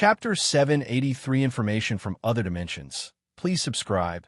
Chapter 783 Information from Other Dimensions. Please subscribe.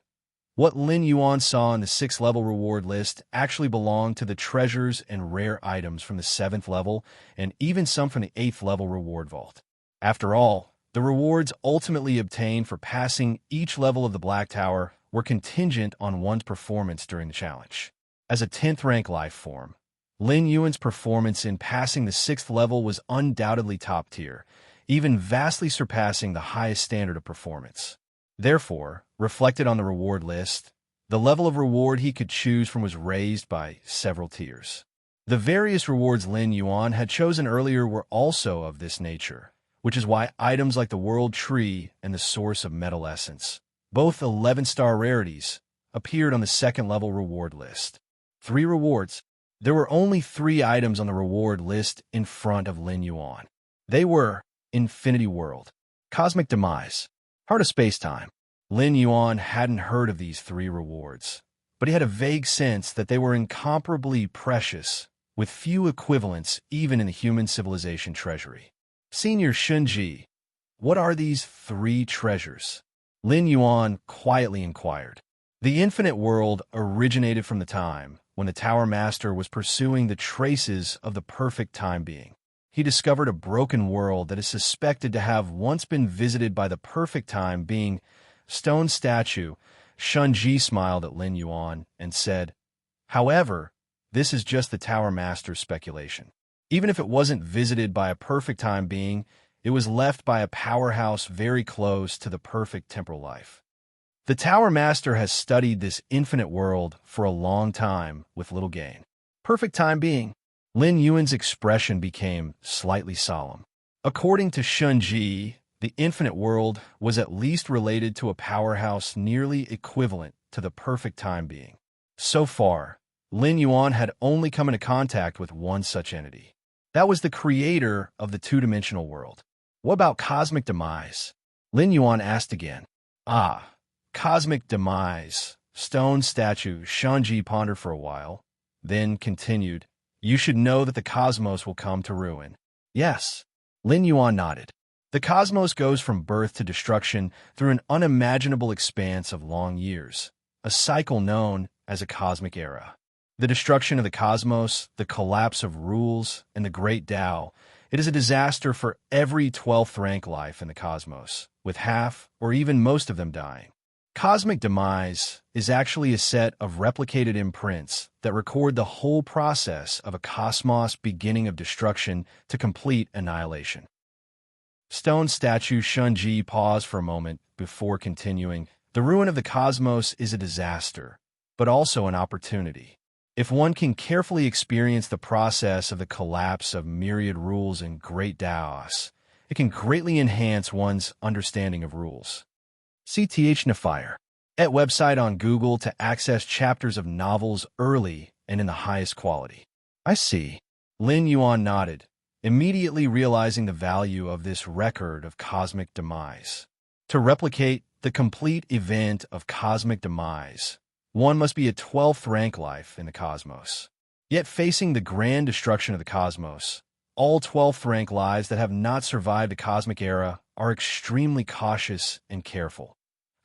What Lin Yuan saw in the 6th level reward list actually belonged to the treasures and rare items from the 7th level, and even some from the 8th level reward vault. After all, the rewards ultimately obtained for passing each level of the Black Tower were contingent on one's performance during the challenge. As a 10th rank life form, Lin Yuan's performance in passing the 6th level was undoubtedly top tier, even vastly surpassing the highest standard of performance. Therefore, reflected on the reward list, the level of reward he could choose from was raised by several tiers. The various rewards Lin Yuan had chosen earlier were also of this nature, which is why items like the World Tree and the Source of Metal Essence, both 11-star rarities, appeared on the 2nd level reward list. 3 rewards. There were only 3 items on the reward list in front of Lin Yuan. They were Infinity World, Cosmic Demise, Heart of Space-Time. Lin Yuan hadn't heard of these 3 rewards, but he had a vague sense that they were incomparably precious, with few equivalents even in the human civilization treasury. Senior Shunji, what are these 3 treasures? Lin Yuan quietly inquired. The Infinite World originated from the time when the Tower Master was pursuing the traces of the perfect time being. He discovered a broken world that is suspected to have once been visited by the perfect time being. Stone statue. Shunji smiled at Lin Yuan and said, "However, this is just the Tower Master's speculation. Even if it wasn't visited by a perfect time being, it was left by a powerhouse very close to the perfect temporal life. The Tower Master has studied this infinite world for a long time with little gain." Perfect time being. Lin Yuan's expression became slightly solemn. According to Shunji, the infinite world was at least related to a powerhouse nearly equivalent to the perfect time being. So far, Lin Yuan had only come into contact with one such entity. That was the creator of the two-dimensional world. What about Cosmic Demise? Lin Yuan asked again. Cosmic Demise. Stone statue. Shunji pondered for a while, then continued, "You should know that the cosmos will come to ruin." Yes. Lin Yuan nodded. The cosmos goes from birth to destruction through an unimaginable expanse of long years, a cycle known as a cosmic era. The destruction of the cosmos, the collapse of rules, and the great Tao, it is a disaster for every 12th rank life in the cosmos, with half or even most of them dying. Cosmic Demise is actually a set of replicated imprints that record the whole process of a cosmos beginning of destruction to complete annihilation. Stone statue. Shunji paused for a moment before continuing. The ruin of the cosmos is a disaster, but also an opportunity. If one can carefully experience the process of the collapse of myriad rules and great Taos, it can greatly enhance one's understanding of rules. CTH Nafire. At website on Google to access chapters of novels early and in the highest quality. I see. Lin Yuan nodded, immediately realizing the value of this record of Cosmic Demise. To replicate the complete event of Cosmic Demise, one must be a 12th rank life in the cosmos. Yet facing the grand destruction of the cosmos, all 12th rank lives that have not survived the cosmic era are extremely cautious and careful.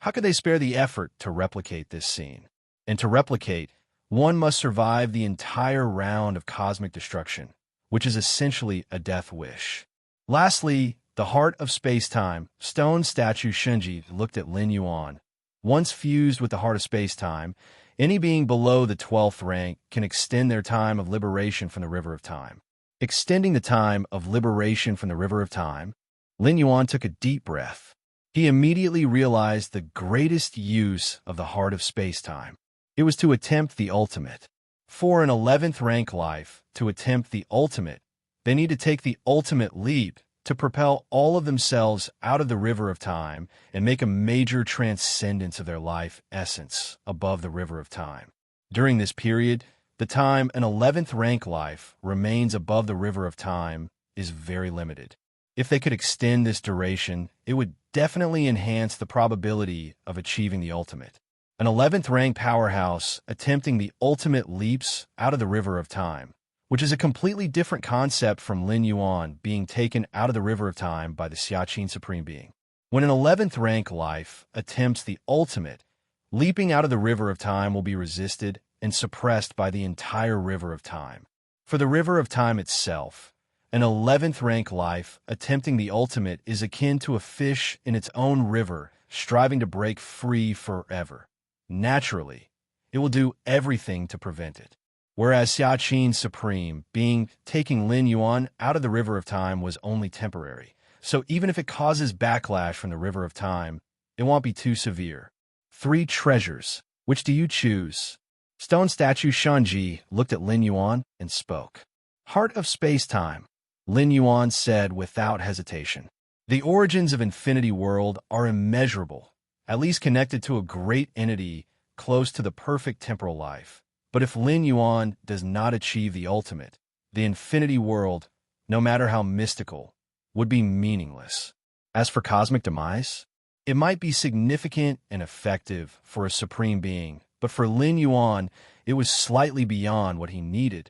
How could they spare the effort to replicate this scene? And to replicate, one must survive the entire round of cosmic destruction, which is essentially a death wish. Lastly, the Heart of Space-Time. Stone statue. Shunji looked at Lin Yuan. Once fused with the Heart of Space-Time, any being below the 12th rank can extend their time of liberation from the River of Time. Extending the time of liberation from the River of Time, Lin Yuan took a deep breath. He immediately realized the greatest use of the Heart of Space-Time. It was to attempt the ultimate. For an 11th rank life to attempt the ultimate, they need to take the ultimate leap to propel all of themselves out of the River of Time and make a major transcendence of their life essence above the River of Time. During this period, the time an 11th rank life remains above the River of Time is very limited. If they could extend this duration, it would definitely enhance the probability of achieving the ultimate. An 11th rank powerhouse attempting the ultimate leaps out of the River of Time which is a completely different concept from Lin Yuan being taken out of the River of Time by the Xiaqin Supreme Being. When an 11th rank life attempts the ultimate, leaping out of the River of Time will be resisted and suppressed by the entire River of Time. For the River of Time itself, an 11th rank life attempting the ultimate is akin to a fish in its own river striving to break free forever. Naturally, it will do everything to prevent it. Whereas Xiaqin Supreme Being taking Lin Yuan out of the River of Time was only temporary. So even if it causes backlash from the River of Time, it won't be too severe. 3 treasures. Which do you choose? Stone statue Shanji looked at Lin Yuan and spoke. Heart of space-time, Lin Yuan said without hesitation. The origins of Infinity World are immeasurable, at least connected to a great entity close to the perfect temporal life. But if Lin Yuan does not achieve the ultimate, the Infinity World, no matter how mystical, would be meaningless. As for cosmic demise, it might be significant and effective for a supreme being, but for Lin Yuan, it was slightly beyond what he needed.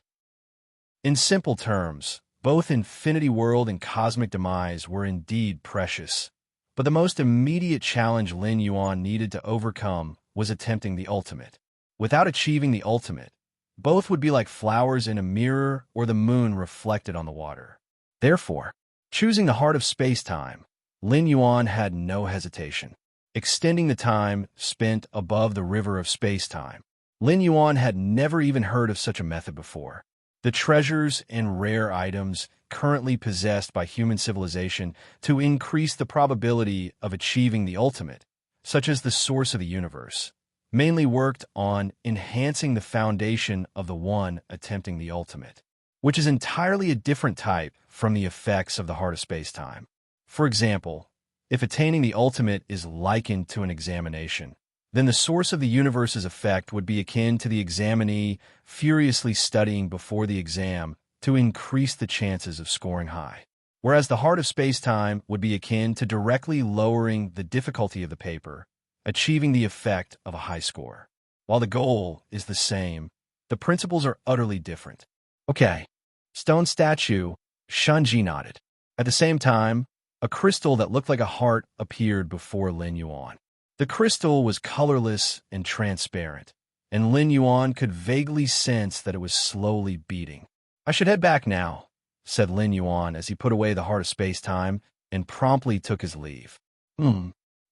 In simple terms, both Infinity World and cosmic demise were indeed precious, but the most immediate challenge Lin Yuan needed to overcome was attempting the ultimate. Without achieving the ultimate, both would be like flowers in a mirror or the moon reflected on the water. Therefore, choosing the heart of space-time, Lin Yuan had no hesitation. Extending the time spent above the river of space-time, Lin Yuan had never even heard of such a method before. The treasures and rare items currently possessed by human civilization to increase the probability of achieving the ultimate, such as the source of the universe, mainly worked on enhancing the foundation of the one attempting the ultimate, which is entirely a different type from the effects of the heart of space-time. For example, if attaining the ultimate is likened to an examination, then the source of the universe's effect would be akin to the examinee furiously studying before the exam to increase the chances of scoring high. Whereas the heart of space-time would be akin to directly lowering the difficulty of the paper, achieving the effect of a high score. While the goal is the same, the principles are utterly different. Okay. Stone statue, Shanji nodded. At the same time, a crystal that looked like a heart appeared before Lin Yuan. The crystal was colorless and transparent, and Lin Yuan could vaguely sense that it was slowly beating. I should head back now, said Lin Yuan as he put away the heart of space-time and promptly took his leave.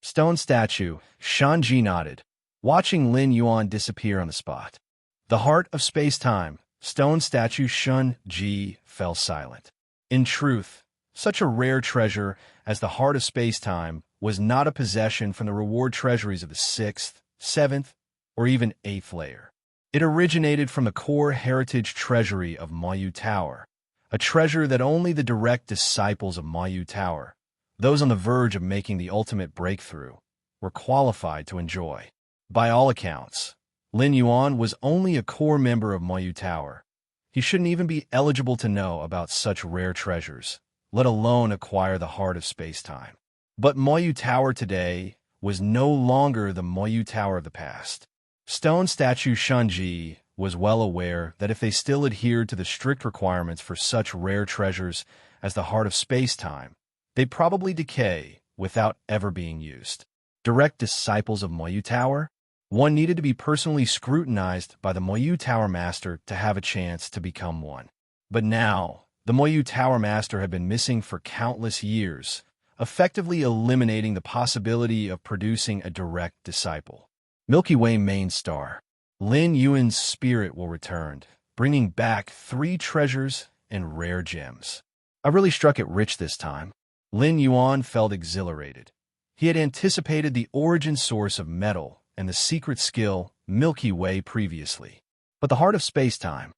Stone statue, Shanji nodded, watching Lin Yuan disappear on the spot. The heart of space-time, stone statue Shun-Ji fell silent. In truth, such a rare treasure as the heart of space-time was not a possession from the reward treasuries of the 6th, 7th, or even 8th layer. It originated from the core heritage treasury of Mayu Tower, a treasure that only the direct disciples of Mayu Tower, those on the verge of making the ultimate breakthrough, were qualified to enjoy. By all accounts, Lin Yuan was only a core member of Mayu Tower. He shouldn't even be eligible to know about such rare treasures, let alone acquire the heart of space-time. But Mayu Tower today was no longer the Mayu Tower of the past. Stone statue Shanji was well aware that if they still adhered to the strict requirements for such rare treasures as the heart of space-time, they'd probably decay without ever being used. Direct disciples of Mayu Tower? One needed to be personally scrutinized by the Mayu Tower Master to have a chance to become one. But now, the Mayu Tower Master had been missing for countless years, effectively eliminating the possibility of producing a direct disciple. Milky Way main star. Lin Yuan's spirit will return, bringing back 3 treasures and rare gems. I really struck it rich this time. Lin Yuan felt exhilarated. He had anticipated the origin source of metal and the secret skill Milky Way previously. But the heart of space-time.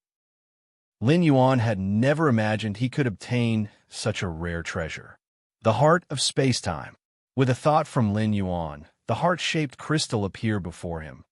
Lin Yuan had never imagined he could obtain such a rare treasure. The heart of space-time. With a thought from Lin Yuan, the heart-shaped crystal appeared before him,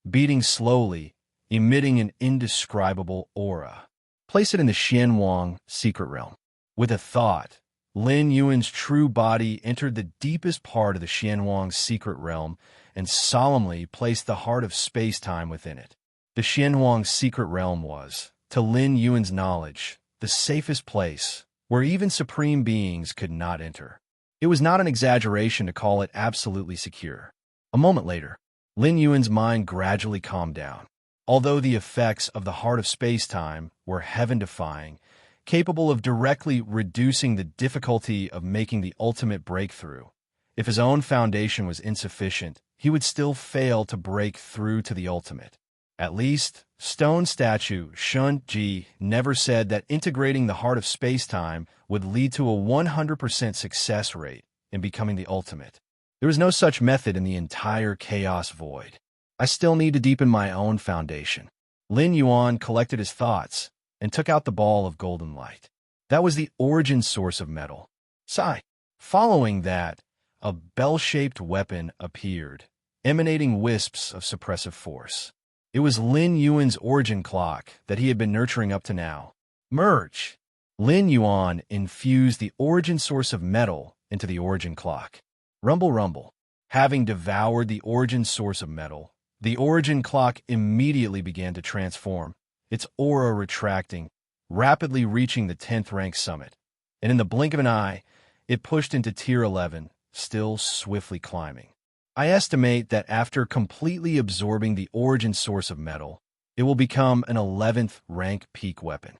beating slowly, emitting an indescribable aura. Place it in the Xianwang secret realm. With a thought, Lin Yuan's true body entered the deepest part of the Xianwang secret realm and solemnly placed the heart of space-time within it. The Xianwang secret realm was, to Lin Yuan's knowledge, the safest place, where even supreme beings could not enter. It was not an exaggeration to call it absolutely secure. A moment later, Lin Yuan's mind gradually calmed down. Although the effects of the heart of space-time were heaven-defying, capable of directly reducing the difficulty of making the ultimate breakthrough, if his own foundation was insufficient, he would still fail to break through to the ultimate. At least, stone statue Shun Ji never said that integrating the heart of space-time would lead to a 100% success rate in becoming the ultimate. There was no such method in the entire chaos void. I still need to deepen my own foundation. Lin Yuan collected his thoughts and took out the ball of golden light. That was the origin source of metal. Sigh. Following that, a bell-shaped weapon appeared, emanating wisps of suppressive force. It was Lin Yuan's origin clock that he had been nurturing up to now. Merge! Lin Yuan infused the origin source of metal into the origin clock. Rumble, rumble. Having devoured the origin source of metal, the origin clock immediately began to transform, its aura retracting, rapidly reaching the 10th rank summit. And in the blink of an eye, it pushed into Tier 11, still swiftly climbing. I estimate that after completely absorbing the origin source of metal, it will become an 11th rank peak weapon.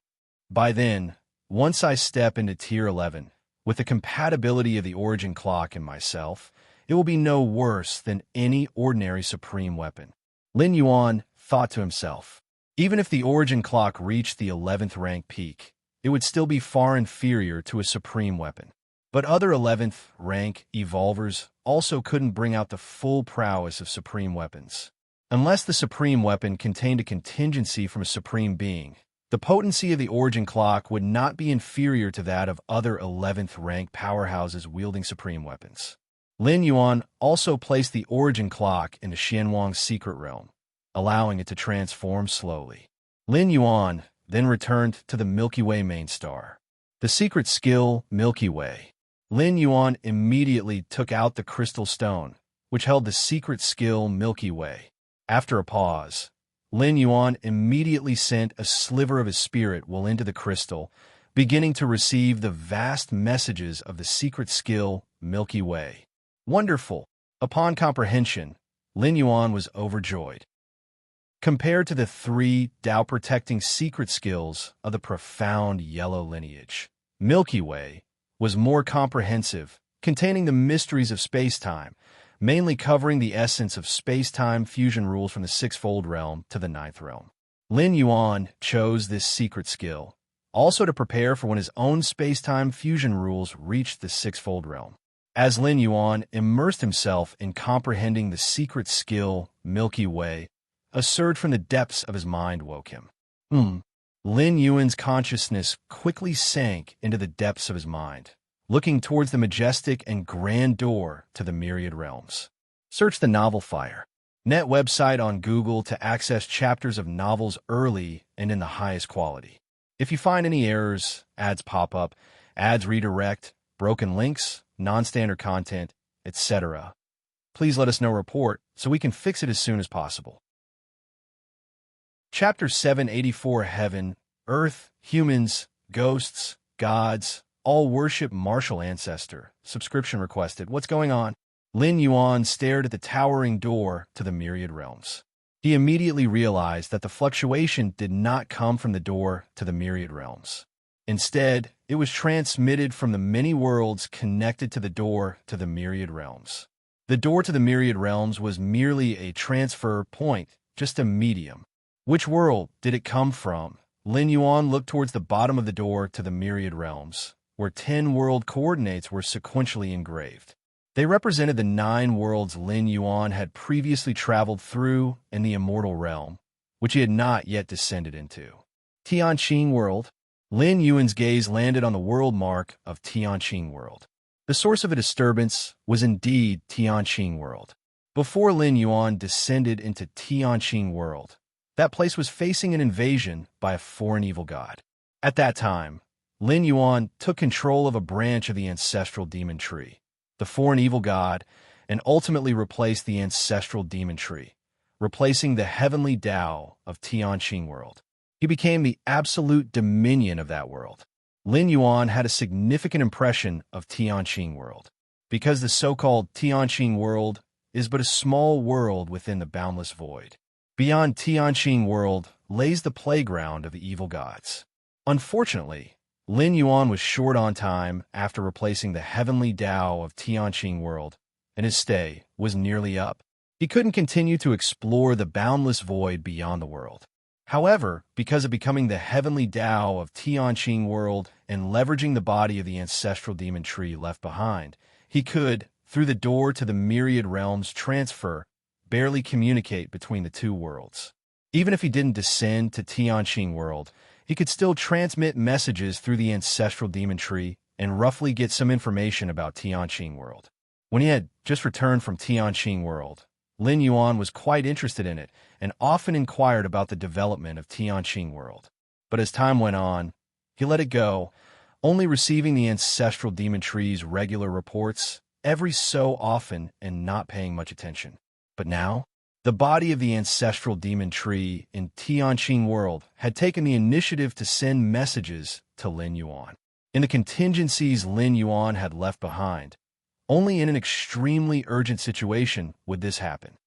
By then, once I step into Tier 11, with the compatibility of the origin clock and myself, it will be no worse than any ordinary supreme weapon. Lin Yuan thought to himself. Even if the origin clock reached the 11th rank peak, it would still be far inferior to a supreme weapon. But other 11th rank evolvers also couldn't bring out the full prowess of supreme weapons. Unless the supreme weapon contained a contingency from a supreme being, the potency of the origin clock would not be inferior to that of other 11th rank powerhouses wielding supreme weapons. Lin Yuan also placed the origin clock into Xianwang's secret realm, allowing it to transform slowly. Lin Yuan then returned to the Milky Way main star. The secret skill, Milky Way. Lin Yuan immediately took out the crystal stone, which held the secret skill Milky Way. After a pause, Lin Yuan immediately sent a sliver of his spirit will into the crystal, beginning to receive the vast messages of the secret skill Milky Way. Wonderful! Upon comprehension, Lin Yuan was overjoyed. Compared to the 3 Tao-protecting secret skills of the profound yellow lineage, Milky Way was more comprehensive, containing the mysteries of space-time, mainly covering the essence of space-time fusion rules from the 6th-fold realm to the 9th realm. Lin Yuan chose this secret skill, also to prepare for when his own space-time fusion rules reached the 6th-fold realm. As Lin Yuan immersed himself in comprehending the secret skill Milky Way, a surge from the depths of his mind woke him. Lin Yuan's consciousness quickly sank into the depths of his mind, looking towards the majestic and grand door to the myriad realms. Search the novel Fire Net website on Google to access chapters of novels early and in the highest quality. If you find any errors, ads pop up, ads redirect, broken links, non-standard content, etc., please let us know report so we can fix it as soon as possible. Chapter 784 Heaven, Earth, Humans, Ghosts, Gods, all worship martial ancestor. Subscription requested. What's going on? Lin Yuan stared at the towering door to the myriad realms. He immediately realized that the fluctuation did not come from the door to the myriad realms. Instead, it was transmitted from the many worlds connected to the door to the myriad realms. The door to the myriad realms was merely a transfer point, just a medium. Which world did it come from? Lin Yuan looked towards the bottom of the door to the myriad realms, where 10 world coordinates were sequentially engraved. They represented the 9 worlds Lin Yuan had previously traveled through in the immortal realm, which he had not yet descended into. Tianqing World. Lin Yuan's gaze landed on the world mark of Tianqing World. The source of a disturbance was indeed Tianqing World. Before Lin Yuan descended into Tianqing World, that place was facing an invasion by a foreign evil god. At that time, Lin Yuan took control of a branch of the ancestral demon tree, the foreign evil god, and ultimately replaced the ancestral demon tree, replacing the heavenly Tao of Tianqing World. He became the absolute dominion of that world. Lin Yuan had a significant impression of Tianqing world, because the so-called Tianqing world is but a small world within the boundless void. Beyond Tianqing world lays the playground of the evil gods. Unfortunately, Lin Yuan was short on time after replacing the heavenly Tao of Tianqing world, and his stay was nearly up. He couldn't continue to explore the boundless void beyond the world. However, because of becoming the heavenly Tao of Tianqing world and leveraging the body of the ancestral demon tree left behind, he could, through the door to the myriad realms, barely communicate between the two worlds. Even if he didn't descend to Tianqing world, he could still transmit messages through the ancestral demon tree and roughly get some information about Tianqing world. When he had just returned from Tianqing world, Lin Yuan was quite interested in it and often inquired about the development of Tianqing world. But as time went on, he let it go, only receiving the ancestral demon tree's regular reports every so often and not paying much attention. But now, the body of the ancestral demon tree in Tianqing world had taken the initiative to send messages to Lin Yuan. In the contingencies Lin Yuan had left behind, only in an extremely urgent situation would this happen.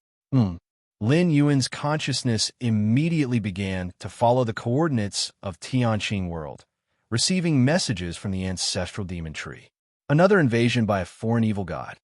Lin Yuan's consciousness immediately began to follow the coordinates of Tianqing world, receiving messages from the ancestral demon tree. Another invasion by a foreign evil god.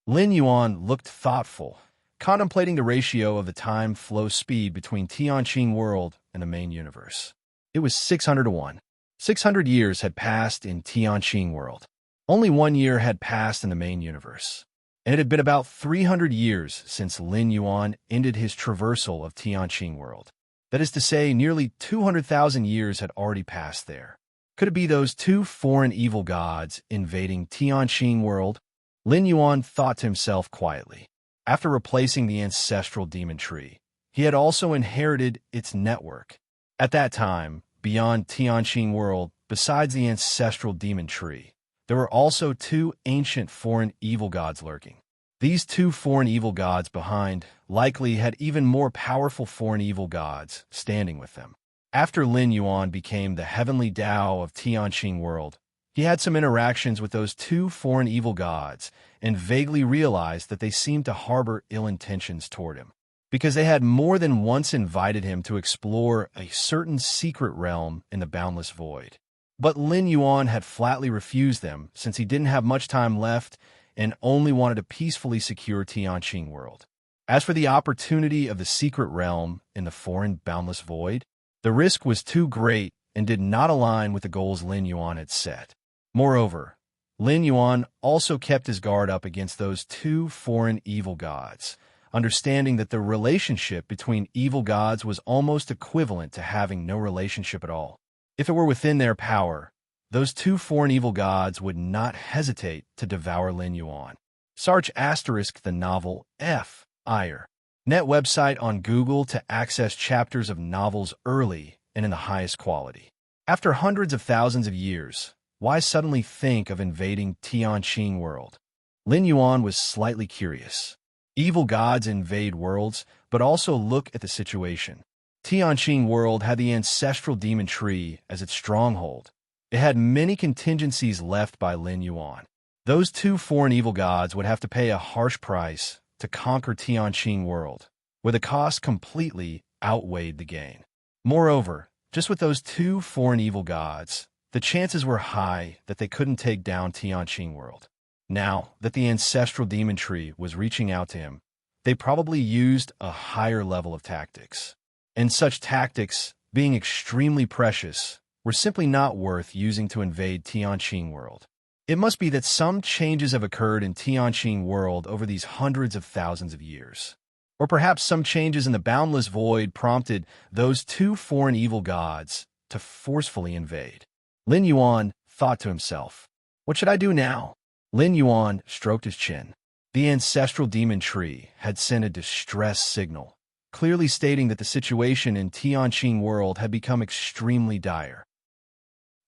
Lin Yuan looked thoughtful, contemplating the ratio of the time flow speed between Tianqing world and the main universe. It was 600 to 1. 600 years had passed in Tianqing world. Only 1 year had passed in the main universe. And it had been about 300 years since Lin Yuan ended his traversal of Tianqing world. That is to say, nearly 200,000 years had already passed there. Could it be those two foreign evil gods invading Tianqing world? Lin Yuan thought to himself quietly. After replacing the ancestral demon tree, he had also inherited its network. At that time, beyond Tianqing world, besides the ancestral demon tree, there were also two ancient foreign evil gods lurking. These two foreign evil gods behind likely had even more powerful foreign evil gods standing with them. After Lin Yuan became the heavenly Tao of Tianqing world, he had some interactions with those two foreign evil gods and vaguely realized that they seemed to harbor ill intentions toward him, because they had more than once invited him to explore a certain secret realm in the boundless void. But Lin Yuan had flatly refused them since he didn't have much time left and only wanted to peacefully secure Tianqing world. As for the opportunity of the secret realm in the foreign boundless void, the risk was too great and did not align with the goals Lin Yuan had set. Moreover, Lin Yuan also kept his guard up against those two foreign evil gods, understanding that the relationship between evil gods was almost equivalent to having no relationship at all. If it were within their power, those two foreign evil gods would not hesitate to devour Lin Yuan. Search * the novel F. Ire. Net website on Google to access chapters of novels early and in the highest quality. After hundreds of thousands of years, why suddenly think of invading Tianqing world? Lin Yuan was slightly curious. Evil gods invade worlds, but also look at the situation. Tianqing world had the ancestral demon tree as its stronghold. It had many contingencies left by Lin Yuan. Those two foreign evil gods would have to pay a harsh price to conquer Tianqing world, where the cost completely outweighed the gain. Moreover, just with those two foreign evil gods, the chances were high that they couldn't take down Tianqing world. Now that the ancestral demon tree was reaching out to him, they probably used a higher level of tactics. And such tactics, being extremely precious, were simply not worth using to invade Tianqing world. It must be that some changes have occurred in Tianqing world over these hundreds of thousands of years. Or perhaps some changes in the boundless void prompted those two foreign evil gods to forcefully invade. Lin Yuan thought to himself, "What should I do now?" Lin Yuan stroked his chin. The ancestral demon tree had sent a distress signal, clearly stating that the situation in Tianqing world had become extremely dire.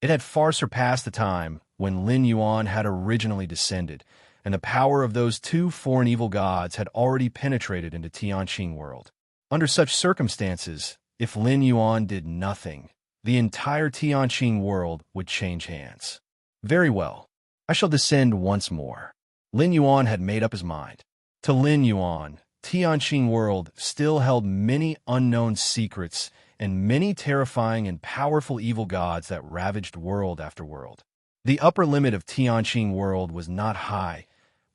It had far surpassed the time when Lin Yuan had originally descended, and the power of those two foreign evil gods had already penetrated into Tianqing world. Under such circumstances, if Lin Yuan did nothing, the entire Tianqing world would change hands. Very well. I shall descend once more. Lin Yuan had made up his mind. To Lin Yuan, Tianqing world still held many unknown secrets and many terrifying and powerful evil gods that ravaged world after world. The upper limit of Tianqing world was not high,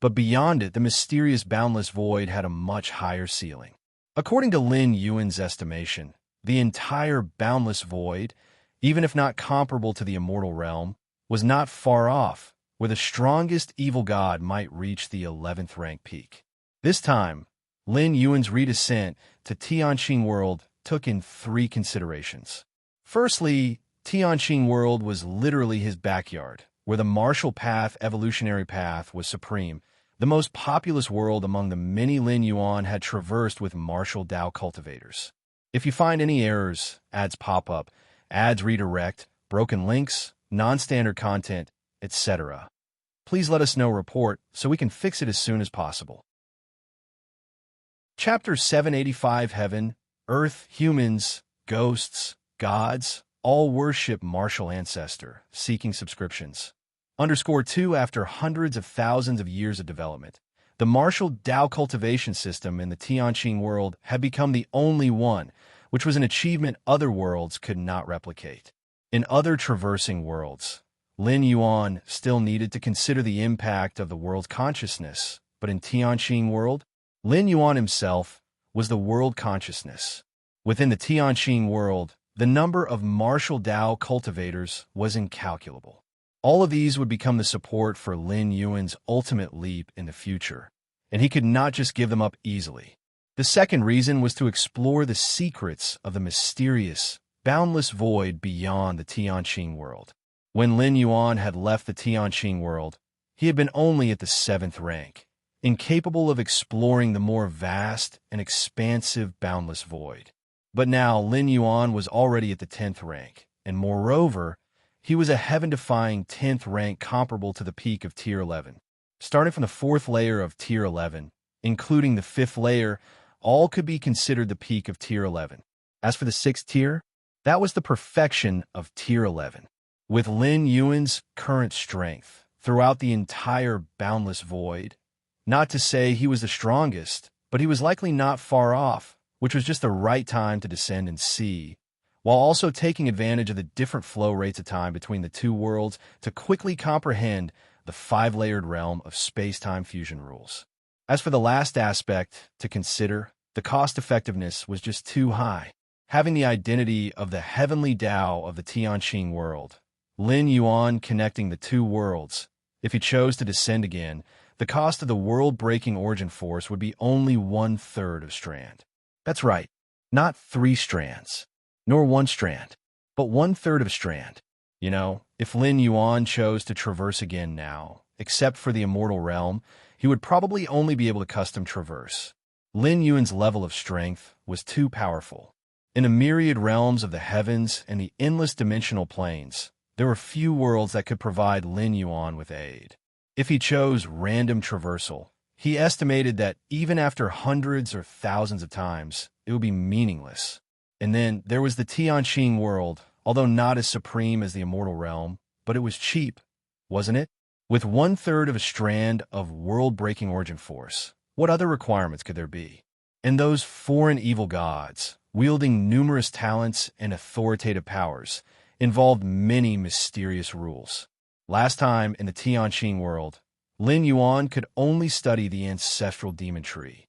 but beyond it, the mysterious boundless void had a much higher ceiling. According to Lin Yuan's estimation, the entire boundless void, even if not comparable to the immortal realm, was not far off, where the strongest evil god might reach the 11th rank peak. This time, Lin Yuan's redescent to Tianqing world took in 3 considerations. Firstly, Tianqing world was literally his backyard, where the martial path, evolutionary path, was supreme, the most populous world among the many Lin Yuan had traversed with martial Dao cultivators. If you find any errors, ads pop up, ads redirect, broken links, non-standard content, etc., please let us know report so we can fix it as soon as possible. Chapter 785 Heaven, Earth, Humans, Ghosts, Gods, all worship martial ancestor, seeking subscriptions. _2 After hundreds of thousands of years of development, the martial Dao cultivation system in the Tianqing world had become the only one, which was an achievement other worlds could not replicate. In other traversing worlds, Lin Yuan still needed to consider the impact of the world's consciousness, but in Tianqing world, Lin Yuan himself was the world consciousness. Within the Tianqing world, the number of martial Dao cultivators was incalculable. All of these would become the support for Lin Yuan's ultimate leap in the future, and he could not just give them up easily. The second reason was to explore the secrets of the mysterious, boundless void beyond the Tianqing world. When Lin Yuan had left the Tianqing world, he had been only at the 7th rank, incapable of exploring the more vast and expansive boundless void. But now Lin Yuan was already at the 10th rank, and moreover, he was a heaven-defying 10th rank comparable to the peak of Tier 11. Starting from the 4th layer of Tier 11, including the 5th layer, all could be considered the peak of Tier 11. As for the 6th tier, that was the perfection of Tier 11. With Lin Yuan's current strength throughout the entire boundless void, not to say he was the strongest, but he was likely not far off, which was just the right time to descend and see, while also taking advantage of the different flow rates of time between the 2 worlds to quickly comprehend the 5-layered realm of space-time fusion rules. As for the last aspect to consider, the cost-effectiveness was just too high. Having the identity of the heavenly Dao of the Tianqing world, Lin Yuan connecting the 2 worlds, if he chose to descend again, the cost of the world-breaking origin force would be only 1/3 of strand. That's right, not 3 strands, nor 1 strand, but 1/3 of strand. You know, if Lin Yuan chose to traverse again now, except for the immortal realm, he would probably only be able to custom traverse. Lin Yuan's level of strength was too powerful. In the myriad realms of the heavens and the endless dimensional planes, there were few worlds that could provide Lin Yuan with aid. If he chose random traversal, he estimated that even after hundreds or thousands of times, it would be meaningless. And then there was the Tianqing world, although not as supreme as the immortal realm, but it was cheap, wasn't it? With 1/3 of a strand of world-breaking origin force, what other requirements could there be? And those foreign evil gods, wielding numerous talents and authoritative powers, involved many mysterious rules. Last time in the Tianqing world, Lin Yuan could only study the ancestral demon tree.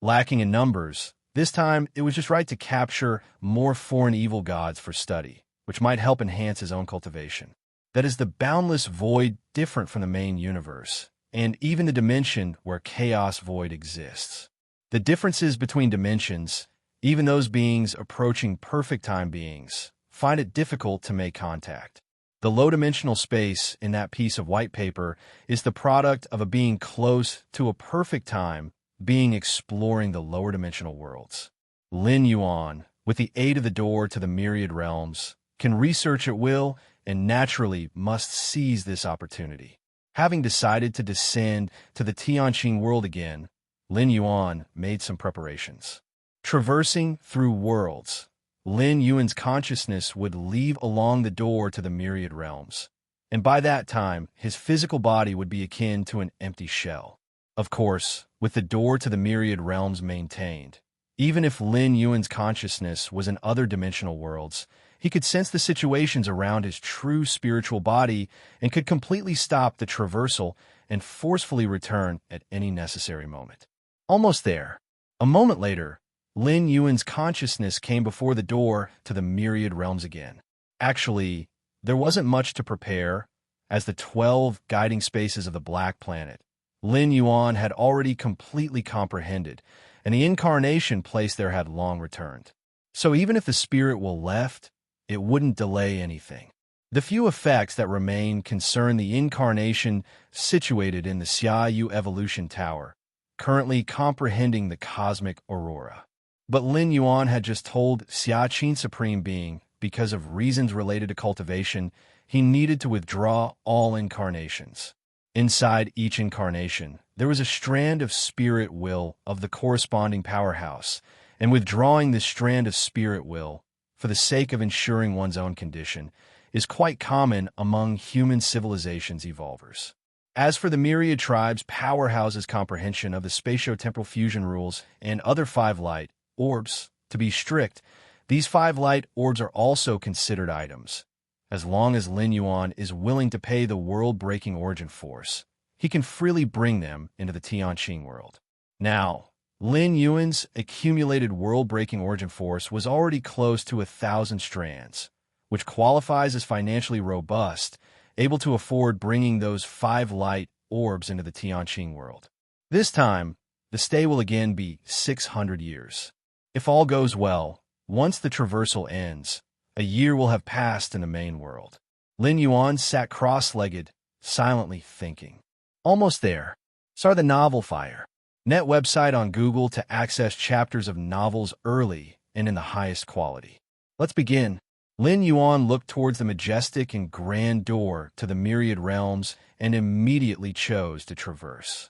Lacking in numbers, this time it was just right to capture more foreign evil gods for study, which might help enhance his own cultivation. That is the boundless void different from the main universe, and even the dimension where chaos void exists. The differences between dimensions, even those beings approaching perfect time beings, find it difficult to make contact. The low-dimensional space in that piece of white paper is the product of a being close to a perfect time being exploring the lower-dimensional worlds. Lin Yuan, with the aid of the door to the myriad realms, can research at will and naturally must seize this opportunity. Having decided to descend to the Tianqing world again, Lin Yuan made some preparations. Traversing through worlds, Lin Yuan's consciousness would leave along the door to the myriad realms, and by that time, his physical body would be akin to an empty shell. Of course, with the door to the myriad realms maintained, even if Lin Yuan's consciousness was in other dimensional worlds, he could sense the situations around his true spiritual body and could completely stop the traversal and forcefully return at any necessary moment. Almost there. A moment later, Lin Yuan's consciousness came before the door to the myriad realms again. Actually, there wasn't much to prepare, as the 12 guiding spaces of the Black Planet, Lin Yuan had already completely comprehended, and the incarnation placed there had long returned. So even if the spirit will left, it wouldn't delay anything. The few effects that remain concern the incarnation situated in the Xiaoyu Evolution Tower, currently comprehending the cosmic aurora. But Lin Yuan had just told Xiaqin Supreme Being, because of reasons related to cultivation, he needed to withdraw all incarnations. Inside each incarnation, there was a strand of spirit will of the corresponding powerhouse, and withdrawing this strand of spirit will, for the sake of ensuring one's own condition, is quite common among human civilizations evolvers. As for the myriad tribes' powerhouses' comprehension of the spatio-temporal fusion rules and other 5 light orbs, to be strict, these 5 light orbs are also considered items. As long as Lin Yuan is willing to pay the world-breaking origin force, he can freely bring them into the Tianqing world. Now, Lin Yuan's accumulated world-breaking origin force was already close to 1,000 strands, which qualifies as financially robust, able to afford bringing those 5 light orbs into the Tianqing world. This time, the stay will again be 600 years. If all goes well, once the traversal ends, a year will have passed in the main world. Lin Yuan sat cross-legged, silently thinking. Almost there. Saw the novel Fire. Net website on Google to access chapters of novels early and in the highest quality. Let's begin. Lin Yuan looked towards the majestic and grand door to the myriad realms and immediately chose to traverse.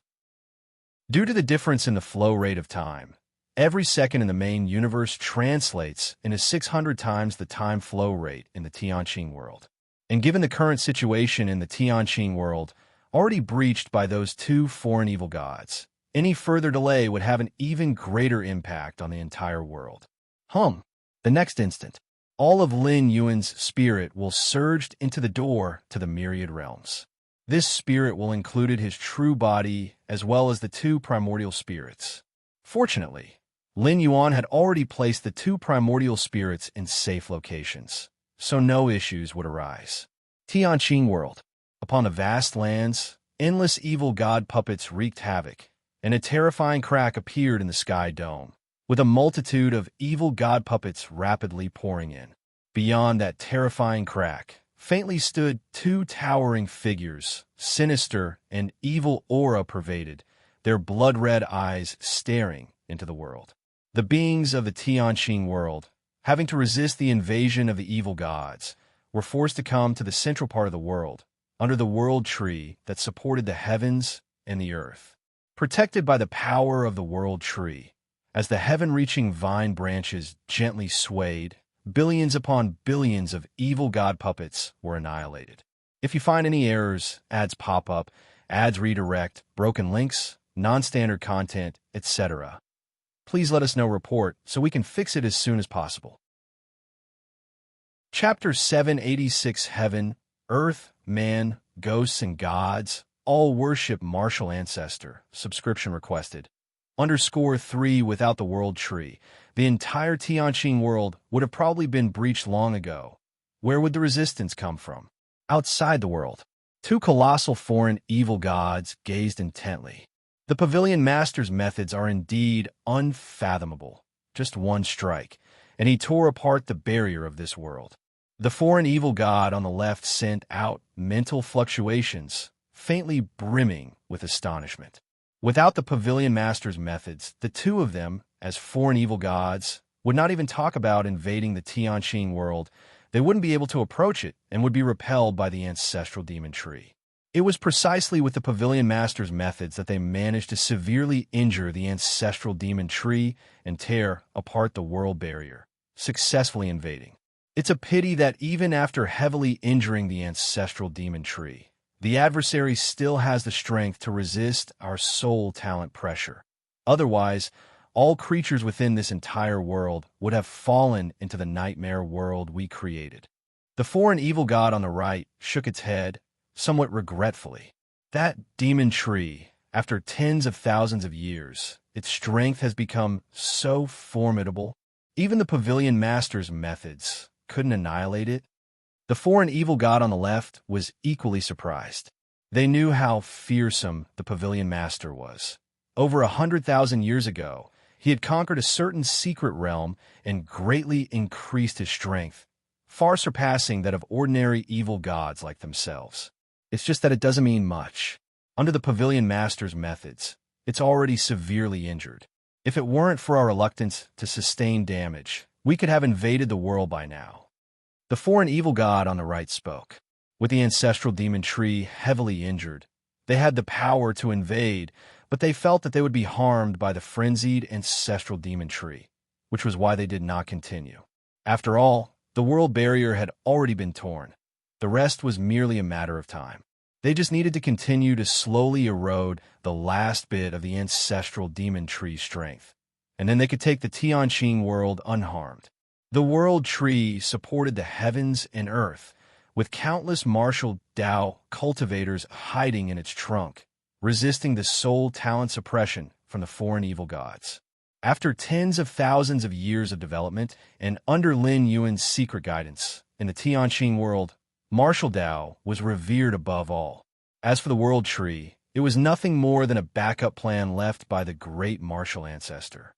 Due to the difference in the flow rate of time, every second in the main universe translates into 600 times the time flow rate in the Tianqing world. And given the current situation in the Tianqing world, already breached by those 2 foreign evil gods, any further delay would have an even greater impact on the entire world. The next instant, all of Lin Yuan's spirit will surge into the door to the myriad realms. This spirit will include his true body as well as the 2 primordial spirits. Fortunately, Lin Yuan had already placed the 2 primordial spirits in safe locations, so no issues would arise. Tianqing world. Upon the vast lands, endless evil god puppets wreaked havoc, and a terrifying crack appeared in the sky dome, with a multitude of evil god puppets rapidly pouring in. Beyond that terrifying crack, faintly stood 2 towering figures, sinister and evil aura pervaded, their blood-red eyes staring into the world. The beings of the Tianqing world, having to resist the invasion of the evil gods, were forced to come to the central part of the world, under the world tree that supported the heavens and the earth. Protected by the power of the world tree, as the heaven-reaching vine branches gently swayed, billions upon billions of evil god puppets were annihilated. If you find any errors, ads pop up, ads redirect, broken links, non-standard content, etc., please let us know report so we can fix it as soon as possible. Chapter 786 Heaven, Earth, Man, Ghosts, and Gods, all worship martial ancestor, subscription requested. _3 without the world tree. The entire Tianqing world would have probably been breached long ago. Where would the resistance come from? Outside the world. 2 colossal foreign evil gods gazed intently. The Pavilion Master's methods are indeed unfathomable. Just one strike, and he tore apart the barrier of this world. The foreign evil god on the left sent out mental fluctuations, faintly brimming with astonishment. Without the Pavilion Master's methods, the 2 of them, as foreign evil gods, would not even talk about invading the Tianqing world. They wouldn't be able to approach it and would be repelled by the ancestral demon tree. It was precisely with the Pavilion Master's methods that they managed to severely injure the ancestral demon tree and tear apart the world barrier, successfully invading. It's a pity that even after heavily injuring the ancestral demon tree, the adversary still has the strength to resist our soul talent pressure. Otherwise, all creatures within this entire world would have fallen into the nightmare world we created. The foreign evil god on the right shook its head, somewhat regretfully. That demon tree, after tens of thousands of years, its strength has become so formidable, even the Pavilion Master's methods couldn't annihilate it. The foreign evil god on the left was equally surprised. They knew how fearsome the Pavilion Master was. Over 100,000 years ago, he had conquered a certain secret realm and greatly increased his strength, far surpassing that of ordinary evil gods like themselves. It's just that it doesn't mean much. Under the Pavilion Master's methods, it's already severely injured. If it weren't for our reluctance to sustain damage, we could have invaded the world by now. The foreign evil god on the right spoke. With the ancestral demon tree heavily injured, they had the power to invade, but they felt that they would be harmed by the frenzied ancestral demon tree, which was why they did not continue. After all, the world barrier had already been torn. The rest was merely a matter of time. They just needed to continue to slowly erode the last bit of the ancestral demon tree's strength, and then they could take the Tianqing world unharmed. The world tree supported the heavens and earth, with countless martial Dao cultivators hiding in its trunk, resisting the soul talent suppression from the foreign evil gods. After tens of thousands of years of development and under Lin Yuan's secret guidance, in the Tianqing world, martial Dao was revered above all. As for the world tree, it was nothing more than a backup plan left by the great martial ancestor.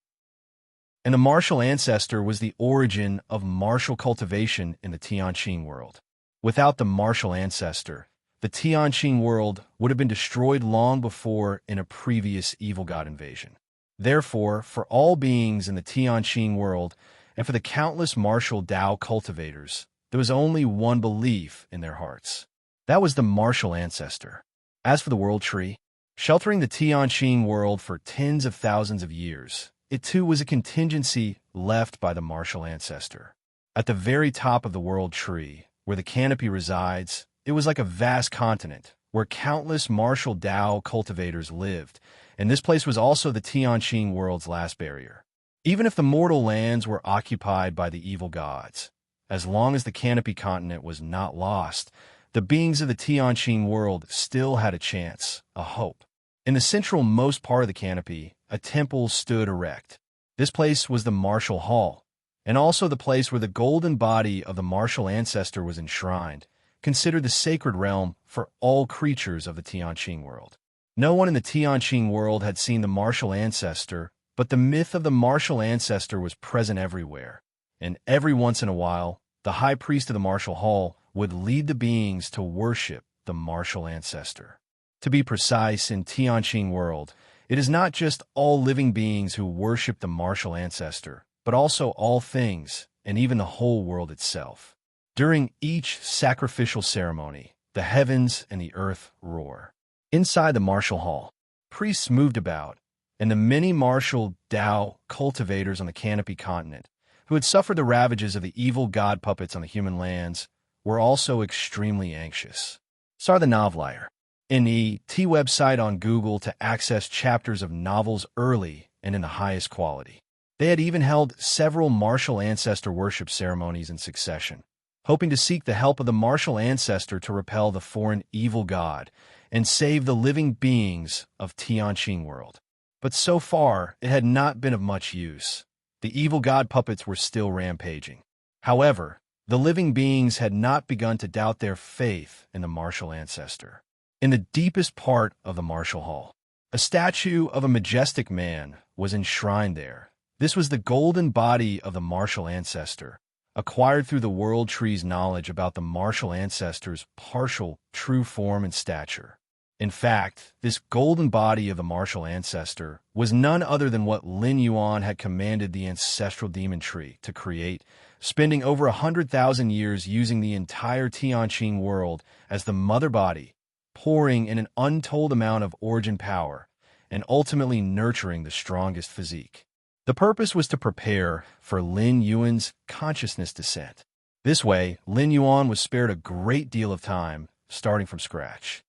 And the martial ancestor was the origin of martial cultivation in the Tianqing world. Without the martial ancestor, the Tianqing world would have been destroyed long before in a previous evil god invasion. Therefore, for all beings in the Tianqing world, and for the countless martial Dao cultivators, there was only one belief in their hearts. That was the martial ancestor. As for the world tree, sheltering the Tianqing world for tens of thousands of years, it too was a contingency left by the martial ancestor. At the very top of the world tree, where the canopy resides, it was like a vast continent where countless martial Dao cultivators lived, and this place was also the Tianqing world's last barrier. Even if the mortal lands were occupied by the evil gods, as long as the canopy continent was not lost, the beings of the Tianqing world still had a chance, a hope. In the central-most part of the canopy, a temple stood erect. This place was the martial hall, and also the place where the golden body of the martial ancestor was enshrined, considered the sacred realm for all creatures of the Tianqing world. No one in the Tianqing world had seen the martial ancestor, but the myth of the martial ancestor was present everywhere, and every once in a while, the high priest of the martial hall would lead the beings to worship the martial ancestor. To be precise, in Tianqing world, it is not just all living beings who worship the martial ancestor, but also all things, and even the whole world itself. During each sacrificial ceremony, the heavens and the earth roar. Inside the martial hall, priests moved about, and the many martial Dao cultivators on the canopy continent, who had suffered the ravages of the evil god puppets on the human lands, were also extremely anxious. Sar the Novelier, N.E.T. website on Google to access chapters of novels early and in the highest quality. They had even held several martial ancestor worship ceremonies in succession, hoping to seek the help of the martial ancestor to repel the foreign evil god and save the living beings of Tianqing world. But so far, it had not been of much use. The evil god puppets were still rampaging. However, the living beings had not begun to doubt their faith in the martial ancestor. In the deepest part of the martial hall, a statue of a majestic man was enshrined there. This was the golden body of the martial ancestor, acquired through the world tree's knowledge about the martial ancestor's partial true form and stature. In fact, this golden body of the martial ancestor was none other than what Lin Yuan had commanded the ancestral demon tree to create, spending over 100,000 years using the entire Tianqing world as the mother body, pouring in an untold amount of origin power and ultimately nurturing the strongest physique. The purpose was to prepare for Lin Yuan's consciousness descent. This way, Lin Yuan was spared a great deal of time, starting from scratch.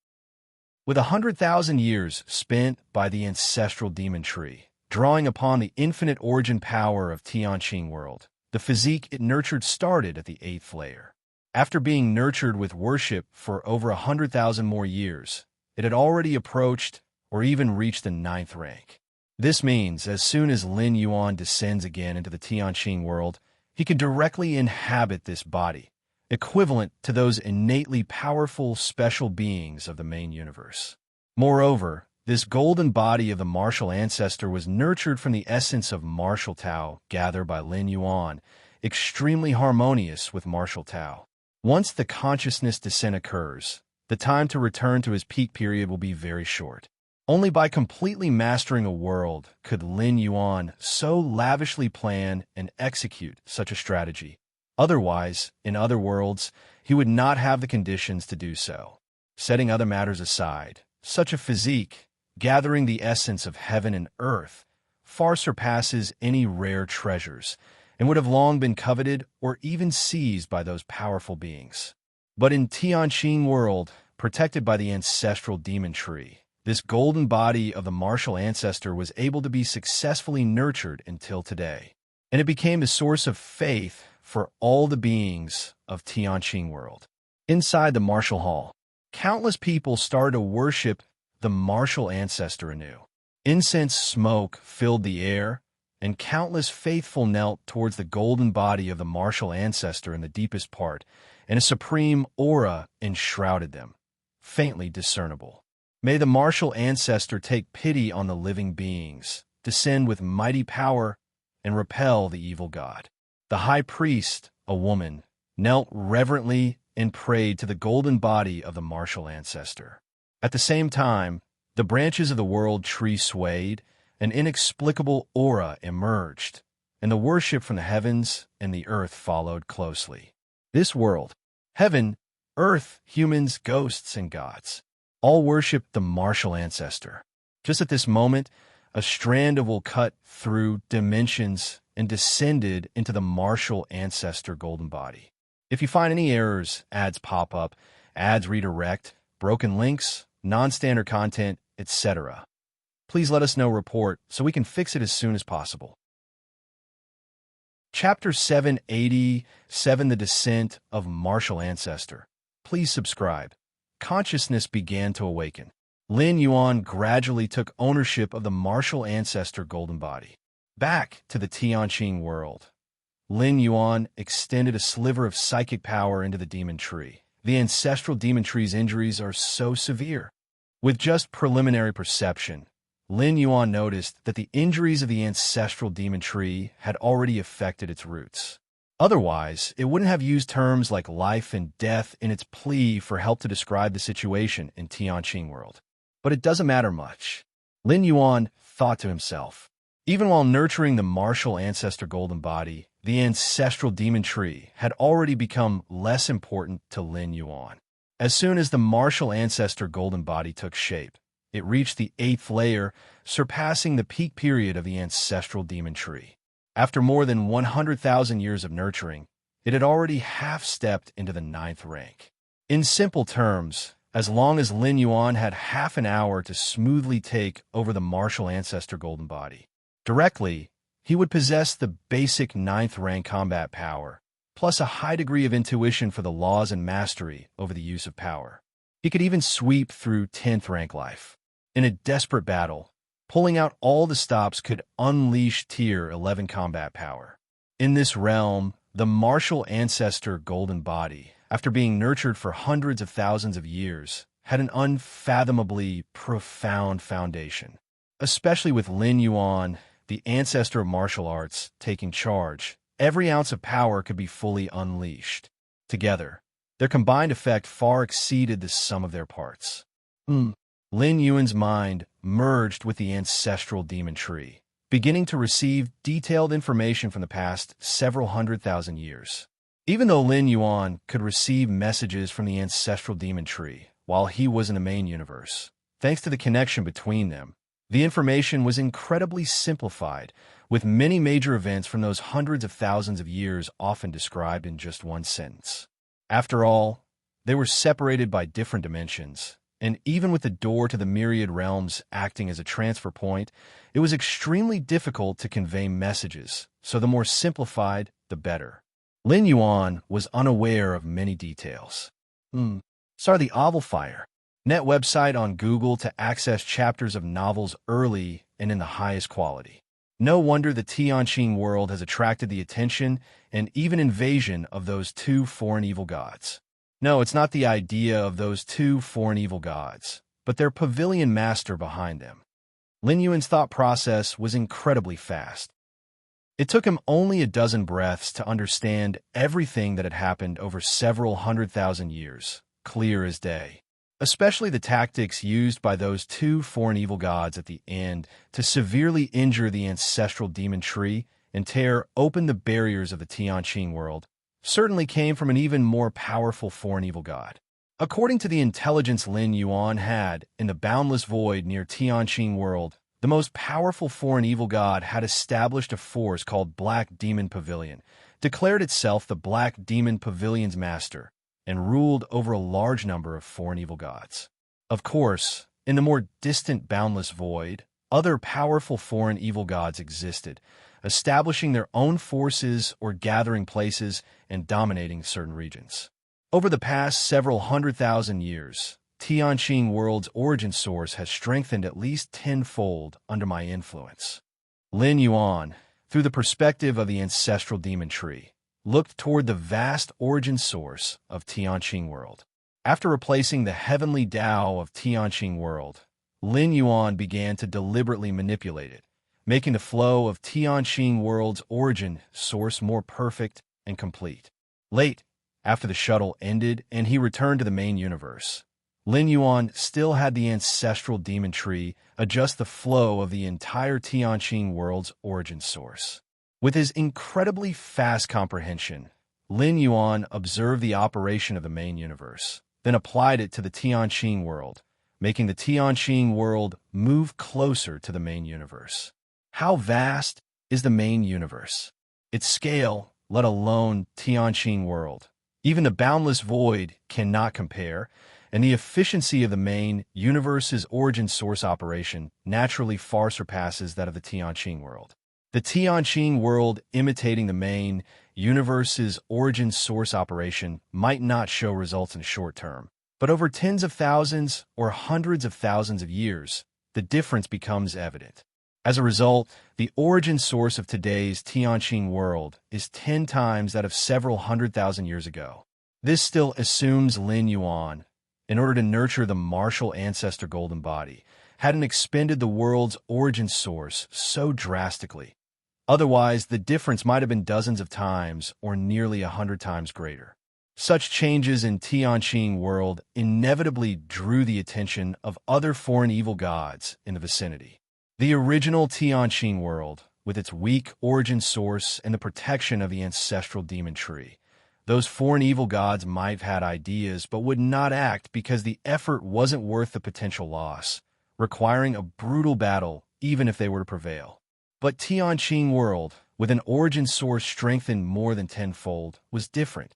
With 100,000 years spent by the ancestral demon tree, drawing upon the infinite origin power of Tianqing world, the physique it nurtured started at the 8th layer. After being nurtured with worship for over 100,000 more years, it had already approached or even reached the 9th rank. This means as soon as Lin Yuan descends again into the Tianqing world, he can directly inhabit this body, equivalent to those innately powerful special beings of the main universe. Moreover, this golden body of the martial ancestor was nurtured from the essence of martial Tao gathered by Lin Yuan, extremely harmonious with martial Tao. Once the consciousness descent occurs, the time to return to his peak period will be very short. Only by completely mastering a world could Lin Yuan so lavishly plan and execute such a strategy. Otherwise, in other worlds, he would not have the conditions to do so. Setting other matters aside, such a physique, gathering the essence of heaven and earth, far surpasses any rare treasures, and would have long been coveted or even seized by those powerful beings. But in Tianqing world, protected by the ancestral demon tree, this golden body of the martial ancestor was able to be successfully nurtured until today, and it became a source of faith for all the beings of Tianqing world. Inside the martial hall, countless people started to worship the martial ancestor anew. Incense smoke filled the air, and countless faithful knelt towards the golden body of the martial ancestor in the deepest part, and a supreme aura enshrouded them, faintly discernible. May the martial ancestor take pity on the living beings, descend with mighty power, and repel the evil god. The high priest, a woman, knelt reverently and prayed to the golden body of the martial ancestor. At the same time, the branches of the world tree swayed, an inexplicable aura emerged, and the worship from the heavens and the earth followed closely. This world, heaven, earth, humans, ghosts, and gods, all worshiped the martial ancestor. Just at this moment, a strand of wool cut through dimensions and descended into the martial ancestor golden body. If you find any errors, ads pop up, ads redirect, broken links, non-standard content, etc., please let us know report so we can fix it as soon as possible. Chapter 787, The Descent of Martial Ancestor. Please subscribe. Consciousness began to awaken. Lin Yuan gradually took ownership of the martial ancestor golden body. Back to the Tianqing world, Lin Yuan extended a sliver of psychic power into the demon tree. The ancestral demon tree's injuries are so severe. With just preliminary perception, Lin Yuan noticed that the injuries of the ancestral demon tree had already affected its roots. Otherwise, it wouldn't have used terms like life and death in its plea for help to describe the situation in Tianqing world. But it doesn't matter much. Lin Yuan thought to himself. Even while nurturing the martial ancestor golden body, the ancestral demon tree had already become less important to Lin Yuan. As soon as the martial ancestor golden body took shape, it reached the 8th layer, surpassing the peak period of the ancestral demon tree. After more than 100,000 years of nurturing, it had already half-stepped into the 9th rank. In simple terms, as long as Lin Yuan had half an hour to smoothly take over the martial ancestor golden body, directly, he would possess the basic 9th rank combat power, plus a high degree of intuition for the laws and mastery over the use of power. He could even sweep through 10th rank life. In a desperate battle, pulling out all the stops could unleash Tier 11 combat power. In this realm, the martial ancestor golden body, after being nurtured for hundreds of thousands of years, had an unfathomably profound foundation. Especially with Lin Yuan, the ancestor of martial arts, taking charge, every ounce of power could be fully unleashed. Together, their combined effect far exceeded the sum of their parts. Lin Yuan's mind merged with the ancestral demon tree, beginning to receive detailed information from the past several 100,000 years. Even though Lin Yuan could receive messages from the ancestral demon tree, while he was in the main universe. Thanks to the connection between them, the information was incredibly simplified, with many major events from those hundreds of thousands of years often described in just one sentence. After all, they were separated by different dimensions, and even with the door to the myriad realms acting as a transfer point, it was extremely difficult to convey messages, so the more simplified, the better. Lin Yuan was unaware of many details. Saw the Oval Fire net website on Google to access chapters of novels early and in the highest quality. No wonder the Tianqing world has attracted the attention and even invasion of those two foreign evil gods. No, it's not the idea of those two foreign evil gods, but their pavilion master behind them. Lin Yuan's thought process was incredibly fast. It took him only a dozen breaths to understand everything that had happened over several 100,000 years, clear as day. Especially the tactics used by those two foreign evil gods at the end to severely injure the ancestral demon tree and tear open the barriers of the Tianqing world, certainly came from an even more powerful foreign evil god. According to the intelligence Lin Yuan had in the boundless void near Tianqing world, the most powerful foreign evil god had established a force called Black Demon Pavilion, declared itself the Black Demon Pavilion's master, and ruled over a large number of foreign evil gods. Of course, in the more distant boundless void, other powerful foreign evil gods existed, establishing their own forces or gathering places and dominating certain regions. Over the past several 100,000 years, Tianqing world's origin source has strengthened at least tenfold under my influence. Lin Yuan, through the perspective of the ancestral demon tree, looked toward the vast origin source of Tianqing world. After replacing the heavenly Tao of Tianqing world, Lin Yuan began to deliberately manipulate it, making the flow of Tianqing world's origin source more perfect and complete. Late, after the shuttle ended and he returned to the main universe, Lin Yuan still had the ancestral demon tree adjust the flow of the entire Tianqing world's origin source. With his incredibly fast comprehension, Lin Yuan observed the operation of the main universe, then applied it to the Tianqing world, making the Tianqing world move closer to the main universe. How vast is the main universe? Its scale, let alone Tianqing world. Even the boundless void cannot compare, and the efficiency of the main universe's origin source operation naturally far surpasses that of the Tianqing world. The Tianqing world imitating the main universe's origin source operation might not show results in the short term, but over tens of thousands or hundreds of thousands of years, the difference becomes evident. As a result, the origin source of today's Tianqing world is 10 times that of several 100,000 years ago. This still assumes Lin Yuan, in order to nurture the martial ancestor golden body, hadn't expended the world's origin source so drastically. Otherwise, the difference might have been dozens of times or nearly 100 times greater. Such changes in Tianqing world inevitably drew the attention of other foreign evil gods in the vicinity. The original Tianqing world, with its weak origin source and the protection of the ancestral demon tree, those foreign evil gods might have had ideas but would not act because the effort wasn't worth the potential loss, requiring a brutal battle even if they were to prevail. But Tianqing world, with an origin source strengthened more than tenfold, was different.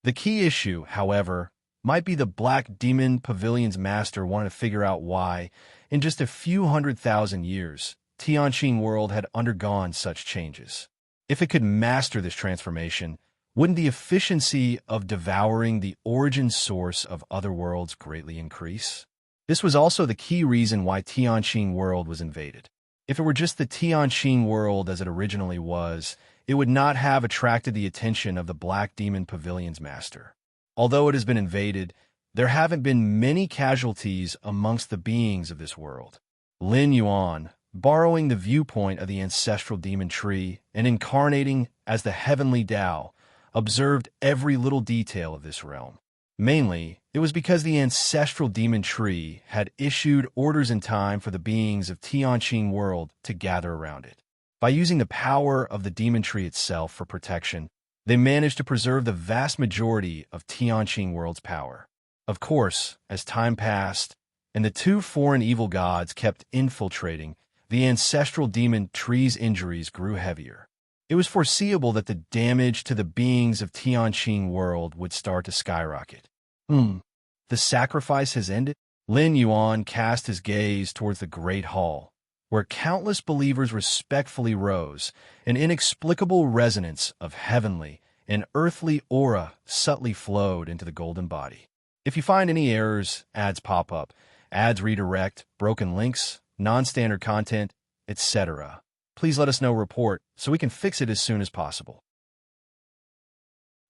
The key issue, however, might be the Black Demon Pavilion's master wanted to figure out why, in just a few 100,000 years, Tianqing world had undergone such changes. If it could master this transformation, wouldn't the efficiency of devouring the origin source of other worlds greatly increase? This was also the key reason why Tianqing world was invaded. If it were just the Tianqing world as it originally was, it would not have attracted the attention of the Black Demon Pavilion's master. Although it has been invaded, there haven't been many casualties amongst the beings of this world. Lin Yuan, borrowing the viewpoint of the ancestral demon tree and incarnating as the heavenly Tao, observed every little detail of this realm. Mainly, it was because the ancestral demon tree had issued orders in time for the beings of Tianqing world to gather around it. By using the power of the demon tree itself for protection, they managed to preserve the vast majority of Tianqing world's power. Of course, as time passed, and the two foreign evil gods kept infiltrating, the ancestral demon tree's injuries grew heavier. It was foreseeable that the damage to the beings of Tianqing world would start to skyrocket. The sacrifice has ended? Lin Yuan cast his gaze towards the Great Hall, where countless believers respectfully rose, an inexplicable resonance of heavenly and earthly aura subtly flowed into the golden body. If you find any errors, ads pop up, ads redirect, broken links, non-standard content, etc., please let us know report so we can fix it as soon as possible.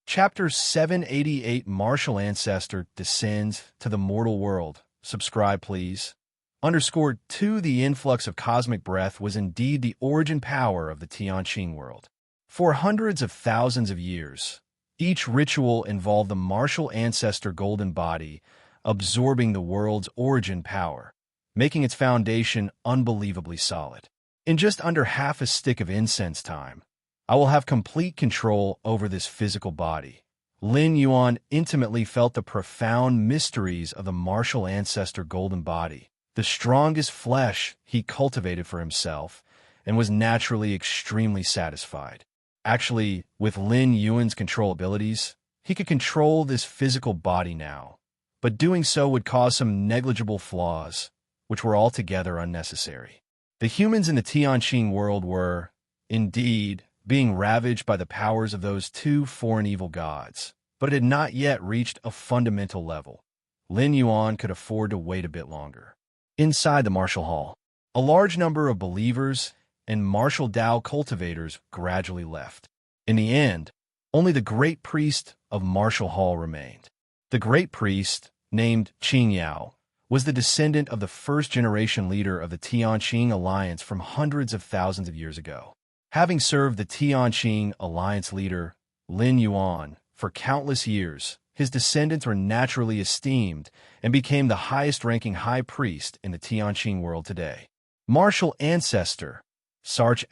Chapter 788 Martial Ancestor descends to the mortal world. Subscribe, please. _2 The influx of cosmic breath was indeed the origin power of the Tianqing world. For hundreds of thousands of years, each ritual involved the martial ancestor golden body absorbing the world's origin power, making its foundation unbelievably solid. In just under half a stick of incense time, I will have complete control over this physical body. Lin Yuan intimately felt the profound mysteries of the martial ancestor golden body, the strongest flesh he cultivated for himself, and was naturally extremely satisfied. Actually, with Lin Yuan's control abilities, he could control this physical body now, but doing so would cause some negligible flaws, which were altogether unnecessary. The humans in the Tianqing world were, indeed, being ravaged by the powers of those two foreign evil gods, but it had not yet reached a fundamental level. Lin Yuan could afford to wait a bit longer. Inside the martial hall, a large number of believers and martial Dao cultivators gradually left. In the end, only the great priest of martial hall remained. The great priest, named Qing Yao, was the descendant of the first-generation leader of the Tianqing Alliance from hundreds of thousands of years ago. Having served the Tianqing Alliance leader, Lin Yuan, for countless years, his descendants were naturally esteemed and became the highest-ranking high priest in the Tianqing world today. Martial Ancestor, Sarch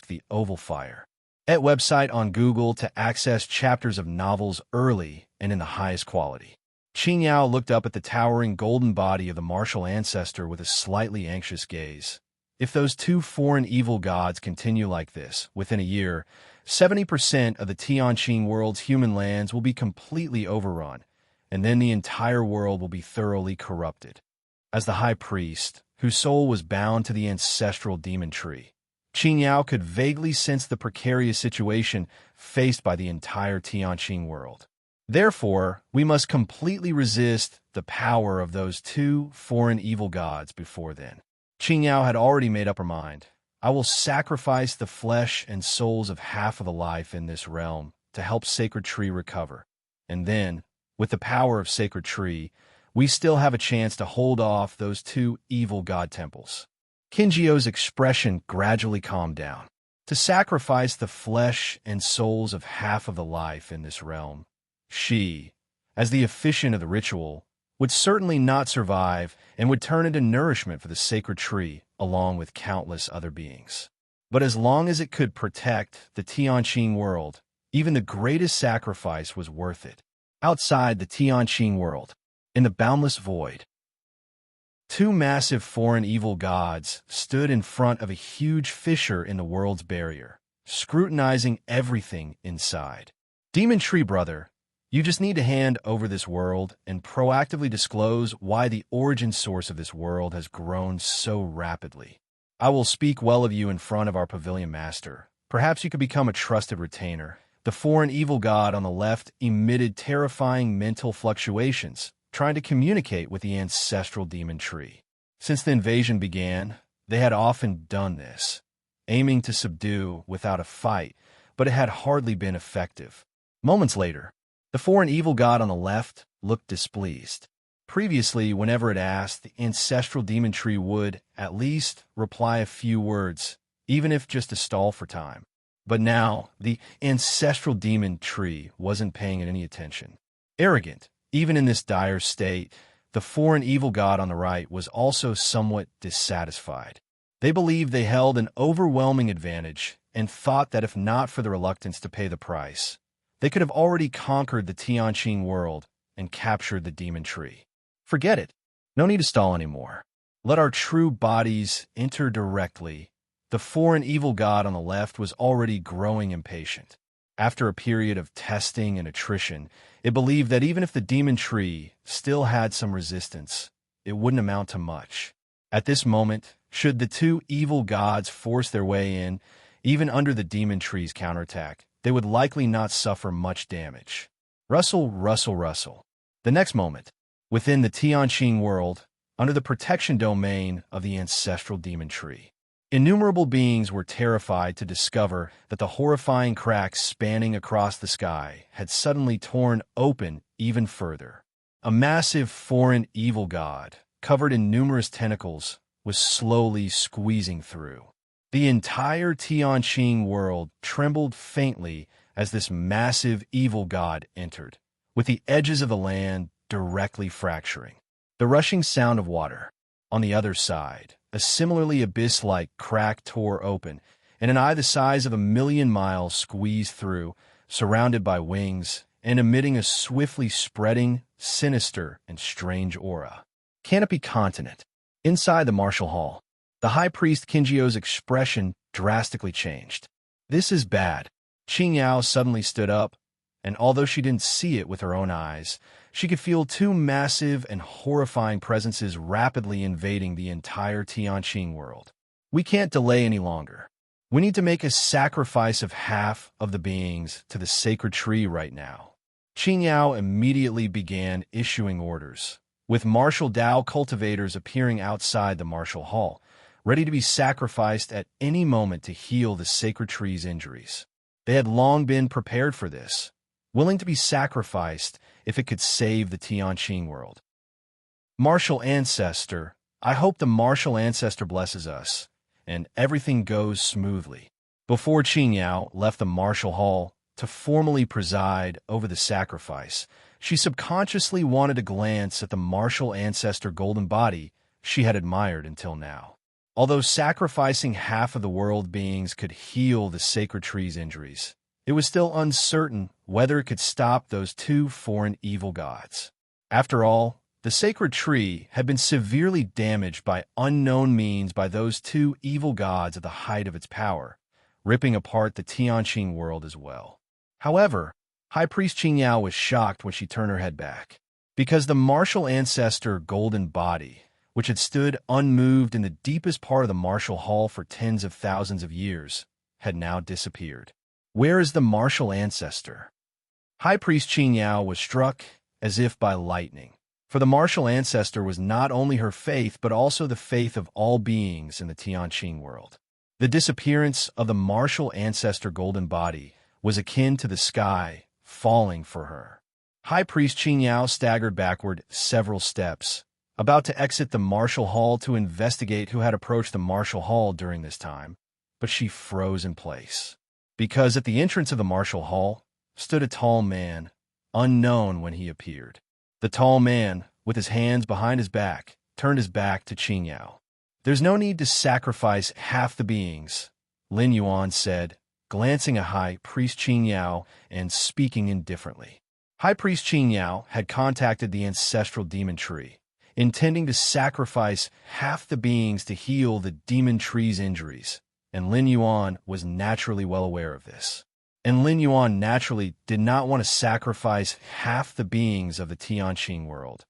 * the Oval Fire. At website on Google to access chapters of novels early and in the highest quality. Qing Yao looked up at the towering golden body of the martial ancestor with a slightly anxious gaze. If those two foreign evil gods continue like this, within a year, 70% of the Tianqing world's human lands will be completely overrun, and then the entire world will be thoroughly corrupted. As the high priest, whose soul was bound to the ancestral demon tree, Qing Yao could vaguely sense the precarious situation faced by the entire Tianqing world. Therefore, we must completely resist the power of those two foreign evil gods before then. Qing Yao had already made up her mind. I will sacrifice the flesh and souls of half of the life in this realm to help Sacred Tree recover. And then, with the power of Sacred Tree, we still have a chance to hold off those two evil god temples. Qinjiao's expression gradually calmed down. To sacrifice the flesh and souls of half of the life in this realm, she, as the officiant of the ritual, would certainly not survive and would turn into nourishment for the Sacred Tree along with countless other beings. But as long as it could protect the Tianqing world, even the greatest sacrifice was worth it. Outside the Tianqing world, in the boundless void, two massive foreign evil gods stood in front of a huge fissure in the world's barrier, scrutinizing everything inside. Demon Tree Brother, you just need to hand over this world and proactively disclose why the origin source of this world has grown so rapidly. I will speak well of you in front of our pavilion master. Perhaps you could become a trusted retainer. The foreign evil god on the left emitted terrifying mental fluctuations, trying to communicate with the ancestral demon tree. Since the invasion began, they had often done this, aiming to subdue without a fight, but it had hardly been effective. Moments later, the foreign evil god on the left looked displeased. Previously, whenever it asked, the ancestral demon tree would, at least, reply a few words, even if just to stall for time. But now, the ancestral demon tree wasn't paying it any attention. Arrogant, even in this dire state, the foreign evil god on the right was also somewhat dissatisfied. They believed they held an overwhelming advantage and thought that if not for the reluctance to pay the price, they could have already conquered the Tianqing world and captured the demon tree. Forget it. No need to stall anymore. Let our true bodies enter directly. The foreign evil god on the left was already growing impatient. After a period of testing and attrition, it believed that even if the demon tree still had some resistance, it wouldn't amount to much. At this moment, should the two evil gods force their way in, even under the demon tree's counterattack, they would likely not suffer much damage. Rustle, rustle, rustle. The next moment, within the Tianqing world, under the protection domain of the ancestral demon tree, innumerable beings were terrified to discover that the horrifying cracks spanning across the sky had suddenly torn open even further. A massive foreign evil god, covered in numerous tentacles, was slowly squeezing through. The entire Tianqing world trembled faintly as this massive evil god entered, with the edges of the land directly fracturing. The rushing sound of water. On the other side, a similarly abyss-like crack tore open, and an eye the size of 1,000,000 miles squeezed through, surrounded by wings, and emitting a swiftly spreading, sinister, and strange aura. Canopy Continent. Inside the martial hall, the High Priest Qingjiao's expression drastically changed. "This is bad." Qing Yao suddenly stood up, and although she didn't see it with her own eyes, she could feel two massive and horrifying presences rapidly invading the entire Tianqing world. "We can't delay any longer. We need to make a sacrifice of half of the beings to the sacred tree right now." Qing Yao immediately began issuing orders, with martial Dao cultivators appearing outside the martial hall, ready to be sacrificed at any moment to heal the sacred tree's injuries. They had long been prepared for this, willing to be sacrificed if it could save the Tianqing world. "Martial Ancestor, I hope the Martial Ancestor blesses us, and everything goes smoothly." Before Qing Yao left the martial hall to formally preside over the sacrifice, she subconsciously wanted to glance at the Martial Ancestor golden body she had admired until now. Although sacrificing half of the world beings could heal the sacred tree's injuries, it was still uncertain whether it could stop those two foreign evil gods. After all, the sacred tree had been severely damaged by unknown means by those two evil gods at the height of its power, ripping apart the Tianqing world as well. However, High Priest Qing Yao was shocked when she turned her head back, because the martial ancestor golden body, which had stood unmoved in the deepest part of the martial hall for tens of thousands of years, had now disappeared. "Where is the martial ancestor?" High Priest Qing Yao was struck as if by lightning, for the martial ancestor was not only her faith but also the faith of all beings in the Tianqing world. The disappearance of the martial ancestor golden body was akin to the sky falling for her. High Priest Qing Yao staggered backward several steps, about to exit the martial hall to investigate who had approached the martial hall during this time, but she froze in place, because at the entrance of the martial hall stood a tall man, unknown when he appeared. The tall man, with his hands behind his back, turned his back to Qing Yao. "There's no need to sacrifice half the beings," Lin Yuan said, glancing at High Priest Qing Yao and speaking indifferently. High Priest Qing Yao had contacted the ancestral demon tree, intending to sacrifice half the beings to heal the demon tree's injuries, and Lin Yuan was naturally well aware of this. And Lin Yuan naturally did not want to sacrifice half the beings of the Tianqing world.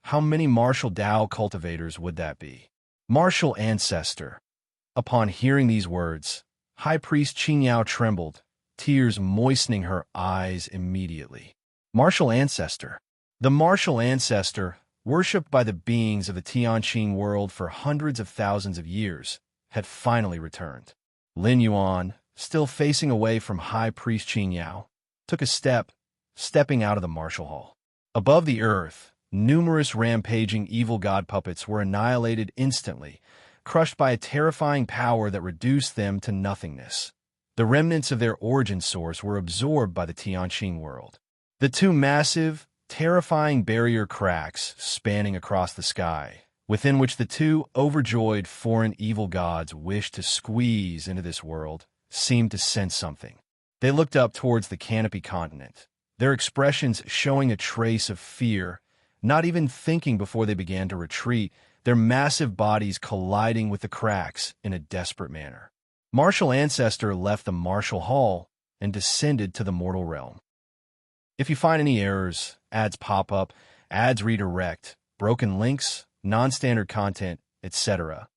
How many martial Dao cultivators would that be? Martial ancestor. Upon hearing these words, High Priest Qing Yao trembled, tears moistening her eyes immediately. Martial ancestor. The martial ancestor, worshipped by the beings of the Tianqing world for hundreds of thousands of years, had finally returned. Lin Yuan, still facing away from High Priest Qing Yao, took a step, stepping out of the martial hall. Above the earth, numerous rampaging evil god puppets were annihilated instantly, crushed by a terrifying power that reduced them to nothingness. The remnants of their origin source were absorbed by the Tianqing world. The two massive, terrifying barrier cracks spanning across the sky, within which the two overjoyed foreign evil gods wished to squeeze into this world, seemed to sense something. They looked up towards the Canopy Continent, their expressions showing a trace of fear, not even thinking before they began to retreat, their massive bodies colliding with the cracks in a desperate manner. Martial Ancestor left the martial hall and descended to the mortal realm. If you find any errors, ads pop up, ads redirect, broken links, non-standard content, etc.,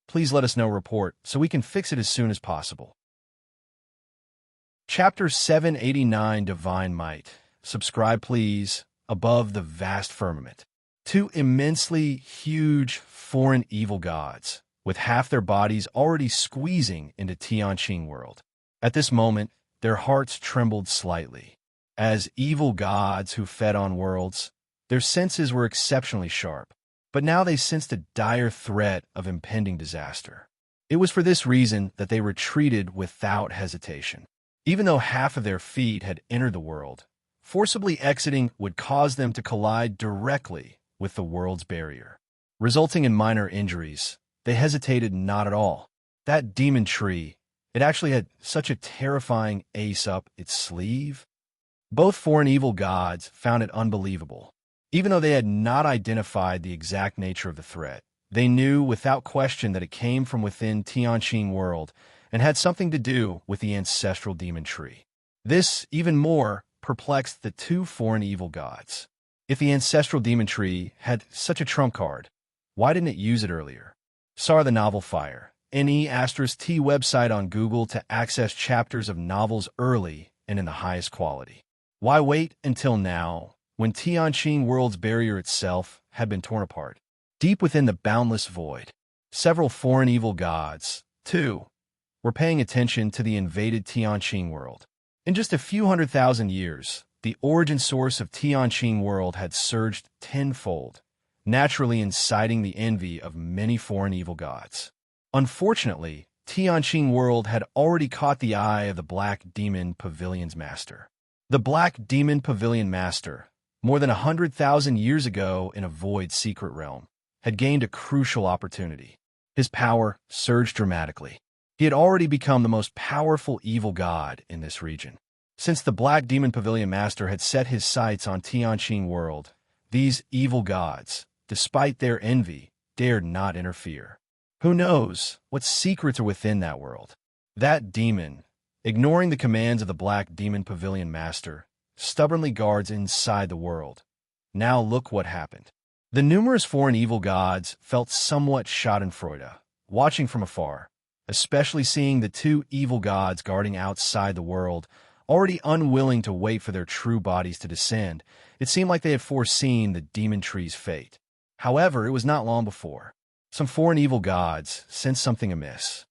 please let us know. Report so we can fix it as soon as possible. Chapter 789, Divine Might. Subscribe, please. Above the vast firmament, two immensely huge foreign evil gods, with half their bodies already squeezing into Tianqing world. At this moment, their hearts trembled slightly. As evil gods who fed on worlds, their senses were exceptionally sharp, but now they sensed a dire threat of impending disaster. It was for this reason that they retreated without hesitation. Even though half of their feet had entered the world, forcibly exiting would cause them to collide directly with the world's barrier, resulting in minor injuries. They hesitated not at all. That demon tree, it actually had such a terrifying ace up its sleeve. Both foreign evil gods found it unbelievable. Even though they had not identified the exact nature of the threat, they knew without question that it came from within Tianqing world and had something to do with the ancestral demon tree. This, even more, perplexed the two foreign evil gods. If the ancestral demon tree had such a trump card, why didn't it use it earlier? Sar the Novel Fire, N-E*T website on Google to access chapters of novels early and in the highest quality. Why wait until now, when Tianqing world's barrier itself had been torn apart? Deep within the boundless void, several foreign evil gods, too, were paying attention to the invaded Tianqing world. In just a few 100,000 years, the origin source of Tianqing world had surged tenfold, naturally inciting the envy of many foreign evil gods. Unfortunately, Tianqing world had already caught the eye of the Black Demon Pavilion's master. The Black Demon Pavilion Master, more than 100,000 years ago in a void secret realm, had gained a crucial opportunity. His power surged dramatically. He had already become the most powerful evil god in this region. Since the Black Demon Pavilion Master had set his sights on Tianqing world, these evil gods, despite their envy, dared not interfere. Who knows what secrets are within that world? That demon, ignoring the commands of the Black Demon Pavilion Master, stubbornly guards inside the world. Now look what happened. The numerous foreign evil gods felt somewhat schadenfreude, watching from afar, especially seeing the two evil gods guarding outside the world, already unwilling to wait for their true bodies to descend. It seemed like they had foreseen the demon tree's fate. However, it was not long before some foreign evil gods sensed something amiss.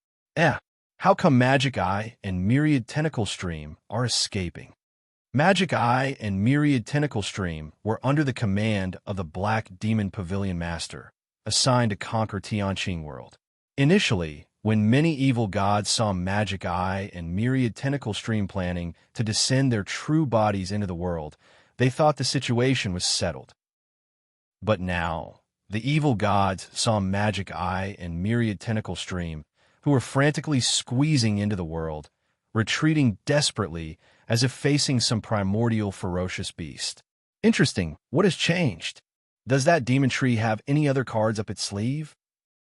How come Magic Eye and Myriad Tentacle Stream are escaping? Magic Eye and Myriad Tentacle Stream were under the command of the Black Demon Pavilion Master, assigned to conquer Tianqing world. Initially, when many evil gods saw Magic Eye and Myriad Tentacle Stream planning to descend their true bodies into the world, they thought the situation was settled. But now, the evil gods saw Magic Eye and Myriad Tentacle Stream, who were frantically squeezing into the world, retreating desperately as if facing some primordial ferocious beast. Interesting, what has changed? Does that demon tree have any other cards up its sleeve?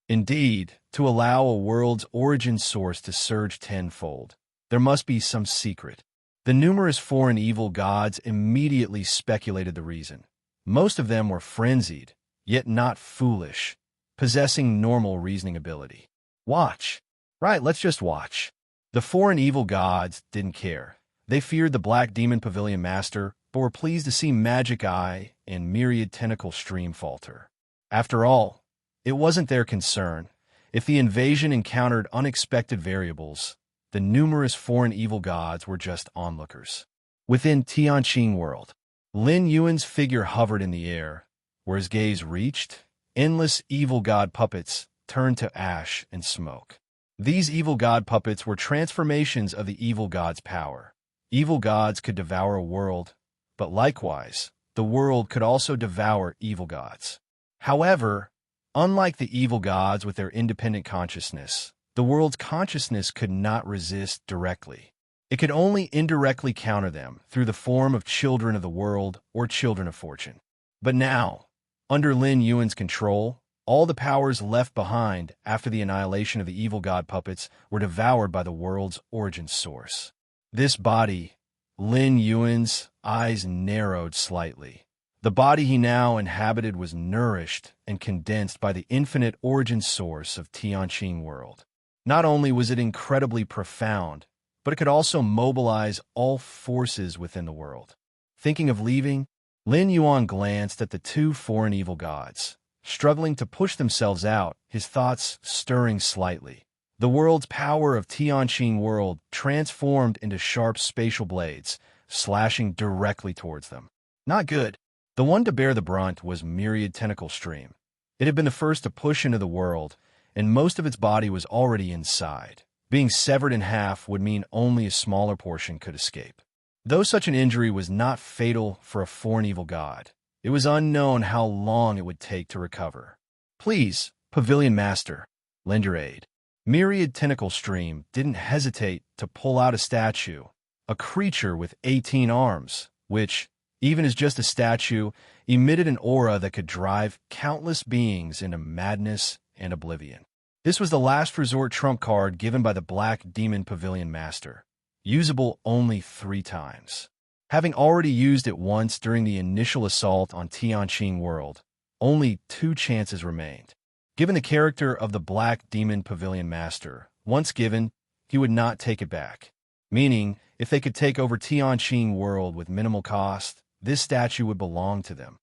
Indeed, to allow a world's origin source to surge tenfold, there must be some secret. The numerous foreign evil gods immediately speculated the reason. Most of them were frenzied, yet not foolish, possessing normal reasoning ability. Watch. Right, let's just watch. The foreign evil gods didn't care. They feared the Black Demon Pavilion Master, but were pleased to see Magic Eye and Myriad Tentacle Stream falter. After all, it wasn't their concern. If the invasion encountered unexpected variables, the numerous foreign evil gods were just onlookers. Within Tianqing world, Lin Yuan's figure hovered in the air. Where his gaze reached, endless evil god puppets turned to ash and smoke. These evil god puppets were transformations of the evil god's power. Evil gods could devour a world, but likewise, the world could also devour evil gods. However, unlike the evil gods with their independent consciousness, the world's consciousness could not resist directly. It could only indirectly counter them through the form of children of the world or children of fortune. But now, under Lin Yuan's control, all the powers left behind after the annihilation of the evil god puppets were devoured by the world's origin source. This body, Lin Yuan's eyes narrowed slightly. The body he now inhabited was nourished and condensed by the infinite origin source of Tianqing world. Not only was it incredibly profound, but it could also mobilize all forces within the world. Thinking of leaving, Lin Yuan glanced at the two foreign evil gods, struggling to push themselves out, his thoughts stirring slightly. The world's power of Tianqing world transformed into sharp spatial blades, slashing directly towards them. Not good. The one to bear the brunt was Myriad Tentacle Stream. It had been the first to push into the world, and most of its body was already inside. Being severed in half would mean only a smaller portion could escape. Though such an injury was not fatal for a foreign evil god, it was unknown how long it would take to recover. Please, Pavilion Master, lend your aid. Myriad Tentacle Stream didn't hesitate to pull out a statue, a creature with 18 arms, which, even as just a statue, emitted an aura that could drive countless beings into madness and oblivion. This was the last resort trump card given by the Black Demon Pavilion Master, usable only 3 times. Having already used it once during the initial assault on Tianqing world, only 2 chances remained. Given the character of the Black Demon Pavilion Master, once given, he would not take it back. Meaning, if they could take over Tianqing world with minimal cost, this statue would belong to them.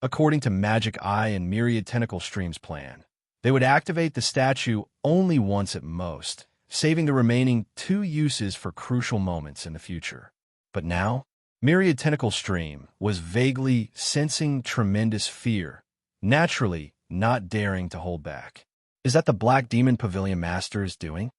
According to Magic Eye and Myriad Tentacle Stream's plan, they would activate the statue only once at most, saving the remaining 2 uses for crucial moments in the future. But now, Myriad Tentacle Stream was vaguely sensing tremendous fear, naturally not daring to hold back. Is that the Black Demon Pavilion Master's doing?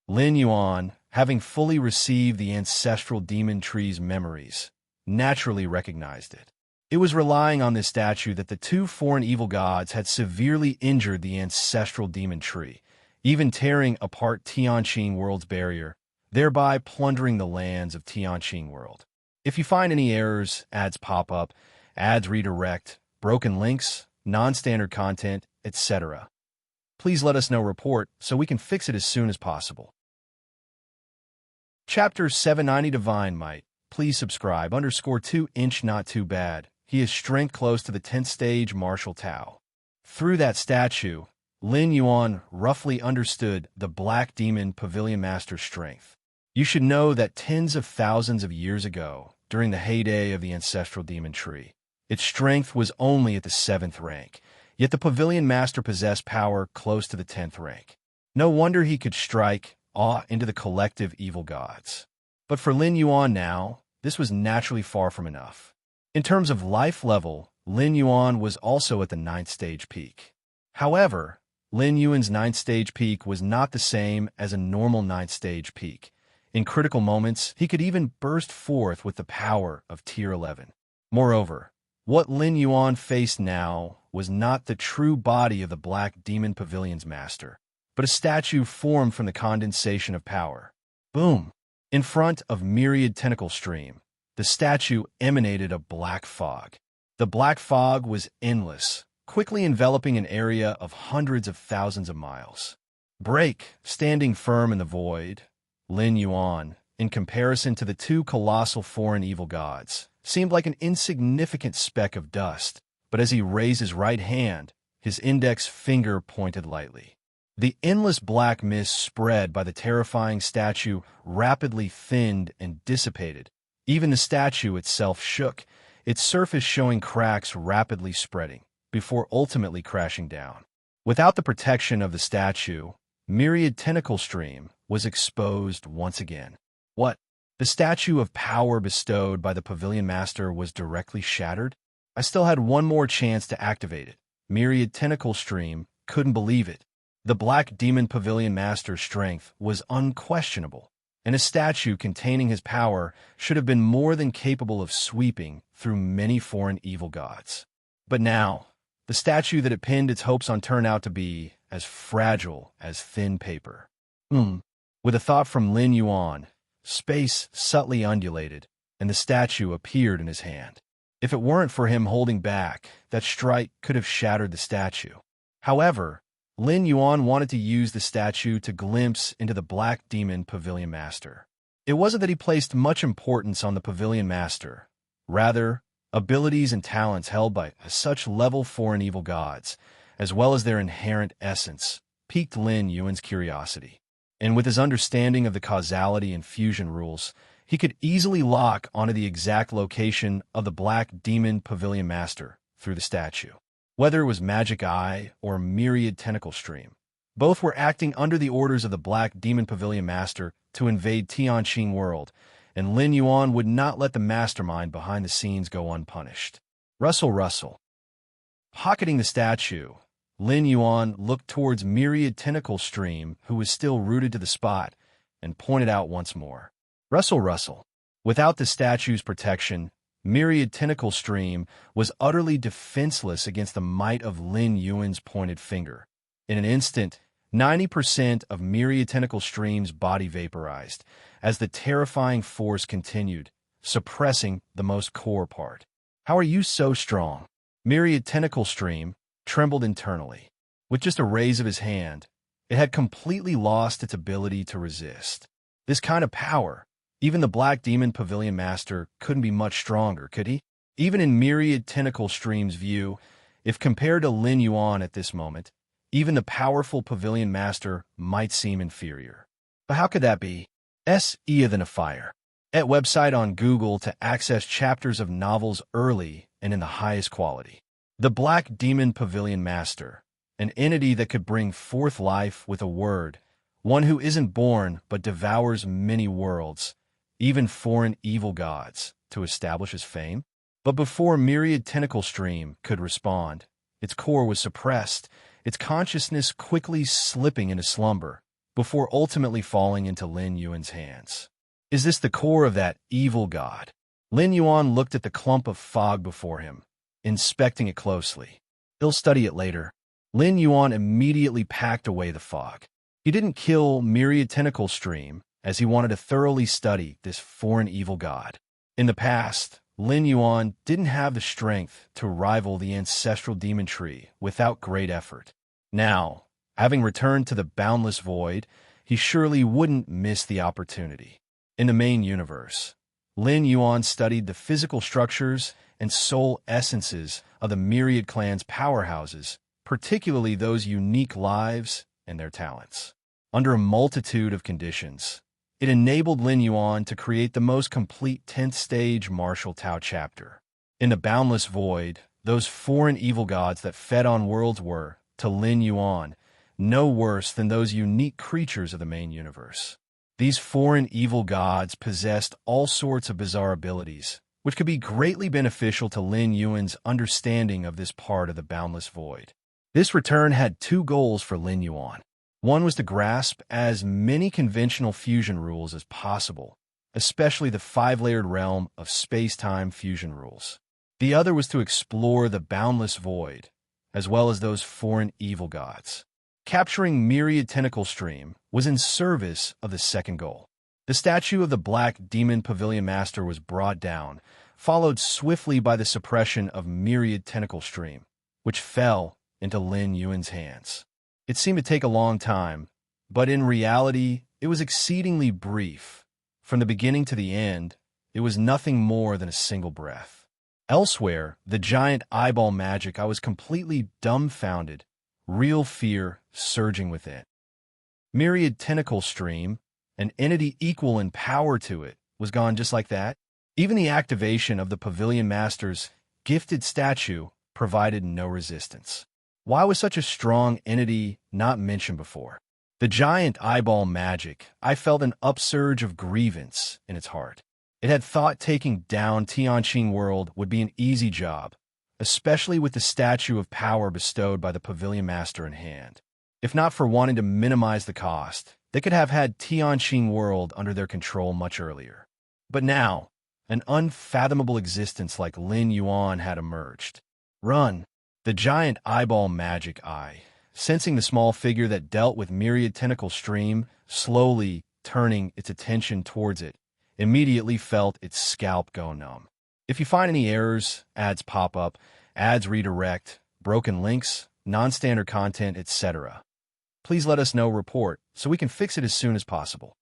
Lin Yuan, having fully received the ancestral demon tree's memories, naturally recognized it. It was relying on this statue that the 2 foreign evil gods had severely injured the ancestral demon tree, even tearing apart Tianqing world's barrier, thereby plundering the lands of Tianqing world. If you find any errors, ads pop up, ads redirect, broken links, non-standard content, etc., please let us know report so we can fix it as soon as possible. Chapter 790 Divine Might. Please subscribe. _2 inch not too bad. He is strength close to the 10th stage martial Tao. Through that statue, Lin Yuan roughly understood the Black Demon Pavilion Master's strength. You should know that tens of thousands of years ago, during the heyday of the ancestral demon tree, its strength was only at the 7th rank, yet the Pavilion Master possessed power close to the 10th rank. No wonder he could strike awe into the collective evil gods. But for Lin Yuan now, this was naturally far from enough. In terms of life level, Lin Yuan was also at the 9th stage peak. However, Lin Yuan's 9th stage peak was not the same as a normal 9th stage peak. In critical moments, he could even burst forth with the power of Tier 11. Moreover, what Lin Yuan faced now was not the true body of the Black Demon Pavilion's master, but a statue formed from the condensation of power. Boom! In front of Myriad Tentacle Stream, the statue emanated a black fog. The black fog was endless, quickly enveloping an area of hundreds of thousands of miles. Break, standing firm in the void, Lin Yuan, in comparison to the 2 colossal foreign evil gods, seemed like an insignificant speck of dust, but as he raised his right hand, his index finger pointed lightly. The endless black mist spread by the terrifying statue rapidly thinned and dissipated. Even the statue itself shook, its surface showing cracks rapidly spreading, before ultimately crashing down. Without the protection of the statue, Myriad Tentacle Stream was exposed once again. What? The statue of power bestowed by the Pavilion Master was directly shattered? I still had one more chance to activate it. Myriad Tentacle Stream couldn't believe it. The Black Demon Pavilion Master's strength was unquestionable, and a statue containing his power should have been more than capable of sweeping through many foreign evil gods. But now, the statue that had pinned its hopes on turned out to be as fragile as thin paper. With a thought from Lin Yuan, Space subtly undulated, and the statue appeared in his hand. If it weren't for him holding back, that strike could have shattered the statue. However, Lin Yuan wanted to use the statue to glimpse into the Black Demon Pavilion Master. It wasn't that he placed much importance on the Pavilion Master. Rather, abilities and talents held by such level 4 and evil gods, as well as their inherent essence, piqued Lin Yuan's curiosity. And with his understanding of the causality and fusion rules, he could easily lock onto the exact location of the Black Demon Pavilion Master through the statue. Whether it was Magic Eye or Myriad Tentacle Stream, both were acting under the orders of the Black Demon Pavilion Master to invade Tianqing World, and Lin Yuan would not let the mastermind behind the scenes go unpunished. Rustle. Pocketing the statue, Lin Yuan looked towards Myriad Tentacle Stream, who was still rooted to the spot, and pointed out once more. Rustle. Without the statue's protection, Myriad Tentacle Stream was utterly defenseless against the might of Lin Yuan's pointed finger. In an instant, 90% of Myriad Tentacle Stream's body vaporized, as the terrifying force continued, suppressing the most core part. How are you so strong? Myriad Tentacle Stream trembled internally. With just a raise of his hand, it had completely lost its ability to resist. This kind of power, even the Black Demon Pavilion Master couldn't be much stronger, could he? Even in Myriad Tentacle Stream's view, if compared to Lin Yuan at this moment, even the powerful Pavilion Master might seem inferior. But how could that be? Easier than a fire. At website on Google to access chapters of novels early and in the highest quality. The Black Demon Pavilion Master, an entity that could bring forth life with a word, one who isn't born but devours many worlds, even foreign evil gods, to establish his fame. But before Myriad Tentacle Stream could respond, its core was suppressed, its consciousness quickly slipping into slumber, before ultimately falling into Lin Yuan's hands. Is this the core of that evil god? Lin Yuan looked at the clump of fog before him, inspecting it closely. He'll study it later. Lin Yuan immediately packed away the fog. He didn't kill Myriad Tentacle Stream, as he wanted to thoroughly study this foreign evil god. In the past, Lin Yuan didn't have the strength to rival the ancestral demon tree without great effort. Now, having returned to the boundless void, he surely wouldn't miss the opportunity. In the main universe, Lin Yuan studied the physical structures and soul essences of the Myriad clan's powerhouses, particularly those unique lives and their talents. Under a multitude of conditions, it enabled Lin Yuan to create the most complete 10th stage martial Tao chapter. In the boundless void, those foreign evil gods that fed on worlds were, to Lin Yuan, no worse than those unique creatures of the main universe. These foreign evil gods possessed all sorts of bizarre abilities, which could be greatly beneficial to Lin Yuan's understanding of this part of the boundless void. This return had two goals for Lin Yuan. One was to grasp as many conventional fusion rules as possible, especially the 5-layered realm of space-time fusion rules. The other was to explore the boundless void, as well as those foreign evil gods. Capturing Myriad Tentacle Stream was in service of the second goal. The statue of the Black Demon Pavilion Master was brought down, followed swiftly by the suppression of Myriad Tentacle Stream, which fell into Lin Yuan's hands. It seemed to take a long time, but in reality, it was exceedingly brief. From the beginning to the end, it was nothing more than a single breath. Elsewhere, the giant eyeball magic, I was completely dumbfounded, real fear surging within. Myriad Tentacle Stream, an entity equal in power to it, was gone just like that. Even the activation of the Pavilion Master's gifted statue provided no resistance. Why was such a strong entity not mentioned before? The giant eyeball magic, I felt an upsurge of grievance in its heart. It had thought taking down Tianqing World would be an easy job, especially with the statue of power bestowed by the Pavilion Master in hand. If not for wanting to minimize the cost, they could have had Tianqing World under their control much earlier. But now, an unfathomable existence like Lin Yuan had emerged. Run! The giant eyeball magic eye, sensing the small figure that dealt with Myriad Tentacle Stream, slowly turning its attention towards it, immediately felt its scalp go numb. If you find any errors, ads pop up, ads redirect, broken links, non-standard content, etc., please let us know report so we can fix it as soon as possible.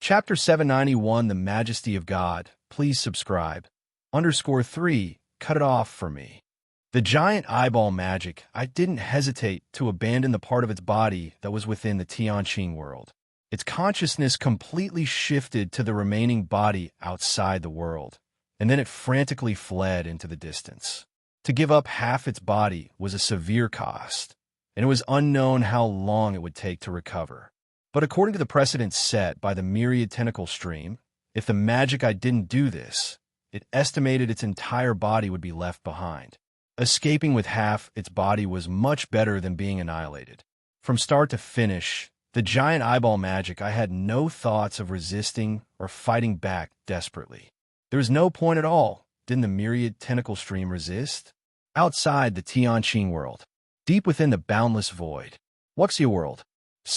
Chapter 791, The Majesty of God. Please subscribe. _3, cut it off for me. The giant eyeball magic, I didn't hesitate to abandon the part of its body that was within the Tianqing world. Its consciousness completely shifted to the remaining body outside the world, and then it frantically fled into the distance. To give up half its body was a severe cost, and it was unknown how long it would take to recover. But according to the precedent set by the myriad tentacle stream, if the magic eye didn't do this, it estimated its entire body would be left behind. Escaping with half its body was much better than being annihilated. From start to finish, the giant eyeball magic, I had no thoughts of resisting or fighting back desperately. There was no point at all. Didn't the myriad tentacle stream resist? Outside the Tianqing world, deep within the boundless void, Wuxia world,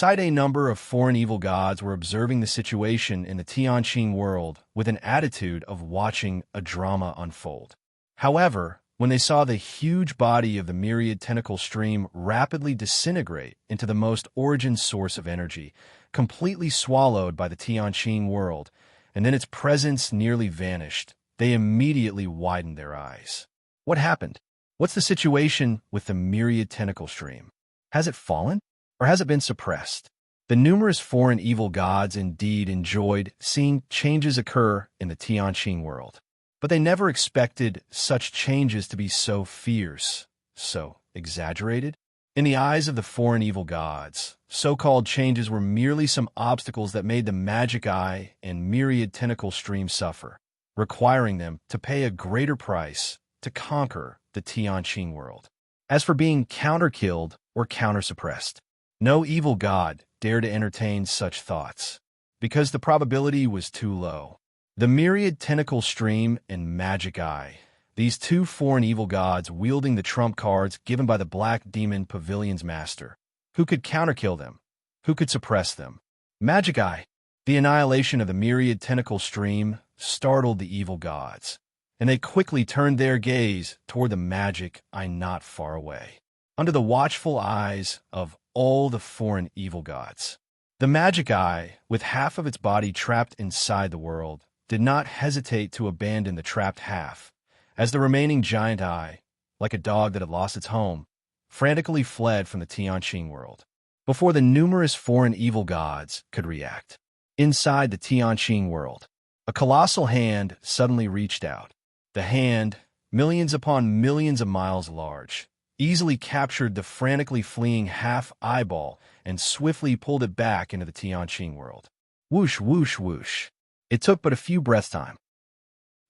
a number of foreign evil gods were observing the situation in the Tianqing world with an attitude of watching a drama unfold. However, when they saw the huge body of the myriad tentacle stream rapidly disintegrate into the most origin source of energy, completely swallowed by the Tianqing world, and then its presence nearly vanished, they immediately widened their eyes. What happened? What's the situation with the myriad tentacle stream? Has it fallen? Or has it been suppressed? The numerous foreign evil gods indeed enjoyed seeing changes occur in the Tianqing world. But they never expected such changes to be so fierce, so exaggerated. In the eyes of the foreign evil gods, so-called changes were merely some obstacles that made the magic eye and myriad tentacle stream suffer, requiring them to pay a greater price to conquer the Tianqing world. As for being counter-killed or counter-suppressed, no evil god dared to entertain such thoughts, because the probability was too low. The myriad tentacle stream and magic eye, these two foreign evil gods wielding the trump cards given by the black demon pavilion's master. Who could counterkill them? Who could suppress them? Magic eye. The annihilation of the myriad tentacle stream startled the evil gods, and they quickly turned their gaze toward the magic eye not far away, under the watchful eyes of all the foreign evil gods. The magic eye, with half of its body trapped inside the world, did not hesitate to abandon the trapped half, as the remaining giant eye, like a dog that had lost its home, frantically fled from the Tianqing world, before the numerous foreign evil gods could react. Inside the Tianqing world, a colossal hand suddenly reached out. The hand, millions upon millions of miles large, easily captured the frantically fleeing half-eyeball and swiftly pulled it back into the Tianqing world. Whoosh, whoosh, whoosh. It took but a few breaths' time.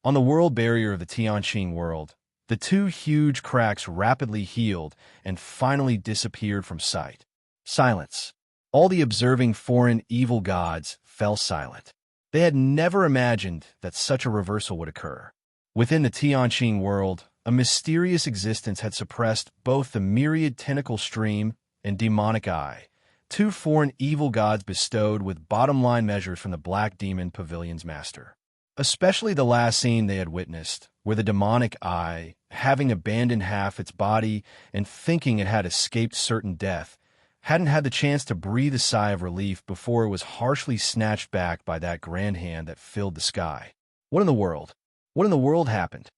On the world barrier of the Tianqing world, the two huge cracks rapidly healed and finally disappeared from sight. Silence. All the observing foreign evil gods fell silent. They had never imagined that such a reversal would occur. Within the Tianqing world, a mysterious existence had suppressed both the myriad tentacle stream and demonic eye, two foreign evil gods bestowed with bottom-line measures from the black demon pavilion's master. Especially the last scene they had witnessed, where the demonic eye, having abandoned half its body and thinking it had escaped certain death, hadn't had the chance to breathe a sigh of relief before it was harshly snatched back by that grand hand that filled the sky. What in the world? What in the world happened?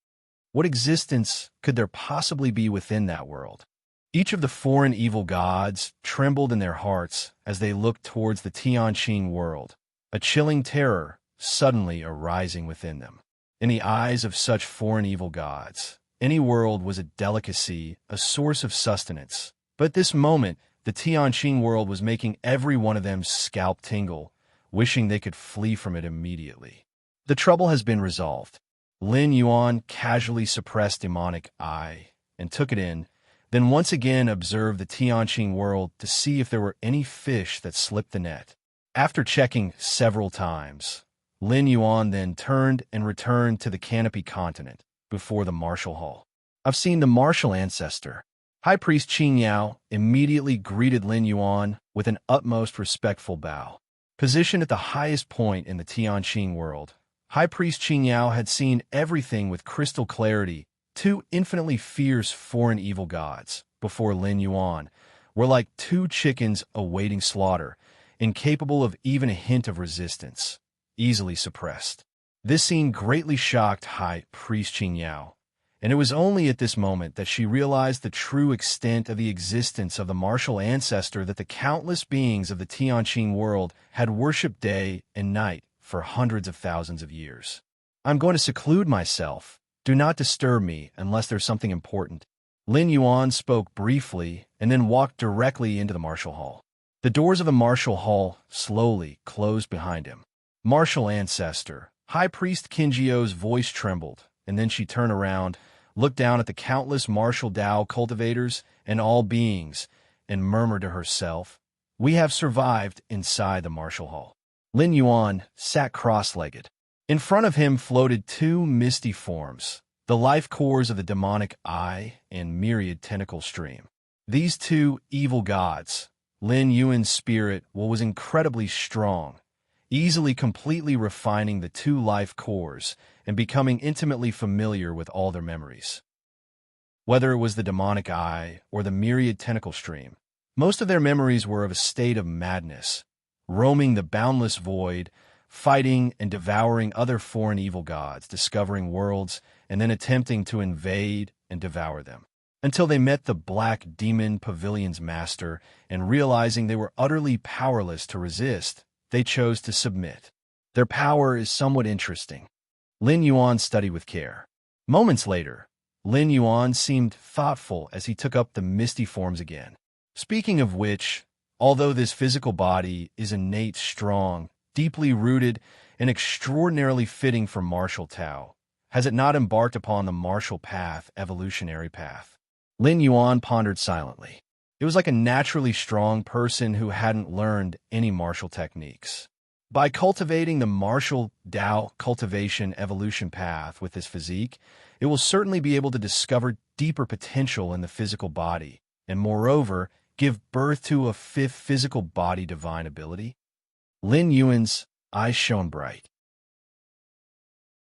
What existence could there possibly be within that world? Each of the foreign evil gods trembled in their hearts as they looked towards the Tianqing world, a chilling terror suddenly arising within them. In the eyes of such foreign evil gods, any world was a delicacy, a source of sustenance. But at this moment, the Tianqing world was making every one of them scalp tingle, wishing they could flee from it immediately. The trouble has been resolved. Lin Yuan casually suppressed demonic eye and took it in, then once again observed the Tianqing world to see if there were any fish that slipped the net. After checking several times, Lin Yuan then turned and returned to the Canopy continent before the martial hall. I've seen the martial ancestor. High Priest Qing Yao immediately greeted Lin Yuan with an utmost respectful bow. Positioned at the highest point in the Tianqing world, High Priest Qing Yao had seen everything with crystal clarity. Two infinitely fierce foreign evil gods, before Lin Yuan, were like two chickens awaiting slaughter, incapable of even a hint of resistance, easily suppressed. This scene greatly shocked High Priest Qing Yao, and it was only at this moment that she realized the true extent of the existence of the martial ancestor that the countless beings of the Tianqing world had worshipped day and night for hundreds of thousands of years. "I'm going to seclude myself. Do not disturb me unless there's something important." Lin Yuan spoke briefly and then walked directly into the martial hall. The doors of the martial hall slowly closed behind him. "Martial ancestor," High Priest Qinjiao's voice trembled, and then she turned around, looked down at the countless martial Dao cultivators and all beings, and murmured to herself, "We have survived." Inside the martial hall, Lin Yuan sat cross-legged. In front of him floated two misty forms, the life cores of the demonic eye and myriad tentacle stream. These two evil gods, Lin Yuan's spirit was incredibly strong, easily completely refining the two life cores and becoming intimately familiar with all their memories. Whether it was the demonic eye or the myriad tentacle stream, most of their memories were of a state of madness, roaming the boundless void, fighting and devouring other foreign evil gods, discovering worlds, and then attempting to invade and devour them. Until they met the Black Demon Pavilion's master, and realizing they were utterly powerless to resist, they chose to submit. Their power is somewhat interesting. Lin Yuan studied with care. Moments later, Lin Yuan seemed thoughtful as he took up the misty forms again. "Speaking of which, although this physical body is innate strong, deeply rooted, and extraordinarily fitting for martial Tao, has it not embarked upon the martial path, evolutionary path?" Lin Yuan pondered silently. It was like a naturally strong person who hadn't learned any martial techniques. By cultivating the martial Dao cultivation evolution path with this physique, it will certainly be able to discover deeper potential in the physical body, and moreover, give birth to a fifth physical body divine ability. Lin Yuan's eyes shone bright.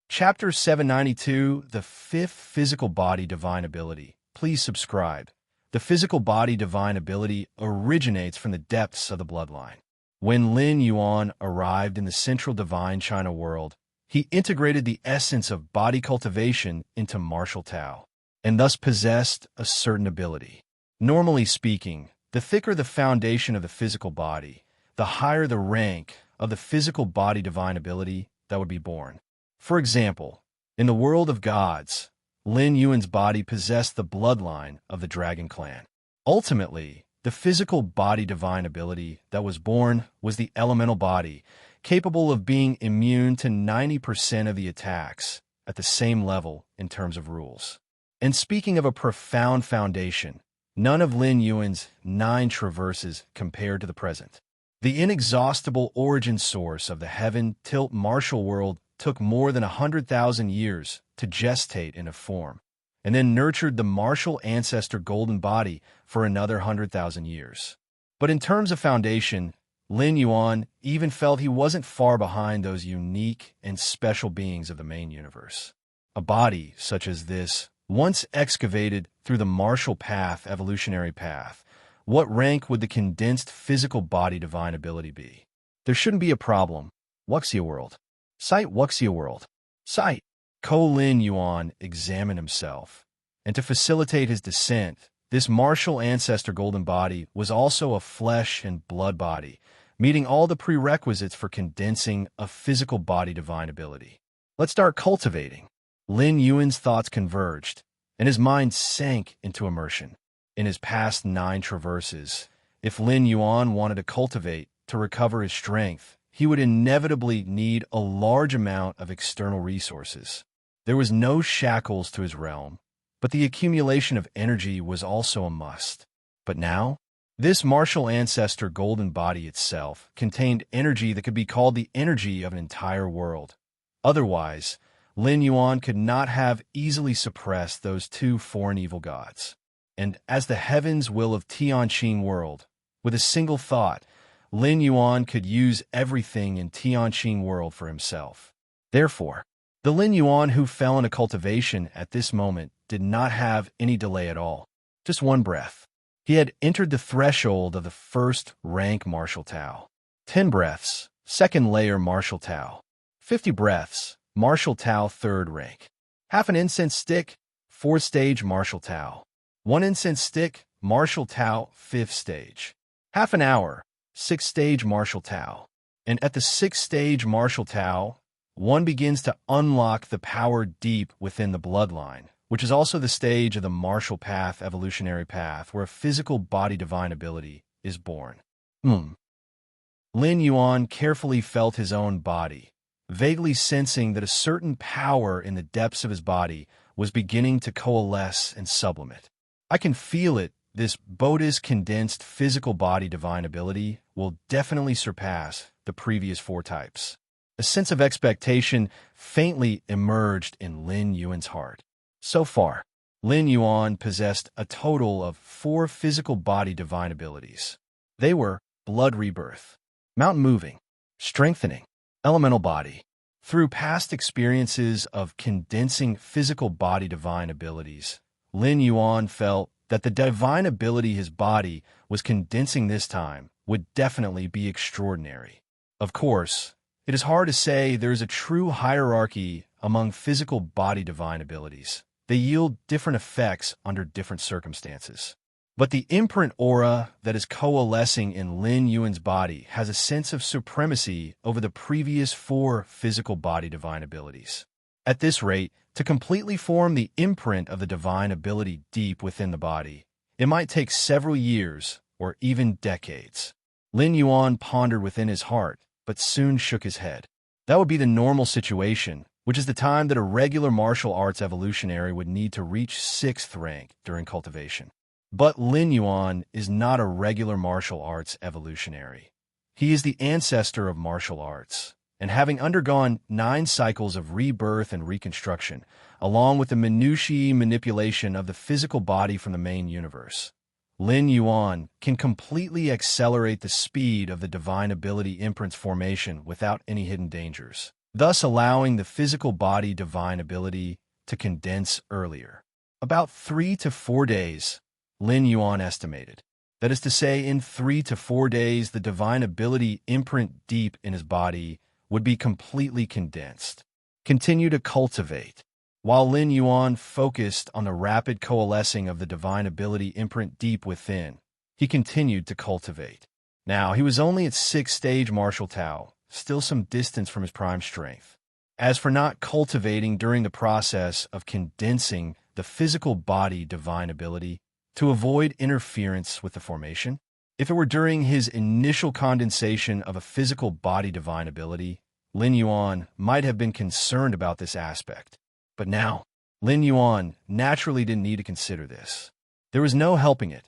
Chapter 792, The Fifth Physical Body Divine Ability. Please subscribe. The physical body divine ability originates from the depths of the bloodline. When Lin Yuan arrived in the central divine China world, he integrated the essence of body cultivation into martial Tao, and thus possessed a certain ability. Normally speaking, the thicker the foundation of the physical body, the higher the rank of the physical body divine ability that would be born. For example, in the world of gods, Lin Yuan's body possessed the bloodline of the Dragon Clan. Ultimately, the physical body divine ability that was born was the elemental body, capable of being immune to 90% of the attacks at the same level in terms of rules. And speaking of a profound foundation, none of Lin Yuan's 9 traverses compared to the present. The inexhaustible origin source of the heaven tilt martial world took more than 100,000 years to gestate in a form, and then nurtured the martial ancestor golden body for another 100,000 years. But in terms of foundation, Lin Yuan even felt he wasn't far behind those unique and special beings of the main universe. A body such as this, once excavated through the martial path, evolutionary path, what rank would the condensed physical body divine ability be? There shouldn't be a problem. Wuxia world. Sight Wuxia world. Sight. Lin Yuan examined himself, and to facilitate his descent, this martial ancestor golden body was also a flesh and blood body, meeting all the prerequisites for condensing a physical body divine ability. Let's start cultivating. Lin Yuan's thoughts converged, and his mind sank into immersion. In his past 9 traverses, if Lin Yuan wanted to cultivate to recover his strength, he would inevitably need a large amount of external resources. There was no shackles to his realm, but the accumulation of energy was also a must. But now, this martial ancestor golden body itself contained energy that could be called the energy of an entire world. Otherwise, Lin Yuan could not have easily suppressed those 2 foreign evil gods. And as the heavens will of Tianqing world, with a single thought, Lin Yuan could use everything in Tianqing world for himself. Therefore, the Lin Yuan who fell into cultivation at this moment did not have any delay at all. Just one breath. He had entered the threshold of the first rank martial Tao. 10 breaths, second layer martial Tao. 50 breaths, martial Tao third rank. Half an incense stick, fourth stage martial Tao. 1 incense stick, martial Tao fifth stage. Half an hour, 6th stage martial Tao. And at the 6th stage martial Tao, one begins to unlock the power deep within the bloodline, which is also the stage of the martial path, evolutionary path, where a physical body divine ability is born. Lin Yuan carefully felt his own body, vaguely sensing that a certain power in the depths of his body was beginning to coalesce and sublimate. I can feel it. This Bodhi's condensed physical body divine ability will definitely surpass the previous 4 types. A sense of expectation faintly emerged in Lin Yuan's heart. So far, Lin Yuan possessed a total of 4 physical body divine abilities. They were blood rebirth, mountain moving, strengthening, elemental body. Through past experiences of condensing physical body divine abilities, Lin Yuan felt that the divine ability his body was condensing this time would definitely be extraordinary. Of course, it is hard to say there is a true hierarchy among physical body divine abilities. They yield different effects under different circumstances. But the imprint aura that is coalescing in Lin Yuan's body has a sense of supremacy over the previous 4 physical body divine abilities. At this rate, to completely form the imprint of the divine ability deep within the body, it might take several years or even decades. Lin Yuan pondered within his heart, but soon shook his head. That would be the normal situation, which is the time that a regular martial arts evolutionary would need to reach 6th rank during cultivation. But Lin Yuan is not a regular martial arts evolutionary. He is the ancestor of martial arts, and having undergone 9 cycles of rebirth and reconstruction, along with the minutiae manipulation of the physical body from the main universe, Lin Yuan can completely accelerate the speed of the divine ability imprint's formation without any hidden dangers, thus allowing the physical body divine ability to condense earlier. About 3 to 4 days, Lin Yuan estimated. That is to say, in 3 to 4 days, the divine ability imprint deep in his body would be completely condensed. Continue to cultivate. While Lin Yuan focused on the rapid coalescing of the divine ability imprint deep within, he continued to cultivate. Now, he was only at 6th stage martial Tao, still some distance from his prime strength. As for not cultivating during the process of condensing the physical body divine ability to avoid interference with the formation, if it were during his initial condensation of a physical body divine ability, Lin Yuan might have been concerned about this aspect. But now, Lin Yuan naturally didn't need to consider this. There was no helping it.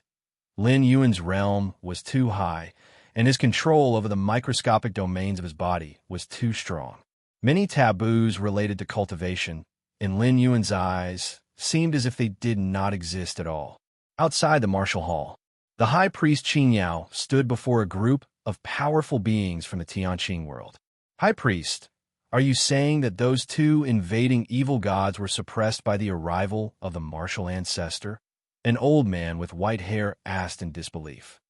Lin Yuan's realm was too high, and his control over the microscopic domains of his body was too strong. Many taboos related to cultivation, in Lin Yuan's eyes, seemed as if they did not exist at all. Outside the martial hall, the high priest Qin Yao stood before a group of powerful beings from the Tianqing world. High priest, are you saying that those 2 invading evil gods were suppressed by the arrival of the martial ancestor? An old man with white hair asked in disbelief.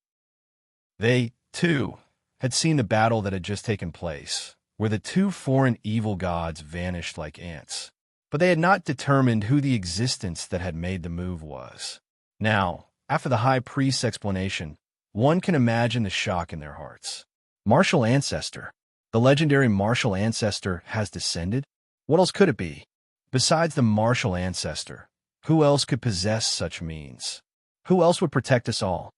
They, too, had seen the battle that had just taken place, where the 2 foreign evil gods vanished like ants. But they had not determined who the existence that had made the move was. Now, after the high priest's explanation, one can imagine the shock in their hearts. Martial ancestor. The legendary martial ancestor has descended? What else could it be? Besides the martial ancestor, who else could possess such means? Who else would protect us all?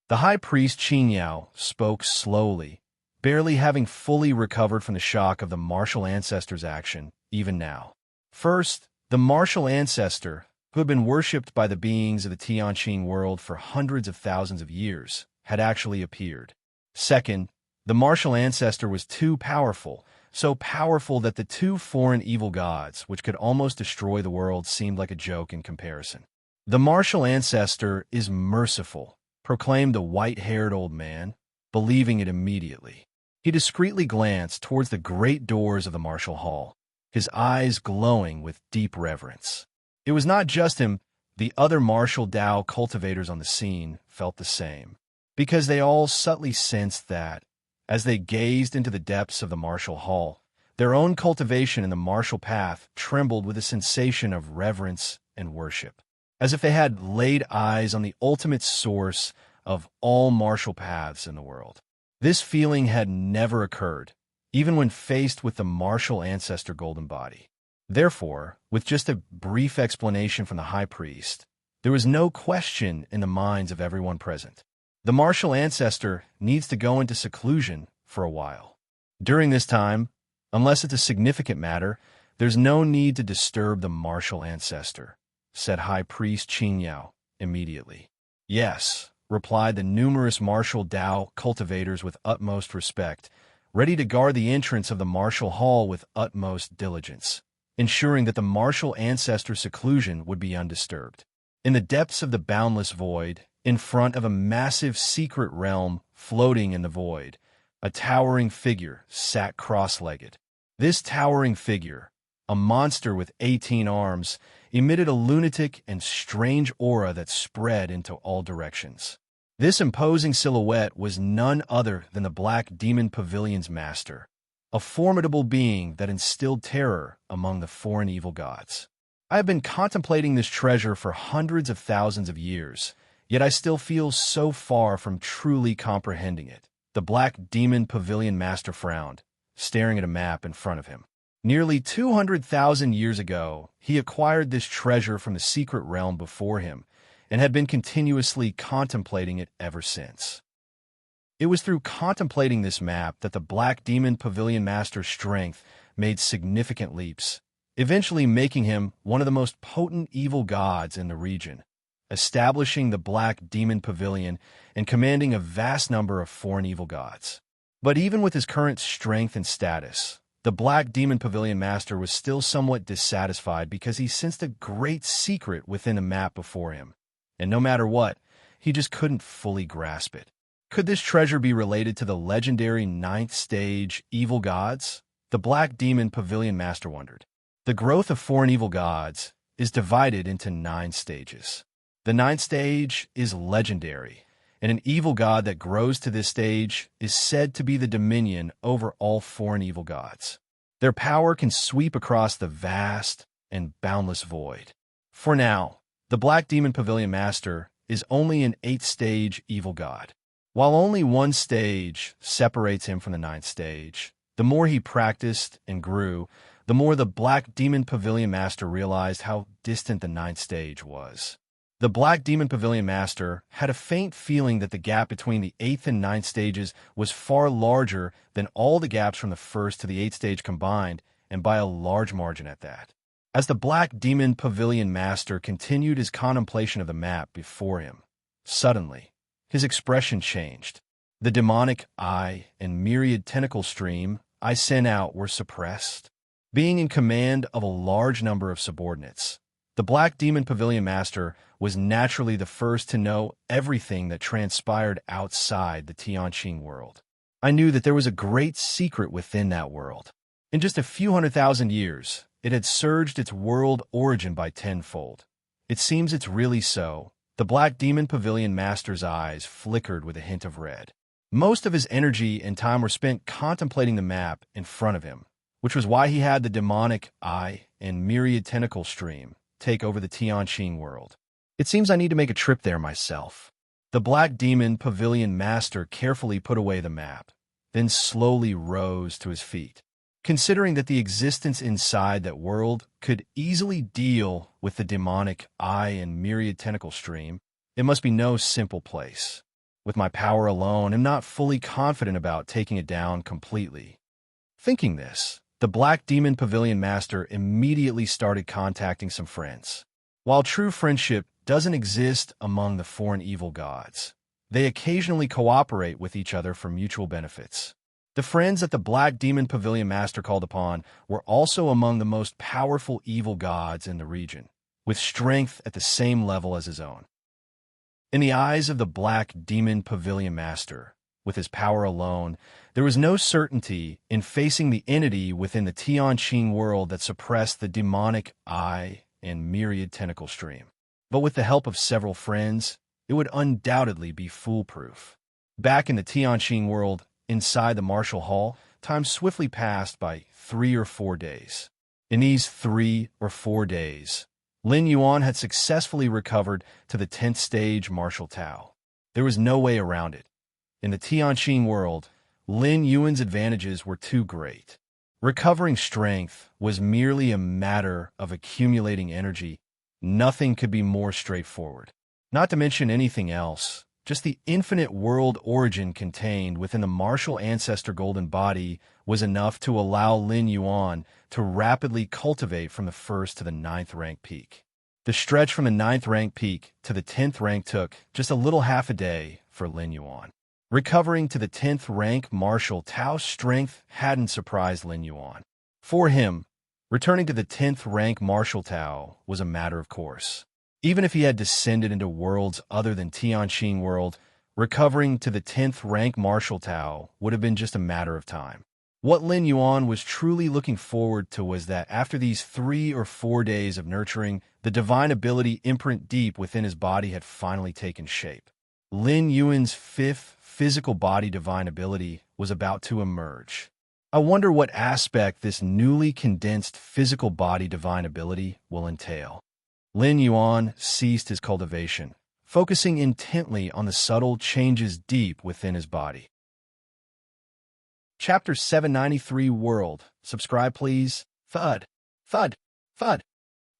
The high priest Qin Yao spoke slowly, barely having fully recovered from the shock of the martial ancestor's action, even now. First, the martial ancestor, who had been worshipped by the beings of the Tianqing world for hundreds of thousands of years, had actually appeared. Second, the martial ancestor was too powerful, so powerful that the 2 foreign evil gods, which could almost destroy the world, seemed like a joke in comparison. "The martial ancestor is merciful," proclaimed the white-haired old man, believing it immediately. He discreetly glanced towards the great doors of the martial hall, his eyes glowing with deep reverence. It was not just him. The other martial Tao cultivators on the scene felt the same, because they all subtly sensed that, as they gazed into the depths of the martial hall, their own cultivation in the martial path trembled with a sensation of reverence and worship, as if they had laid eyes on the ultimate source of all martial paths in the world. This feeling had never occurred, even when faced with the martial ancestor golden body. Therefore, with just a brief explanation from the high priest, there was no question in the minds of everyone present. The martial ancestor needs to go into seclusion for a while. During this time, unless it's a significant matter, there's no need to disturb the martial ancestor, said High Priest Qin Yao immediately. Yes, replied the numerous martial Tao cultivators with utmost respect, ready to guard the entrance of the martial hall with utmost diligence, ensuring that the martial ancestor's seclusion would be undisturbed. In the depths of the boundless void, in front of a massive secret realm floating in the void, a towering figure sat cross-legged. This towering figure, a monster with 18 arms, emitted a lunatic and strange aura that spread into all directions. This imposing silhouette was none other than the Black Demon Pavilion's master, a formidable being that instilled terror among the foreign evil gods. I have been contemplating this treasure for hundreds of thousands of years, yet I still feel so far from truly comprehending it. The Black Demon Pavilion master frowned, staring at a map in front of him. Nearly 200,000 years ago, he acquired this treasure from the secret realm before him, and had been continuously contemplating it ever since. It was through contemplating this map that the Black Demon Pavilion Master's strength made significant leaps, eventually making him one of the most potent evil gods in the region, establishing the Black Demon Pavilion and commanding a vast number of foreign evil gods. But even with his current strength and status, the Black Demon Pavilion Master was still somewhat dissatisfied because he sensed a great secret within the map before him, and no matter what, he just couldn't fully grasp it. Could this treasure be related to the legendary 9th stage evil gods? The Black Demon Pavilion Master wondered. The growth of foreign evil gods is divided into 9 stages. The 9th stage is legendary, and an evil god that grows to this stage is said to be the dominion over all foreign evil gods. Their power can sweep across the vast and boundless void. For now, the Black Demon Pavilion Master is only an 8th stage evil god. While only one stage separates him from the 9th stage, the more he practiced and grew, the more the Black Demon Pavilion Master realized how distant the 9th stage was. The Black Demon Pavilion Master had a faint feeling that the gap between the 8th and 9th stages was far larger than all the gaps from the 1st to the 8th stage combined, and by a large margin at that. As the Black Demon Pavilion Master continued his contemplation of the map before him, suddenly, his expression changed. The demonic eye and myriad tentacle stream I sent out were suppressed. Being in command of a large number of subordinates, the Black Demon Pavilion Master was naturally the first to know everything that transpired outside the Tianqing world. I knew that there was a great secret within that world. In just a few 100,000 years, it had surged its world origin by tenfold. It seems it's really so. The Black Demon Pavilion Master's eyes flickered with a hint of red. Most of his energy and time were spent contemplating the map in front of him, which was why he had the demonic eye and myriad tentacle stream take over the Tianqing world. It seems I need to make a trip there myself. The Black Demon Pavilion Master carefully put away the map, then slowly rose to his feet. Considering that the existence inside that world could easily deal with the demonic eye and myriad tentacle stream, it must be no simple place. With my power alone, I'm not fully confident about taking it down completely. Thinking this, the Black Demon Pavilion Master immediately started contacting some friends. While true friendship doesn't exist among the foreign evil gods, they occasionally cooperate with each other for mutual benefits. The friends that the Black Demon Pavilion Master called upon were also among the most powerful evil gods in the region, with strength at the same level as his own. In the eyes of the Black Demon Pavilion Master, with his power alone, there was no certainty in facing the entity within the Tianqing world that suppressed the demonic eye and myriad tentacle stream. But with the help of several friends, it would undoubtedly be foolproof. Back in the Tianqing world, inside the Martial Hall, time swiftly passed by 3 or 4 days. In these 3 or 4 days, Lin Yuan had successfully recovered to the 10th stage Martial Tao. There was no way around it. In the Tianqing world, Lin Yuan's advantages were too great. Recovering strength was merely a matter of accumulating energy. Nothing could be more straightforward. Not to mention anything else, just the infinite world origin contained within the martial ancestor golden body was enough to allow Lin Yuan to rapidly cultivate from the 1st to the 9th rank peak. The stretch from the 9th rank peak to the 10th rank took just a little half a day for Lin Yuan. Recovering to the 10th rank martial Tao strength hadn't surprised Lin Yuan. For him, returning to the 10th rank martial Tao was a matter of course. Even if he had descended into worlds other than Tianqing world, recovering to the 10th rank martial Tao would have been just a matter of time. What Lin Yuan was truly looking forward to was that after these 3 or 4 days of nurturing, the divine ability imprint deep within his body had finally taken shape. Lin Yuan's 5th physical body divine ability was about to emerge. I wonder what aspect this newly condensed physical body divine ability will entail. Lin Yuan ceased his cultivation, focusing intently on the subtle changes deep within his body. Chapter 793 World. Subscribe, please. Thud. Thud. Thud.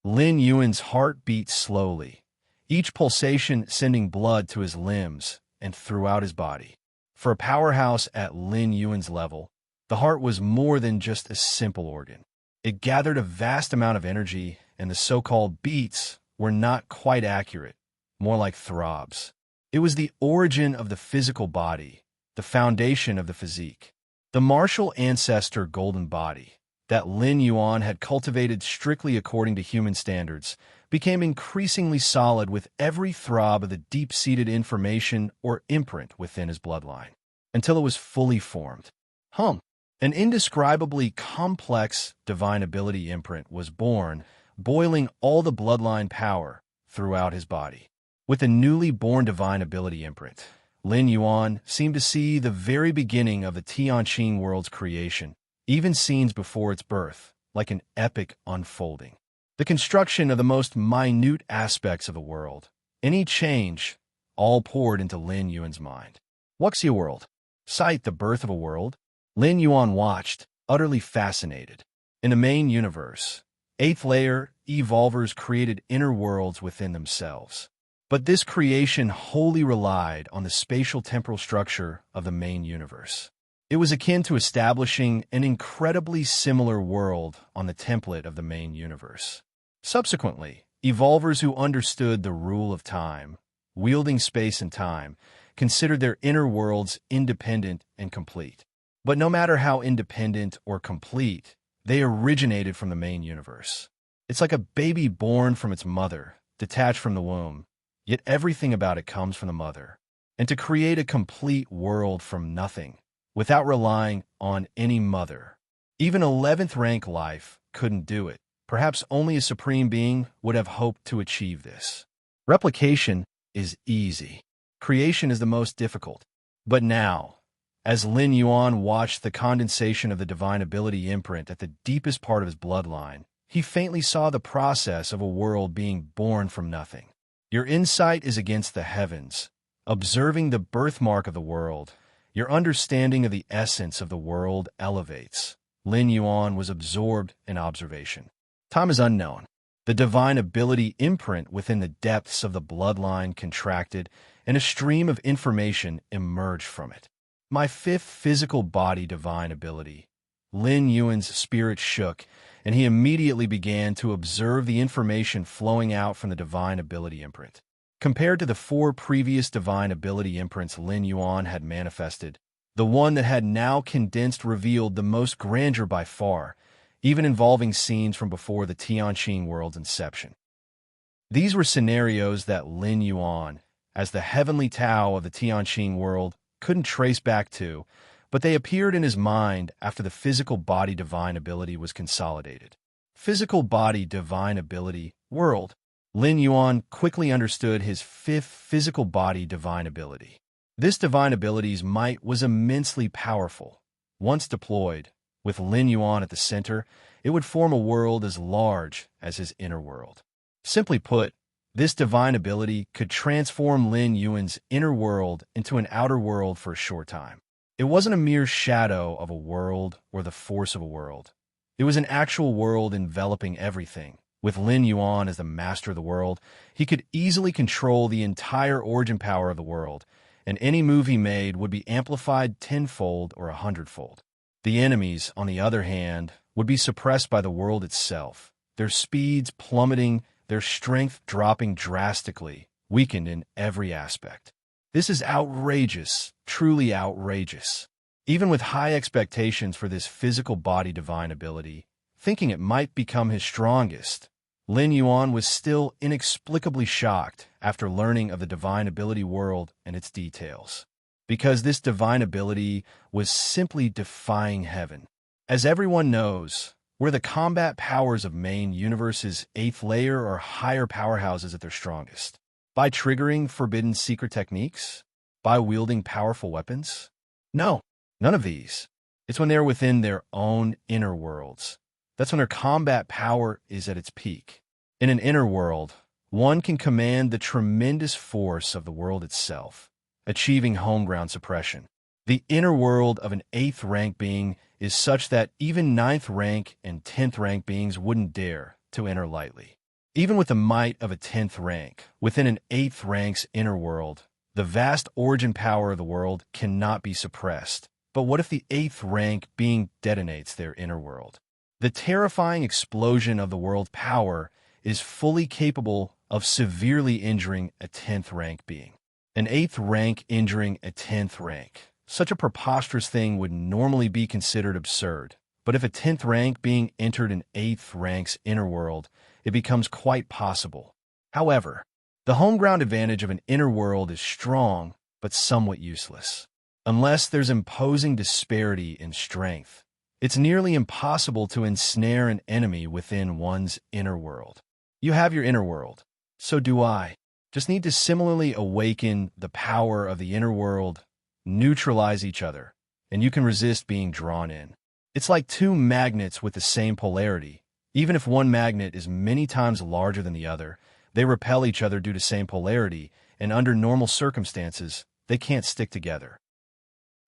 Lin Yuan's heart beat slowly, each pulsation sending blood to his limbs and throughout his body. For a powerhouse at Lin Yuan's level, the heart was more than just a simple organ. It gathered a vast amount of energy, and the so-called beats were not quite accurate, more like throbs. It was the origin of the physical body, the foundation of the physique. The martial ancestor golden body that Lin Yuan had cultivated strictly according to human standards became increasingly solid with every throb of the deep-seated information or imprint within his bloodline, until it was fully formed. An indescribably complex divine ability imprint was born, boiling all the bloodline power throughout his body. With the newly born divine ability imprint, Lin Yuan seemed to see the very beginning of the Tianqing world's creation, even scenes before its birth, like an epic unfolding. The construction of the most minute aspects of the world, any change, all poured into Lin Yuan's mind. Wuxia world. Sight the birth of a world. Lin Yuan watched, utterly fascinated. In the main universe, 8th layer evolvers created inner worlds within themselves. But this creation wholly relied on the spatial temporal structure of the main universe. It was akin to establishing an incredibly similar world on the template of the main universe. Subsequently, evolvers who understood the rule of time, wielding space and time, considered their inner worlds independent and complete. But no matter how independent or complete, they originated from the main universe. It's like a baby born from its mother, detached from the womb, yet everything about it comes from the mother. And to create a complete world from nothing, without relying on any mother, even 11th rank life couldn't do it. Perhaps only a supreme being would have hoped to achieve this. Replication is easy. Creation is the most difficult. But now, as Lin Yuan watched the condensation of the divine ability imprint at the deepest part of his bloodline, he faintly saw the process of a world being born from nothing. Your insight is against the heavens. Observing the birthmark of the world, your understanding of the essence of the world elevates. Lin Yuan was absorbed in observation. Time is unknown. The divine ability imprint within the depths of the bloodline contracted, and a stream of information emerged from it. My 5th physical body divine ability. Lin Yuan's spirit shook, and he immediately began to observe the information flowing out from the divine ability imprint. Compared to the 4 previous divine ability imprints Lin Yuan had manifested, the one that had now condensed revealed the most grandeur by far, even involving scenes from before the Tianqing world's inception. These were scenarios that Lin Yuan, as the heavenly Tao of the Tianqing world, couldn't trace back to, but they appeared in his mind after the physical body divine ability was consolidated. Physical body divine ability world. Lin Yuan quickly understood his fifth physical body divine ability. This divine ability's might was immensely powerful. Once deployed, with Lin Yuan at the center, it would form a world as large as his inner world. Simply put, this divine ability could transform Lin Yuan's inner world into an outer world for a short time. It wasn't a mere shadow of a world or the force of a world. It was an actual world enveloping everything. With Lin Yuan as the master of the world, he could easily control the entire origin power of the world, and any move he made would be amplified tenfold or 100-fold. The enemies, on the other hand, would be suppressed by the world itself, their speeds plummeting, their strength dropping drastically, weakened in every aspect. This is outrageous, truly outrageous. Even with high expectations for this physical body divine ability, thinking it might become his strongest, Lin Yuan was still inexplicably shocked after learning of the divine ability world and its details. Because this divine ability was simply defying heaven. As everyone knows, where the combat powers of main universe's 8th layer or higher powerhouses at their strongest. By triggering forbidden secret techniques? By wielding powerful weapons? No, none of these. It's when they're within their own inner worlds. That's when their combat power is at its peak. In an inner world, one can command the tremendous force of the world itself, achieving home ground suppression. The inner world of an 8th rank being is such that even 9th rank and 10th rank beings wouldn't dare to enter lightly. Even with the might of a 10th rank, within an 8th rank's inner world, the vast origin power of the world cannot be suppressed. But what if the 8th rank being detonates their inner world? The terrifying explosion of the world power is fully capable of severely injuring a 10th rank being. An 8th rank injuring a 10th rank. Such a preposterous thing would normally be considered absurd, but if a 10th rank being entered an 8th rank's inner world, it becomes quite possible. However, the home ground advantage of an inner world is strong, but somewhat useless. Unless there's imposing disparity in strength, it's nearly impossible to ensnare an enemy within one's inner world. You have your inner world, so do I. Just need to similarly awaken the power of the inner world, neutralize each other, and you can resist being drawn in. It's like two magnets with the same polarity. Even if one magnet is many times larger than the other, they repel each other due to same polarity, and under normal circumstances, they can't stick together.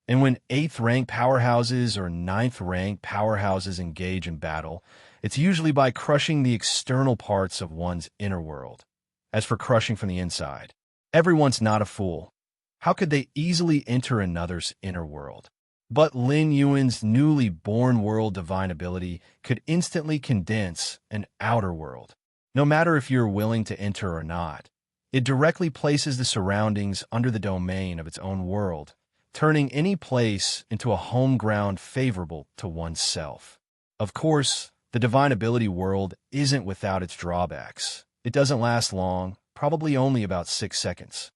And when 8th rank powerhouses or 9th rank powerhouses engage in battle, it's usually by crushing the external parts of one's inner world. As for crushing from the inside, everyone's not a fool. How could they easily enter another's inner world? But Lin Yuan's newly born world divine ability could instantly condense an outer world. No matter if you're willing to enter or not, it directly places the surroundings under the domain of its own world, turning any place into a home ground favorable to oneself. Of course, the divine ability world isn't without its drawbacks. It doesn't last long, probably only about 6 seconds.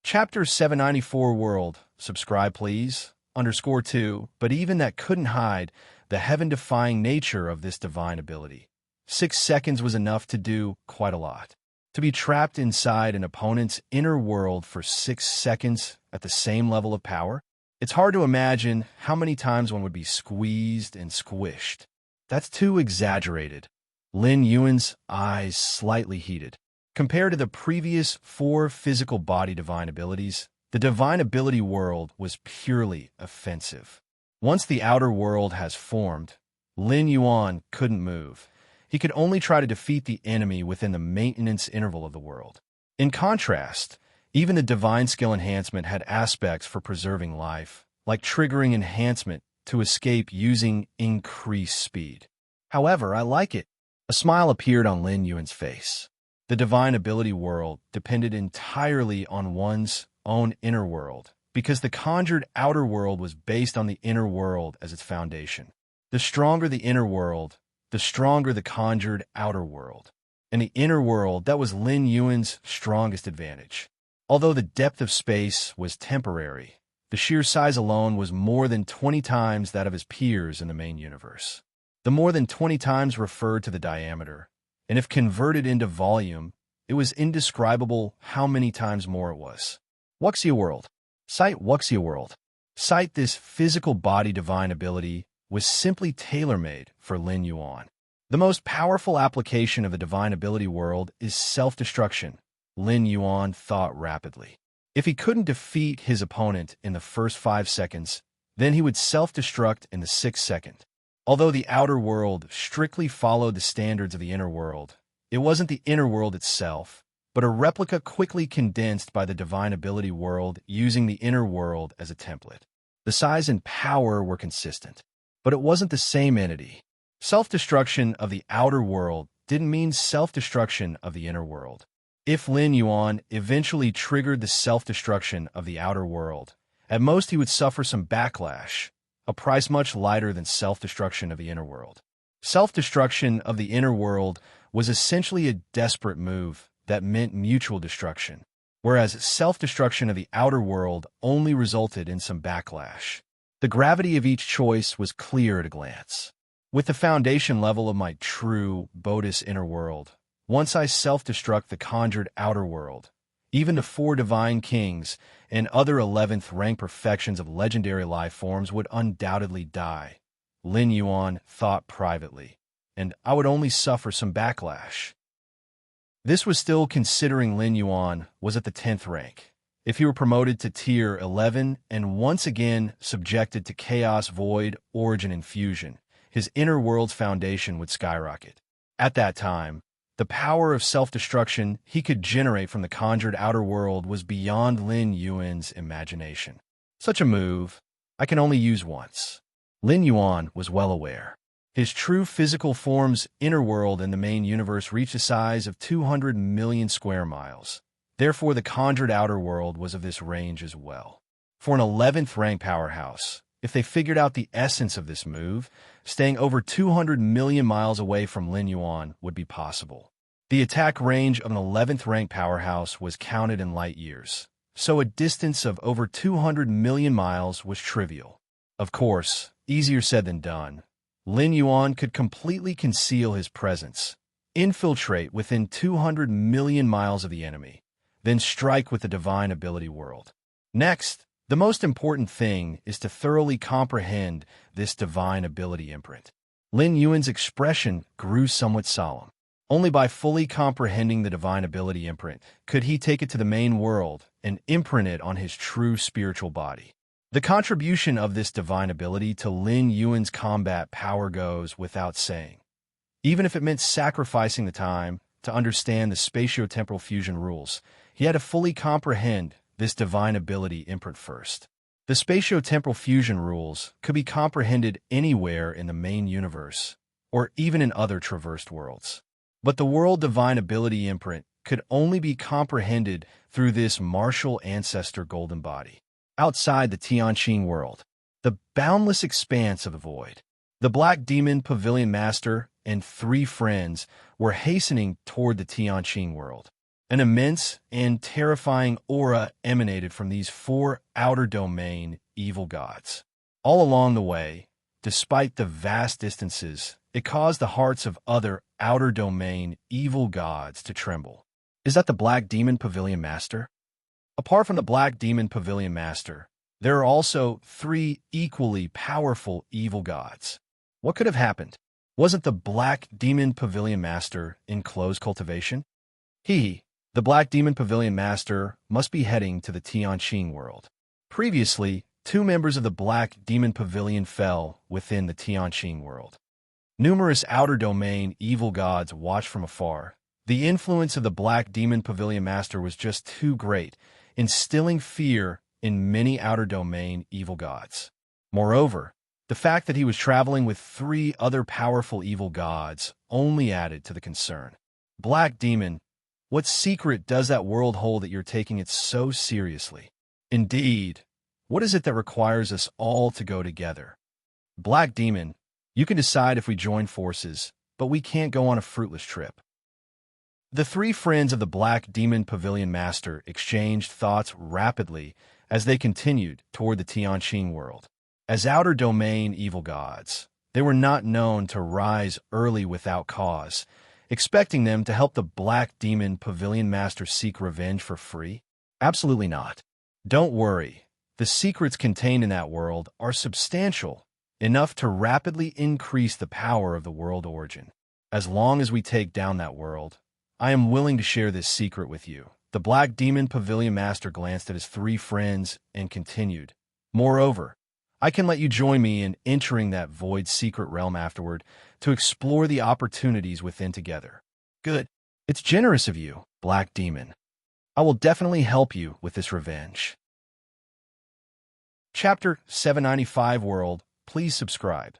Chapter 794 World. Subscribe, please. _2. But even that couldn't hide the heaven-defying nature of this divine ability. 6 seconds was enough to do quite a lot. To be trapped inside an opponent's inner world for 6 seconds at the same level of power? It's hard to imagine how many times one would be squeezed and squished. That's too exaggerated. Lin Yuan's eyes slightly heated. Compared to the previous 4 physical body divine abilities, the divine ability world was purely offensive. Once the outer world has formed, Lin Yuan couldn't move. He could only try to defeat the enemy within the maintenance interval of the world. In contrast, even the divine skill enhancement had aspects for preserving life, like triggering enhancement to escape using increased speed. However, I like it. A smile appeared on Lin Yuan's face. The divine ability world depended entirely on one's own inner world, because the conjured outer world was based on the inner world as its foundation. The stronger the inner world, the stronger the conjured outer world. and the inner world, that was Lin Yuan's strongest advantage. Although the depth of space was temporary, the sheer size alone was more than 20 times that of his peers in the main universe. The more than 20 times referred to the diameter, and if converted into volume, it was indescribable how many times more it was. Wuxia World. Sight Wuxia World. Sight, this physical body divine ability, was simply tailor-made for Lin Yuan. The most powerful application of the divine ability world is self-destruction, Lin Yuan thought rapidly. If he couldn't defeat his opponent in the first 5 seconds, then he would self-destruct in the 6th second. Although the outer world strictly followed the standards of the inner world, it wasn't the inner world itself, but a replica quickly condensed by the divine ability world using the inner world as a template. The size and power were consistent, but it wasn't the same entity. Self-destruction of the outer world didn't mean self-destruction of the inner world. If Lin Yuan eventually triggered the self-destruction of the outer world, at most he would suffer some backlash, a price much lighter than self-destruction of the inner world. Self-destruction of the inner world was essentially a desperate move that meant mutual destruction, whereas self-destruction of the outer world only resulted in some backlash. The gravity of each choice was clear at a glance. With the foundation level of my true Bodhis inner world, once I self-destruct the conjured outer world, even the 4 divine kings and other 11th rank perfections of legendary life forms would undoubtedly die, Lin Yuan thought privately, and I would only suffer some backlash. This was still considering Lin Yuan was at the 10th rank. If he were promoted to Tier 11 and once again subjected to Chaos Void Origin Infusion, his inner world's foundation would skyrocket. At that time, the power of self-destruction he could generate from the conjured outer world was beyond Lin Yuan's imagination. Such a move, I can only use once. Lin Yuan was well aware. His true physical form's inner world in the main universe reached a size of 200 million square miles. Therefore, the conjured outer world was of this range as well. For an 11th rank powerhouse, if they figured out the essence of this move, staying over 200 million miles away from Lin Yuan would be possible. The attack range of an 11th rank powerhouse was counted in light years, so a distance of over 200 million miles was trivial. Of course, easier said than done. Lin Yuan could completely conceal his presence, infiltrate within 200 million miles of the enemy, then strike with the divine ability world. Next, the most important thing is to thoroughly comprehend this divine ability imprint. Lin Yuan's expression grew somewhat solemn. Only by fully comprehending the divine ability imprint could he take it to the main world and imprint it on his true spiritual body. The contribution of this divine ability to Lin Yuan's combat power goes without saying, even if it meant sacrificing the time to understand the spatio-temporal fusion rules. He had to fully comprehend this divine ability imprint first. The spatio-temporal fusion rules could be comprehended anywhere in the main universe, or even in other traversed worlds. But the world divine ability imprint could only be comprehended through this martial ancestor golden body. Outside the Tianqing world, the boundless expanse of the void, the Black Demon Pavilion Master and 3 friends were hastening toward the Tianqing world. An immense and terrifying aura emanated from these 4 outer domain evil gods. All along the way, despite the vast distances, it caused the hearts of other outer domain evil gods to tremble. Is that the Black Demon Pavilion Master? Apart from the Black Demon Pavilion Master, there are also 3 equally powerful evil gods. What could have happened? Wasn't the Black Demon Pavilion Master in close cultivation? The Black Demon Pavilion Master, must be heading to the Tianqing world. Previously, 2 members of the Black Demon Pavilion fell within the Tianqing world. Numerous outer domain evil gods watched from afar. The influence of the Black Demon Pavilion Master was just too great, instilling fear in many outer domain evil gods. Moreover, the fact that he was traveling with 3 other powerful evil gods only added to the concern. Black Demon, what secret does that world hold that you're taking it so seriously? Indeed, what is it that requires us all to go together? Black Demon, you can decide if we join forces, but we can't go on a fruitless trip. The three friends of the Black Demon Pavilion Master exchanged thoughts rapidly as they continued toward the Tianqing world. As outer domain evil gods, they were not known to rise early without cause, expecting them to help the Black Demon Pavilion Master seek revenge for free? Absolutely not. Don't worry, the secrets contained in that world are substantial, enough to rapidly increase the power of the world origin. As long as we take down that world, I am willing to share this secret with you. The Black Demon Pavilion Master glanced at his three friends and continued. Moreover, I can let you join me in entering that void secret realm afterward to explore the opportunities within together. Good. It's generous of you, Black Demon. I will definitely help you with this revenge. Chapter 795 World, please subscribe.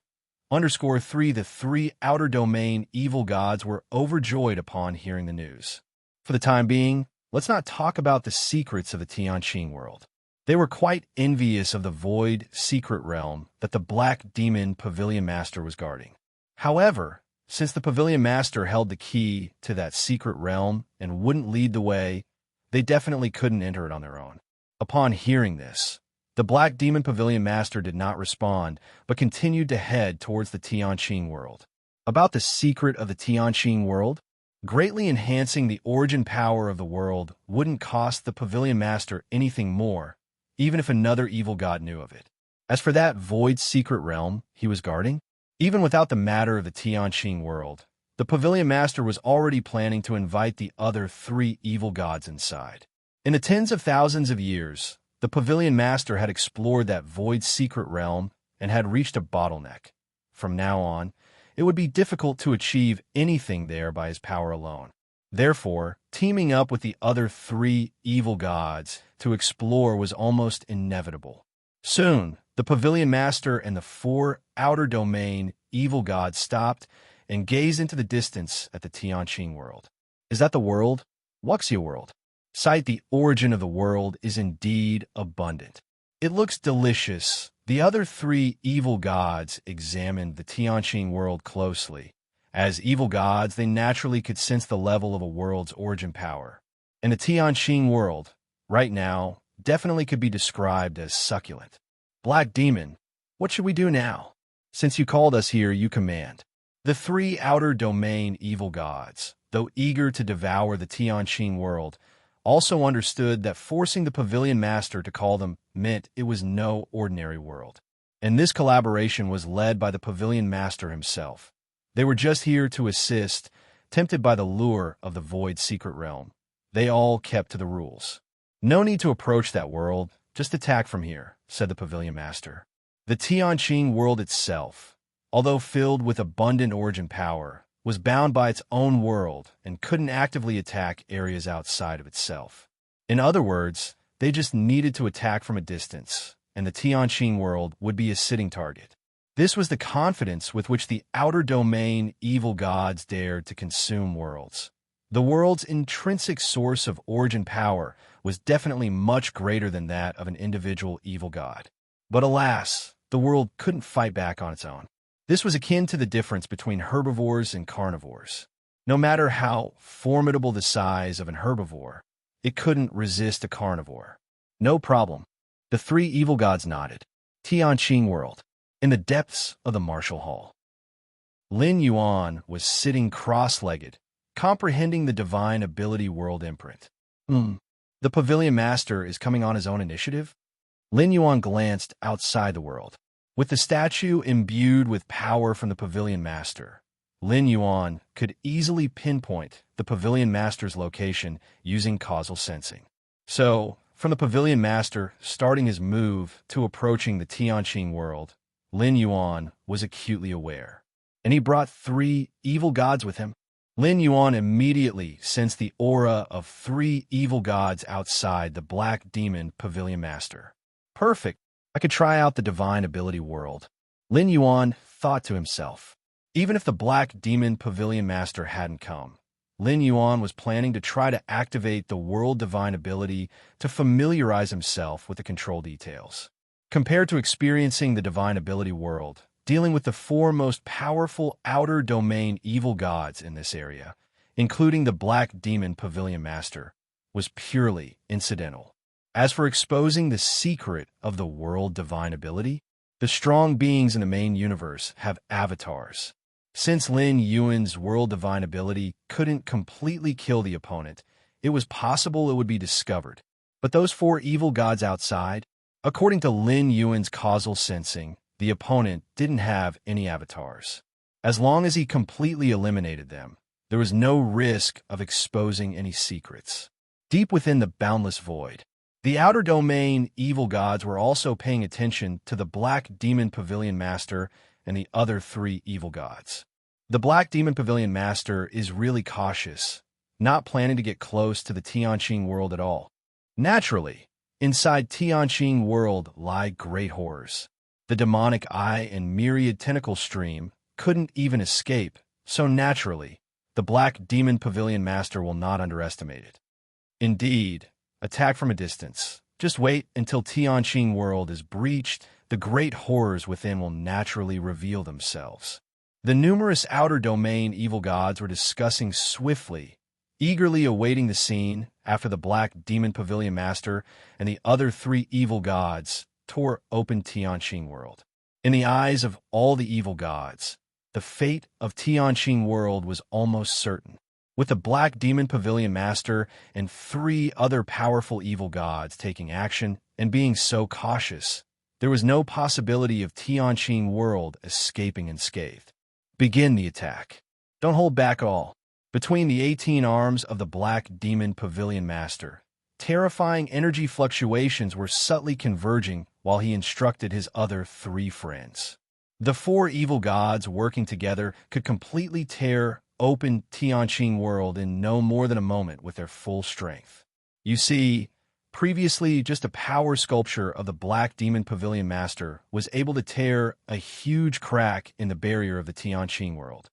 _3 The three outer domain evil gods were overjoyed upon hearing the news. For the time being, let's not talk about the secrets of the Tianqing world. They were quite envious of the void secret realm that the Black Demon Pavilion Master was guarding. However, since the Pavilion Master held the key to that secret realm and wouldn't lead the way, they definitely couldn't enter it on their own. Upon hearing this, the Black Demon Pavilion Master did not respond, but continued to head towards the Tianqing world. About the secret of the Tianqing world? Greatly enhancing the origin power of the world wouldn't cost the Pavilion Master anything more, even if another evil god knew of it. As for that void secret realm he was guarding, even without the matter of the Tianqing world, the Pavilion Master was already planning to invite the other three evil gods inside. In the tens of thousands of years, the Pavilion Master had explored that void secret realm and had reached a bottleneck. From now on, it would be difficult to achieve anything there by his power alone. Therefore, teaming up with the other three evil gods to explore was almost inevitable. Soon, the Pavilion Master and the four outer domain evil gods stopped and gazed into the distance at the Tianqing world. Is that the world? Wuxia world. Sight, the origin of the world is indeed abundant. It looks delicious. The other three evil gods examined the Tianqing world closely. As evil gods, they naturally could sense the level of a world's origin power. And the Tianqing world, right now, definitely could be described as succulent. Black Demon, what should we do now? Since you called us here, you command. The three outer domain evil gods, though eager to devour the Tianqing world, also understood that forcing the Pavilion Master to call them meant it was no ordinary world. And this collaboration was led by the Pavilion Master himself. They were just here to assist, tempted by the lure of the void secret realm. They all kept to the rules. No need to approach that world, just attack from here, said the Pavilion Master. The Tianqing world itself, although filled with abundant origin power, was bound by its own world and couldn't actively attack areas outside of itself. In other words, they just needed to attack from a distance, and the Tianqing world would be a sitting target. This was the confidence with which the outer domain evil gods dared to consume worlds. The world's intrinsic source of origin power was definitely much greater than that of an individual evil god. But alas, the world couldn't fight back on its own. This was akin to the difference between herbivores and carnivores. No matter how formidable the size of an herbivore, it couldn't resist a carnivore. No problem. The three evil gods nodded. Tianqing world. In the depths of the martial hall, Lin Yuan was sitting cross-legged, comprehending the divine ability world imprint. The Pavilion Master is coming on his own initiative? Lin Yuan glanced outside the world. With the statue imbued with power from the Pavilion Master, Lin Yuan could easily pinpoint the Pavilion Master's location using causal sensing. So, from the Pavilion Master starting his move to approaching the Tianqing world, Lin Yuan was acutely aware. And he brought three evil gods with him. Lin Yuan immediately sensed the aura of three evil gods outside the Black Demon Pavilion Master. Perfect. I could try out the divine ability world. Lin Yuan thought to himself. Even if the Black Demon Pavilion Master hadn't come, Lin Yuan was planning to try to activate the world divine ability to familiarize himself with the control details. Compared to experiencing the divine ability world, dealing with the four most powerful outer domain evil gods in this area, including the Black Demon Pavilion Master, was purely incidental. As for exposing the secret of the world divine ability, the strong beings in the main universe have avatars. Since Lin Yuan's world divine ability couldn't completely kill the opponent, it was possible it would be discovered. But those four evil gods outside, according to Lin Yuan's causal sensing, the opponent didn't have any avatars. As long as he completely eliminated them, there was no risk of exposing any secrets. Deep within the boundless void, the outer domain evil gods were also paying attention to the Black Demon Pavilion Master and the other three evil gods. The Black Demon Pavilion Master is really cautious, not planning to get close to the Tianqing world at all. Naturally, inside Tianqing world lie great horrors. The demonic eye and myriad tentacle stream couldn't even escape, so naturally, the Black Demon Pavilion Master will not underestimate it. Indeed, attack from a distance. Just wait until Tianqing world is breached, the great horrors within will naturally reveal themselves. The numerous outer domain evil gods were discussing swiftly, eagerly awaiting the scene after the Black Demon Pavilion Master and the other three evil gods tore open Tianqing world. In the eyes of all the evil gods, the fate of Tianqing world was almost certain. With the Black Demon Pavilion Master and three other powerful evil gods taking action and being so cautious, there was no possibility of Tianqing world escaping unscathed. Begin the attack. Don't hold back all. Between the 18 arms of the Black Demon Pavilion Master, terrifying energy fluctuations were subtly converging while he instructed his other three friends. The four evil gods working together could completely tear open Tianqing world in no more than a moment with their full strength. You see, previously just a power sculpture of the Black Demon Pavilion Master was able to tear a huge crack in the barrier of the Tianqing world.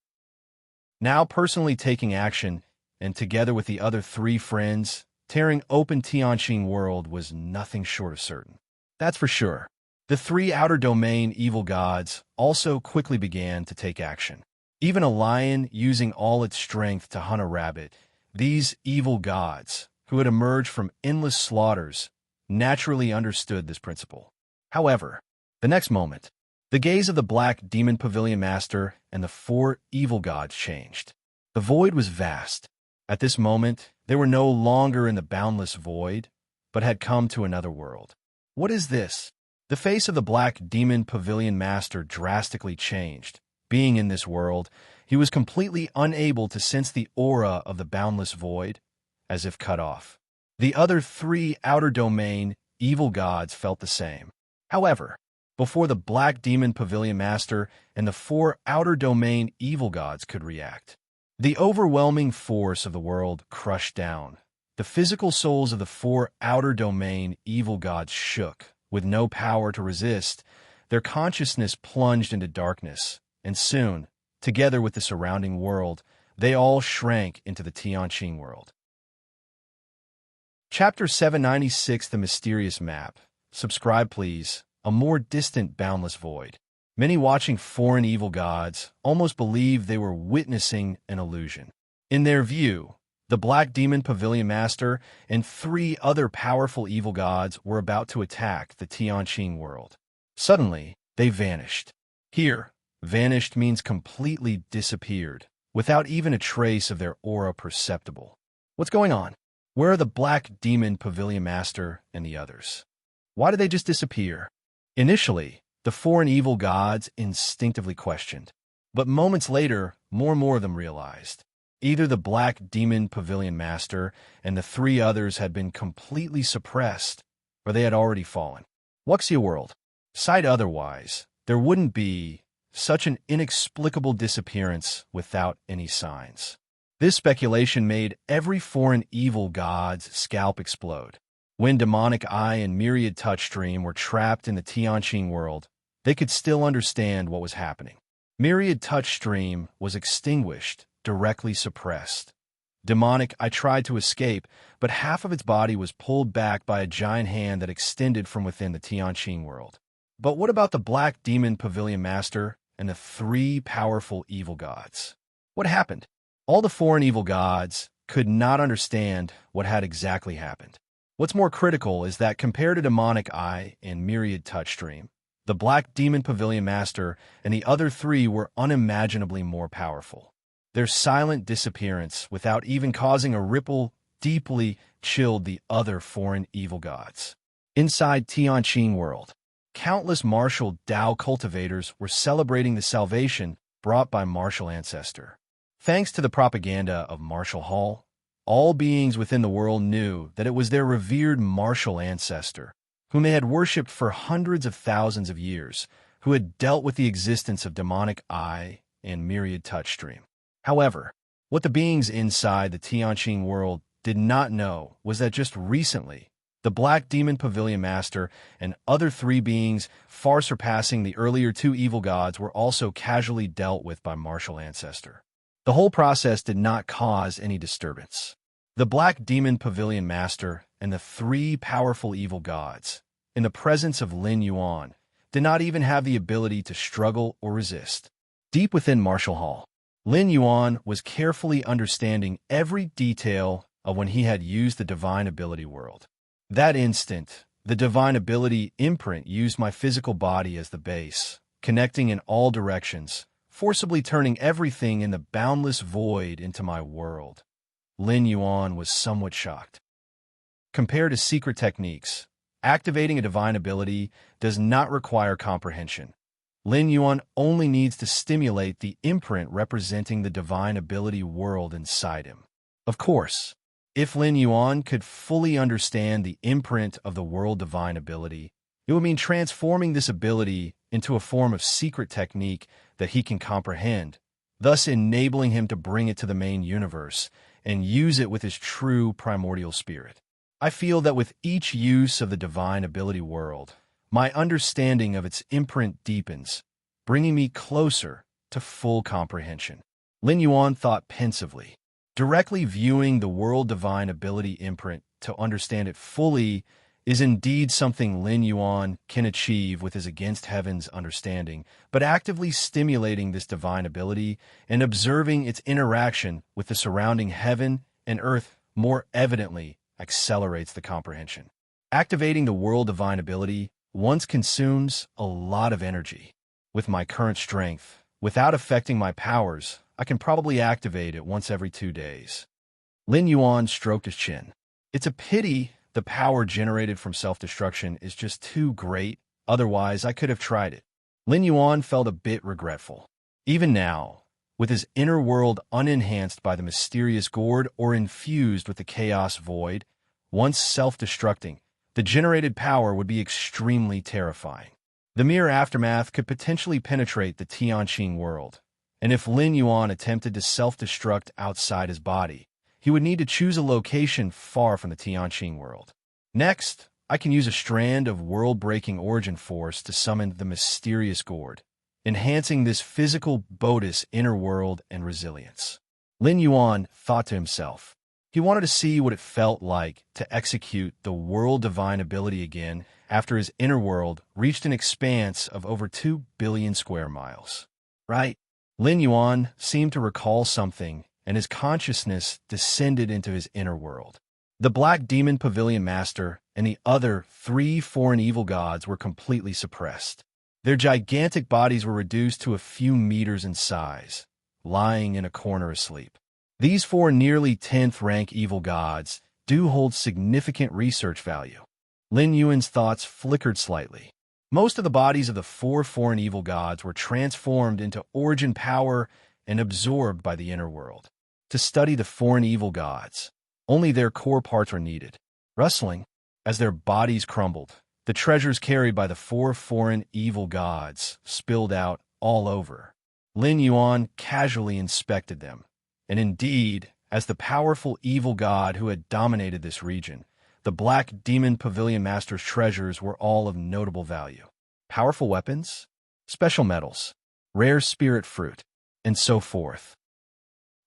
Now personally taking action, and together with the other three friends, tearing open Tianqing world was nothing short of certain. That's for sure. The three outer domain evil gods also quickly began to take action. Even a lion using all its strength to hunt a rabbit, these evil gods, who had emerged from endless slaughters, naturally understood this principle. However, the next moment, the gaze of the Black Demon Pavilion Master and the four evil gods changed. The void was vast. At this moment, they were no longer in the boundless void, but had come to another world. What is this? The face of the Black Demon Pavilion Master drastically changed. Being in this world, he was completely unable to sense the aura of the boundless void, as if cut off. The other three outer domain evil gods felt the same. However, before the Black Demon Pavilion Master and the four outer domain evil gods could react, the overwhelming force of the world crushed down. The physical souls of the four outer domain evil gods shook. With no power to resist, their consciousness plunged into darkness, and soon, together with the surrounding world, they all shrank into the Tianqing world. Chapter 796, The Mysterious Map. Subscribe, please. A more distant boundless void. Many watching foreign evil gods almost believed they were witnessing an illusion. In their view, the Black Demon Pavilion Master and three other powerful evil gods were about to attack the Tianqing world. Suddenly, they vanished. Here, vanished means completely disappeared, without even a trace of their aura perceptible. What's going on? Where are the Black Demon Pavilion Master and the others? Why did they just disappear? Initially, the foreign evil gods instinctively questioned, but moments later, more and more of them realized. Either the Black Demon Pavilion Master and the three others had been completely suppressed, or they had already fallen. Wuxia world. Said otherwise, there wouldn't be such an inexplicable disappearance without any signs. This speculation made every foreign evil god's scalp explode. When demonic eye and myriad touchstream were trapped in the Tianqing world, they could still understand what was happening. Myriad touchstream was extinguished, directly suppressed. Demonic eye tried to escape, but half of its body was pulled back by a giant hand that extended from within the Tianqing world. But what about the Black Demon Pavilion Master and the three powerful evil gods? What happened? All the foreign evil gods could not understand what had exactly happened. What's more critical is that compared to demonic eye and myriad touchstream, the Black Demon Pavilion Master and the other three were unimaginably more powerful. Their silent disappearance, without even causing a ripple, deeply chilled the other foreign evil gods. Inside Tianqing world, countless martial Dao cultivators were celebrating the salvation brought by martial ancestor. Thanks to the propaganda of martial hall, all beings within the world knew that it was their revered martial ancestor, whom they had worshipped for hundreds of thousands of years, who had dealt with the existence of demonic eye and myriad touchstream. However, what the beings inside the Tianqing world did not know was that just recently, the Black Demon Pavilion Master and other three beings far surpassing the earlier two evil gods were also casually dealt with by martial ancestor. The whole process did not cause any disturbance. The Black Demon Pavilion Master and the three powerful evil gods, in the presence of Lin Yuan, did not even have the ability to struggle or resist. Deep within Martial Hall, Lin Yuan was carefully understanding every detail of when he had used the Divine Ability World. That instant, the Divine Ability imprint used my physical body as the base, connecting in all directions, forcibly turning everything in the boundless void into my world. Lin Yuan was somewhat shocked. Compared to secret techniques, activating a divine ability does not require comprehension. Lin Yuan only needs to stimulate the imprint representing the divine ability world inside him. Of course, if Lin Yuan could fully understand the imprint of the world divine ability, it would mean transforming this ability into a form of secret technique that he can comprehend, thus enabling him to bring it to the main universe and use it with his true primordial spirit. I feel that with each use of the divine ability world, my understanding of its imprint deepens, bringing me closer to full comprehension. Lin Yuan thought pensively. Directly viewing the world divine ability imprint to understand it fully is indeed something Lin Yuan can achieve with his against heaven's understanding, but actively stimulating this divine ability and observing its interaction with the surrounding heaven and earth more evidently accelerates the comprehension. Activating the world divine ability once consumes a lot of energy. With my current strength, without affecting my powers, I can probably activate it once every 2 days. Lin Yuan stroked his chin. It's a pity the power generated from self-destruction is just too great, otherwise I could have tried it. Lin Yuan felt a bit regretful. Even now, with his inner world unenhanced by the mysterious gourd or infused with the chaos void, once self-destructing, the generated power would be extremely terrifying. The mere aftermath could potentially penetrate the Tianqing world, and if Lin Yuan attempted to self-destruct outside his body, he would need to choose a location far from the Tianqing world. Next, I can use a strand of world-breaking origin force to summon the mysterious gourd, enhancing this physical Bodis inner world and resilience. Lin Yuan thought to himself. He wanted to see what it felt like to execute the world divine ability again after his inner world reached an expanse of over 2 billion square miles. Right? Lin Yuan seemed to recall something, and his consciousness descended into his inner world. The Black Demon Pavilion Master and the other 3 foreign evil gods were completely suppressed. Their gigantic bodies were reduced to a few meters in size, lying in a corner asleep. These 4 nearly 10th rank evil gods do hold significant research value. Lin Yuan's thoughts flickered slightly. Most of the bodies of the 4 foreign evil gods were transformed into origin power and absorbed by the inner world. To study the foreign evil gods, only their core parts were needed. Rustling, as their bodies crumbled, the treasures carried by the 4 foreign evil gods spilled out all over. Lin Yuan casually inspected them. And indeed, as the powerful evil god who had dominated this region, the Black Demon Pavilion Master's treasures were all of notable value. Powerful weapons, special metals, rare spirit fruit, and so forth.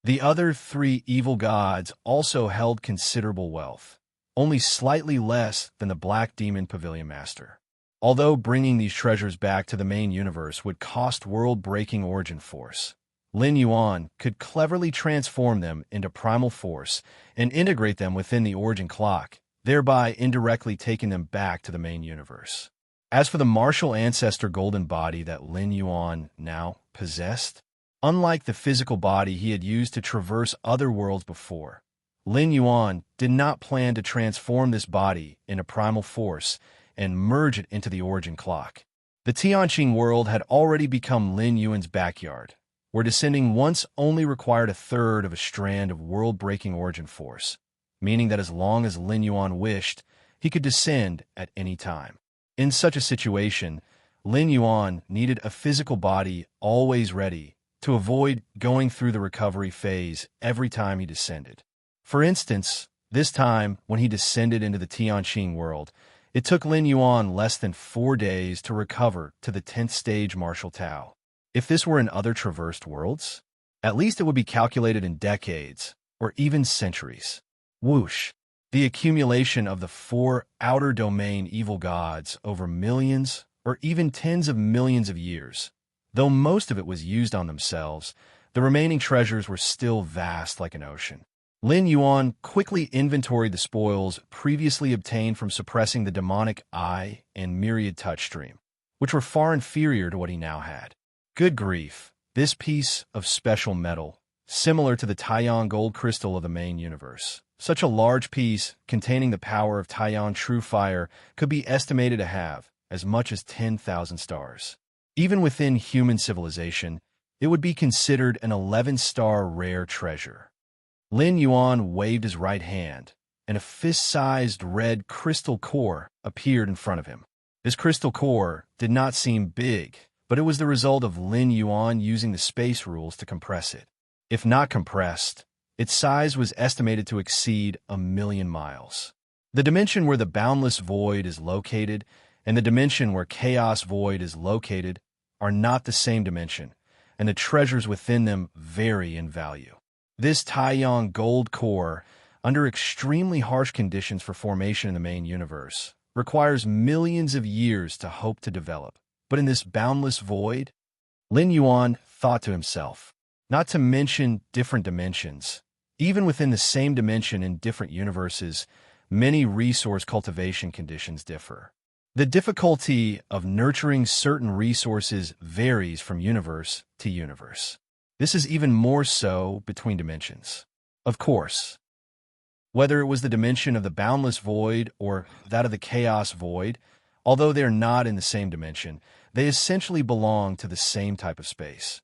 The other 3 evil gods also held considerable wealth, only slightly less than the Black Demon Pavilion Master. Although bringing these treasures back to the main universe would cost world-breaking origin force, Lin Yuan could cleverly transform them into primal force and integrate them within the origin clock, thereby indirectly taking them back to the main universe. As for the martial ancestor golden body that Lin Yuan now possessed, unlike the physical body he had used to traverse other worlds before, Lin Yuan did not plan to transform this body into primal force and merge it into the origin clock. The Tianqing world had already become Lin Yuan's backyard, where descending once only required a third of a strand of world-breaking origin force, meaning that as long as Lin Yuan wished, he could descend at any time. In such a situation, Lin Yuan needed a physical body always ready to avoid going through the recovery phase every time he descended. For instance, this time when he descended into the Tianqing world, it took Lin Yuan less than 4 days to recover to the 10th stage martial Tao. If this were in other traversed worlds, at least it would be calculated in decades or even centuries. Whoosh! The accumulation of the 4 outer domain evil gods over millions or even tens of millions of years. Though most of it was used on themselves, the remaining treasures were still vast like an ocean. Lin Yuan quickly inventoried the spoils previously obtained from suppressing the demonic eye and myriad touch stream, which were far inferior to what he now had. Good grief, this piece of special metal, similar to the Taiyang gold crystal of the main universe. Such a large piece containing the power of Taiyang true fire could be estimated to have as much as 10,000 stars. Even within human civilization, it would be considered an 11-star rare treasure. Lin Yuan waved his right hand, and a fist-sized red crystal core appeared in front of him. This crystal core did not seem big, but it was the result of Lin Yuan using the space rules to compress it. If not compressed, its size was estimated to exceed 1,000,000 miles. The dimension where the boundless void is located and the dimension where chaos void is located are not the same dimension, and the treasures within them vary in value. This Taiyang gold core, under extremely harsh conditions for formation in the main universe, requires millions of years to hope to develop. But in this boundless void, Lin Yuan thought to himself, not to mention different dimensions. Even within the same dimension in different universes, many resource cultivation conditions differ. The difficulty of nurturing certain resources varies from universe to universe. This is even more so between dimensions. Of course, whether it was the dimension of the boundless void or that of the chaos void, although they are not in the same dimension, they essentially belong to the same type of space.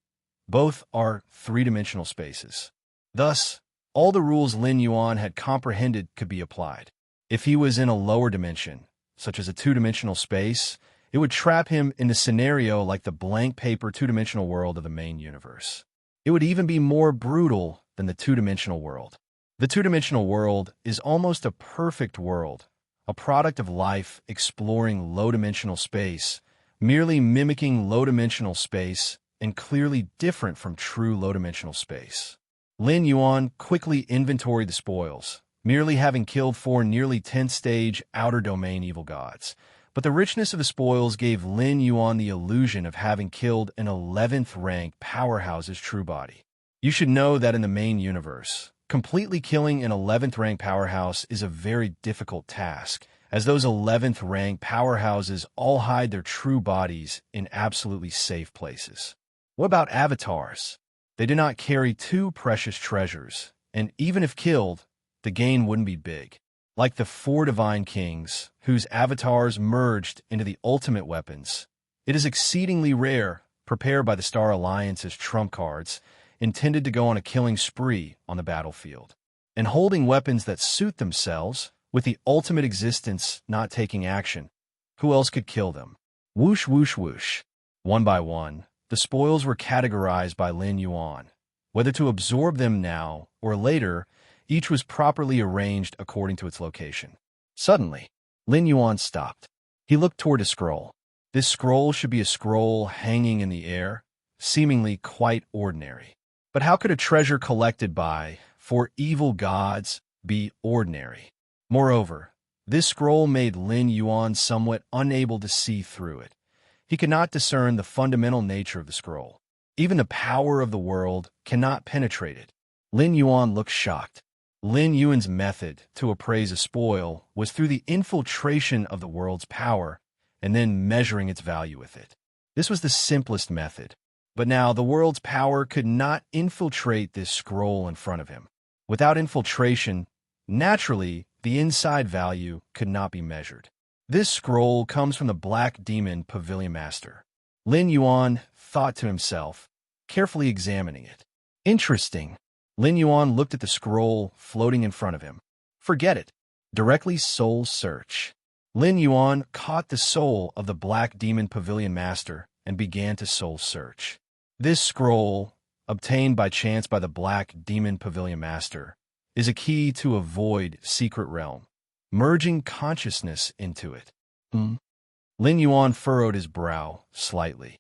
Both are three-dimensional spaces. Thus, all the rules Lin Yuan had comprehended could be applied. If he was in a lower dimension, such as a two-dimensional space, it would trap him in a scenario like the blank paper two-dimensional world of the main universe. It would even be more brutal than the two-dimensional world. The two-dimensional world is almost a perfect world, a product of life exploring low-dimensional space, merely mimicking low-dimensional space and clearly different from true low-dimensional space. Lin Yuan quickly inventoried the spoils, merely having killed 4 nearly 10th-stage outer domain evil gods. But the richness of the spoils gave Lin Yuan the illusion of having killed an 11th-rank powerhouse's true body. You should know that in the main universe, completely killing an 11th-rank powerhouse is a very difficult task, as those 11th-rank powerhouses all hide their true bodies in absolutely safe places. What about avatars? They do not carry 2 precious treasures, and even if killed, the gain wouldn't be big. Like the 4 divine kings, whose avatars merged into the ultimate weapons, it is exceedingly rare, prepared by the Star Alliance's trump cards, intended to go on a killing spree on the battlefield. And holding weapons that suit themselves, with the ultimate existence not taking action, who else could kill them? Whoosh, whoosh, whoosh. One by one, the spoils were categorized by Lin Yuan. Whether to absorb them now or later, each was properly arranged according to its location. Suddenly, Lin Yuan stopped. He looked toward a scroll. This scroll should be a scroll hanging in the air, seemingly quite ordinary. But how could a treasure collected by 4 evil gods be ordinary? Moreover, this scroll made Lin Yuan somewhat unable to see through it. He could not discern the fundamental nature of the scroll. Even the power of the world cannot penetrate it. Lin Yuan looked shocked. Lin Yuan's method to appraise a spoil was through the infiltration of the world's power and then measuring its value with it. This was the simplest method, but now the world's power could not infiltrate this scroll in front of him. Without infiltration, naturally, the inside value could not be measured. This scroll comes from the Black Demon Pavilion Master. Lin Yuan thought to himself, carefully examining it. Interesting. Lin Yuan looked at the scroll floating in front of him. Forget it. Directly soul search. Lin Yuan caught the soul of the Black Demon Pavilion Master and began to soul search. This scroll, obtained by chance by the Black Demon Pavilion Master, is a key to a void secret realm, merging consciousness into it. Lin Yuan furrowed his brow slightly.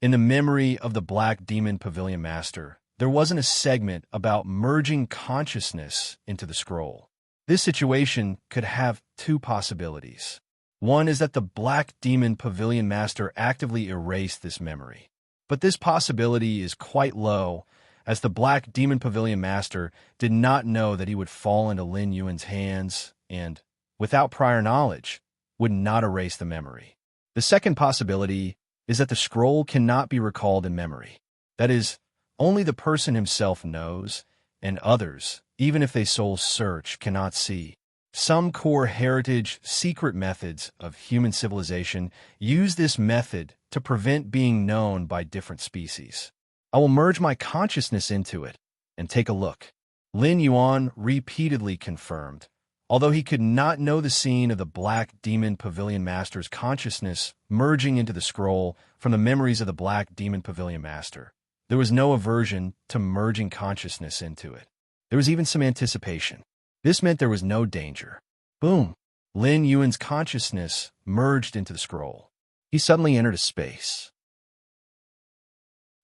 In the memory of the Black Demon Pavilion Master, there wasn't a segment about merging consciousness into the scroll. This situation could have two possibilities. One is that the Black Demon Pavilion Master actively erased this memory. But this possibility is quite low, as the Black Demon Pavilion Master did not know that he would fall into Lin Yuan's hands and, without prior knowledge, would not erase the memory. The second possibility is that the scroll cannot be recalled in memory. That is, only the person himself knows, and others, even if they soul search, cannot see. Some core heritage secret methods of human civilization use this method to prevent being known by different species. I will merge my consciousness into it and take a look. Lin Yuan repeatedly confirmed, although he could not know the scene of the Black Demon Pavilion Master's consciousness merging into the scroll from the memories of the Black Demon Pavilion Master. There was no aversion to merging consciousness into it. There was even some anticipation. This meant there was no danger. Boom! Lin Yuan's consciousness merged into the scroll. He suddenly entered a space.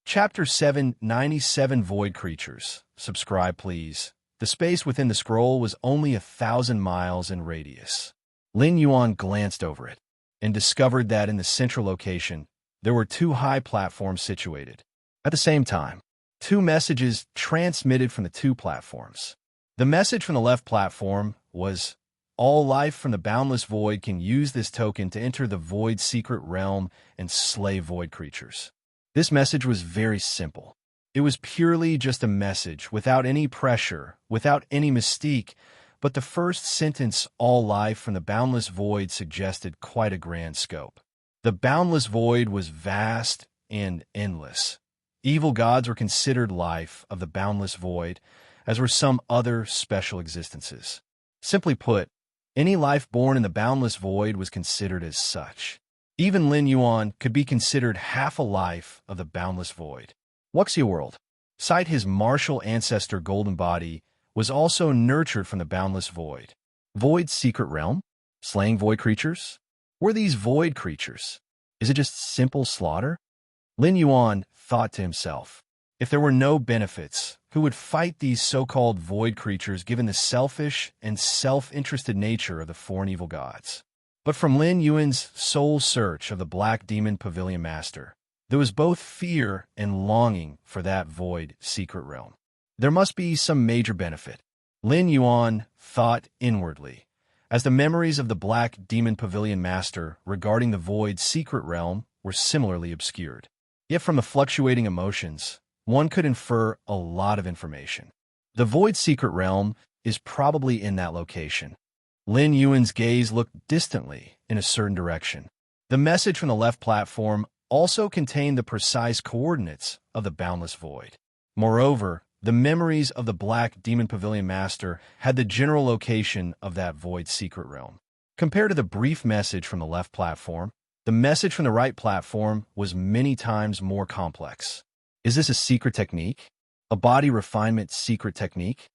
Chapter 7, 97 Void Creatures. Subscribe, please. The space within the scroll was only 1,000 miles in radius. Lin Yuan glanced over it and discovered that in the central location, there were two high platforms situated. At the same time, two messages transmitted from the two platforms. The message from the left platform was, "All life from the boundless void can use this token to enter the void secret realm and slay void creatures." This message was very simple. It was purely just a message, without any pressure, without any mystique, but the first sentence, "All life from the boundless void," suggested quite a grand scope. The boundless void was vast and endless. Evil gods were considered life of the boundless void, as were some other special existences. Simply put, any life born in the boundless void was considered as such. Even Lin Yuan could be considered half a life of the boundless void. Wuxia World, Sight, his martial ancestor Golden Body, was also nurtured from the boundless void. Void secret realm? Slaying void creatures? Were these void creatures? Is it just simple slaughter? Lin Yuan thought to himself, if there were no benefits, who would fight these so-called void creatures given the selfish and self-interested nature of the foreign evil gods? But from Lin Yuan's soul search of the Black Demon Pavilion Master, there was both fear and longing for that void secret realm. There must be some major benefit. Lin Yuan thought inwardly, as the memories of the Black Demon Pavilion Master regarding the void secret realm were similarly obscured. Yet from the fluctuating emotions, one could infer a lot of information. The void secret realm is probably in that location. Lin Yuan's gaze looked distantly in a certain direction. The message from the left platform also contained the precise coordinates of the boundless void. Moreover, the memories of the Black Demon Pavilion Master had the general location of that void secret realm. Compared to the brief message from the left platform, the message from the right platform was many times more complex. Is this a secret technique? A body refinement secret technique?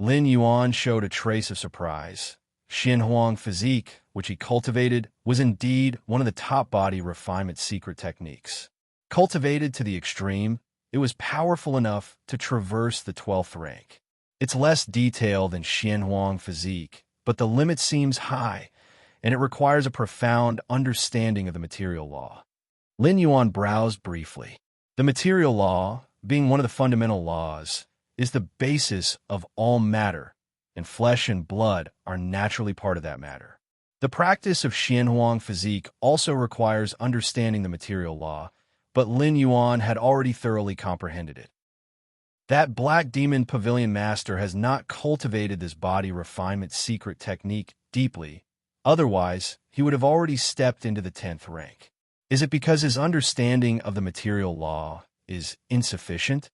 Lin Yuan showed a trace of surprise. Xinhuang physique, which he cultivated, was indeed one of the top body refinement secret techniques. Cultivated to the extreme, it was powerful enough to traverse the 12th rank. It's less detailed than Xinhuang physique, but the limit seems high, and it requires a profound understanding of the material law. Lin Yuan browsed briefly. The material law, being one of the fundamental laws, is the basis of all matter, and flesh and blood are naturally part of that matter. The practice of Xianhuang physique also requires understanding the material law, but Lin Yuan had already thoroughly comprehended it. That black demon pavilion master has not cultivated this body refinement secret technique deeply, otherwise he would have already stepped into the 10th rank. Is it because his understanding of the material law is insufficient?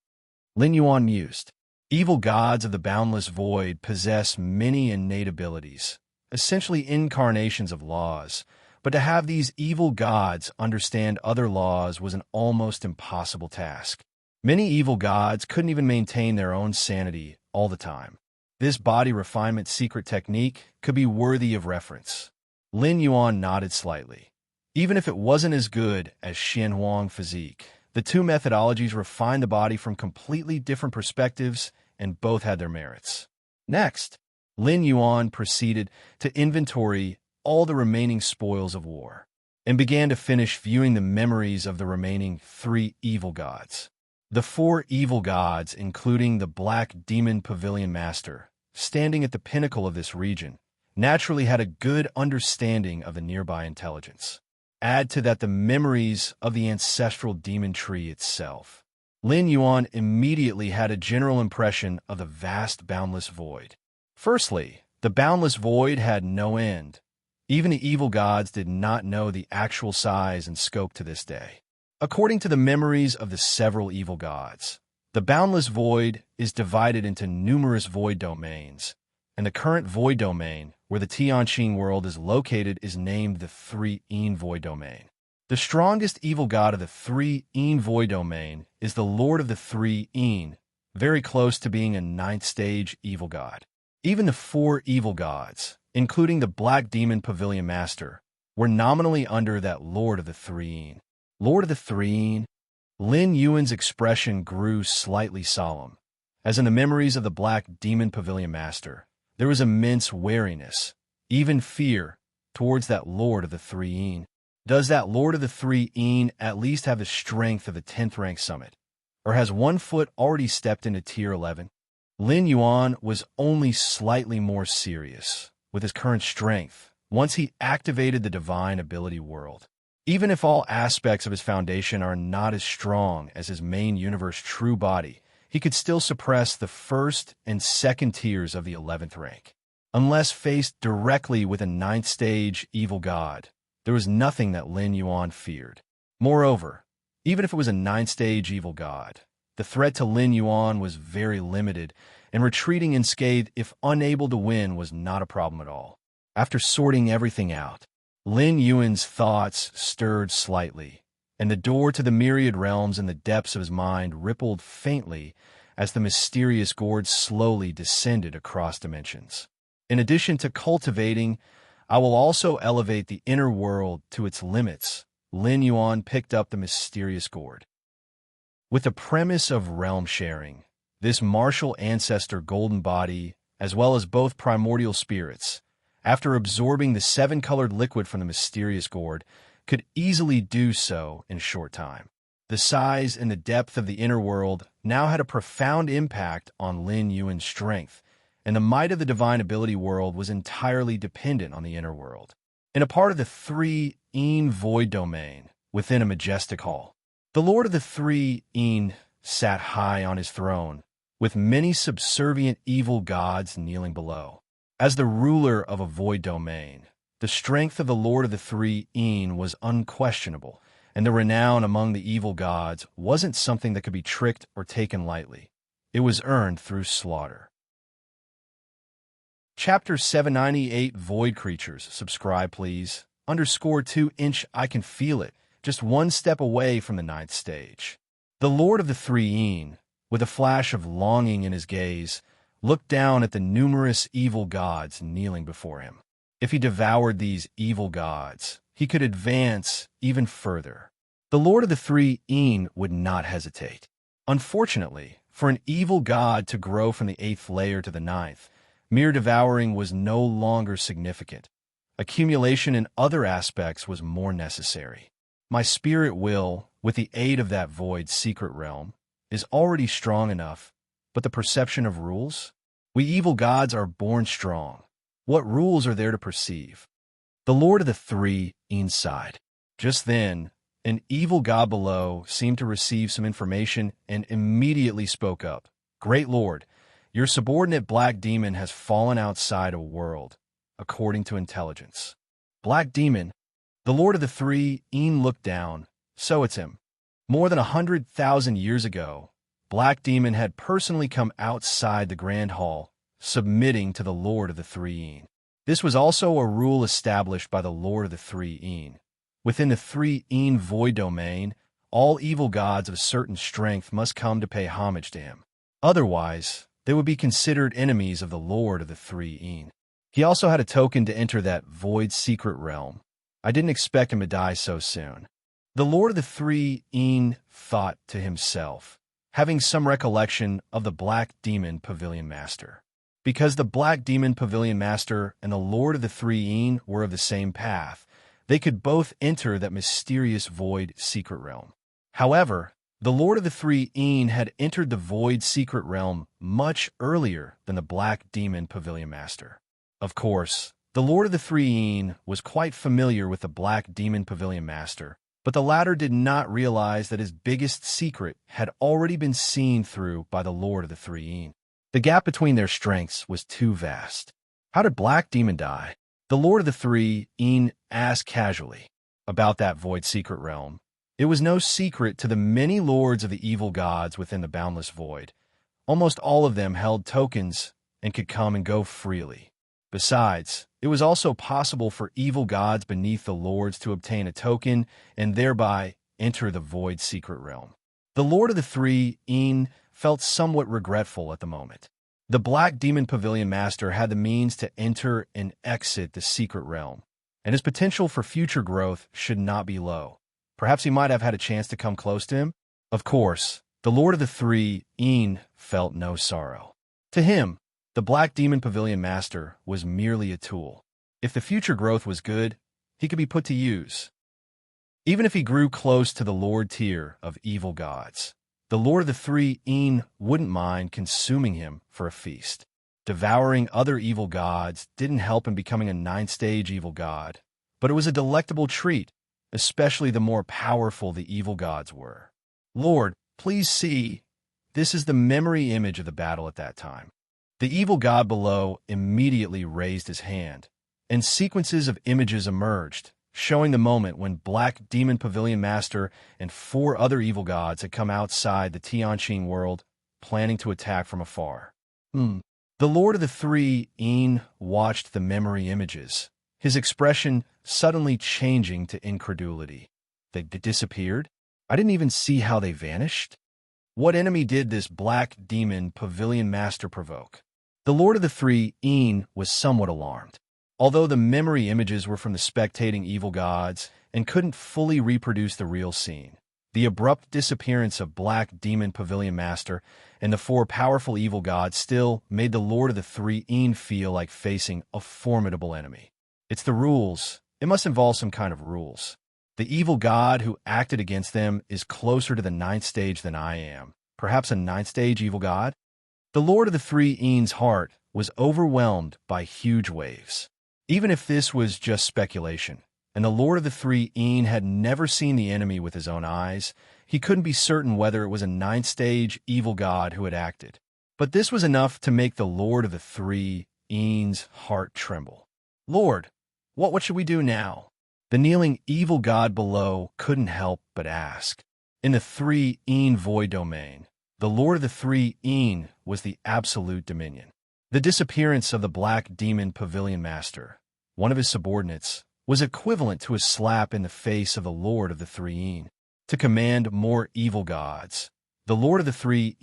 Lin Yuan mused. Evil gods of the boundless void possess many innate abilities, essentially incarnations of laws, but to have these evil gods understand other laws was an almost impossible task. Many evil gods couldn't even maintain their own sanity all the time. This body refinement secret technique could be worthy of reference. Lin Yuan nodded slightly. Even if it wasn't as good as Xianhuang physique, the two methodologies refined the body from completely different perspectives, and both had their merits. Next, Lin Yuan proceeded to inventory all the remaining spoils of war, and began to finish viewing the memories of the remaining 3 evil gods. The 4 evil gods, including the Black Demon Pavilion Master, standing at the pinnacle of this region, naturally had a good understanding of the nearby intelligence. Add to that the memories of the ancestral demon tree itself. Lin Yuan immediately had a general impression of the vast boundless void. Firstly, the boundless void had no end. Even the evil gods did not know the actual size and scope to this day. According to the memories of the several evil gods, the boundless void is divided into numerous void domains, and the current void domain, where the Tianqing world is located, is named the 3-En void domain. The strongest evil god of the 3-En void domain is the Lord of the 3-En, very close to being a 9th stage evil god. Even the 4 evil gods, including the Black Demon Pavilion Master, were nominally under that Lord of the 3-En. Lord of the 3-En? Lin Yuan's expression grew slightly solemn. As in the memories of the Black Demon Pavilion Master, there was immense wariness, even fear, towards that Lord of the 3-En. Does that Lord of the 3-En at least have the strength of the 10th rank summit? Or has one foot already stepped into tier 11? Lin Yuan was only slightly more serious with his current strength once he activated the divine ability world. Even if all aspects of his foundation are not as strong as his main universe true body, he could still suppress the 1st and 2nd tiers of the 11th rank. Unless faced directly with a 9th stage evil god, there was nothing that Lin Yuan feared. Moreover, even if it was a 9th stage evil god, the threat to Lin Yuan was very limited, and retreating unscathed if unable to win was not a problem at all. After sorting everything out, Lin Yuan's thoughts stirred slightly, and the door to the myriad realms in the depths of his mind rippled faintly as the mysterious gourd slowly descended across dimensions. In addition to cultivating, I will also elevate the inner world to its limits. Lin Yuan picked up the mysterious gourd. With the premise of realm sharing, this martial ancestor golden body, as well as both primordial spirits, after absorbing the 7-colored liquid from the mysterious gourd, could easily do so in a short time. The size and the depth of the inner world now had a profound impact on Lin Yuan's strength, and the might of the divine ability world was entirely dependent on the inner world. In a part of the 3-En void domain, within a majestic hall, the Lord of the 3-En sat high on his throne, with many subservient evil gods kneeling below. As the ruler of a void domain, the strength of the Lord of the 3-En was unquestionable, and the renown among the evil gods wasn't something that could be tricked or taken lightly. It was earned through slaughter. Chapter 798 Void Creatures. Subscribe, please. _2 I can feel it, just one step away from the 9th stage. The Lord of the 3-En, with a flash of longing in his gaze, looked down at the numerous evil gods kneeling before him. If he devoured these evil gods, he could advance even further. The Lord of the 3-En would not hesitate. Unfortunately, for an evil god to grow from the 8th layer to the 9th, mere devouring was no longer significant. Accumulation in other aspects was more necessary. My spirit will, with the aid of that void secret realm, is already strong enough, but the perception of rules? We evil gods are born strong. What rules are there to perceive? The Lord of the Three sighed. Just then, an evil god below seemed to receive some information and immediately spoke up. Great Lord, your subordinate black demon has fallen outside a world, according to intelligence. Black demon? The Lord of the Three looked down. So it's him. More than 100,000 years ago, Black Demon had personally come outside the Grand Hall, submitting to the Lord of the Three. This was also a rule established by the Lord of the Three. Within the Three void domain, all evil gods of certain strength must come to pay homage to him. Otherwise, they would be considered enemies of the Lord of the Three. He also had a token to enter that void secret realm. I didn't expect him to die so soon. The Lord of the Three thought to himself, having some recollection of the Black Demon Pavilion Master. Because the Black Demon Pavilion Master and the Lord of the Three were of the same path, they could both enter that mysterious void secret realm. However, the Lord of the Three had entered the void secret realm much earlier than the Black Demon Pavilion Master. Of course, the Lord of the Three was quite familiar with the Black Demon Pavilion Master, but the latter did not realize that his biggest secret had already been seen through by the Lord of the Three. The gap between their strengths was too vast. How did Black Demon die? The Lord of the Three asked casually about that void secret realm. It was no secret to the many lords of the evil gods within the boundless void. Almost all of them held tokens and could come and go freely. Besides, it was also possible for evil gods beneath the lords to obtain a token and thereby enter the void secret realm. The Lord of the Three felt somewhat regretful at the moment. The Black Demon Pavilion Master had the means to enter and exit the secret realm, and his potential for future growth should not be low. Perhaps he might have had a chance to come close to him. Of course, the Lord of the Three felt no sorrow. To him, the Black Demon Pavilion Master was merely a tool. If the future growth was good, he could be put to use. Even if he grew close to the Lord tier of evil gods, the Lord of the Three wouldn't mind consuming him for a feast. Devouring other evil gods didn't help in becoming a 9th-stage evil god, but it was a delectable treat, especially the more powerful the evil gods were. Lord, please see. This is the memory image of the battle at that time. The evil god below immediately raised his hand, and sequences of images emerged, showing the moment when Black Demon Pavilion Master and 4 other evil gods had come outside the Tianqing world, planning to attack from afar. The Lord of the Three watched the memory images, his expression suddenly changing to incredulity. They disappeared? I didn't even see how they vanished? What enemy did this Black Demon Pavilion Master provoke? The Lord of the Three was somewhat alarmed. Although the memory images were from the spectating evil gods and couldn't fully reproduce the real scene, the abrupt disappearance of Black Demon Pavilion Master and the 4 powerful evil gods still made the Lord of the Three feel like facing a formidable enemy. It's the rules. It must involve some kind of rules. The evil god who acted against them is closer to the 9th stage than I am. Perhaps a 9th stage evil god? The Lord of the Three's heart was overwhelmed by huge waves. Even if this was just speculation, and the Lord of the Three had never seen the enemy with his own eyes, he couldn't be certain whether it was a 9th stage evil god who had acted. But this was enough to make the Lord of the Three's heart tremble. Lord, what should we do now? The kneeling evil god below couldn't help but ask. In the Three void domain, the Lord of the Three was the absolute dominion. The disappearance of the Black Demon Pavilion Master, one of his subordinates, was equivalent to a slap in the face of the Lord of the Three. To command more evil gods, the Lord of the Three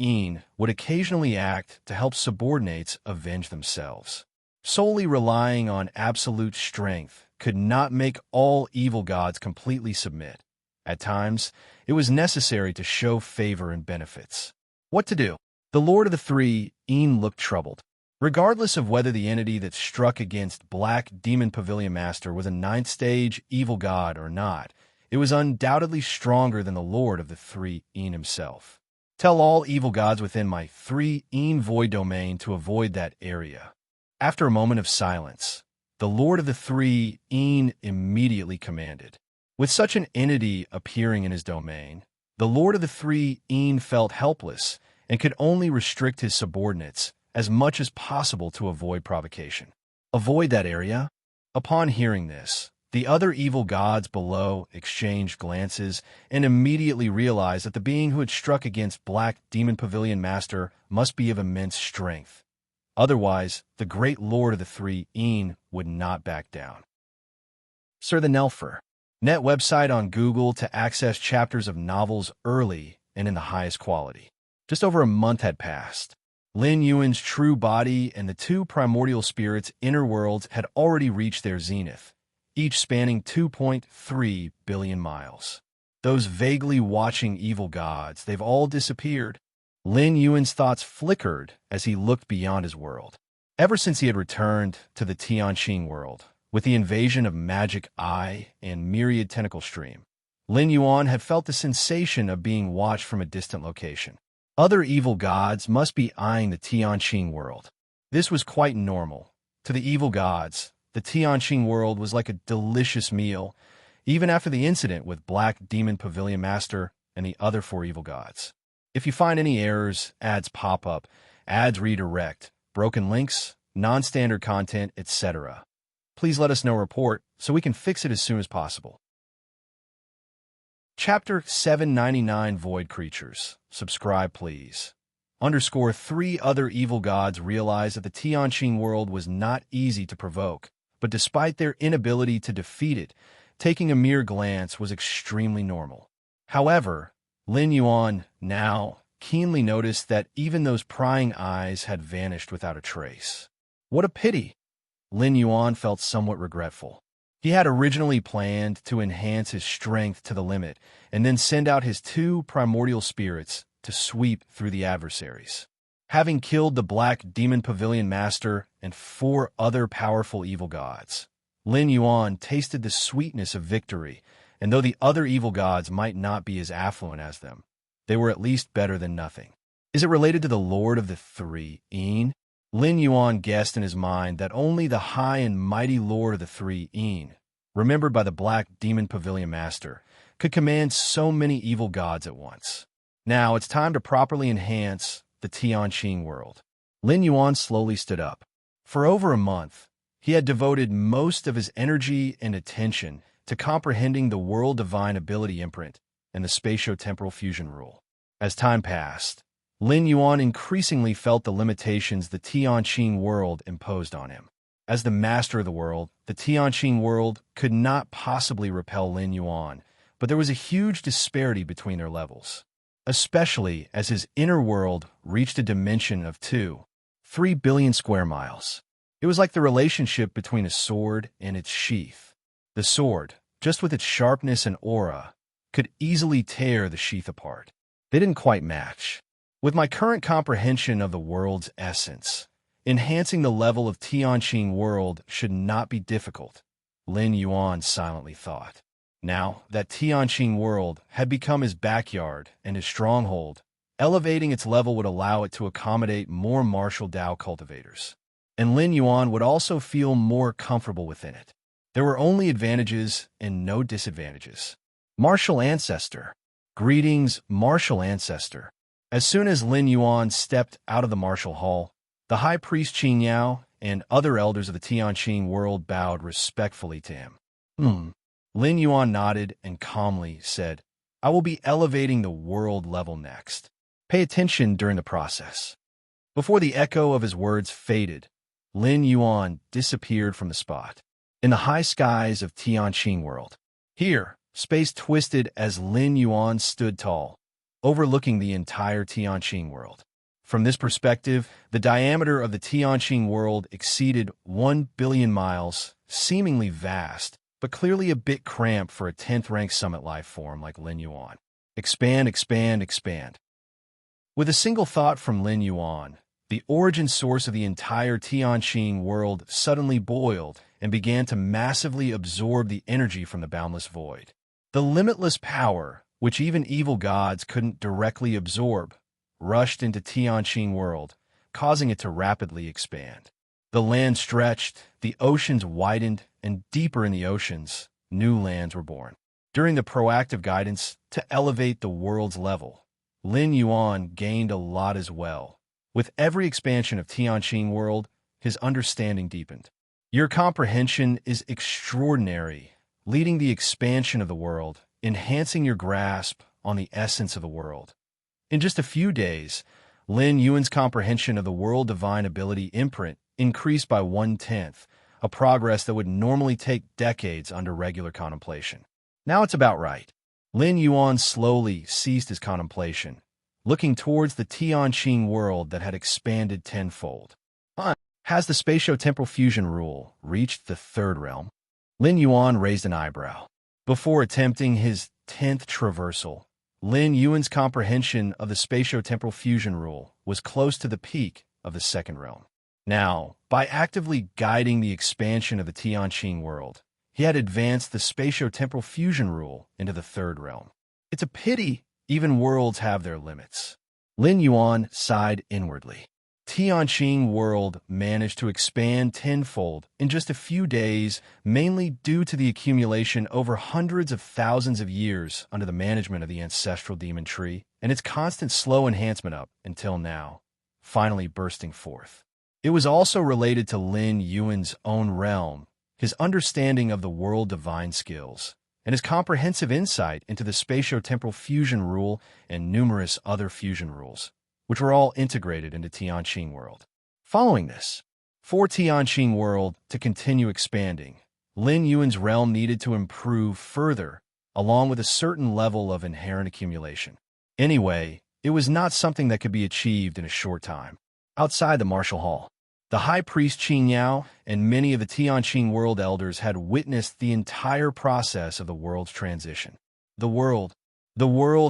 would occasionally act to help subordinates avenge themselves. Solely relying on absolute strength could not make all evil gods completely submit. At times, it was necessary to show favor and benefits. What to do? The Lord of the Three looked troubled. Regardless of whether the entity that struck against Black Demon Pavilion Master was a 9th stage evil god or not, It was undoubtedly stronger than the Lord of the Three Een himself. Tell all evil gods within my Three Een void domain to avoid that area. After a moment of silence, the Lord of the Three Een immediately commanded. With such an entity appearing in his domain, the Lord of the Three Een felt helpless and could only restrict his subordinates as much as possible to avoid provocation. Avoid that area? Upon hearing this, the other evil gods below exchanged glances and immediately realized that the being who had struck against Black Demon Pavilion Master must be of immense strength. Otherwise, the great Lord of the Three Een would not back down. Sir the Nelfer. Net website on Google to access chapters of novels early and in the highest quality. Just over a month had passed. Lin Yuan's true body and the two primordial spirits' inner worlds had already reached their zenith, each spanning 2.3 billion miles. Those vaguely watching evil gods, they've all disappeared. Lin Yuan's thoughts flickered as he looked beyond his world. Ever since he had returned to the Tianqing world, with the invasion of Magic Eye and Myriad Tentacle Stream, Lin Yuan had felt the sensation of being watched from a distant location. Other evil gods must be eyeing the Tianqing world. This was quite normal. To the evil gods, the Tianqing world was like a delicious meal, even after the incident with Black Demon Pavilion Master and the other four evil gods. If you find any errors, ads pop up, ads redirect, broken links, non-standard content, etc., please let us know report so we can fix it as soon as possible. Chapter 799 Void Creatures. Subscribe, please. _ 3 other evil gods realized that the Tianqing world was not easy to provoke, but despite their inability to defeat it, taking a mere glance was extremely normal. However, Lin Yuan now keenly noticed that even those prying eyes had vanished without a trace. What a pity! Lin Yuan felt somewhat regretful. He had originally planned to enhance his strength to the limit and then send out his two primordial spirits to sweep through the adversaries. Having killed the Black Demon Pavilion Master and 4 other powerful evil gods, Lin Yuan tasted the sweetness of victory, and though the other evil gods might not be as affluent as them, they were at least better than nothing. Is it related to the Lord of the Three Een? Lin Yuan guessed in his mind that only the high and mighty Lord of the Three Een, remembered by the Black Demon Pavilion Master, could command so many evil gods at once. Now it's time to properly enhance the Tianqing world. Lin Yuan slowly stood up. For over a month, he had devoted most of his energy and attention to comprehending the World Divine Ability Imprint and the Spatio-Temporal Fusion Rule. As time passed, Lin Yuan increasingly felt the limitations the Tianqing world imposed on him. As the master of the world, the Tianqing world could not possibly repel Lin Yuan, but there was a huge disparity between their levels, especially as his inner world reached a dimension of 2.3 billion square miles. It was like the relationship between a sword and its sheath. The sword, just with its sharpness and aura, could easily tear the sheath apart. They didn't quite match. With my current comprehension of the world's essence, enhancing the level of Tianqing world should not be difficult, Lin Yuan silently thought. Now that Tianqing world had become his backyard and his stronghold, elevating its level would allow it to accommodate more martial Dao cultivators. And Lin Yuan would also feel more comfortable within it. There were only advantages and no disadvantages. Martial Ancestor. Greetings, Martial Ancestor. As soon as Lin Yuan stepped out of the martial hall, the High Priest Qin Yao and other elders of the Tianqing world bowed respectfully to him. Lin Yuan nodded and calmly said, I will be elevating the world level next. Pay attention during the process. Before the echo of his words faded, Lin Yuan disappeared from the spot. In the high skies of Tianqing world. Here, space twisted as Lin Yuan stood tall, overlooking the entire Tianqing world. From this perspective, the diameter of the Tianqing world exceeded 1 billion miles, seemingly vast, but clearly a bit cramped for a 10th-rank summit life form like Lin Yuan. Expand, expand, expand. With a single thought from Lin Yuan, the origin source of the entire Tianqing world suddenly boiled and began to massively absorb the energy from the boundless void. The limitless power, which even evil gods couldn't directly absorb, rushed into Tianqing world, causing it to rapidly expand. The land stretched, the oceans widened, and deeper in the oceans, new lands were born. During the proactive guidance to elevate the world's level, Lin Yuan gained a lot as well. With every expansion of Tianqing world, his understanding deepened. Your comprehension is extraordinary, leading the expansion of the world, enhancing your grasp on the essence of the world. In just a few days, Lin Yuan's comprehension of the world divine ability imprint increased by 1/10, a progress that would normally take decades under regular contemplation. Now it's about right. Lin Yuan slowly ceased his contemplation, looking towards the Tianqing world that had expanded tenfold. Has the spatio-temporal fusion rule reached the third realm? Lin Yuan raised an eyebrow. Before attempting his 10th traversal, Lin Yuan's comprehension of the spatio-temporal fusion rule was close to the peak of the second realm. Now, by actively guiding the expansion of the Tianqing world, he had advanced the spatio-temporal fusion rule into the third realm. It's a pity even worlds have their limits. Lin Yuan sighed inwardly. Tianqing world managed to expand tenfold in just a few days, mainly due to the accumulation over hundreds of thousands of years under the management of the ancestral demon tree and its constant slow enhancement up until now, finally bursting forth. It was also related to Lin Yuan's own realm, his understanding of the world divine skills, and his comprehensive insight into the spatio-temporal fusion rule and numerous other fusion rules, which were all integrated into Tianqing world. Following this, for Tianqing world to continue expanding, Lin Yuan's realm needed to improve further, along with a certain level of inherent accumulation. Anyway, it was not something that could be achieved in a short time. Outside the martial hall, the high priest Qin Yao and many of the Tianqing world elders had witnessed the entire process of the world's transition. The world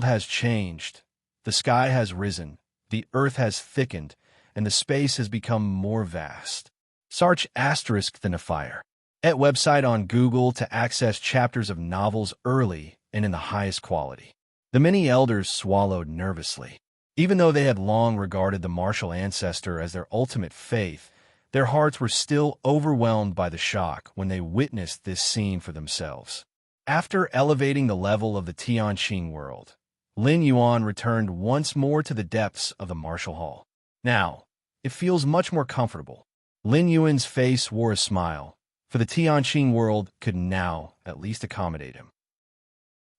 has changed. The sky has risen. The earth has thickened, and the space has become more vast. Search *Thinifier at website on Google to access chapters of novels early and in the highest quality. The many elders swallowed nervously. Even though they had long regarded the martial ancestor as their ultimate faith, their hearts were still overwhelmed by the shock when they witnessed this scene for themselves. After elevating the level of the Tianqing world, Lin Yuan returned once more to the depths of the martial hall. Now, it feels much more comfortable. Lin Yuan's face wore a smile, for the Tianqing world could now at least accommodate him.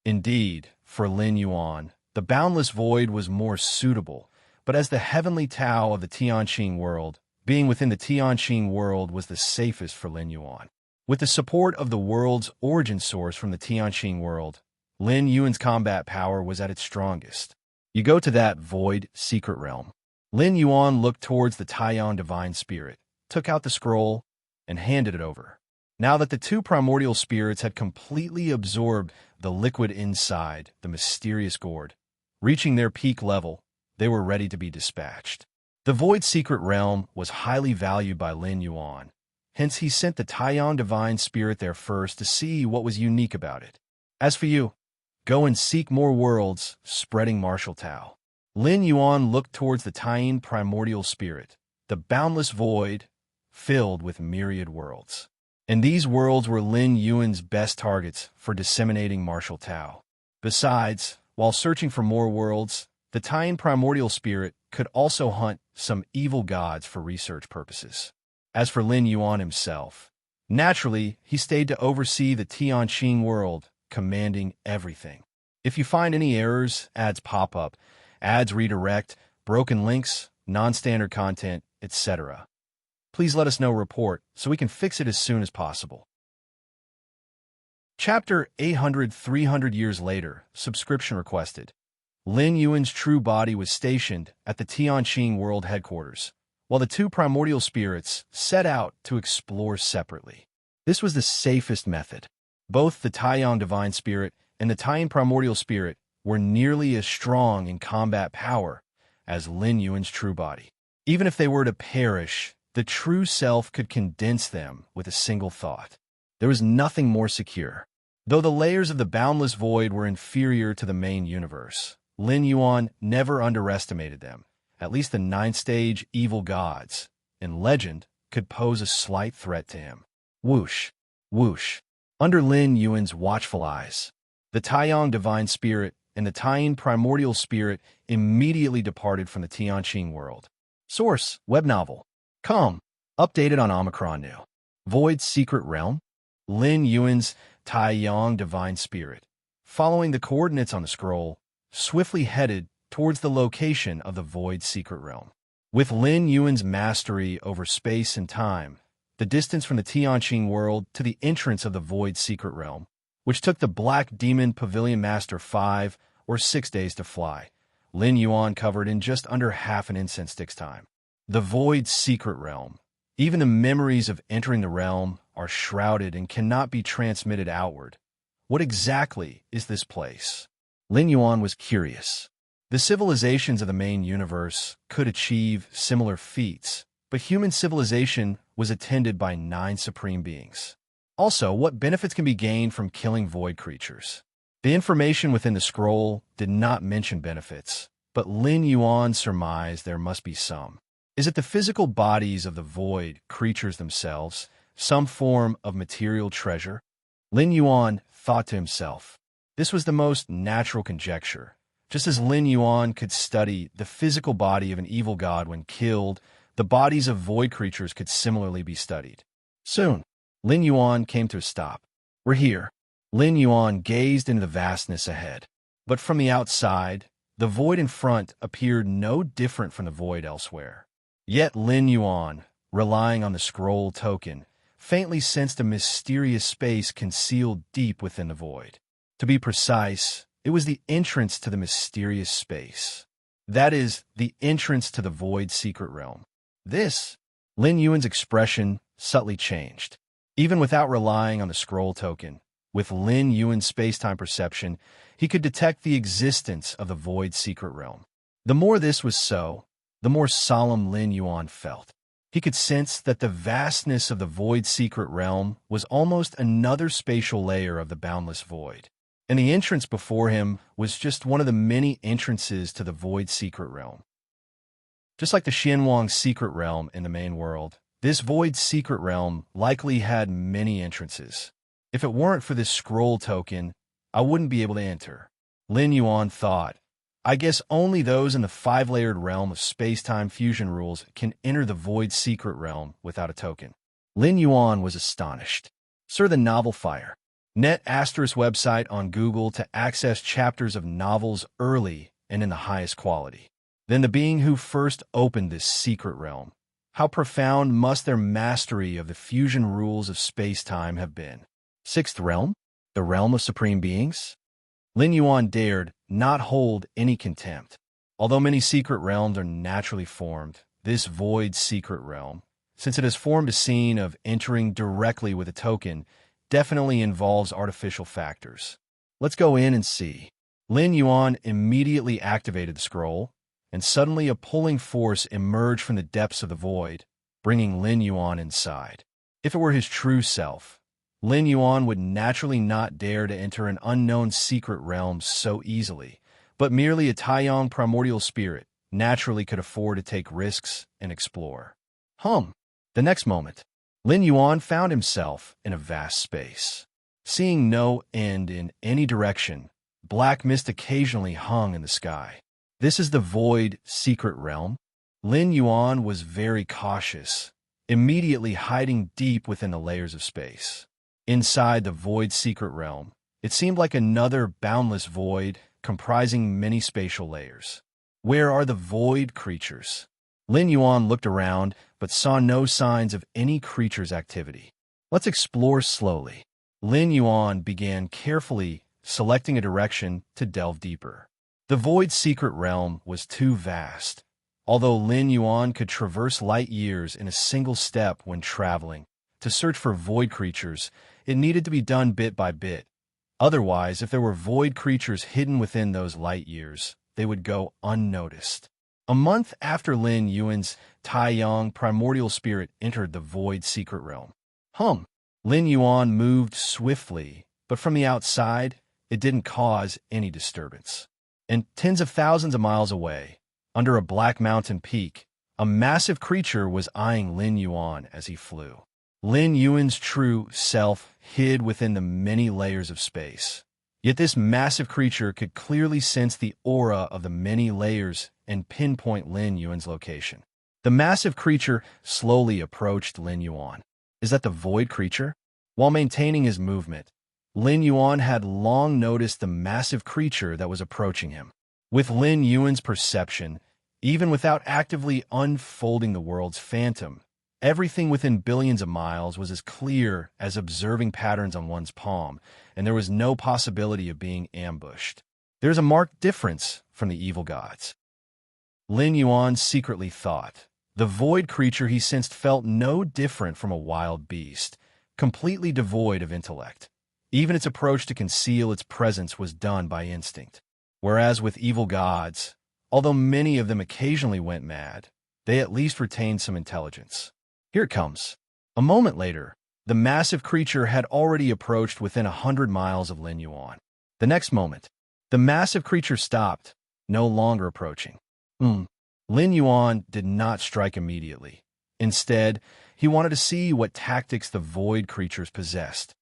Indeed, for Lin Yuan, the boundless void was more suitable, but as the heavenly Tao of the Tianqing world, being within the Tianqing world was the safest for Lin Yuan. With the support of the world's origin source from the Tianqing world, Lin Yuan's combat power was at its strongest. You go to that void, secret realm. Lin Yuan looked towards the Taiyang divine spirit, took out the scroll, and handed it over. Now that the two primordial spirits had completely absorbed the liquid inside the mysterious gourd, reaching their peak level, they were ready to be dispatched. The void secret realm was highly valued by Lin Yuan, hence he sent the Taiyang divine spirit there first to see what was unique about it. As for you, go and seek more worlds, spreading martial Tao. Lin Yuan looked towards the Taiyang primordial spirit, the boundless void, filled with myriad worlds. And these worlds were Lin Yuan's best targets for disseminating martial Tao. Besides, while searching for more worlds, the Taiyang primordial spirit could also hunt some evil gods for research purposes. As for Lin Yuan himself, naturally, he stayed to oversee the Tianqing world, commanding everything. If you find any errors, ads pop up, ads redirect, broken links, non-standard content, etc., please let us know report so we can fix it as soon as possible. Chapter 800 300 years later, subscription requested. Lin Yuan's true body was stationed at the Tianqing world headquarters, while the two primordial spirits set out to explore separately. This was the safest method. Both the Taiyang divine spirit and the Taiyang primordial spirit were nearly as strong in combat power as Lin Yuan's true body. Even if they were to perish, the true self could condense them with a single thought. There was nothing more secure. Though the layers of the boundless void were inferior to the main universe, Lin Yuan never underestimated them. At least the ninth-stage evil gods, in legend, could pose a slight threat to him. Whoosh, whoosh. Under Lin Yuan's watchful eyes, the Taiyang divine spirit and the Taiyin primordial spirit immediately departed from the Tianqing world. Source: web novel. Com. Updated on Omicron New. Void's Secret Realm. Lin Yuan's Taiyang divine spirit, following the coordinates on the scroll, swiftly headed towards the location of the Void's Secret Realm. With Lin Yuan's mastery over space and time, the distance from the Tianqing world to the entrance of the Void's Secret Realm, which took the Black Demon Pavilion Master 5 or 6 days to fly, Lin Yuan covered in just under half an incense stick's time. The Void's Secret Realm. Even the memories of entering the realm are shrouded and cannot be transmitted outward. What exactly is this place? Lin Yuan was curious. The civilizations of the main universe could achieve similar feats, but human civilization was attended by 9 supreme beings. Also, what benefits can be gained from killing void creatures? The information within the scroll did not mention benefits, but Lin Yuan surmised there must be some. Is it the physical bodies of the void creatures themselves, some form of material treasure? Lin Yuan thought to himself. This was the most natural conjecture. Just as Lin Yuan could study the physical body of an evil god when killed, the bodies of void creatures could similarly be studied. Soon, Lin Yuan came to a stop. We're here. Lin Yuan gazed into the vastness ahead. But from the outside, the void in front appeared no different from the void elsewhere. Yet Lin Yuan, relying on the scroll token, faintly sensed a mysterious space concealed deep within the void. To be precise, it was the entrance to the mysterious space. That is, the entrance to the Void's Secret Realm. Lin Yuan's expression subtly changed. Even without relying on the scroll token, with Lin Yuan's space-time perception, he could detect the existence of the Void's Secret Realm. The more this was so, the more solemn Lin Yuan felt. He could sense that the vastness of the Void's Secret Realm was almost another spatial layer of the boundless void. And the entrance before him was just one of the many entrances to the Void's Secret Realm. Just like the Xianwang Secret Realm in the main world, this Void's Secret Realm likely had many entrances. If it weren't for this scroll token, I wouldn't be able to enter. Lin Yuan thought. I guess only those in the 5-layered realm of space-time fusion rules can enter the Void's Secret Realm without a token. Lin Yuan was astonished. Sir, the novel Fire. Net * website on Google to access chapters of novels early and in the highest quality. Then the being who first opened this secret realm. How profound must their mastery of the fusion rules of space-time have been? 6th realm? The realm of supreme beings? Lin Yuan dared not hold any contempt. Although many secret realms are naturally formed, this Void's Secret Realm, since it has formed a scene of entering directly with a token, definitely involves artificial factors. Let's go in and see. Lin Yuan immediately activated the scroll, and suddenly a pulling force emerged from the depths of the void, bringing Lin Yuan inside. If it were his true self, Lin Yuan would naturally not dare to enter an unknown secret realm so easily, but merely a Taiyang primordial spirit naturally could afford to take risks and explore. The next moment, Lin Yuan found himself in a vast space. Seeing no end in any direction, black mist occasionally hung in the sky. This is the Void Secret Realm? Lin Yuan was very cautious, immediately hiding deep within the layers of space. Inside the Void Secret Realm, it seemed like another boundless void comprising many spatial layers. Where are the void creatures? Lin Yuan looked around, but saw no signs of any creature's activity. Let's explore slowly. Lin Yuan began carefully selecting a direction to delve deeper. The Void Secret Realm was too vast. Although Lin Yuan could traverse light years in a single step when traveling, to search for void creatures, it needed to be done bit by bit. Otherwise, if there were void creatures hidden within those light years, they would go unnoticed. A month after Lin Yuan's Taiyang primordial spirit entered the Void Secret Realm. Lin Yuan moved swiftly, but from the outside, it didn't cause any disturbance. And tens of thousands of miles away, under a black mountain peak, a massive creature was eyeing Lin Yuan as he flew. Lin Yuan's true self hid within the many layers of space. Yet this massive creature could clearly sense the aura of the many layers and pinpoint Lin Yuan's location. The massive creature slowly approached Lin Yuan. Is that the void creature? While maintaining his movement, Lin Yuan had long noticed the massive creature that was approaching him. With Lin Yuan's perception, even without actively unfolding the world's phantom, everything within billions of miles was as clear as observing patterns on one's palm, and there was no possibility of being ambushed. There's a marked difference from the evil gods. Lin Yuan secretly thought. The void creature he sensed felt no different from a wild beast, completely devoid of intellect. Even its approach to conceal its presence was done by instinct. Whereas with evil gods, although many of them occasionally went mad, they at least retained some intelligence. Here it comes. A moment later, the massive creature had already approached within 100 miles of Lin Yuan. The next moment, the massive creature stopped, no longer approaching. Lin Yuan did not strike immediately. Instead, he wanted to see what tactics the void creatures possessed.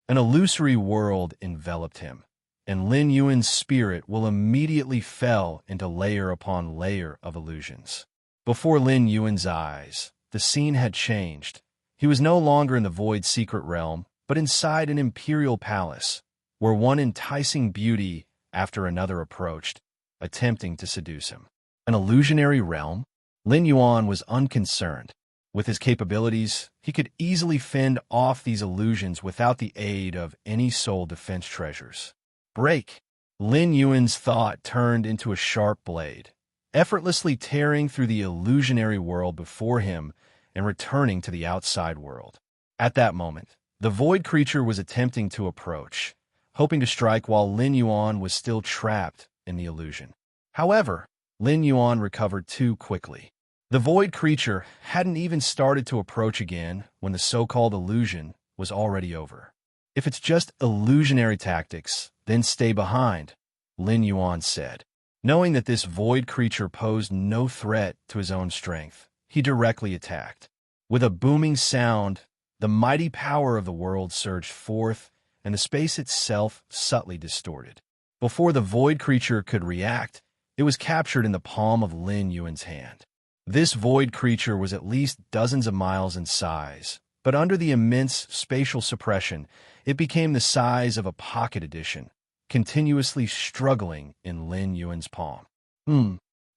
An illusory world enveloped him, and Lin Yuan's spirit will immediately fell into layer upon layer of illusions. Before Lin Yuan's eyes, the scene had changed. He was no longer in the void secret realm, but inside an imperial palace, where one enticing beauty after another approached, attempting to seduce him. An illusionary realm? Lin Yuan was unconcerned. With his capabilities, he could easily fend off these illusions without the aid of any soul defense treasures. Break! Lin Yuan's thought turned into a sharp blade, effortlessly tearing through the illusionary world before him and returning to the outside world. At that moment, the void creature was attempting to approach, hoping to strike while Lin Yuan was still trapped in the illusion. However, Lin Yuan recovered too quickly. The void creature hadn't even started to approach again when the so-called illusion was already over. If it's just illusionary tactics, then stay behind, Lin Yuan said. Knowing that this void creature posed no threat to his own strength, he directly attacked. With a booming sound, the mighty power of the world surged forth, and the space itself subtly distorted. Before the void creature could react, it was captured in the palm of Lin Yuan's hand. This void creature was at least dozens of miles in size, but under the immense spatial suppression, it became the size of a pocket edition, continuously struggling in Lin Yuan's palm.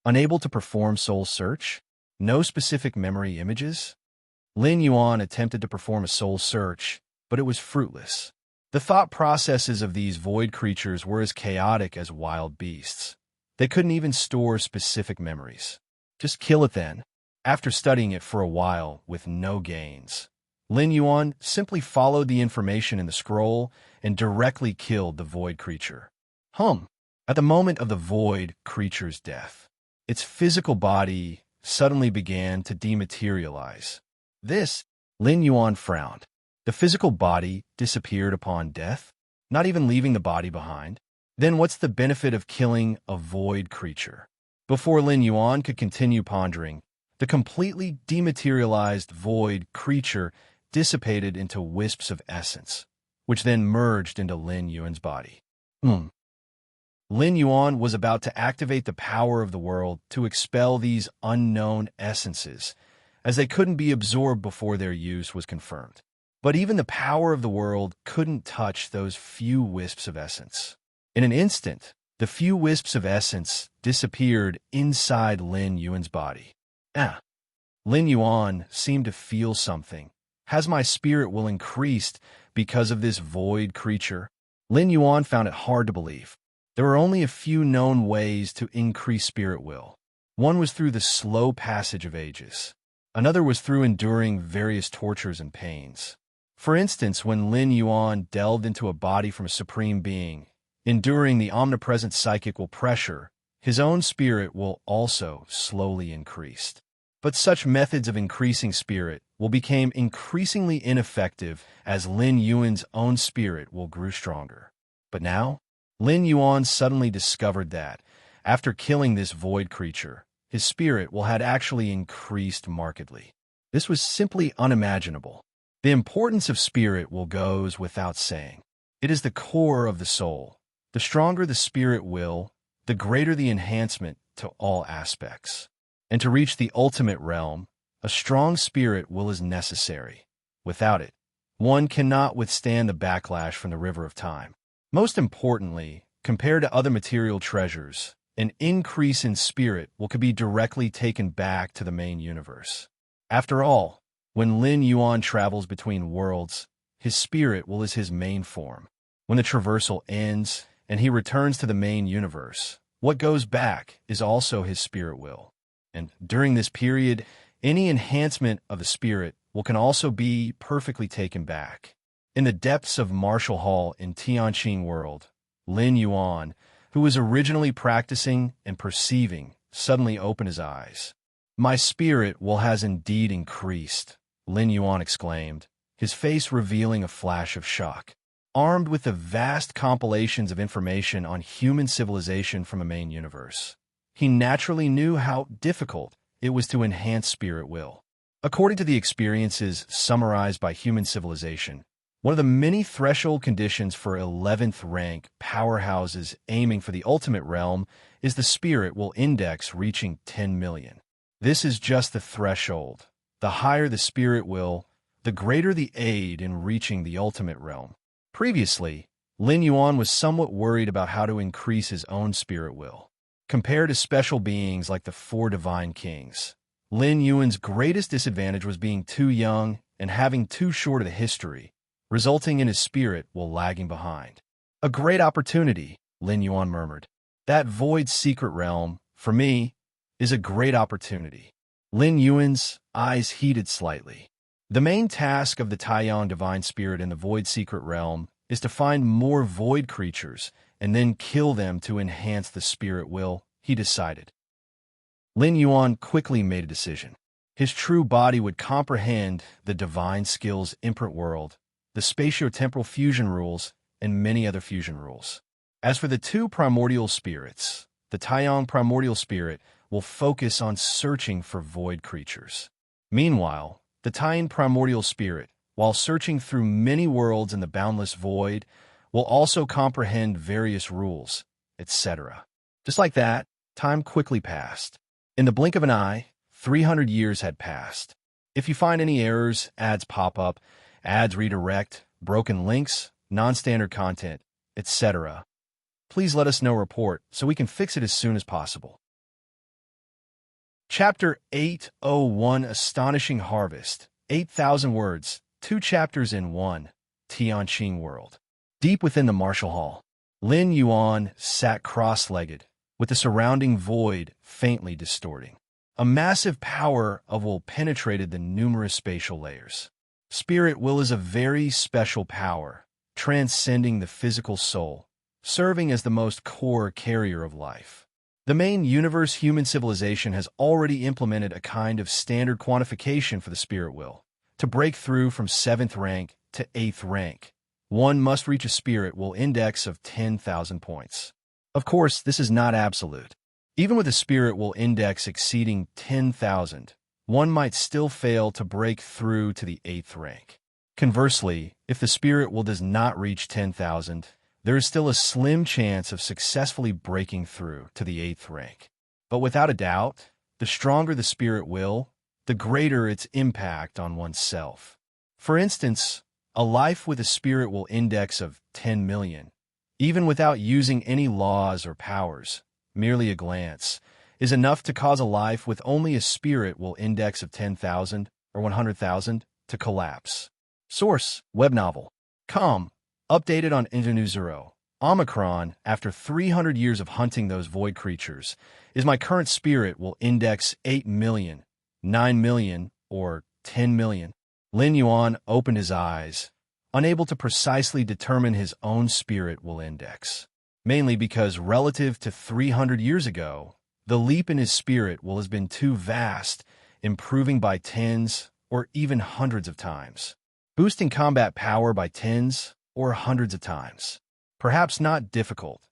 Unable to perform soul search? No specific memory images? Lin Yuan attempted to perform a soul search, but it was fruitless. The thought processes of these void creatures were as chaotic as wild beasts. They couldn't even store specific memories. Just kill it then. After studying it for a while with no gains, Lin Yuan simply followed the information in the scroll and directly killed the void creature. At the moment of the void creature's death, its physical body suddenly began to dematerialize. Lin Yuan frowned. The physical body disappeared upon death, not even leaving the body behind. Then what's the benefit of killing a void creature? Before Lin Yuan could continue pondering, the completely dematerialized void creature dissipated into wisps of essence, which then merged into Lin Yuan's body. Lin Yuan was about to activate the power of the world to expel these unknown essences, as they couldn't be absorbed before their use was confirmed. But even the power of the world couldn't touch those few wisps of essence. In an instant, the few wisps of essence disappeared inside Lin Yuan's body. Lin Yuan seemed to feel something. Has my spirit will increased because of this void creature? Lin Yuan found it hard to believe. There were only a few known ways to increase spirit will. One was through the slow passage of ages. Another was through enduring various tortures and pains. For instance, when Lin Yuan delved into a body from a supreme being, enduring the omnipresent psychical pressure, his own spirit will also slowly increased. But such methods of increasing spirit will become increasingly ineffective as Lin Yuan's own spirit will grow stronger. But now, Lin Yuan suddenly discovered that, after killing this void creature, his spirit will had actually increased markedly. This was simply unimaginable. The importance of spirit will goes without saying. It is the core of the soul. The stronger the spirit will, the greater the enhancement to all aspects. And to reach the ultimate realm, a strong spirit will is necessary. Without it, one cannot withstand the backlash from the river of time. Most importantly, compared to other material treasures, an increase in spirit could be directly taken back to the main universe. After all, when Lin Yuan travels between worlds, his spirit is his main form. When the traversal ends and he returns to the main universe, what goes back is also his spirit will. And during this period, any enhancement of the spirit can also be perfectly taken back. In the depths of Martial Hall in Tianqing World, Lin Yuan, who was originally practicing and perceiving, suddenly opened his eyes. "My spirit has indeed increased," Lin Yuan exclaimed, his face revealing a flash of shock. Armed with the vast compilations of information on human civilization from a main universe, he naturally knew how difficult it was to enhance spirit will. According to the experiences summarized by human civilization, one of the many threshold conditions for 11th rank powerhouses aiming for the ultimate realm is the spirit will index reaching 10 million. This is just the threshold. The higher the spirit will, the greater the aid in reaching the ultimate realm. Previously, Lin Yuan was somewhat worried about how to increase his own spirit will. Compared to special beings like the four divine kings, Lin Yuan's greatest disadvantage was being too young and having too short of a history, resulting in his spirit lagging behind. "A great opportunity," Lin Yuan murmured. "That void secret realm, for me, is a great opportunity." Lin Yuan's eyes heated slightly. The main task of the Taiyang divine spirit in the void secret realm is to find more void creatures and then kill them to enhance the spirit will, he decided. Lin Yuan quickly made a decision. His true body would comprehend the divine skills imprint world, the spatio-temporal fusion rules, and many other fusion rules. As for the two primordial spirits, the Taiyang primordial spirit will focus on searching for void creatures. Meanwhile, the Taiyang primordial spirit, while searching through many worlds in the boundless void, will also comprehend various rules, etc. Just like that, time quickly passed. In the blink of an eye, 300 years had passed. If you find any errors, ads pop up, ads redirect, broken links, non-standard content, etc., please let us know report so we can fix it as soon as possible. Chapter 801 Astonishing Harvest, 8,000 words, 2 chapters in 1, Tianqing World. Deep within the Martial Hall, Lin Yuan sat cross-legged, with the surrounding void faintly distorting. A massive power of will penetrated the numerous spatial layers. Spirit will is a very special power, transcending the physical soul, serving as the most core carrier of life. The main universe human civilization has already implemented a kind of standard quantification for the spirit will. To break through from 7th rank to 8th rank, one must reach a spirit will index of 10,000 points. Of course, this is not absolute. Even with a spirit will index exceeding 10,000, one might still fail to break through to the 8th rank. Conversely, if the spirit will does not reach 10,000, there is still a slim chance of successfully breaking through to the 8th rank. But without a doubt, the stronger the spirit will, the greater its impact on oneself. For instance, a life with a spirit will index of 10 million, even without using any laws or powers, merely a glance, is enough to cause a life with only a spirit will index of 10,000 or 100,000 to collapse. Source: Web Novel. Com. Updated on Indonezero. Omicron, after 300 years of hunting those void creatures, is my current spirit will index 8 million, 9 million, or 10 million. Lin Yuan opened his eyes, unable to precisely determine his own spirit will index, mainly because relative to 300 years ago, the leap in his spirit will has been too vast improving by tens or even hundreds of times, boosting combat power by tens or hundreds of times. Perhaps not difficult,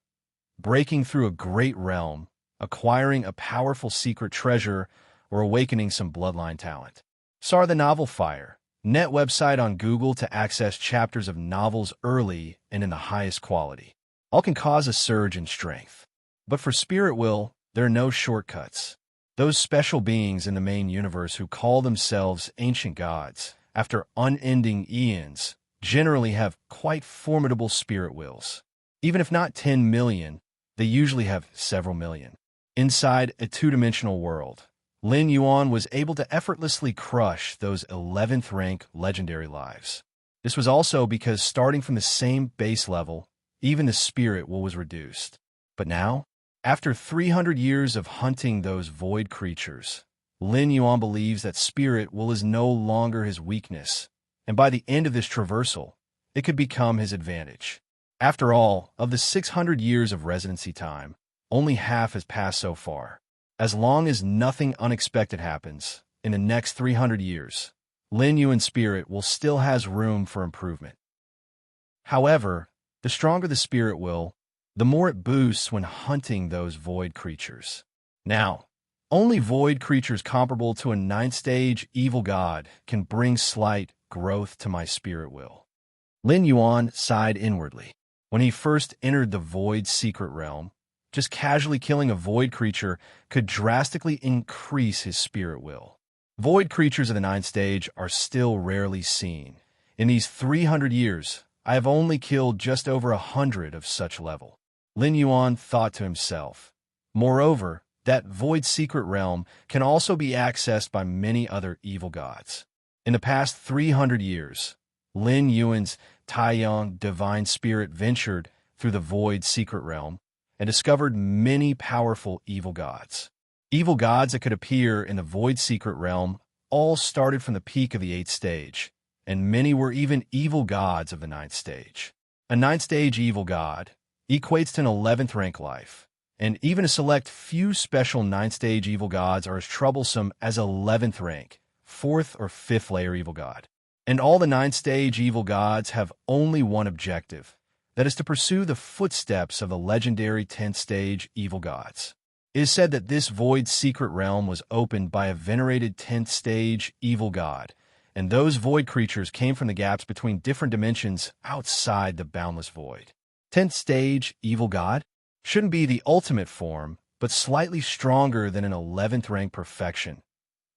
breaking through a great realm, acquiring a powerful secret treasure, or awakening some bloodline talent. SAR the Novel Fire, net website on Google to access chapters of novels early and in the highest quality. All can cause a surge in strength. But for Spirit Will, there are no shortcuts. Those special beings in the main universe who call themselves ancient gods, after unending eons, generally have quite formidable spirit wills. Even if not 10 million, they usually have several million. Inside a two-dimensional world, Lin Yuan was able to effortlessly crush those 11th rank legendary lives. This was also because starting from the same base level, even the spirit will was reduced. But now, after 300 years of hunting those void creatures, Lin Yuan believes that spirit will is no longer his weakness, and by the end of this traversal, it could become his advantage. After all, of the 600 years of residency time, only half has passed so far. As long as nothing unexpected happens, in the next 300 years, Lin Yuan's spirit will still has room for improvement. However, the stronger the spirit will, the more it boosts when hunting those void creatures. Now, only void creatures comparable to a 9th stage evil god can bring slight growth to my spirit will. Lin Yuan sighed inwardly. When he first entered the void secret realm, just casually killing a void creature could drastically increase his spirit will. Void creatures of the 9th stage are still rarely seen. In these 300 years, I have only killed just over 100 of such level. Lin Yuan thought to himself. Moreover, that void secret realm can also be accessed by many other evil gods. In the past 300 years, Lin Yuan's Taiyang divine spirit ventured through the void secret realm and discovered many powerful evil gods. Evil gods that could appear in the void secret realm all started from the peak of the 8th stage, and many were even evil gods of the 9th stage. A 9th stage evil god equates to an 11th rank life, and even a select few special 9th stage evil gods are as troublesome as 11th rank, 4th or 5th layer evil god. And all the 9th stage evil gods have only one objective, that is to pursue the footsteps of the legendary 10th stage evil gods. It is said that this void secret realm was opened by a venerated 10th stage evil god, and those void creatures came from the gaps between different dimensions outside the boundless void. 10th stage evil god shouldn't be the ultimate form, but slightly stronger than an 11th rank perfection.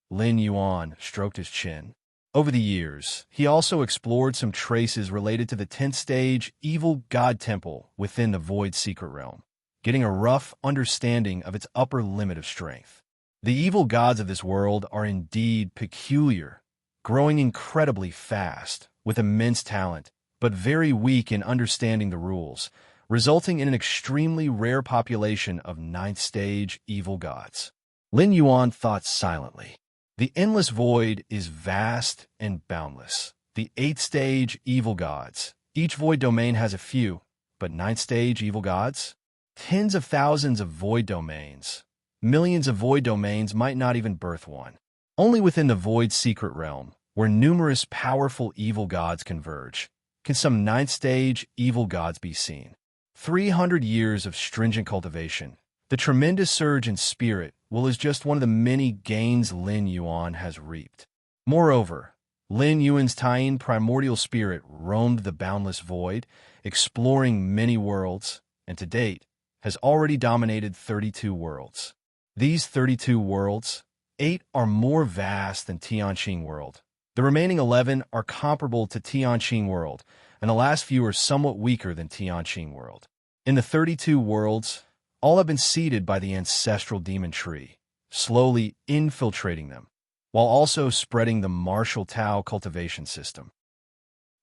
Lin Yuan stroked his chin. Over the years, he also explored some traces related to the 10th stage evil god temple within the void secret realm, getting a rough understanding of its upper limit of strength. The evil gods of this world are indeed peculiar, growing incredibly fast, with immense talent, but very weak in understanding the rules, resulting in an extremely rare population of 9th stage evil gods. Lin Yuan thought silently. The endless void is vast and boundless. The 8th stage evil gods. Each void domain has a few, but 9th stage evil gods? Tens of thousands of void domains. Millions of void domains might not even birth one. Only within the void secret realm, where numerous powerful evil gods converge, can some 9th stage evil gods be seen. 300 years of stringent cultivation. The tremendous surge in spirit will is just one of the many gains Lin Yuan has reaped. Moreover, Lin Yuan's Taiyin primordial spirit roamed the boundless void, exploring many worlds, and to date, has already dominated 32 worlds. These 32 worlds, 8 are more vast than Tianqing World. The remaining 11 are comparable to Tianqing World, and the last few are somewhat weaker than Tianqing World. In the 32 worlds, all have been seeded by the ancestral demon tree, slowly infiltrating them, while also spreading the martial Tao cultivation system.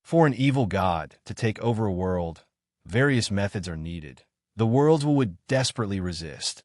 For an evil god to take over a world, various methods are needed. The worlds would desperately resist.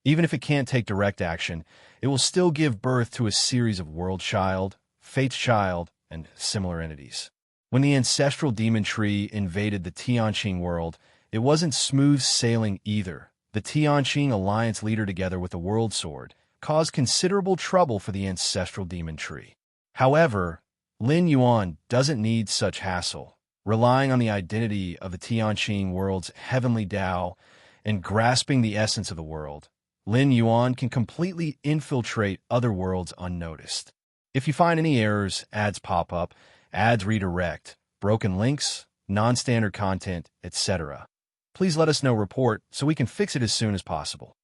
Even if it can't take direct action, it will still give birth to a series of World Child, Fate's Child, and similar entities. When the ancestral demon tree invaded the Tianqing world, it wasn't smooth sailing either. The Tianqing alliance leader, together with the World Sword, caused considerable trouble for the ancestral demon tree. However, Lin Yuan doesn't need such hassle. Relying on the identity of the Tianqing world's heavenly Tao and grasping the essence of the world, Lin Yuan can completely infiltrate other worlds unnoticed. If you find any errors, ads pop up, ads redirect, broken links, non-standard content, etc., please let us know report so we can fix it as soon as possible.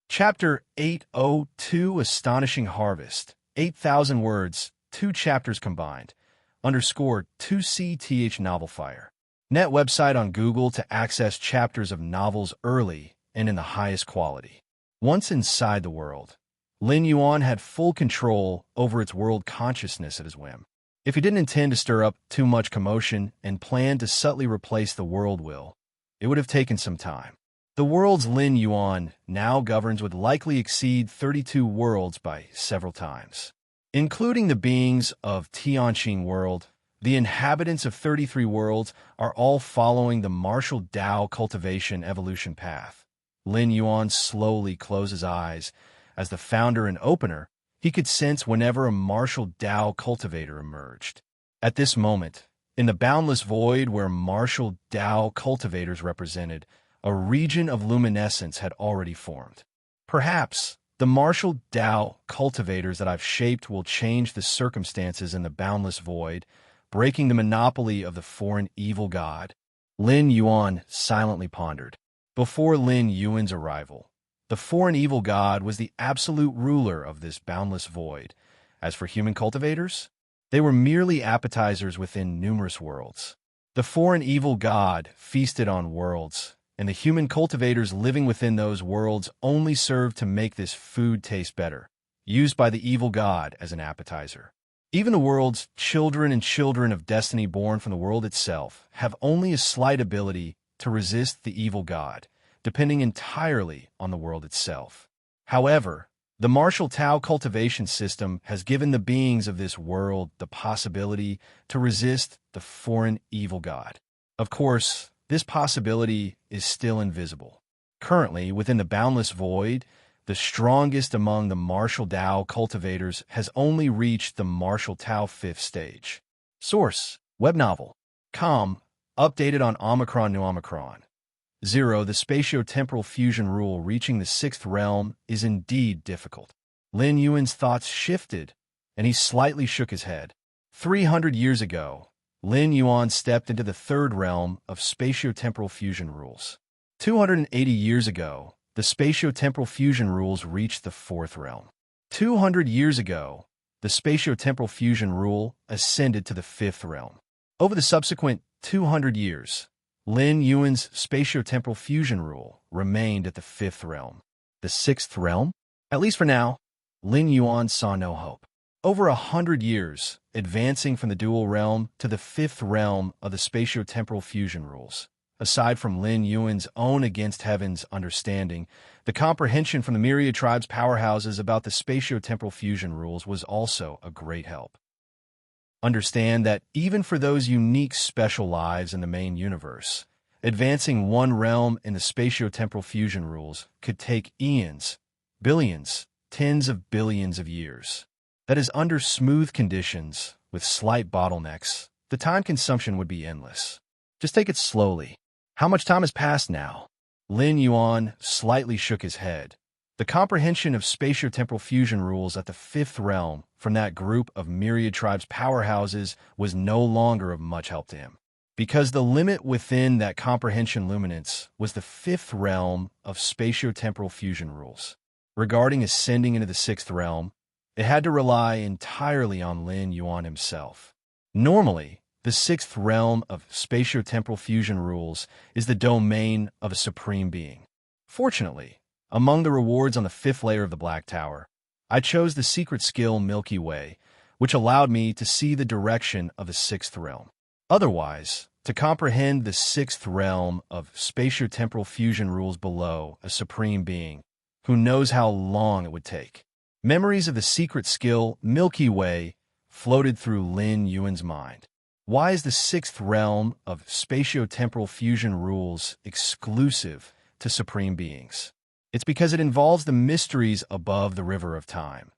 Chapter 802 Astonishing Harvest. 8,000 words, 2 chapters combined. Underscore 2CTH Novel Fire. Net website on Google to access chapters of novels early and in the highest quality. Once inside the world, Lin Yuan had full control over its world consciousness at his whim. If he didn't intend to stir up too much commotion and planned to subtly replace the world will, it would have taken some time. The worlds Lin Yuan now governs would likely exceed 32 worlds by several times. Including the beings of Tianqing world, the inhabitants of 33 worlds are all following the martial Tao cultivation evolution path. Lin Yuan slowly closed his eyes. As the founder and opener, he could sense whenever a martial Tao cultivator emerged. At this moment, in the boundless void where martial Tao cultivators represented, a region of luminescence had already formed. Perhaps the martial Tao cultivators that I've shaped will change the circumstances in the boundless void, breaking the monopoly of the foreign evil god. Lin Yuan silently pondered. Before Lin Yuan's arrival, the foreign evil god was the absolute ruler of this boundless void. As for human cultivators, they were merely appetizers within numerous worlds. The foreign evil god feasted on worlds, and the human cultivators living within those worlds only served to make this food taste better, used by the evil god as an appetizer. Even the world's children and children of destiny born from the world itself have only a slight ability to resist the evil god, depending entirely on the world itself. However, the martial Tao cultivation system has given the beings of this world the possibility to resist the foreign evil god. Of course, this possibility is still invisible. Currently, within the boundless void, the strongest among the martial Tao cultivators has only reached the martial Tao 5th stage. Source: web novel. Updated on Omicron New Omicron. 0. The spatio-temporal fusion rule reaching the 6th realm is indeed difficult. Lin Yuan's thoughts shifted, and he slightly shook his head. 300 years ago, Lin Yuan stepped into the 3rd realm of spatio-temporal fusion rules. 280 years ago, the spatio-temporal fusion rules reached the 4th realm. 200 years ago, the spatio-temporal fusion rule ascended to the 5th realm. Over the subsequent 200 years, Lin Yuan's spatio-temporal fusion rule remained at the 5th realm. The 6th realm? At least for now, Lin Yuan saw no hope. Over 100 years, advancing from the dual realm to the 5th realm of the spatio-temporal fusion rules. Aside from Lin Yuan's own against heaven's understanding, the comprehension from the myriad tribes' powerhouses about the spatio-temporal fusion rules was also a great help. Understand that even for those unique special lives in the main universe, advancing one realm in the spatio-temporal fusion rules could take eons, billions, tens of billions of years. That is, under smooth conditions, with slight bottlenecks, the time consumption would be endless. Just take it slowly. How much time has passed now? Lin Yuan slightly shook his head. The comprehension of spatio-temporal fusion rules at the 5th realm from that group of myriad tribes' powerhouses was no longer of much help to him, because the limit within that comprehension luminance was the 5th realm of spatio-temporal fusion rules. Regarding ascending into the 6th realm, it had to rely entirely on Lin Yuan himself. Normally, the 6th realm of spatio-temporal fusion rules is the domain of a supreme being. Fortunately, among the rewards on the 5th layer of the Black Tower, I chose the secret skill Milky Way, which allowed me to see the direction of the 6th realm. Otherwise, to comprehend the 6th realm of spatio-temporal fusion rules below a supreme being, who knows how long it would take. Memories of the secret skill Milky Way floated through Lin Yuan's mind. Why is the 6th realm of spatio-temporal fusion rules exclusive to supreme beings? It's because it involves the mysteries above the river of time.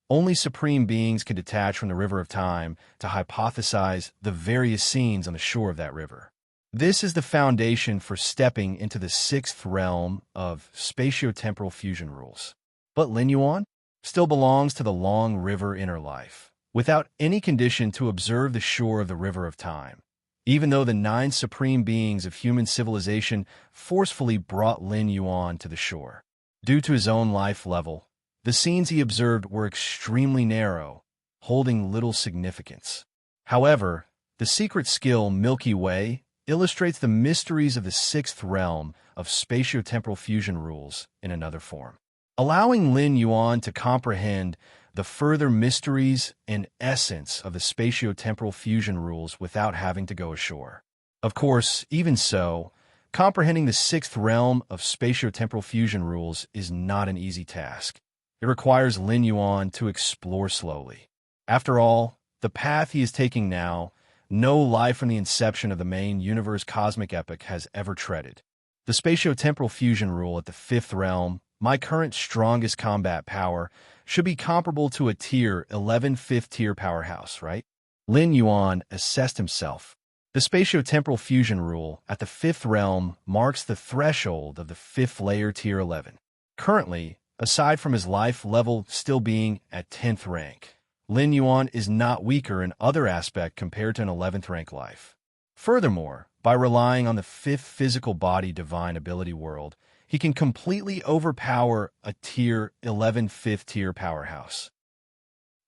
Only supreme beings can detach from the river of time to hypothesize the various scenes on the shore of that river. This is the foundation for stepping into the sixth realm of spatiotemporal fusion rules. But Lin Yuan still belongs to the long river inner life, without any condition to observe the shore of the river of time. Even though the 9 supreme beings of human civilization forcefully brought Lin Yuan to the shore. Due to his own life level, the scenes he observed were extremely narrow, holding little significance. However, the secret skill Milky Way illustrates the mysteries of the sixth realm of spatiotemporal fusion rules in another form, allowing Lin Yuan to comprehend the further mysteries and essence of the spatiotemporal fusion rules without having to go ashore. Of course, even so, comprehending the sixth realm of spatiotemporal fusion rules is not an easy task. It requires Lin Yuan to explore slowly. After all, the path he is taking now, no life from the inception of the main universe cosmic epoch has ever treaded. The spatiotemporal fusion rule at the fifth realm, my current strongest combat power, should be comparable to a tier 11 fifth-tier powerhouse, right? Lin Yuan assessed himself. The spatiotemporal fusion rule at the fifth realm marks the threshold of the fifth layer tier 11. Currently, aside from his life level still being at 10th rank, Lin Yuan is not weaker in other aspect compared to an 11th rank life. Furthermore, by relying on the fifth physical body divine ability world, he can completely overpower a tier 11 fifth-tier powerhouse.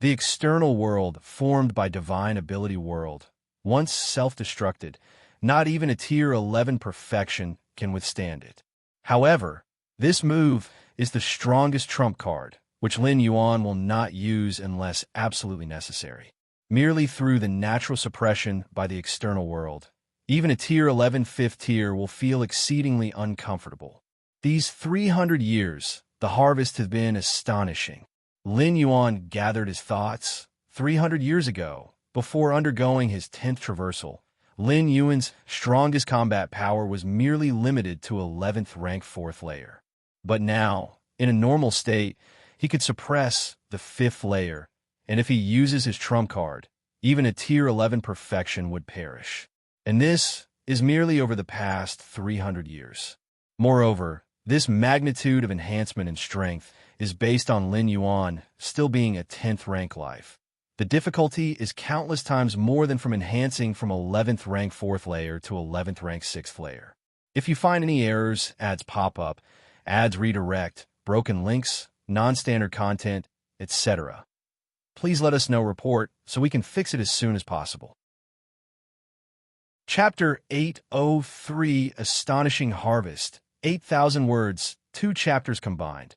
The external world formed by divine ability world, once self-destructed, not even a tier 11 perfection can withstand it. However, this move is the strongest trump card, which Lin Yuan will not use unless absolutely necessary. Merely through the natural suppression by the external world, even a tier 11 fifth tier will feel exceedingly uncomfortable. These 300 years, the harvest has been astonishing. Lin Yuan gathered his thoughts 300 years ago, before undergoing his 10th traversal. Lin Yuan's strongest combat power was merely limited to 11th rank 4th layer. But now, in a normal state, he could suppress the 5th layer, and if he uses his trump card, even a tier 11 perfection would perish. And this is merely over the past 300 years. Moreover, this magnitude of enhancement in strength is based on Lin Yuan still being a 10th rank life. The difficulty is countless times more than from enhancing from 11th rank 4th layer to 11th rank 6th layer. If you find any errors, ads pop up, ads redirect, broken links, non-standard content, etc., please let us know report so we can fix it as soon as possible. Chapter 803 Astonishing Harvest 8,000 words, 2 chapters combined.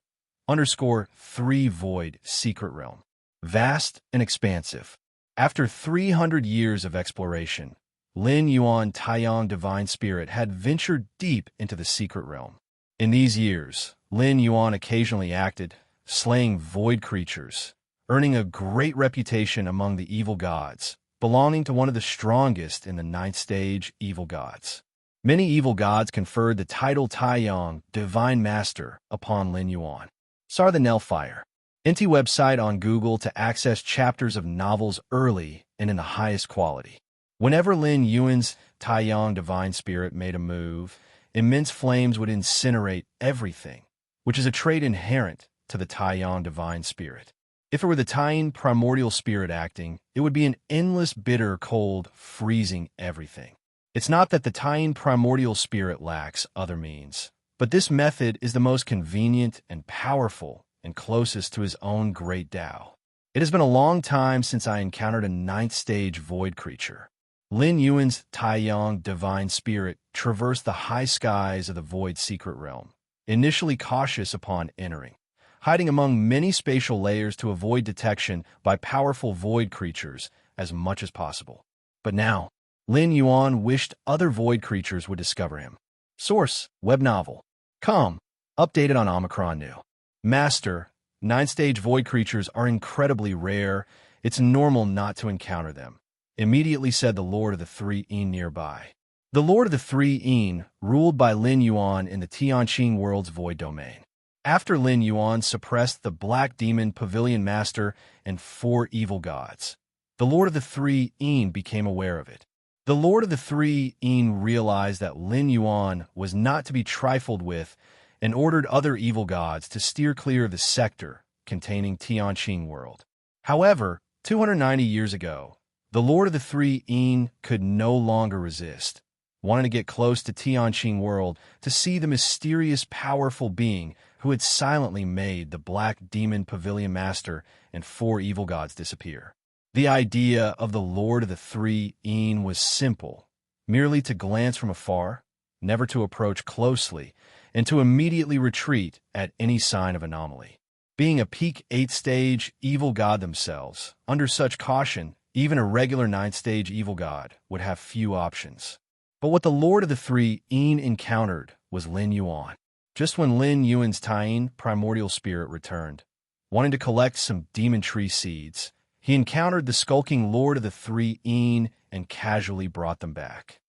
_3 Void Secret Realm. Vast and expansive. After 300 years of exploration, Lin Yuan Taiyang Divine Spirit had ventured deep into the secret realm. In these years, Lin Yuan occasionally acted, slaying void creatures, earning a great reputation among the evil gods, belonging to one of the strongest in the 9th stage evil gods. Many evil gods conferred the title Taiyang, Divine Master, upon Lin Yuan. Sar the Nelfire. Inti website on Google to access chapters of novels early and in the highest quality. Whenever Lin Yuan's Taiyang Divine Spirit made a move, immense flames would incinerate everything, which is a trait inherent to the Taiyang Divine Spirit. If it were the Taiyang Primordial Spirit acting, it would be an endless bitter cold, freezing everything. It's not that the Taiyang Primordial Spirit lacks other means, but this method is the most convenient and powerful and closest to his own great Tao. It has been a long time since I encountered a 9th stage void creature. Lin Yuan's Taiyang Divine Spirit traversed the high skies of the void secret realm, initially cautious upon entering, hiding among many spatial layers to avoid detection by powerful void creatures as much as possible. But now, Lin Yuan wished other void creatures would discover him. Source: Web Novel. Com. Updated on Omicron New. Master: 9th stage void creatures are incredibly rare. It's normal not to encounter them. Immediately said the Lord of the Three Een nearby. The Lord of the Three Een ruled by Lin Yuan in the Tianqing world's void domain. After Lin Yuan suppressed the Black Demon Pavilion Master and 4 evil gods, the Lord of the Three Een became aware of it. The Lord of the Three Een realized that Lin Yuan was not to be trifled with and ordered other evil gods to steer clear of the sector containing Tianqing World. However, 290 years ago, the Lord of the Three Een could no longer resist, wanting to get close to Tianqing World to see the mysterious, powerful being who had silently made the Black Demon Pavilion Master and 4 evil gods disappear. The idea of the Lord of the Three Een was simple, merely to glance from afar, never to approach closely, and to immediately retreat at any sign of anomaly. Being a peak 8th-stage evil god themselves, under such caution, even a regular 9th-stage evil god would have few options. But what the Lord of the Three Een encountered was Lin Yuan. Just when Lin Yuan's Tien primordial spirit returned, wanting to collect some demon tree seeds, he encountered the skulking Lord of the Three Een and casually brought them back.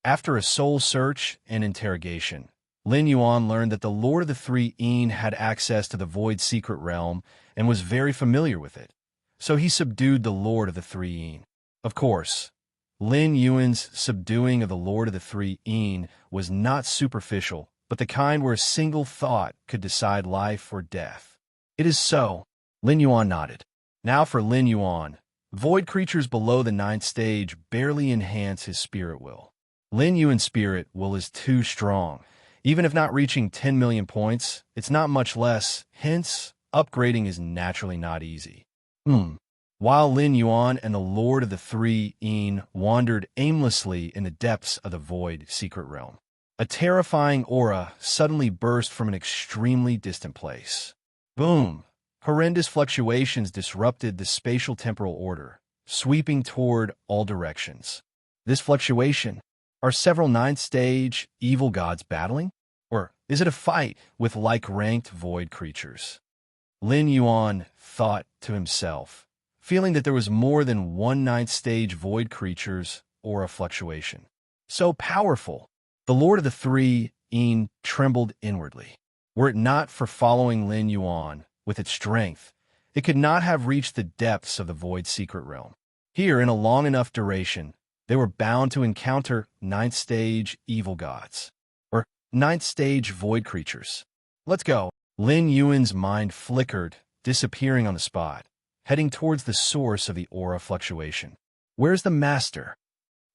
After a soul search and interrogation, Lin Yuan learned that the Lord of the Three Een had access to the Void Secret Realm and was very familiar with it, so he subdued the Lord of the Three Een. Of course, Lin Yuan's subduing of the Lord of the Three Een was not superficial, but the kind where a single thought could decide life or death. It is so. Lin Yuan nodded. Now for Lin Yuan, void creatures below the 9th stage barely enhance his spirit will. Lin Yuan's spirit will is too strong. Even if not reaching 10 million points, it's not much less, hence, upgrading is naturally not easy. While Lin Yuan and the Lord of the Three Een wandered aimlessly in the depths of the Void Secret Realm, a terrifying aura suddenly burst from an extremely distant place. Boom! Horrendous fluctuations disrupted the spatial temporal order, sweeping toward all directions. This fluctuation, are several 9th-stage evil gods battling? Or is it a fight with like-ranked void creatures? Lin Yuan thought to himself, feeling that there was more than one 9th-stage void creature's aura fluctuation. So powerful, the Lord of the Three Een trembled inwardly. Were it not for following Lin Yuan, with its strength, it could not have reached the depths of the Void Secret Realm. Here, in a long enough duration, they were bound to encounter 9th-stage evil gods, or 9th-stage void creatures. Let's go. Lin Yuan's mind flickered, disappearing on the spot, heading towards the source of the aura fluctuation. Where's the master?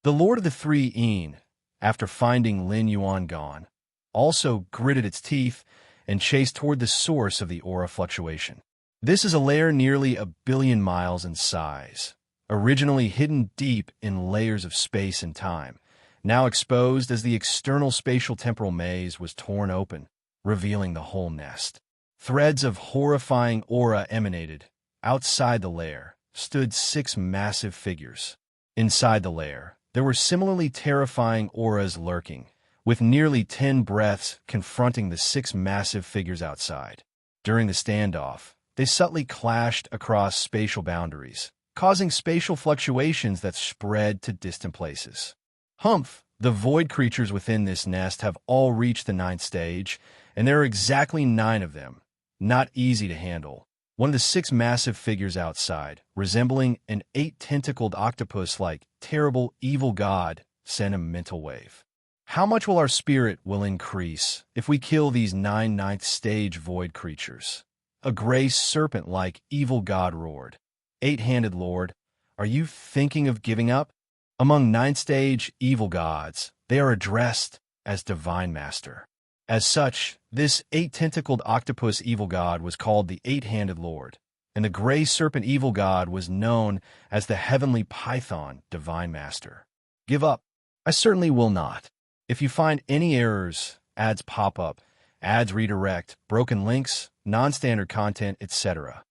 The Lord of the Three Een, after finding Lin Yuan gone, also gritted its teeth and chased toward the source of the aura fluctuation. This is a layer nearly 1 billion miles in size, originally hidden deep in layers of space and time, now exposed as the external spatial temporal maze was torn open, revealing the whole nest. Threads of horrifying aura emanated. Outside the layer stood 6 massive figures. Inside the layer, there were similarly terrifying auras lurking, with nearly 10 breaths confronting the 6 massive figures outside. During the standoff, they subtly clashed across spatial boundaries, causing spatial fluctuations that spread to distant places. Humph! The void creatures within this nest have all reached the 9th stage, and there are exactly 9 of them. Not easy to handle. One of the 6 massive figures outside, resembling an 8-tentacled octopus-like terrible evil god, sent a mental wave. How much will our spirit will increase if we kill these 9 9th-stage void creatures? A gray serpent-like evil god roared. 8-handed lord, are you thinking of giving up? Among 9th-stage evil gods, they are addressed as Divine Master. As such, this 8-tentacled octopus evil god was called the 8-handed lord, and the gray serpent evil god was known as the heavenly python Divine Master. Give up. I certainly will not. If you find any errors, ads pop up, ads redirect, broken links, non-standard content, etc.,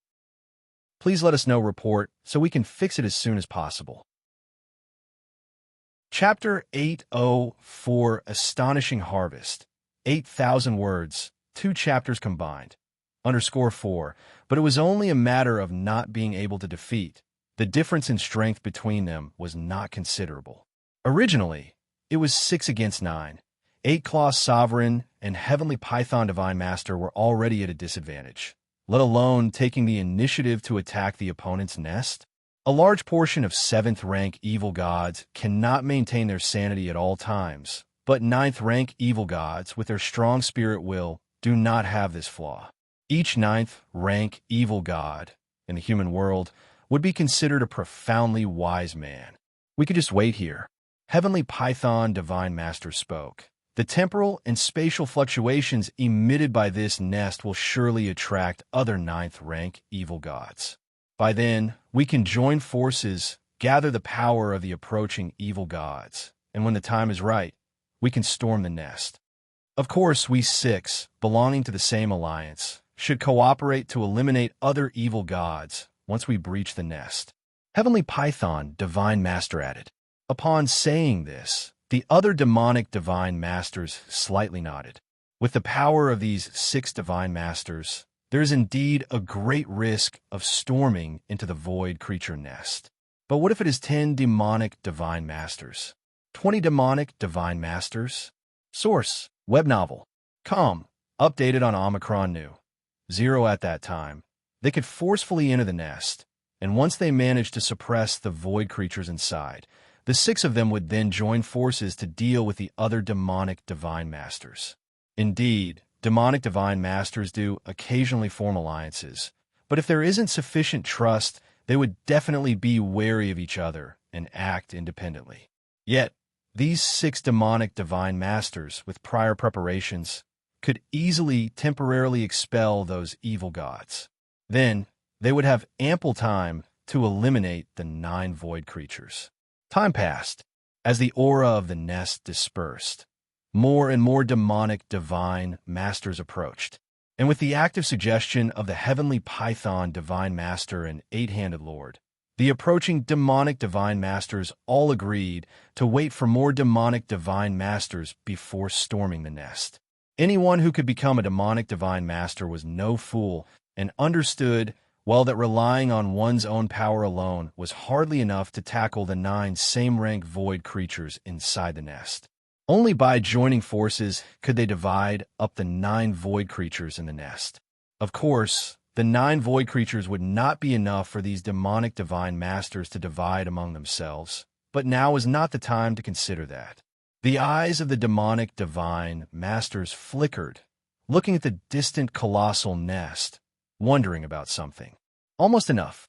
please let us know report so we can fix it as soon as possible. Chapter 804 Astonishing Harvest. 8,000 words, 2 chapters combined. _4, but it was only a matter of not being able to defeat. The difference in strength between them was not considerable. Originally, it was 6 against 9. Eight-Claw Sovereign and Heavenly Python Divine Master were already at a disadvantage, let alone taking the initiative to attack the opponent's nest. A large portion of 7th-rank evil gods cannot maintain their sanity at all times, but 9th-rank evil gods, with their strong spirit will, do not have this flaw. Each 9th-rank evil god in the human world would be considered a profoundly wise man. We could just wait here. Heavenly Python Divine Master spoke. The temporal and spatial fluctuations emitted by this nest will surely attract other 9th-rank evil gods. By then, we can join forces, gather the power of the approaching evil gods, and when the time is right, we can storm the nest. Of course, we 6, belonging to the same alliance, should cooperate to eliminate other evil gods once we breach the nest. Heavenly Python Divine Master added. Upon saying this, the other demonic divine masters slightly nodded. With the power of these 6 divine masters, there is indeed a great risk of storming into the void creature nest. But what if it is 10 demonic divine masters? 20 demonic divine masters? Source: web novel. Com. Updated on Omicron New. 0 at that time. They could forcefully enter the nest, and once they managed to suppress the void creatures inside, the 6 of them would then join forces to deal with the other demonic divine masters. Indeed, demonic divine masters do occasionally form alliances, but if there isn't sufficient trust, they would definitely be wary of each other and act independently. Yet, these 6 demonic divine masters, with prior preparations, could easily temporarily expel those evil gods. Then, they would have ample time to eliminate the 9 void creatures. Time passed. As the aura of the nest dispersed, more and more demonic divine masters approached, and with the active suggestion of the Heavenly Python Divine Master and 8-handed Lord, the approaching demonic divine masters all agreed to wait for more demonic divine masters before storming the nest. Anyone who could become a demonic divine master was no fool and understood well that relying on one's own power alone was hardly enough to tackle the 9 same-rank void creatures inside the nest. Only by joining forces could they divide up the 9 void creatures in the nest. Of course, the 9 void creatures would not be enough for these demonic divine masters to divide among themselves, but now is not the time to consider that. The eyes of the demonic divine masters flickered, looking at the distant colossal nest, wondering about something. Almost enough.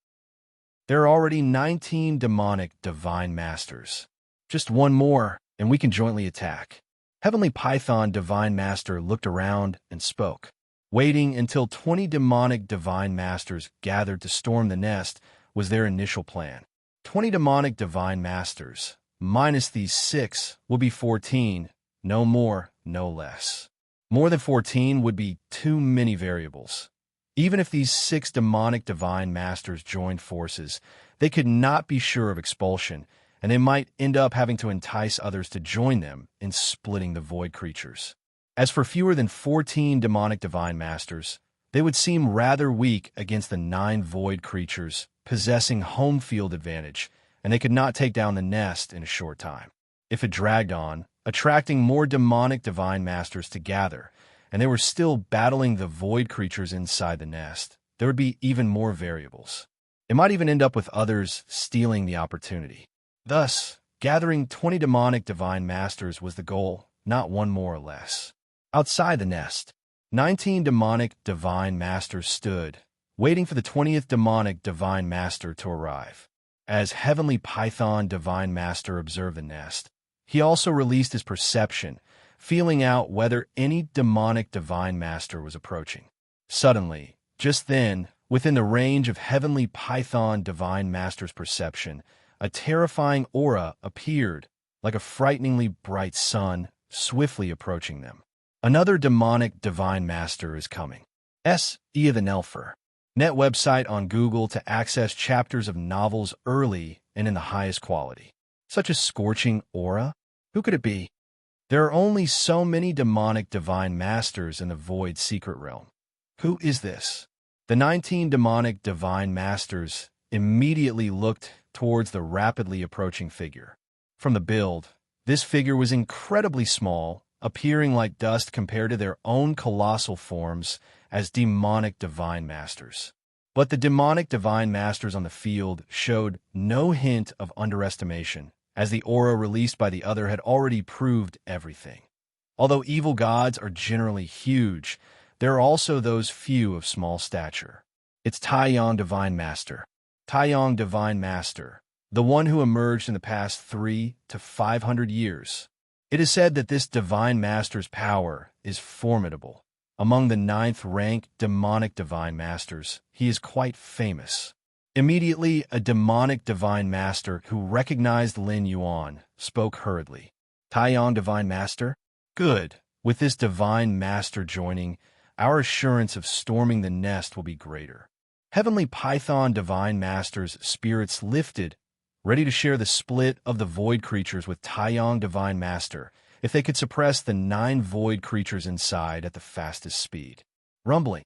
There are already 19 demonic divine masters. Just one more, and we can jointly attack. Heavenly Python Divine Master looked around and spoke. Waiting until 20 demonic divine masters gathered to storm the nest was their initial plan. 20 demonic divine masters, minus these 6, will be 14, no more, no less. More than 14 would be too many variables. Even if these 6 demonic divine masters joined forces, they could not be sure of expulsion, and they might end up having to entice others to join them in splitting the void creatures. As for fewer than 14 demonic divine masters, they would seem rather weak against the 9 void creatures possessing home field advantage, and they could not take down the nest in a short time. If it dragged on, attracting more demonic divine masters to gather, and they were still battling the void creatures inside the nest, there would be even more variables. It might even end up with others stealing the opportunity. Thus, gathering 20 demonic divine masters was the goal, not one more or less. Outside the nest, 19 demonic divine masters stood, waiting for the 20th demonic divine master to arrive. As Heavenly Python Divine Master observed the nest, he also released his perception, feeling out whether any demonic divine master was approaching. Suddenly, just then, within the range of Heavenly Python Divine Master's perception, a terrifying aura appeared, like a frighteningly bright sun, swiftly approaching them. Another demonic divine master is coming. S.E. the Nelfer. Net website on Google to access chapters of novels early and in the highest quality. Such a scorching aura? Who could it be? There are only so many demonic divine masters in the void secret realm. Who is this? The 19 demonic divine masters immediately looked towards the rapidly approaching figure. From the build, this figure was incredibly small, appearing like dust compared to their own colossal forms as demonic divine masters. But the demonic divine masters on the field showed no hint of underestimation, as the aura released by the other had already proved everything. Although evil gods are generally huge, there are also those few of small stature. It's Taiyang Divine Master. Taiyang Divine Master, the one who emerged in the past 300 to 500 years. It is said that this divine master's power is formidable. Among the 9th-rank demonic divine masters, he is quite famous. Immediately, a demonic divine master who recognized Lin Yuan spoke hurriedly. Taiyang Divine Master? Good. With this divine master joining, our assurance of storming the nest will be greater. Heavenly Python Divine Master's spirits lifted, ready to share the split of the void creatures with Taiyang Divine Master if they could suppress the 9 void creatures inside at the fastest speed. Rumbling.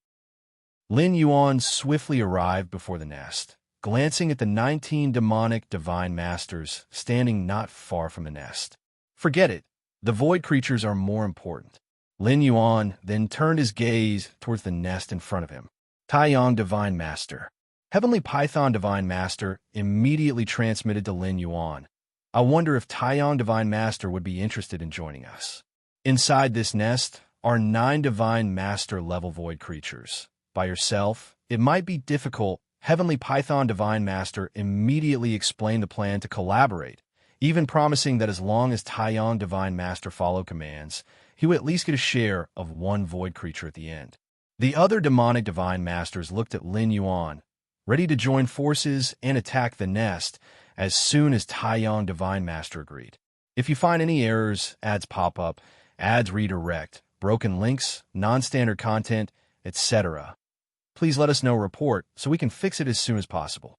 Lin Yuan swiftly arrived before the nest, glancing at the 19 demonic divine masters standing not far from the nest. Forget it. The void creatures are more important. Lin Yuan then turned his gaze towards the nest in front of him. Taiyang Divine Master. Heavenly Python Divine Master immediately transmitted to Lin Yuan. I wonder if Taiyang Divine Master would be interested in joining us. Inside this nest are 9 Divine Master level void creatures. By yourself, it might be difficult. Heavenly Python Divine Master immediately explained the plan to collaborate, even promising that as long as Taiyang Divine Master followed commands, he would at least get a share of 1 void creature at the end. The other demonic divine masters looked at Lin Yuan, ready to join forces and attack the nest as soon as Taiyang Divine Master agreed. If you find any errors, ads pop up, ads redirect, broken links, non-standard content, etc., please let us know. Report so we can fix it as soon as possible.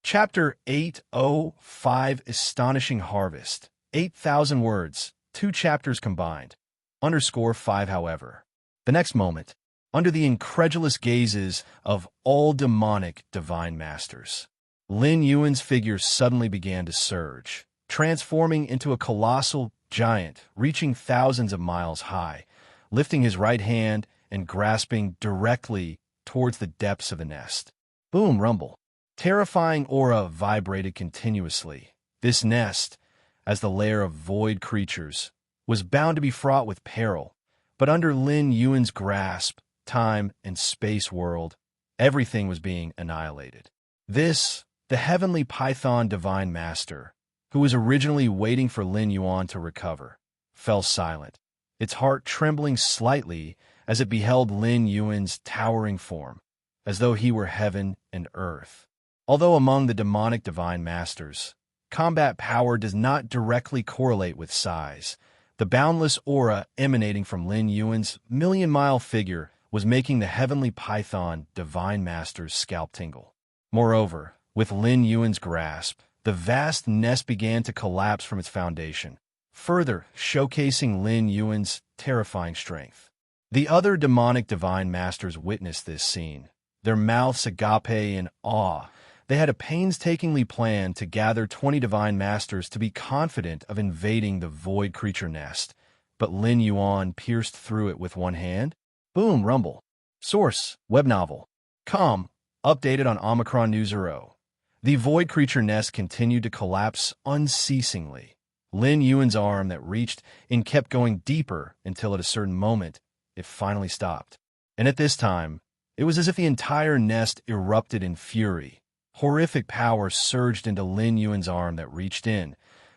Chapter 805 Astonishing Harvest. 8,000 words, 2 chapters combined. _5 however. The next moment, under the incredulous gazes of all demonic divine masters, Lin Yuan's figure suddenly began to surge, transforming into a colossal giant reaching thousands of miles high, lifting his right hand and grasping directly towards the depths of the nest. Boom, rumble. Terrifying aura vibrated continuously. This nest, as the lair of void creatures, was bound to be fraught with peril. But under Lin Yuan's grasp, time and space world, everything was being annihilated. This, the Heavenly Python Divine Master, who was originally waiting for Lin Yuan to recover, fell silent, its heart trembling slightly as it beheld Lin Yuan's towering form, as though he were heaven and earth. Although among the demonic divine masters, combat power does not directly correlate with size, the boundless aura emanating from Lin Yuan's million-mile figure was making the Heavenly Python Divine Master's scalp tingle. Moreover, with Lin Yuan's grasp, the vast nest began to collapse from its foundation, further showcasing Lin Yuan's terrifying strength. The other demonic divine masters witnessed this scene, their mouths agape in awe. They had a painstakingly planned to gather 20 divine masters to be confident of invading the void creature nest, but Lin Yuan pierced through it with one hand. Boom, rumble. Source, web novel. Updated on Omicron News Zero. The void creature nest continued to collapse unceasingly. Lin Yuan's arm that reached in kept going deeper until at a certain moment, it finally stopped. And at this time, it was as if the entire nest erupted in fury. Horrific power surged into Lin Yuan's arm that reached in,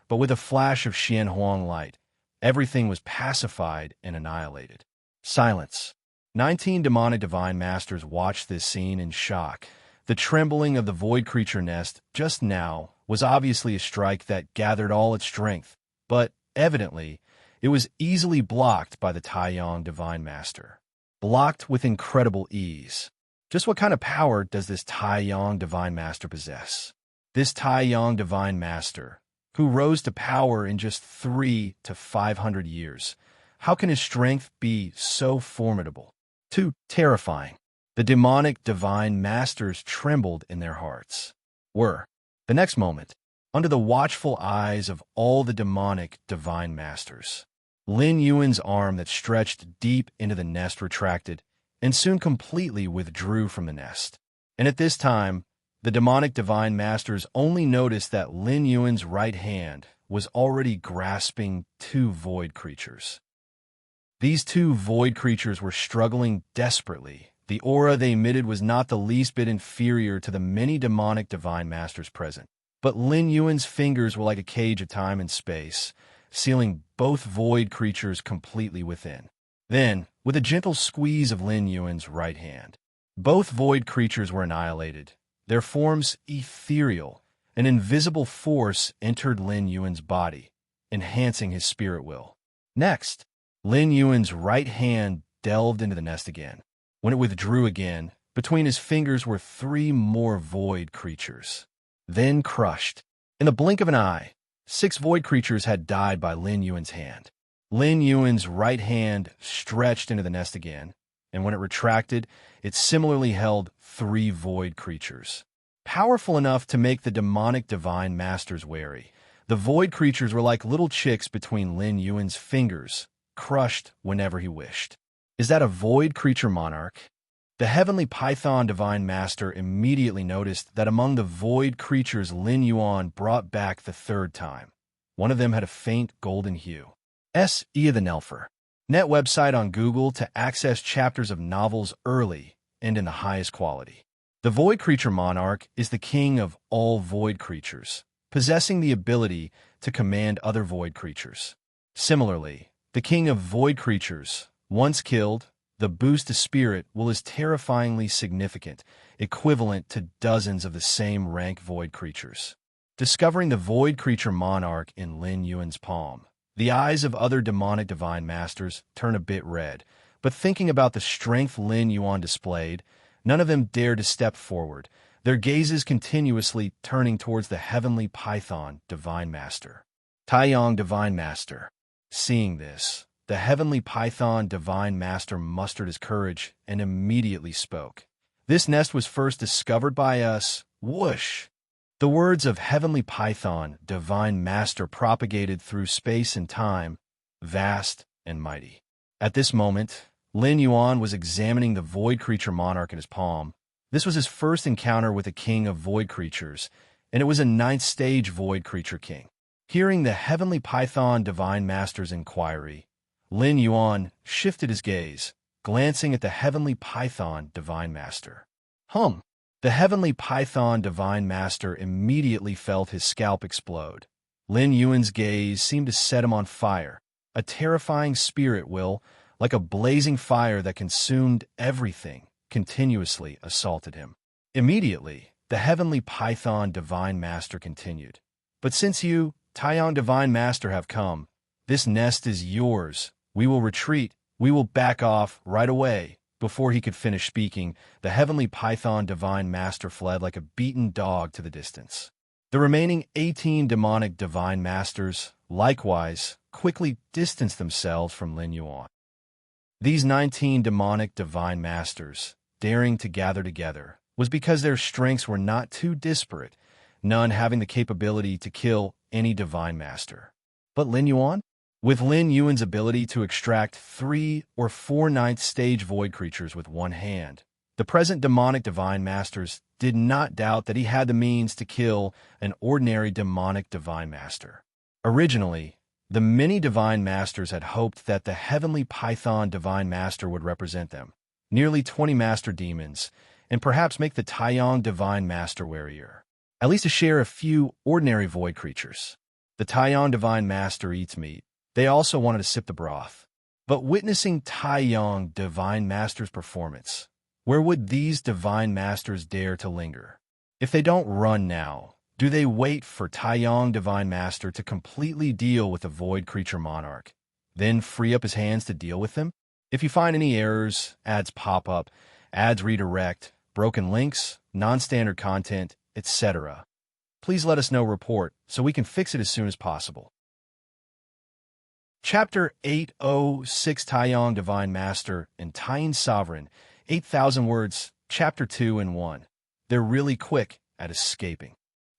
but with a flash of Xianhuang light, everything was pacified and annihilated. Silence. 19 demonic divine masters watched this scene in shock. The trembling of the void creature nest just now was obviously a strike that gathered all its strength, but evidently, it was easily blocked by the Taiyang Divine Master. Blocked with incredible ease. Just what kind of power does this Taiyang Divine Master possess? This Taiyang Divine Master, who rose to power in just 300 to 500 years, how can his strength be so formidable? Too terrifying. The demonic divine masters trembled in their hearts. The next moment, under the watchful eyes of all the demonic divine masters. Lin Yuan's arm that stretched deep into the nest retracted and soon completely withdrew from the nest. And at this time, the demonic divine masters only noticed that Lin Yuan's right hand was already grasping two void creatures. These two void creatures were struggling desperately. The aura they emitted was not the least bit inferior to the many demonic divine masters present. But Lin Yuan's fingers were like a cage of time and space, sealing both void creatures completely within. Then, with a gentle squeeze of Lin Yuan's right hand, both void creatures were annihilated. Their forms ethereal. An invisible force entered Lin Yuan's body, enhancing his spirit will. Next, Lin Yuan's right hand delved into the nest again. When it withdrew again, between his fingers were three more void creatures. Then crushed. In the blink of an eye, 6 void creatures had died by Lin Yuan's hand. Lin Yuan's right hand stretched into the nest again, and when it retracted, it similarly held 3 void creatures. Powerful enough to make the demonic divine masters wary, the void creatures were like little chicks between Lin Yuan's fingers, crushed whenever he wished. Is that a void creature monarch? The heavenly python divine master immediately noticed that among the void creatures Lin Yuan brought back the 3rd time, one of them had a faint golden hue. S.E. the Nelfer. Net website on Google to access chapters of novels early and in the highest quality. The void creature monarch is the king of all void creatures, possessing the ability to command other void creatures. Similarly, the king of void creatures, once killed, the boost to spirit will is terrifyingly significant, equivalent to dozens of the same rank void creatures. Discovering the void creature monarch in Lin Yuan's palm, the eyes of other demonic divine masters turn a bit red, but thinking about the strength Lin Yuan displayed, none of them dared to step forward, their gazes continuously turning towards the heavenly python divine master. Taiyang divine master. Seeing this, the heavenly python divine master mustered his courage and immediately spoke. This nest was first discovered by us. Whoosh! The words of heavenly python divine master propagated through space and time, vast and mighty. At this moment, Lin Yuan was examining the void creature monarch in his palm. This was his first encounter with a king of void creatures, and it was a 9th stage void creature king. Hearing the heavenly python divine master's inquiry, Lin Yuan shifted his gaze, glancing at the heavenly python divine master. The heavenly python divine master immediately felt his scalp explode. Lin Yuan's gaze seemed to set him on fire. A terrifying spirit will, like a blazing fire that consumed everything, continuously assaulted him. Immediately, the heavenly python divine master continued. But since you, Taiyang divine master, have come, this nest is yours. We will retreat. We will back off right away. Before he could finish speaking, the heavenly python divine master fled like a beaten dog to the distance. The remaining 18 demonic divine masters, likewise, quickly distanced themselves from Lin Yuan. These 19 demonic divine masters, daring to gather together, was because their strengths were not too disparate, none having the capability to kill any divine master. But Lin Yuan? With Lin Yuan's ability to extract 3 or 4 9th stage void creatures with one hand, the present demonic divine masters did not doubt that he had the means to kill an ordinary demonic divine master. Originally, the many divine masters had hoped that the heavenly python divine master would represent them, nearly 20 master demons, and perhaps make the Taiyang divine master warier, at least to share a few ordinary void creatures. The Taiyang divine master eats meat. They also wanted to sip the broth. But witnessing Taiyang divine master's performance, where would these divine masters dare to linger? If they don't run now, do they wait for Taiyang divine master to completely deal with the void creature monarch, then free up his hands to deal with them? If you find any errors, ads pop up, ads redirect, broken links, non-standard content, etc., please let us know. Report so we can fix it as soon as possible. Chapter 806 Taiyang Divine Master and Taiyin Sovereign, 8,000 words, Chapter 2 in 1. They're really quick at escaping.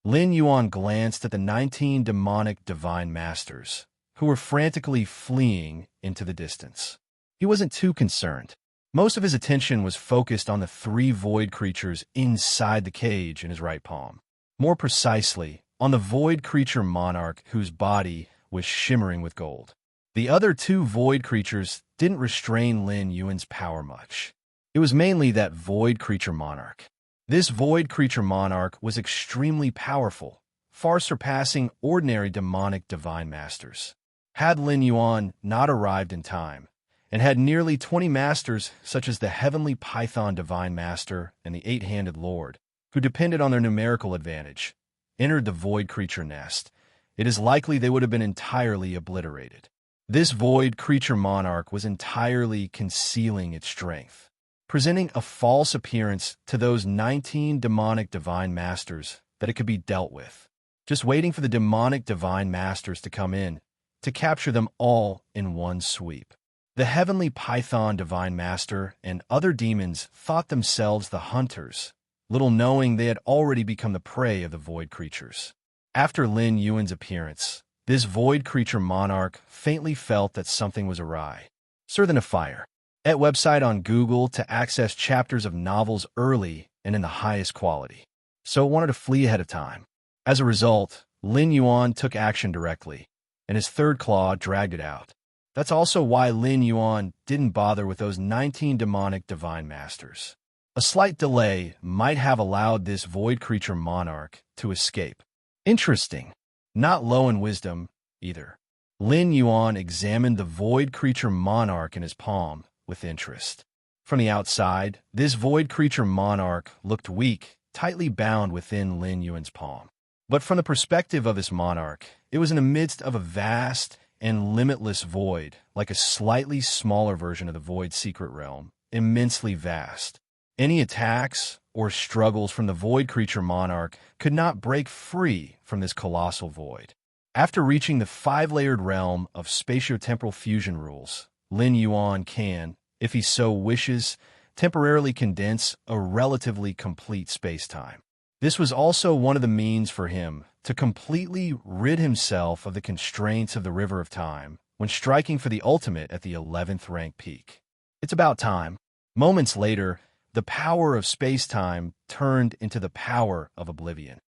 Lin Yuan glanced at the 19 demonic divine masters, who were frantically fleeing into the distance. He wasn't too concerned. Most of his attention was focused on the 3 void creatures inside the cage in his right palm. More precisely, on the void creature monarch whose body was shimmering with gold. The other 2 void creatures didn't restrain Lin Yuan's power much. It was mainly that void creature monarch. This void creature monarch was extremely powerful, far surpassing ordinary demonic divine masters. Had Lin Yuan not arrived in time, and had nearly 20 masters such as the Heavenly Python Divine Master and the 8-Handed Lord, who depended on their numerical advantage, entered the void creature nest, it is likely they would have been entirely obliterated. This void creature monarch was entirely concealing its strength, presenting a false appearance to those 19 demonic divine masters that it could be dealt with, just waiting for the demonic divine masters to come in to capture them all in one sweep. The Heavenly Python Divine Master and other demons thought themselves the hunters, little knowing they had already become the prey of the void creatures. After Lin Yuan's appearance, this void creature monarch faintly felt that something was awry. Sir than a fire. At website on Google to access chapters of novels early and in the highest quality. So wanted to flee ahead of time. As a result, Lin Yuan took action directly, and his 3rd claw dragged it out. That's also why Lin Yuan didn't bother with those 19 demonic divine masters. A slight delay might have allowed this void creature monarch to escape. Interesting. Not low in wisdom, either. Lin Yuan examined the void creature monarch in his palm with interest. From the outside, this void creature monarch looked weak, tightly bound within Lin Yuan's palm. But from the perspective of this monarch, it was in the midst of a vast and limitless void, like a slightly smaller version of the void secret realm, immensely vast. Any attacks or struggles from the void creature monarch could not break free from this colossal void. After reaching the 5-layered realm of spatiotemporal fusion rules, Lin Yuan can, if he so wishes, temporarily condense a relatively complete space-time. This was also one of the means for him to completely rid himself of the constraints of the River of Time when striking for the ultimate at the 11th rank peak. It's about time. Moments later, the power of space-time turned into the power of oblivion.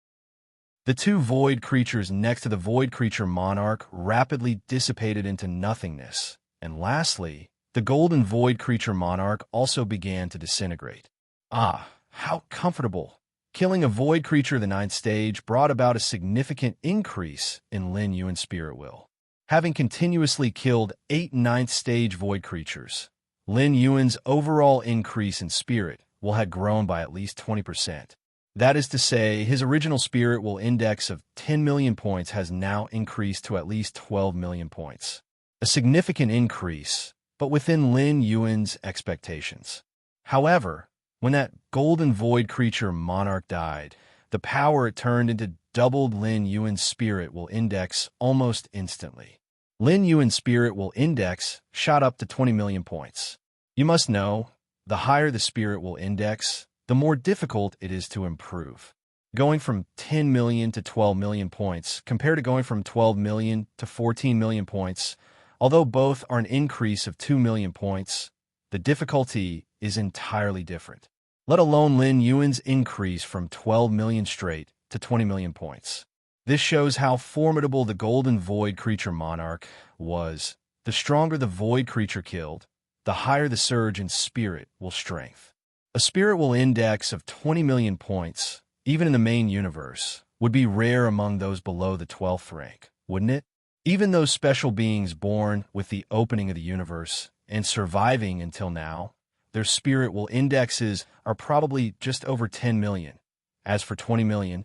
The 2 void creatures next to the void creature monarch rapidly dissipated into nothingness, and lastly, the golden void creature monarch also began to disintegrate. Ah, how comfortable! Killing a void creature of the 9th stage brought about a significant increase in Lin Yuan's spirit will. Having continuously killed 8 9th stage void creatures, Lin Yuan's overall increase in spirit will had grown by at least 20%. That is to say, his original spirit will index of 10 million points has now increased to at least 12 million points. A significant increase, but within Lin Yuan's expectations. However, when that golden void creature monarch died, the power it turned into doubled Lin Yuan's spirit will index almost instantly. Lin Yuan's spirit will index shot up to 20 million points. You must know, the higher the spirit will index, the more difficult it is to improve. Going from 10 million to 12 million points compared to going from 12 million to 14 million points, although both are an increase of 2 million points, the difficulty is entirely different. Let alone Lin Yuan's increase from 12 million straight to 20 million points. This shows how formidable the golden void creature monarch was. The stronger the void creature killed, the higher the surge in spirit will strength. A spirit will index of 20 million points, even in the main universe, would be rare among those below the 12th rank, wouldn't it? Even those special beings born with the opening of the universe and surviving until now, their spirit will indexes are probably just over 10 million. As for 20 million,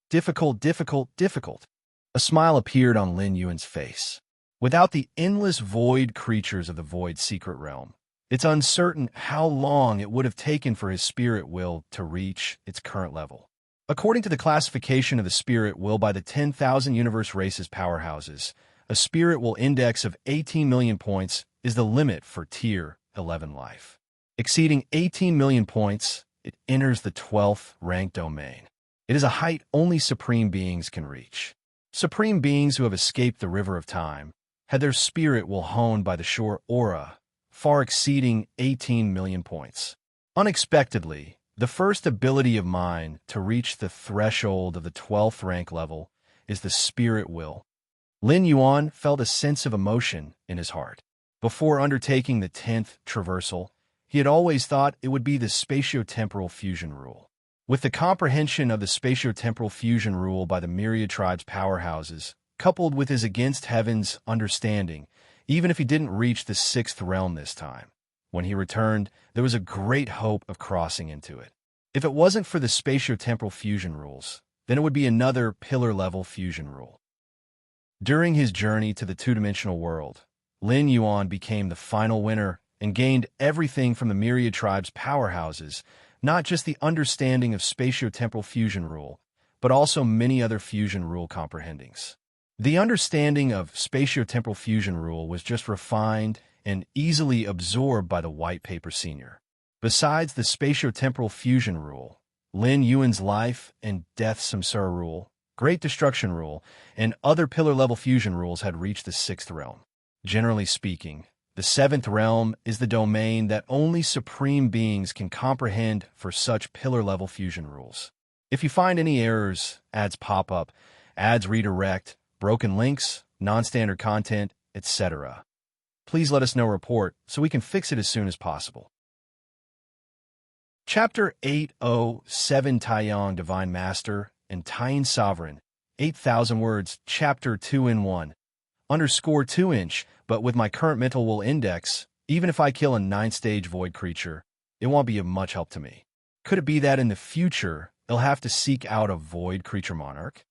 difficult. A smile appeared on Lin Yuan's face. Without the endless void creatures of the void secret realm, it's uncertain how long it would have taken for his spirit will to reach its current level. According to the classification of the spirit will by the 10,000 universe races powerhouses, a spirit will index of 18 million points is the limit for tier 11 life. Exceeding 18 million points, it enters the 12th rank domain. It is a height only supreme beings can reach. Supreme beings who have escaped the river of time had their spirit will honed by the shore aura, far exceeding 18 million points. Unexpectedly, the first ability of mine to reach the threshold of the 12th rank level is the spirit will. Lin Yuan felt a sense of emotion in his heart. Before undertaking the 10th traversal, he had always thought it would be the spatio-temporal fusion rule. With the comprehension of the spatio-temporal fusion rule by the myriad tribes' powerhouses, coupled with his against heaven's understanding, even if he didn't reach the 6th realm this time, when he returned, there was a great hope of crossing into it. If it wasn't for the spatio-temporal fusion rules, then it would be another pillar-level fusion rule. During his journey to the two-dimensional world, Lin Yuan became the final winner and gained everything from the myriad tribes' powerhouses, not just the understanding of spatio-temporal fusion rule, but also many other fusion rule comprehendings. The understanding of spatio-temporal fusion rule was just refined and easily absorbed by the white paper senior. Besides the spatio-temporal fusion rule, Lin Yuan's life and death samsara rule, great destruction rule, and other pillar-level fusion rules had reached the 6th realm. Generally speaking, the 7th realm is the domain that only supreme beings can comprehend for such pillar-level fusion rules. If you find any errors, ads pop up, ads redirect, broken links, non-standard content, etc., please let us know report so we can fix it as soon as possible. Chapter 807 Taiyang Divine Master and Taiyin Sovereign, 8,000 words, Chapter 2-in-1, _ 2-inch, but with my current mental will index, even if I kill a 9-stage void creature, it won't be of much help to me. Could it be that in the future, I'll have to seek out a void creature monarch?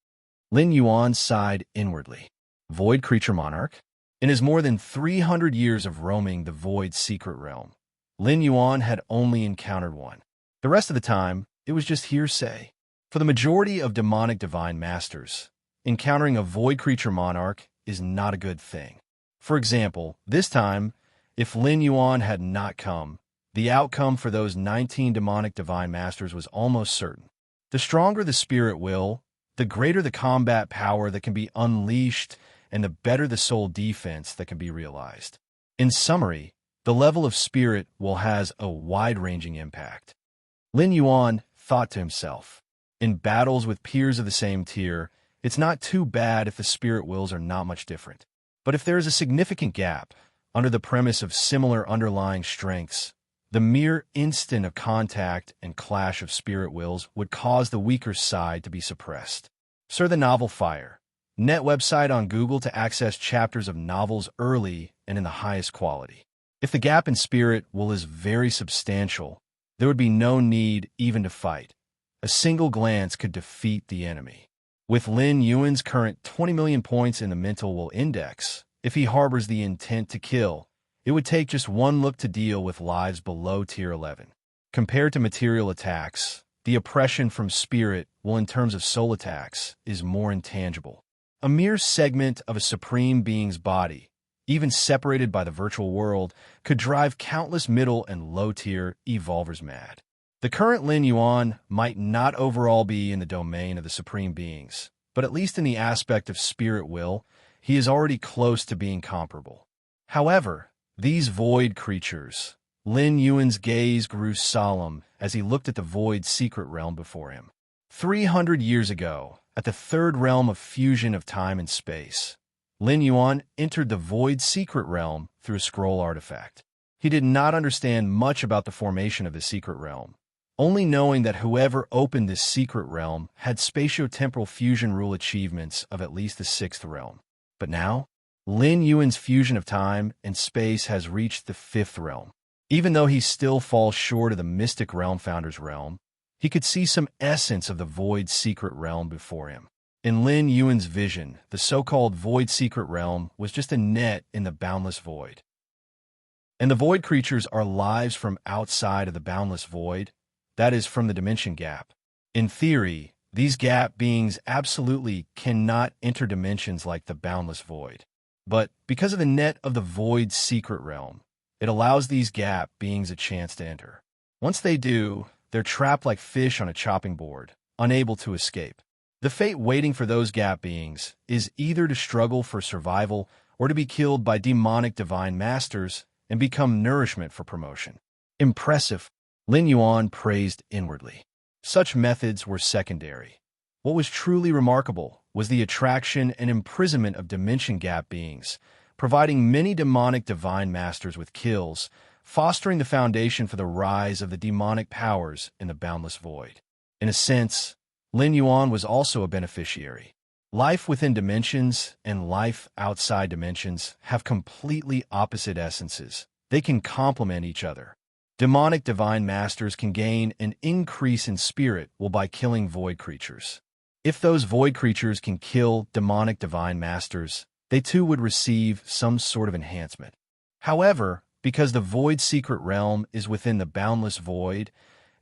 Lin Yuan sighed inwardly. Void creature monarch? In his more than 300 years of roaming the void secret realm, Lin Yuan had only encountered one. The rest of the time, it was just hearsay. For the majority of demonic divine masters, encountering a void creature monarch is not a good thing. For example, this time, if Lin Yuan had not come, the outcome for those 19 demonic divine masters was almost certain. The stronger the spirit will, the greater the combat power that can be unleashed and the better the soul defense that can be realized. In summary, the level of spirit will has a wide-ranging impact. Lin Yuan thought to himself, in battles with peers of the same tier, it's not too bad if the spirit wills are not much different. But if there is a significant gap, under the premise of similar underlying strengths, the mere instant of contact and clash of spirit wills would cause the weaker side to be suppressed. Sir the Novel Fire, net website on Google to access chapters of novels early and in the highest quality. If the gap in spirit will is very substantial, there would be no need even to fight. A single glance could defeat the enemy. With Lin Yuan's current 20 million points in the mental will index, if he harbors the intent to kill, it would take just one look to deal with lives below tier 11. Compared to material attacks, the oppression from spirit will in terms of soul attacks is more intangible. A mere segment of a supreme being's body, even separated by the virtual world, could drive countless middle and low-tier evolvers mad. The current Lin Yuan might not overall be in the domain of the supreme beings, but at least in the aspect of spirit will, he is already close to being comparable. However, these void creatures, Lin Yuan's gaze grew solemn as he looked at the void secret realm before him. 300 years ago, at the 3rd realm of fusion of time and space, Lin Yuan entered the void secret realm through a scroll artifact. He did not understand much about the formation of the secret realm, only knowing that whoever opened this secret realm had spatio-temporal fusion rule achievements of at least the 6th realm. But now, Lin Yuan's fusion of time and space has reached the 5th realm. Even though he still falls short of the Mystic Realm Founder's realm, he could see some essence of the Void Secret Realm before him. In Lin Yuan's vision, the so-called Void Secret Realm was just a net in the boundless void. And the void creatures are lives from outside of the boundless void, that is, from the dimension gap. In theory, these gap beings absolutely cannot enter dimensions like the boundless void. But because of the net of the void secret realm, it allows these gap beings a chance to enter. Once they do, they're trapped like fish on a chopping board, unable to escape. The fate waiting for those gap beings is either to struggle for survival or to be killed by demonic divine masters and become nourishment for promotion. Impressive, Lin Yuan praised inwardly. Such methods were secondary. What was truly remarkable was the attraction and imprisonment of dimension gap beings, providing many demonic divine masters with kills, fostering the foundation for the rise of the demonic powers in the boundless void. In a sense, Lin Yuan was also a beneficiary. Life within dimensions and life outside dimensions have completely opposite essences. They can complement each other. Demonic divine masters can gain an increase in spirit by killing void creatures. If those void creatures can kill demonic divine masters, they too would receive some sort of enhancement. However, because the void secret realm is within the boundless void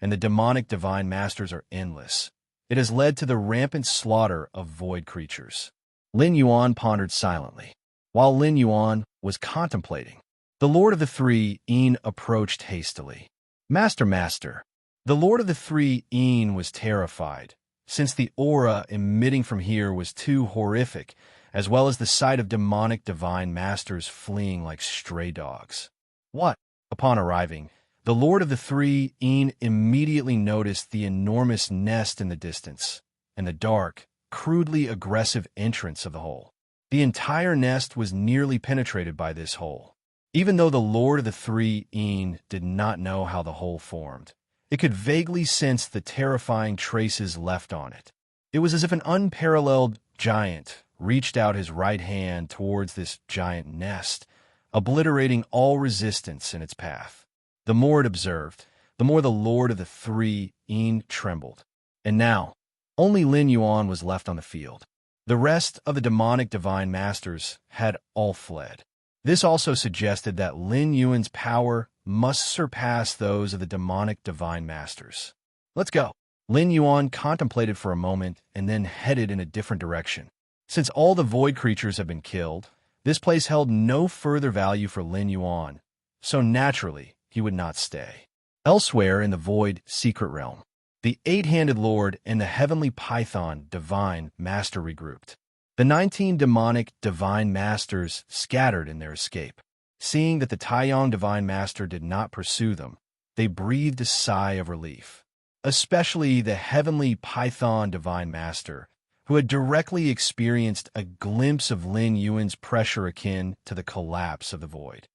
and the demonic divine masters are endless, it has led to the rampant slaughter of void creatures. Lin Yuan pondered silently. While Lin Yuan was contemplating, the Lord of the Three Een approached hastily. Master. The Lord of the Three Een was terrified, since the aura emitting from here was too horrific, as well as the sight of demonic divine masters fleeing like stray dogs. What? Upon arriving, the Lord of the Three Een immediately noticed the enormous nest in the distance, and the dark, crudely aggressive entrance of the hole. The entire nest was nearly penetrated by this hole. Even though the Lord of the Three Een did not know how the hole formed, it could vaguely sense the terrifying traces left on it. It was as if an unparalleled giant reached out his right hand towards this giant nest, obliterating all resistance in its path. The more it observed, the more the Lord of the Three Een trembled. And now, only Lin Yuan was left on the field. The rest of the demonic divine masters had all fled. This also suggested that Lin Yuan's power must surpass those of the demonic divine masters. Let's go. Lin Yuan contemplated for a moment and then headed in a different direction. Since all the void creatures have been killed, this place held no further value for Lin Yuan, so naturally he would not stay. Elsewhere in the void secret realm, the eight-handed lord and the heavenly python divine master regrouped. The 19 demonic divine masters scattered in their escape. Seeing that the Taiyang divine master did not pursue them, they breathed a sigh of relief. Especially the heavenly python divine master, who had directly experienced a glimpse of Lin Yuan's pressure akin to the collapse of the void.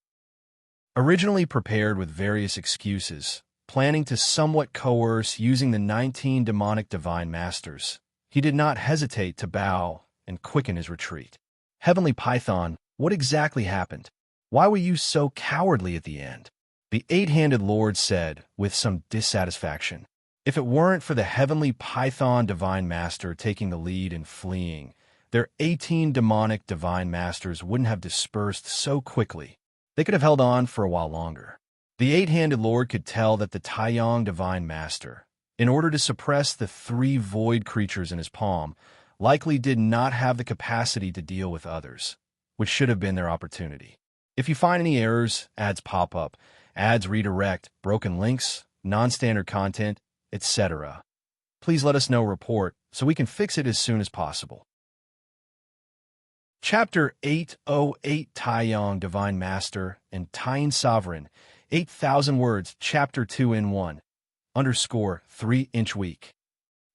Originally prepared with various excuses, planning to somewhat coerce using the 19 demonic divine masters, he did not hesitate to bow and quicken his retreat. Heavenly Python, what exactly happened? Why were you so cowardly at the end? The eight-handed lord said with some dissatisfaction. If it weren't for the heavenly Python divine master taking the lead and fleeing, their 18 demonic divine masters wouldn't have dispersed so quickly. They could have held on for a while longer. The eight-handed lord could tell that the Taiyang divine master, in order to suppress the 3 void creatures in his palm, likely did not have the capacity to deal with others, which should have been their opportunity. If you find any errors, ads pop up, ads redirect, broken links, non-standard content, etc., please let us know report so we can fix it as soon as possible. Chapter 808 Taiyang Divine Master and Taiyan Sovereign, 8,000 words, Chapter 2 in 1, _ 3-inch week.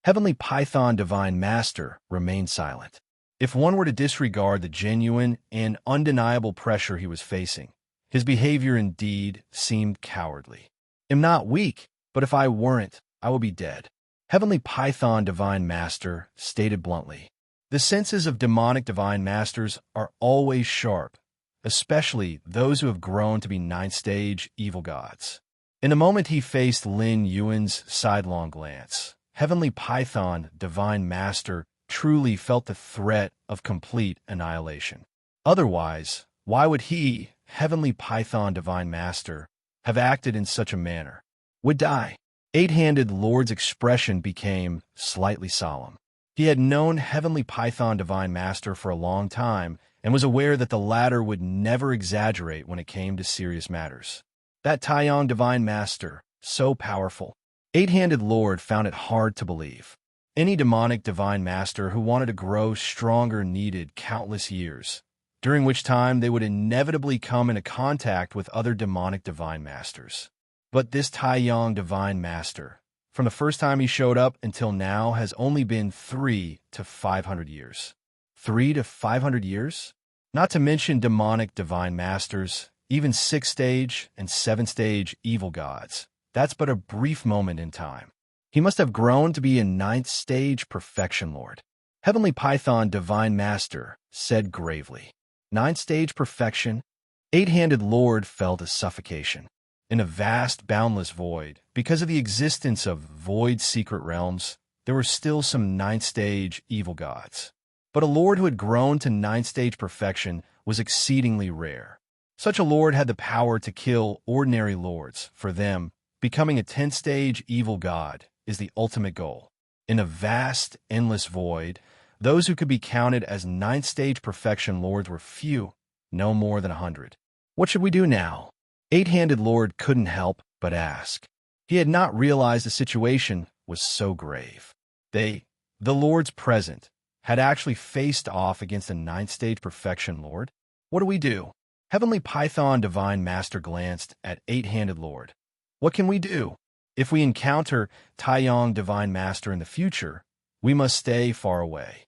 Heavenly Python Divine Master remained silent. If one were to disregard the genuine and undeniable pressure he was facing, his behavior indeed seemed cowardly. I'm not weak, but if I weren't, I would be dead. Heavenly Python Divine Master stated bluntly. The senses of demonic divine masters are always sharp, especially those who have grown to be 9th-stage evil gods. In the moment he faced Lin Yuan's sidelong glance, Heavenly Python Divine Master truly felt the threat of complete annihilation. Otherwise, why would he, Heavenly Python Divine Master, have acted in such a manner? Would die. Eight-handed Lord's expression became slightly solemn. He had known Heavenly Python Divine Master for a long time and was aware that the latter would never exaggerate when it came to serious matters. That Taiyang Divine Master, so powerful. Eight-handed Lord found it hard to believe. Any demonic divine master who wanted to grow stronger needed countless years, during which time they would inevitably come into contact with other demonic divine masters. But this Tai divine master, from the first time he showed up until now, has only been 3 to 500 years. 3 to 500 years? Not to mention demonic divine masters, even 6th-stage and 7th-stage evil gods. That's but a brief moment in time. He must have grown to be a 9th-stage perfection lord. Heavenly Python divine master said gravely. 9th-stage perfection? 8-handed lord fell to suffocation. In a vast, boundless void, because of the existence of void secret realms, there were still some 9th-stage evil gods. But a lord who had grown to 9th-stage perfection was exceedingly rare. Such a lord had the power to kill ordinary lords. For them, becoming a 10th-stage evil god is the ultimate goal. In a vast, endless void, those who could be counted as 9th-stage perfection lords were few, no more than 100. What should we do now? 8-handed lord couldn't help but ask. He had not realized the situation was so grave. The lords present, had actually faced off against a 9th-stage perfection lord. What do we do? Heavenly Python divine master glanced at 8-handed lord. What can we do? If we encounter Tai divine master in the future, we must stay far away.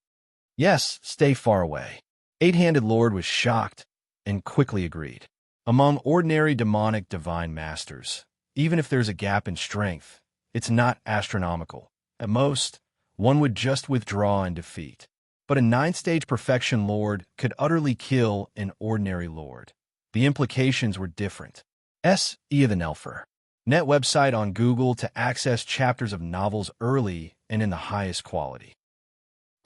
Yes, stay far away. 8-handed lord was shocked and quickly agreed. Among ordinary demonic divine masters, even if there's a gap in strength, it's not astronomical. At most, one would just withdraw in defeat. But a 9th-stage perfection lord could utterly kill an ordinary lord. The implications were different. S.E. the Nelfer. Net website on Google to access chapters of novels early and in the highest quality.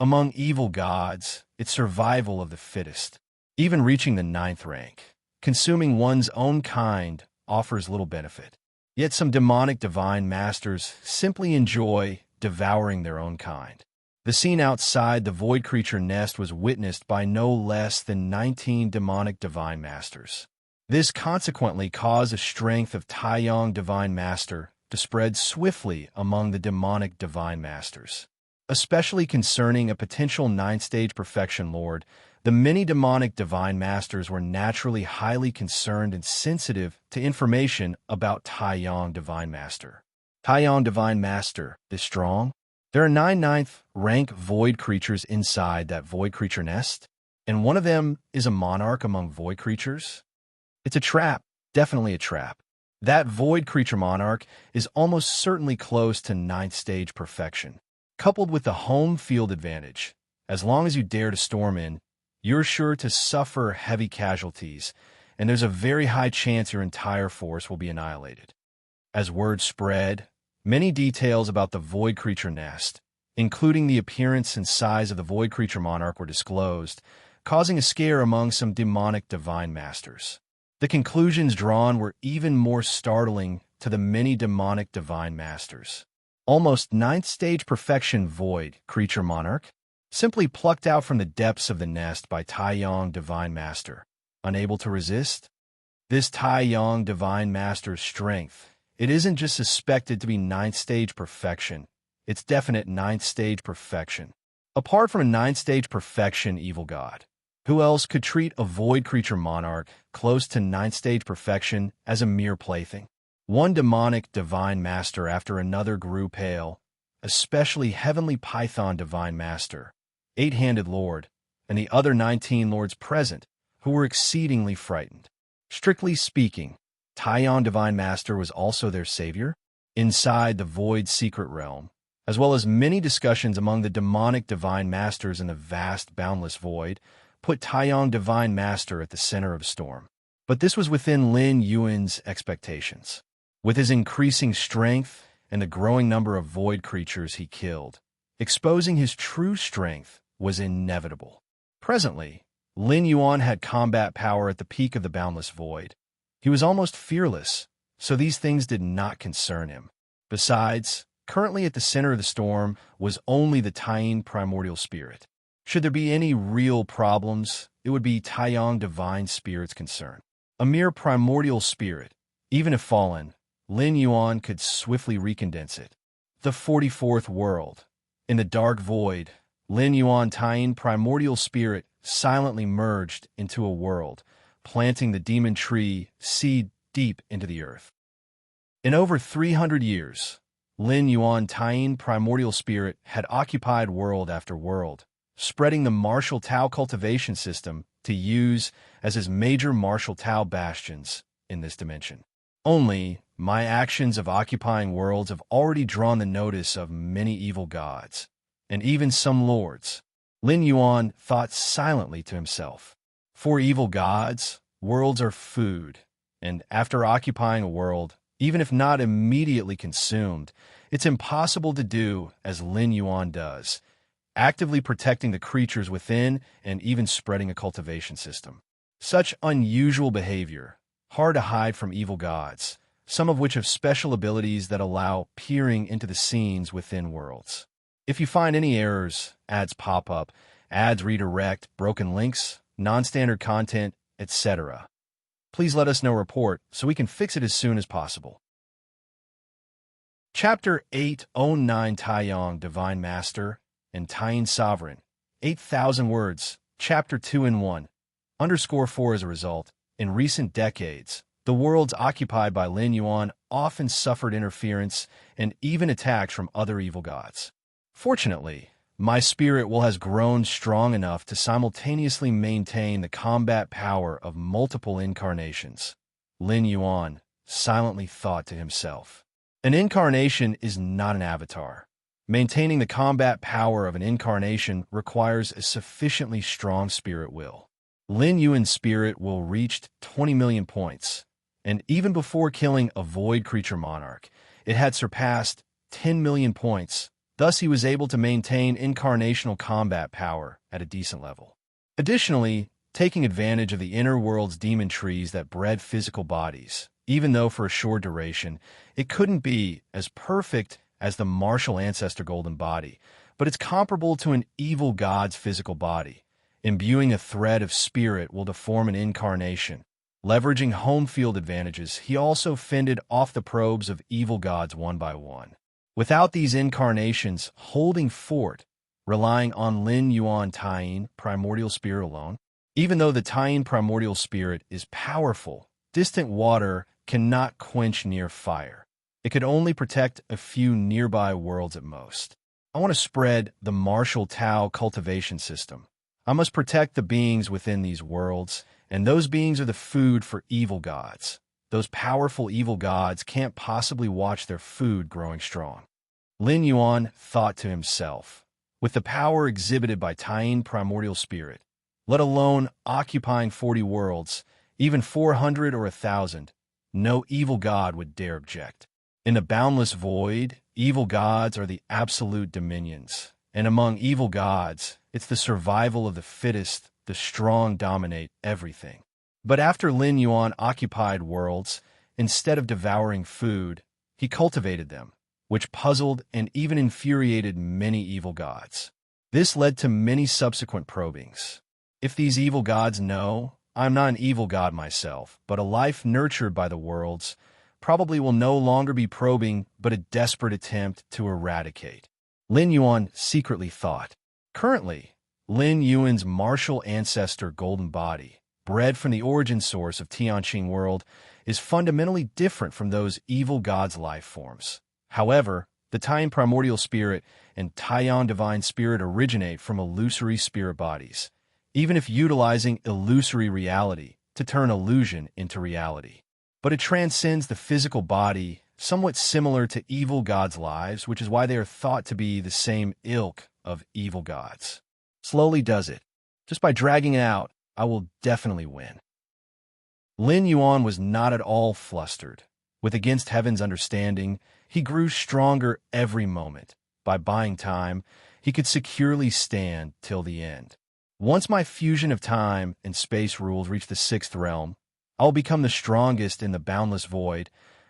Among evil gods, it's survival of the fittest. Even reaching the 9th rank, consuming one's own kind offers little benefit. Yet some demonic divine masters simply enjoy devouring their own kind. The scene outside the void creature nest was witnessed by no less than 19 demonic divine masters. This consequently caused the strength of Tai divine master to spread swiftly among the demonic divine masters. Especially concerning a potential 9th-stage perfection lord, the many demonic divine masters were naturally highly concerned and sensitive to information about Tai divine master. Tai divine master is strong. There are 9 9th-rank void creatures inside that void creature nest, and one of them is a monarch among void creatures. It's a trap, definitely a trap. That void creature monarch is almost certainly close to 9th-stage perfection. Coupled with the home field advantage, as long as you dare to storm in, you're sure to suffer heavy casualties, and there's a very high chance your entire force will be annihilated. As word spread, many details about the void creature nest, including the appearance and size of the void creature monarch, were disclosed, causing a scare among some demonic divine masters. The conclusions drawn were even more startling to the many demonic divine masters. Almost 9th-stage perfection void creature monarch, simply plucked out from the depths of the nest by Tai divine master, unable to resist? This Tai divine master's strength, it isn't just suspected to be 9th-stage perfection, it's definite 9th-stage perfection. Apart from a 9th-stage perfection evil god, who else could treat a void creature monarch close to 9th-stage perfection as a mere plaything? One demonic divine master after another grew pale, especially Heavenly Python divine master, 8-handed lord, and the other 19 lords present, who were exceedingly frightened. Strictly speaking, Tai divine master was also their savior, inside the void secret realm, as well as many discussions among the demonic divine masters in the vast boundless void, put Tai divine master at the center of storm. But this was within Lin Yuan's expectations. With his increasing strength and the growing number of void creatures he killed, exposing his true strength was inevitable. Presently, Lin Yuan had combat power at the peak of the boundless void. He was almost fearless, so these things did not concern him. Besides, currently at the center of the storm was only the Taiyin primordial spirit. Should there be any real problems, it would be Taiyang divine spirit's concern. A mere primordial spirit, even if fallen, Lin Yuan could swiftly recondense it. The 44th world. In the dark void, Lin Yuan Taiyin primordial spirit silently merged into a world, planting the demon tree seed deep into the earth. In over 300 years, Lin Yuan Taiyin primordial spirit had occupied world after world, spreading the martial Tao cultivation system to use as his major martial Tao bastions in this dimension. Only, my actions of occupying worlds have already drawn the notice of many evil gods, and even some lords. Lin Yuan thought silently to himself. For evil gods, worlds are food, and after occupying a world, even if not immediately consumed, it's impossible to do as Lin Yuan does, actively protecting the creatures within and even spreading a cultivation system. Such unusual behavior, hard to hide from evil gods, some of which have special abilities that allow peering into the scenes within worlds. If you find any errors, ads pop up, ads redirect, broken links, non-standard content, etc., please let us know report so we can fix it as soon as possible. Chapter 809 Taiyang Divine Master and Taiyin Sovereign, 8,000 words, Chapter 2 in 1, _4 as a result. In recent decades, the worlds occupied by Lin Yuan often suffered interference and even attacks from other evil gods. Fortunately, my spirit will has grown strong enough to simultaneously maintain the combat power of multiple incarnations. Lin Yuan silently thought to himself. An incarnation is not an avatar. Maintaining the combat power of an incarnation requires a sufficiently strong spirit will. Lin Yuan's spirit will reached 20 million points, and even before killing a void creature monarch, it had surpassed 10 million points. Thus, he was able to maintain incarnational combat power at a decent level. Additionally, taking advantage of the inner world's demon trees that bred physical bodies, even though for a short duration, it couldn't be as perfect as the martial ancestor golden body, but it's comparable to an evil god's physical body. Imbuing a thread of spirit will deform an incarnation. Leveraging home field advantages, he also fended off the probes of evil gods one by one. Without these incarnations holding fort, relying on Lin Yuan Taiyin primordial spirit alone, even though the Taiyin primordial spirit is powerful, distant water cannot quench near fire. It could only protect a few nearby worlds at most. I want to spread the martial Tao cultivation system. I must protect the beings within these worlds, and those beings are the food for evil gods. Those powerful evil gods can't possibly watch their food growing strong. Lin Yuan thought to himself, with the power exhibited by Taiyin primordial spirit, let alone occupying 40 worlds, even 400 or 1,000, no evil god would dare object. In the boundless void, evil gods are the absolute dominions, and among evil gods, it's the survival of the fittest, the strong dominate everything. But after Lin Yuan occupied worlds, instead of devouring food, he cultivated them, which puzzled and even infuriated many evil gods. This led to many subsequent probings. If these evil gods know, I'm not an evil god myself, but a life nurtured by the worlds, probably will no longer be probing but a desperate attempt to eradicate. Lin Yuan secretly thought. Currently, Lin Yuan's martial ancestor golden body, bred from the origin source of Tianqing world, is fundamentally different from those evil gods' life forms. However, the Taiyin primordial spirit and Taiyang divine spirit originate from illusory spirit bodies, even if utilizing illusory reality to turn illusion into reality. But it transcends the physical body, somewhat similar to evil gods' lives, which is why they are thought to be the same ilk of evil gods. Slowly does it. Just by dragging it out, I will definitely win. Lin Yuan was not at all flustered. With against heaven's understanding, he grew stronger every moment. By buying time, he could securely stand till the end. Once my fusion of time and space rules reach the 6th realm, I will become the strongest in the boundless void,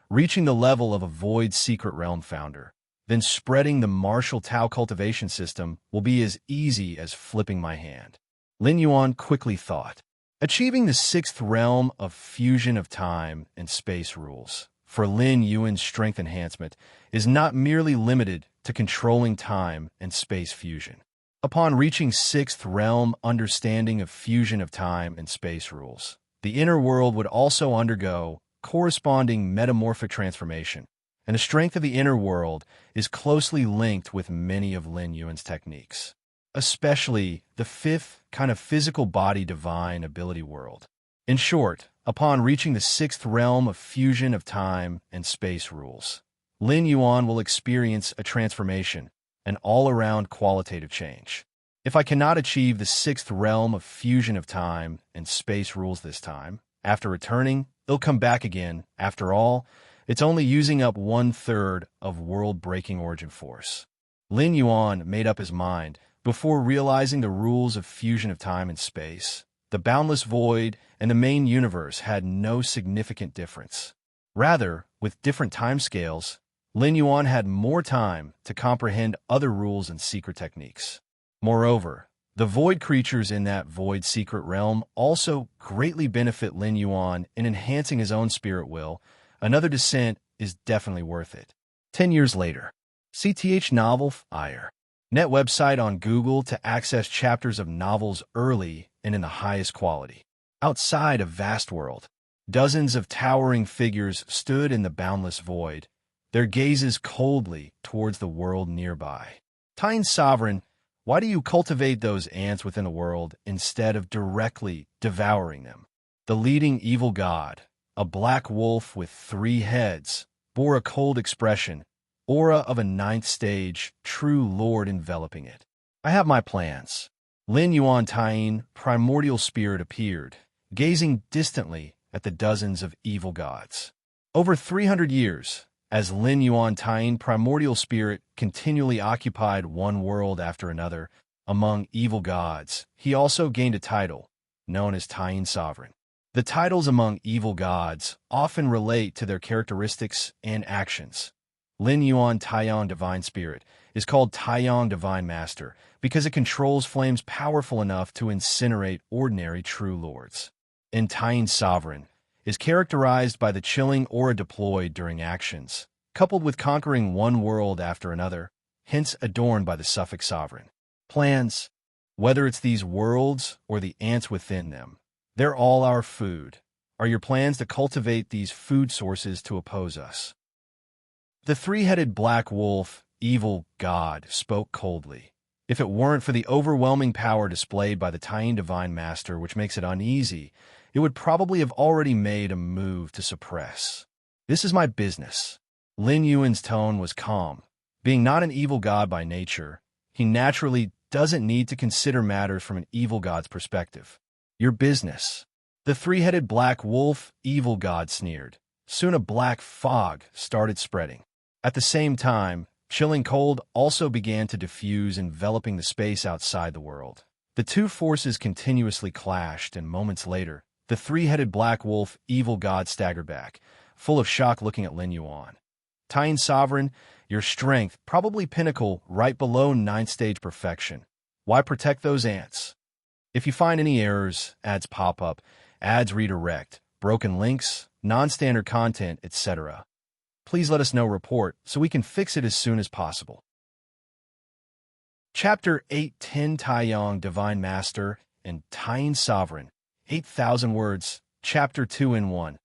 reaching the level of a void secret realm founder. Then spreading the martial Tao cultivation system will be as easy as flipping my hand. Lin Yuan quickly thought. Achieving the 6th realm of fusion of time and space rules, for Lin Yuan's strength enhancement is not merely limited to controlling time and space fusion. Upon reaching 6th realm understanding of fusion of time and space rules, the inner world would also undergo corresponding metamorphic transformation, and the strength of the inner world is closely linked with many of Lin Yuan's techniques, especially the 5th kind of physical body divine ability world. In short, upon reaching the 6th realm of fusion of time and space rules, Lin Yuan will experience a transformation, an all-around qualitative change. If I cannot achieve the 6th realm of fusion of time and space rules this time, after returning, it'll come back again. After all, it's only using up 1/3 of world-breaking origin force. Lin Yuan made up his mind before realizing the rules of fusion of time and space. The boundless void and the main universe had no significant difference. Rather, with different timescales, Lin Yuan had more time to comprehend other rules and secret techniques. Moreover, the void creatures in that void secret realm also greatly benefit Lin Yuan in enhancing his own spirit will. Another descent is definitely worth it. 10 years later, CTH novel Fire. Net website on Google to access chapters of novels early and in the highest quality. Outside a vast world, dozens of towering figures stood in the boundless void, their gazes coldly towards the world nearby. Tyne Sovereign, why do you cultivate those ants within the world instead of directly devouring them? The leading evil god, a black wolf with 3 heads, bore a cold expression, aura of a 9th stage, true lord enveloping it. I have my plans. Lin Yuan Tyne, primordial spirit, appeared, gazing distantly at the dozens of evil gods. Over 300 years, as Lin Yuan Tyne, primordial spirit, continually occupied one world after another among evil gods, he also gained a title, known as Tyne Sovereign. The titles among evil gods often relate to their characteristics and actions. Lin Yuan Taiyang Divine Spirit is called Taiyang Divine Master because it controls flames powerful enough to incinerate ordinary true lords. And Tyne Sovereign is characterized by the chilling aura deployed during actions, coupled with conquering one world after another, hence adorned by the suffix sovereign. Plans, whether it's these worlds or the ants within them, they're all our food. Are your plans to cultivate these food sources to oppose us? The 3-headed black wolf, evil god, spoke coldly. If it weren't for the overwhelming power displayed by the Tyne Divine Master, which makes it uneasy, it would probably have already made a move to suppress. This is my business. Lin Yuan's tone was calm. Being not an evil god by nature, he naturally doesn't need to consider matters from an evil god's perspective. Your business. The 3-headed black wolf, evil god, sneered. Soon a black fog started spreading. At the same time, chilling cold also began to diffuse, enveloping the space outside the world. The two forces continuously clashed, and moments later, the 3-headed black wolf, evil god, staggered back, full of shock, looking at Lin Yuan. Tyne Sovereign, your strength, probably pinnacle right below 9th stage perfection. Why protect those ants? If you find any errors, ads pop up, ads redirect, broken links, non-standard content, etc., please let us know. Report so we can fix it as soon as possible. Chapter 810 Taiyang Divine Master and Tyne Sovereign. 8,000 words. Chapter 2 in 1.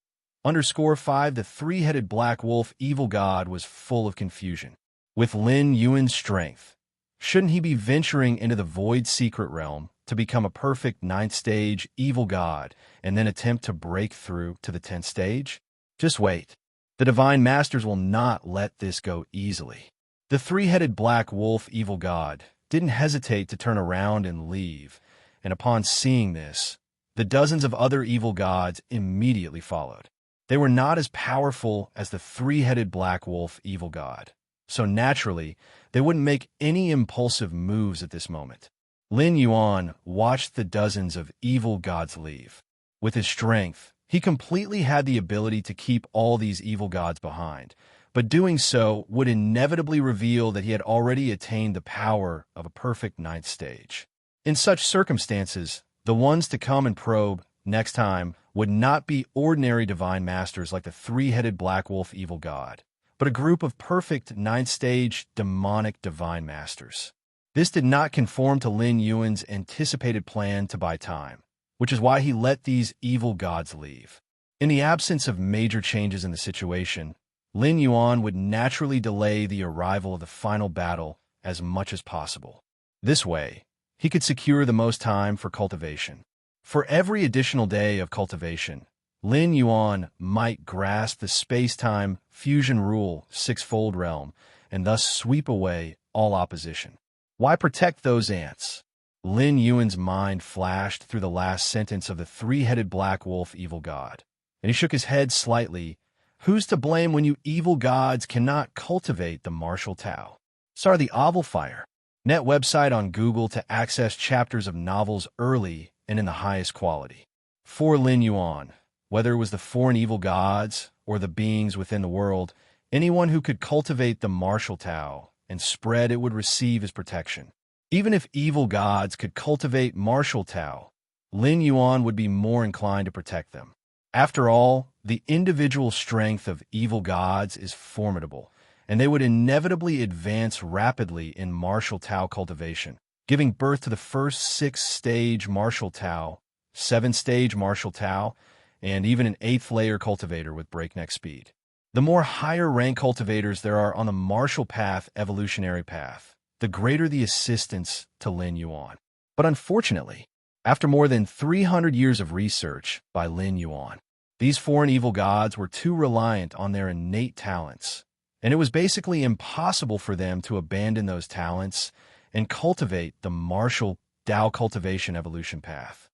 _5 The 3-headed black wolf evil god was full of confusion. With Lin Yuan's strength, shouldn't he be venturing into the void secret realm to become a perfect 9th stage evil god and then attempt to break through to the 10th stage? Just wait. The Divine Masters will not let this go easily. The 3-headed black wolf evil god didn't hesitate to turn around and leave, and upon seeing this, the dozens of other evil gods immediately followed. They were not as powerful as the 3-headed black wolf evil god, so naturally, they wouldn't make any impulsive moves at this moment. Lin Yuan watched the dozens of evil gods leave. With his strength, he completely had the ability to keep all these evil gods behind, but doing so would inevitably reveal that he had already attained the power of a perfect 9th stage. In such circumstances, the ones to come and probe next time, would not be ordinary divine masters like the three-headed black wolf evil god, but a group of perfect ninth-stage demonic divine masters. This did not conform to Lin Yuan's anticipated plan to buy time, which is why he let these evil gods leave. In the absence of major changes in the situation, Lin Yuan would naturally delay the arrival of the final battle as much as possible. This way, he could secure the most time for cultivation. For every additional day of cultivation, Lin Yuan might grasp the space-time fusion rule sixfold realm and thus sweep away all opposition. Why protect those ants? Lin Yuan's mind flashed through the last sentence of the three-headed black wolf evil god, and he shook his head slightly. Who's to blame when you evil gods cannot cultivate the martial Tao? Sorry, the Oval Fire. Net website on Google to access chapters of novels early and in the highest quality. For Lin Yuan, whether it was the foreign evil gods or the beings within the world, anyone who could cultivate the martial Tao and spread it would receive his protection. Even if evil gods could cultivate martial Tao, Lin Yuan would be more inclined to protect them. After all, the individual strength of evil gods is formidable, and they would inevitably advance rapidly in martial Tao cultivation, giving birth to the first 6-stage martial Tao, 7-stage martial Tao, and even an 8th-layer cultivator with breakneck speed. The more higher-rank cultivators there are on the martial path evolutionary path, the greater the assistance to Lin Yuan. But unfortunately, after more than 300 years of research by Lin Yuan, these foreign evil gods were too reliant on their innate talents, and it was basically impossible for them to abandon those talents and cultivate the martial Tao cultivation evolution path.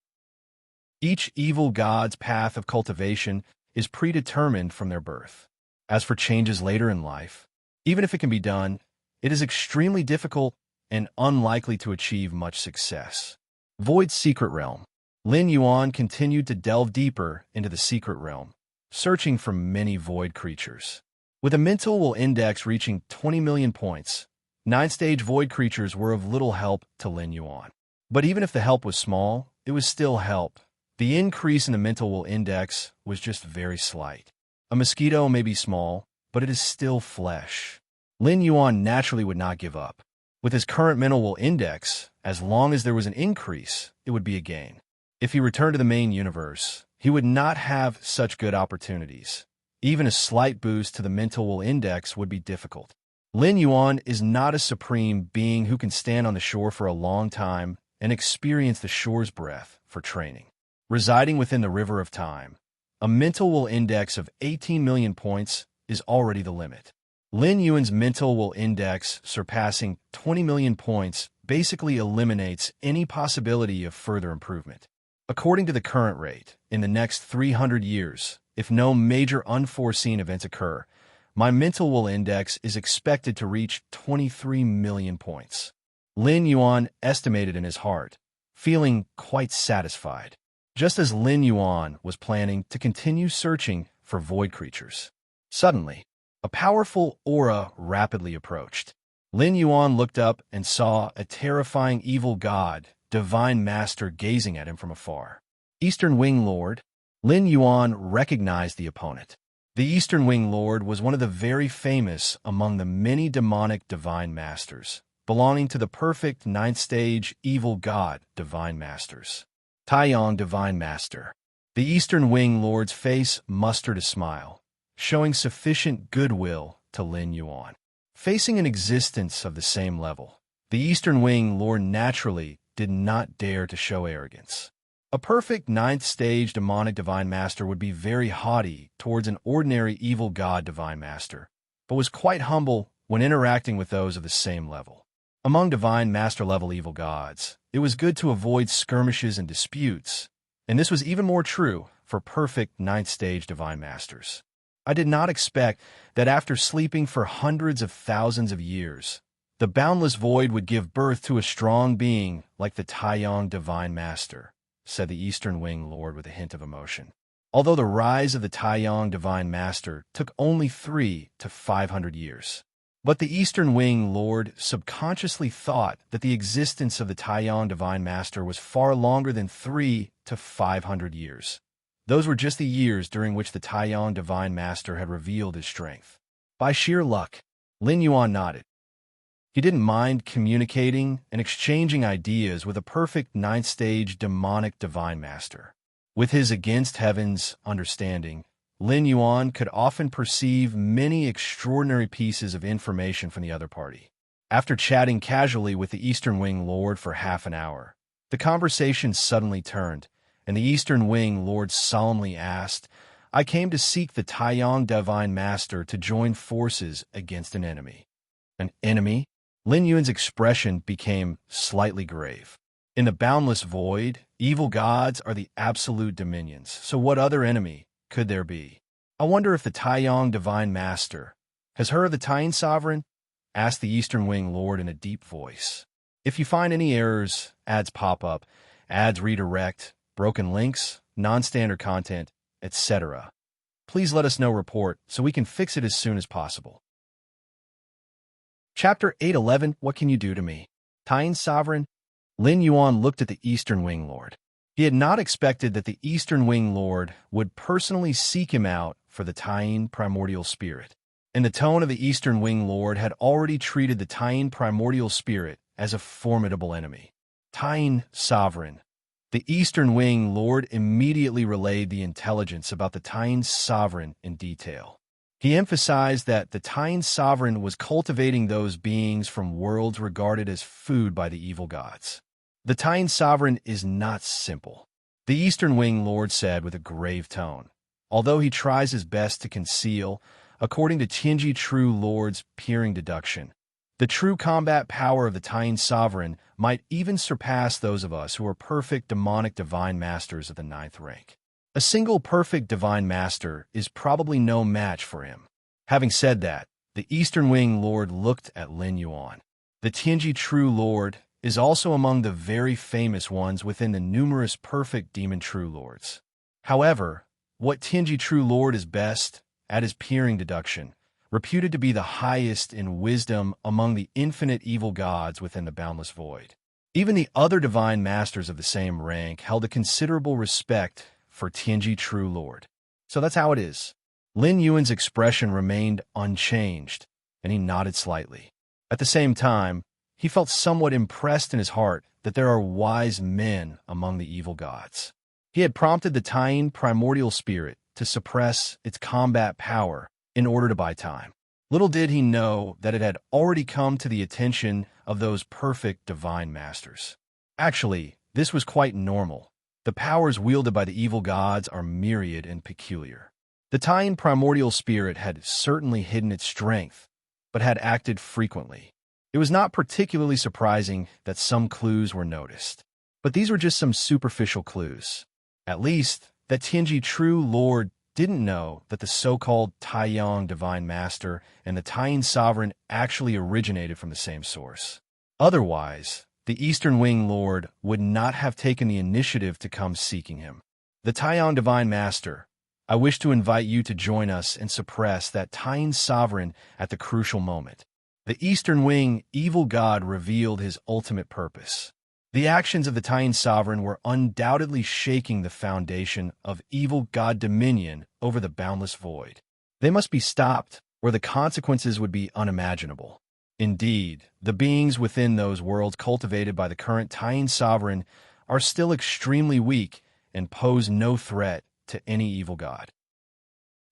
Each evil god's path of cultivation is predetermined from their birth. As for changes later in life, even if it can be done, it is extremely difficult and unlikely to achieve much success. Void's secret realm. Lin Yuan continued to delve deeper into the secret realm, searching for many void creatures. With a mental will index reaching 20 million points, 9-stage void creatures were of little help to Lin Yuan. But even if the help was small, it was still help. The increase in the mental will index was just very slight. A mosquito may be small, but it is still flesh. Lin Yuan naturally would not give up. With his current mental will index, as long as there was an increase, it would be a gain. If he returned to the main universe, he would not have such good opportunities. Even a slight boost to the mental will index would be difficult. Lin Yuan is not a supreme being who can stand on the shore for a long time and experience the shore's breath for training. Residing within the river of time, a mental will index of 18 million points is already the limit. Lin Yuan's mental will index surpassing 20 million points basically eliminates any possibility of further improvement. According to the current rate, in the next 300 years, if no major unforeseen events occur, my mental will index is expected to reach 23 million points. Lin Yuan estimated in his heart, feeling quite satisfied, just as Lin Yuan was planning to continue searching for void creatures. Suddenly, a powerful aura rapidly approached. Lin Yuan looked up and saw a terrifying evil god, divine master, gazing at him from afar. Eastern Wing Lord. Lin Yuan recognized the opponent. The Eastern Wing Lord was one of the very famous among the many demonic divine masters, belonging to the perfect 9th-stage evil god divine masters. Taiyang Divine Master. The Eastern Wing Lord's face mustered a smile, showing sufficient goodwill to Lin Yuan. Facing an existence of the same level, the Eastern Wing Lord naturally did not dare to show arrogance. A perfect 9th-stage demonic divine master would be very haughty towards an ordinary evil god divine master, but was quite humble when interacting with those of the same level. Among divine master-level evil gods, it was good to avoid skirmishes and disputes, and this was even more true for perfect 9th-stage divine masters. I did not expect that after sleeping for hundreds of thousands of years, the boundless void would give birth to a strong being like the Taiyang Divine Master, said the Eastern Wing Lord with a hint of emotion. Although the rise of the Taiyang Divine Master took only 300 to 500 years. But the Eastern Wing Lord subconsciously thought that the existence of the Taiyang Divine Master was far longer than 300 to 500 years. Those were just the years during which the Taiyang Divine Master had revealed his strength. By sheer luck, Lin Yuan nodded. He didn't mind communicating and exchanging ideas with a perfect ninth-stage demonic Divine Master. With his against heavens understanding, Lin Yuan could often perceive many extraordinary pieces of information from the other party. After chatting casually with the Eastern Wing Lord for half an hour, the conversation suddenly turned, and the Eastern Wing Lord solemnly asked, "I came to seek the Taiyang Divine Master to join forces against an enemy." An enemy? Lin Yuan's expression became slightly grave. In the boundless void, evil gods are the absolute dominions, so what other enemy could there be? "I wonder if the Taiyang Divine Master has heard of the Taiyang Sovereign?" asked the Eastern Wing Lord in a deep voice. "If you find any errors, ads pop up, ads redirect, broken links, non-standard content, etc., please let us know report so we can fix it as soon as possible." Chapter 811, What Can You Do to Me? Taiyang Sovereign? Lin Yuan looked at the Eastern Wing Lord. He had not expected that the Eastern Wing Lord would personally seek him out for the Taiyang Primordial Spirit. And the tone of the Eastern Wing Lord had already treated the Taiyang Primordial Spirit as a formidable enemy. Taiyang Sovereign. The Eastern Wing Lord immediately relayed the intelligence about the Taiyang Sovereign in detail. He emphasized that the Taiyang Sovereign was cultivating those beings from worlds regarded as food by the evil gods. The Taiyang Sovereign is not simple, the Eastern Wing Lord said with a grave tone, although he tries his best to conceal. According to Tianji True Lord's peering deduction, the true combat power of the Taiyang Sovereign might even surpass those of us who are perfect demonic divine masters of the 9th rank. A single perfect divine master is probably no match for him. Having said that, the Eastern Wing Lord looked at Lin Yuan. The Tianji True Lord is also among the very famous ones within the numerous perfect demon True Lords. However, what Tianji True Lord is best at his peering deduction, reputed to be the highest in wisdom among the infinite evil gods within the boundless void. Even the other divine masters of the same rank held a considerable respect for Tianji True Lord. So that's how it is. Lin Yuan's expression remained unchanged, and he nodded slightly. At the same time, he felt somewhat impressed in his heart that there are wise men among the evil gods. He had prompted the Taiyang Primordial Spirit to suppress its combat power in order to buy time. Little did he know that it had already come to the attention of those perfect divine masters. Actually, this was quite normal. The powers wielded by the evil gods are myriad and peculiar. The Taiyang Primordial Spirit had certainly hidden its strength, but had acted frequently. It was not particularly surprising that some clues were noticed. But these were just some superficial clues. At least, that Tianji True Lord didn't know that the so-called Taiyang Divine Master and the Taiyang Sovereign actually originated from the same source. Otherwise, the Eastern Wing Lord would not have taken the initiative to come seeking him. "The Taiyang Divine Master, I wish to invite you to join us and suppress that Taiyang Sovereign at the crucial moment." The Eastern Wing Evil God revealed his ultimate purpose. The actions of the Taiyang Sovereign were undoubtedly shaking the foundation of evil god dominion over the boundless void. They must be stopped, or the consequences would be unimaginable. Indeed, the beings within those worlds cultivated by the current Taiyang Sovereign are still extremely weak and pose no threat to any evil god.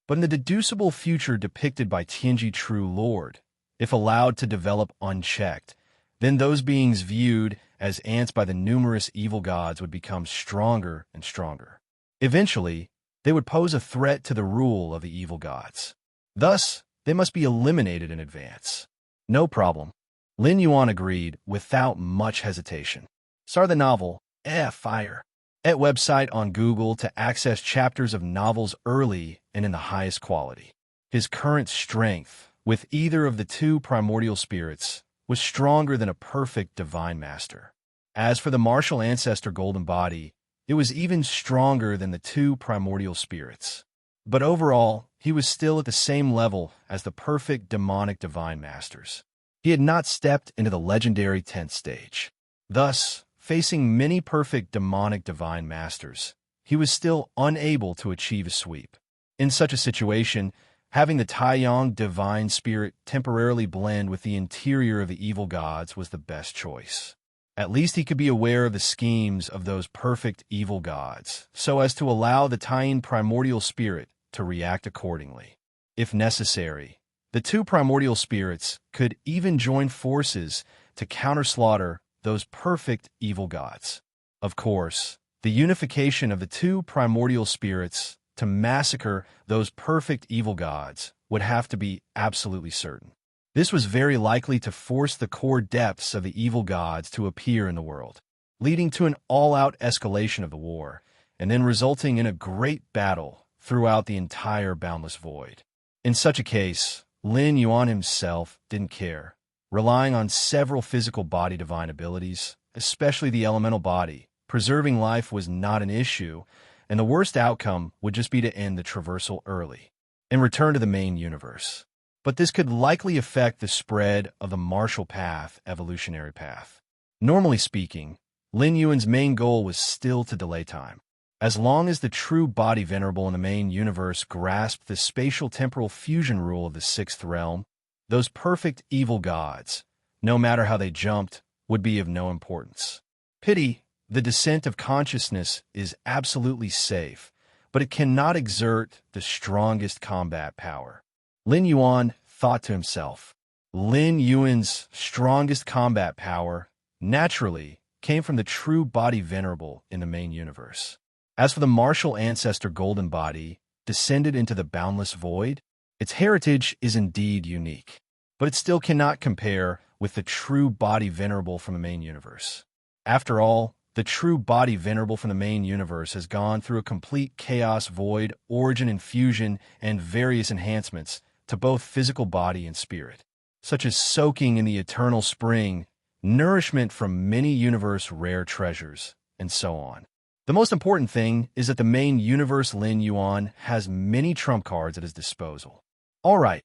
But in the deducible future depicted by Tianji True Lord, if allowed to develop unchecked, then those beings viewed as ants by the numerous evil gods would become stronger and stronger. Eventually, they would pose a threat to the rule of the evil gods. Thus, they must be eliminated in advance. No problem. Lin Yuan agreed without much hesitation. Start the novel, Fire, at website on Google to access chapters of novels early and in the highest quality. His current strength with either of the two primordial spirits was stronger than a perfect divine master. As for the martial ancestor golden body, it was even stronger than the two primordial spirits. But overall, he was still at the same level as the perfect demonic divine masters. He had not stepped into the legendary 10th stage. Thus, facing many perfect demonic divine masters, he was still unable to achieve a sweep. In such a situation, having the Taiyang divine spirit temporarily blend with the interior of the evil gods was the best choice. At least he could be aware of the schemes of those perfect evil gods, so as to allow the Taiyang primordial spirit to react accordingly. If necessary, the two primordial spirits could even join forces to counter-slaughter those perfect evil gods. Of course, the unification of the two primordial spirits to massacre those perfect evil gods would have to be absolutely certain. This was very likely to force the core depths of the evil gods to appear in the world, leading to an all-out escalation of the war, and then resulting in a great battle throughout the entire boundless void. In such a case, Lin Yuan himself didn't care, relying on several physical body divine abilities, especially the elemental body. Preserving life was not an issue, and the worst outcome would just be to end the traversal early and return to the main universe. But this could likely affect the spread of the martial path, evolutionary path. Normally speaking, Lin Yuan's main goal was still to delay time. As long as the true body venerable in the main universe grasped the spatial-temporal fusion rule of the sixth realm, those perfect evil gods, no matter how they jumped, would be of no importance. Pity, the descent of consciousness is absolutely safe, but it cannot exert the strongest combat power. Lin Yuan thought to himself. Lin Yuan's strongest combat power, naturally, came from the true body venerable in the main universe. As for the martial ancestor golden body, descended into the boundless void, its heritage is indeed unique, but it still cannot compare with the true body venerable from the main universe. After all, the true body venerable from the main universe has gone through a complete chaos void, origin and fusion, and various enhancements to both physical body and spirit, such as soaking in the eternal spring, nourishment from many universe rare treasures, and so on. The most important thing is that the main universe Lin Yuan has many trump cards at his disposal. All right.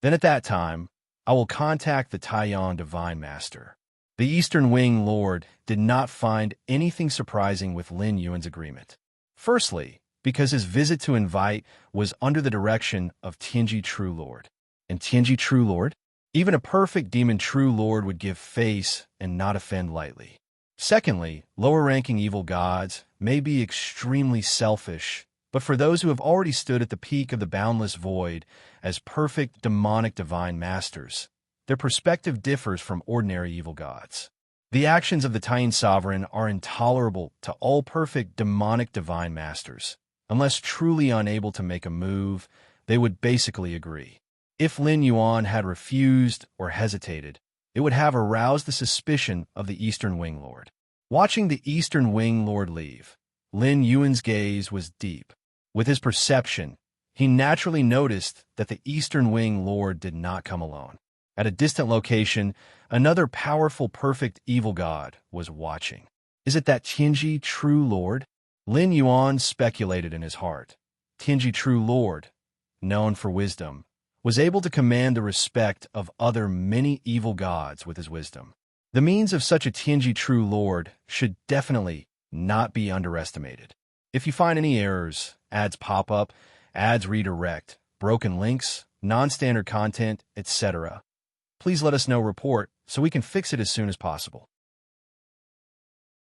Then at that time, I will contact the Taiyang Divine Master. The Eastern Wing Lord did not find anything surprising with Lin Yuan's agreement. Firstly, because his visit to invite was under the direction of Tianji True Lord. And Tianji True Lord? Even a perfect demon True Lord would give face and not offend lightly. Secondly, lower-ranking evil gods may be extremely selfish, but for those who have already stood at the peak of the boundless void as perfect demonic divine masters, their perspective differs from ordinary evil gods. The actions of the Taiyang sovereign are intolerable to all perfect demonic divine masters. Unless truly unable to make a move, they would basically agree. If Lin Yuan had refused or hesitated, it would have aroused the suspicion of the Eastern Wing Lord. Watching the Eastern Wing Lord leave, Lin Yuan's gaze was deep. With his perception, he naturally noticed that the Eastern Wing Lord did not come alone. At a distant location, another powerful perfect evil god was watching. Is it that Tianji True Lord? Lin Yuan speculated in his heart. Tianji True Lord, known for wisdom, was able to command the respect of other many evil gods with his wisdom. The means of such a Tianji True Lord should definitely not be underestimated. If you find any errors, ads pop up, ads redirect, broken links, non-standard content, etc., please let us know report so we can fix it as soon as possible.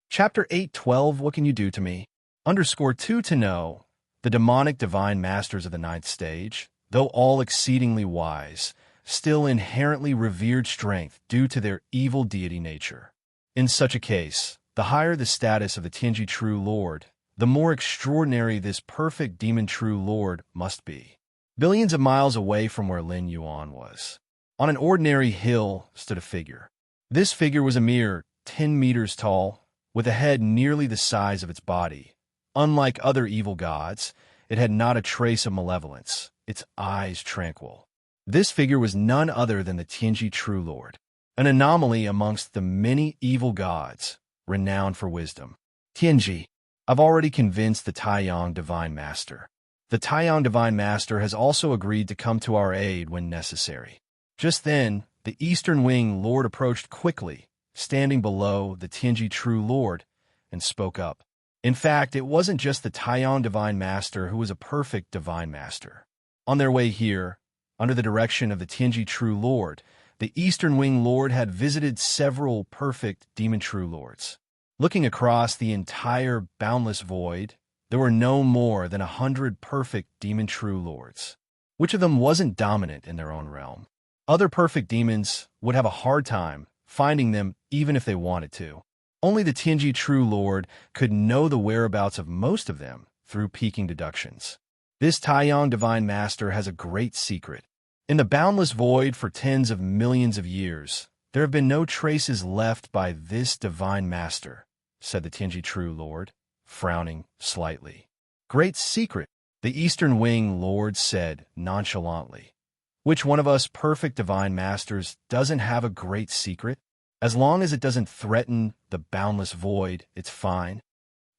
Chapter 8:12 What Can You Do to Me? _2 to know. The demonic divine masters of the ninth stage, though all exceedingly wise, still inherently revered strength due to their evil deity nature. In such a case, the higher the status of the Tianji True Lord, the more extraordinary this perfect demon True Lord must be. Billions of miles away from where Lin Yuan was, on an ordinary hill stood a figure. This figure was a mere 10 meters tall, with a head nearly the size of its body. Unlike other evil gods, it had not a trace of malevolence, its eyes tranquil. This figure was none other than the Tianji True Lord, an anomaly amongst the many evil gods, renowned for wisdom. Tianji, I've already convinced the Taiyang Divine Master. The Taiyang Divine Master has also agreed to come to our aid when necessary. Just then, the Eastern Wing Lord approached quickly, standing below the Tianji True Lord, and spoke up. In fact, it wasn't just the Taiyang Divine Master who was a perfect Divine Master. On their way here, under the direction of the Tianji True Lord, the Eastern Wing Lord had visited several perfect Demon True Lords. Looking across the entire boundless void, there were no more than 100 perfect Demon True Lords. Which of them wasn't dominant in their own realm? Other perfect demons would have a hard time finding them even if they wanted to. Only the Tianji True Lord could know the whereabouts of most of them through peeking deductions. This Taiyang Divine Master has a great secret. In the boundless void for tens of millions of years, there have been no traces left by this Divine Master, said the Tianji True Lord, frowning slightly. Great secret, the Eastern Wing Lord said nonchalantly. Which one of us perfect Divine Masters doesn't have a great secret? As long as it doesn't threaten the boundless void, it's fine.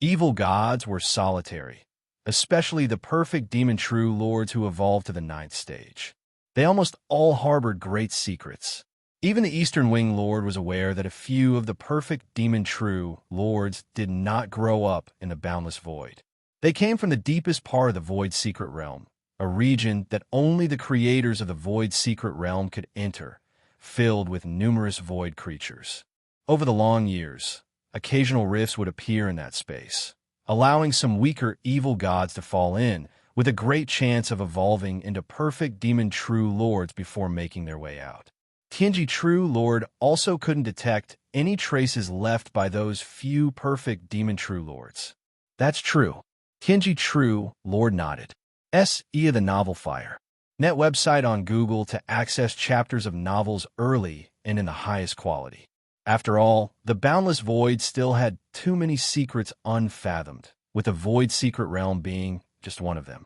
Evil gods were solitary, especially the perfect Demon True Lords who evolved to the 9th stage. They almost all harbored great secrets. Even the Eastern Wing Lord was aware that a few of the perfect Demon True Lords did not grow up in the boundless void. They came from the deepest part of the Void Secret Realm, a region that only the creators of the Void Secret Realm could enter, filled with numerous void creatures. Over the long years, occasional rifts would appear in that space, allowing some weaker evil gods to fall in, with a great chance of evolving into perfect Demon True Lords before making their way out. Tianji True Lord also couldn't detect any traces left by those few perfect Demon True Lords. That's true. Tianji True Lord nodded. S.E. of the Novel Fire. Net website on Google to access chapters of novels early and in the highest quality. After all, the boundless void still had too many secrets unfathomed, with the Void Secret Realm being just one of them.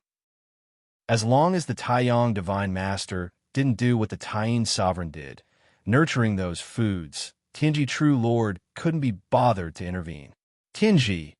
As long as the Taiyang Divine Master didn't do what the Taiyang Sovereign did, nurturing those foods, Tianji True Lord couldn't be bothered to intervene. Tianji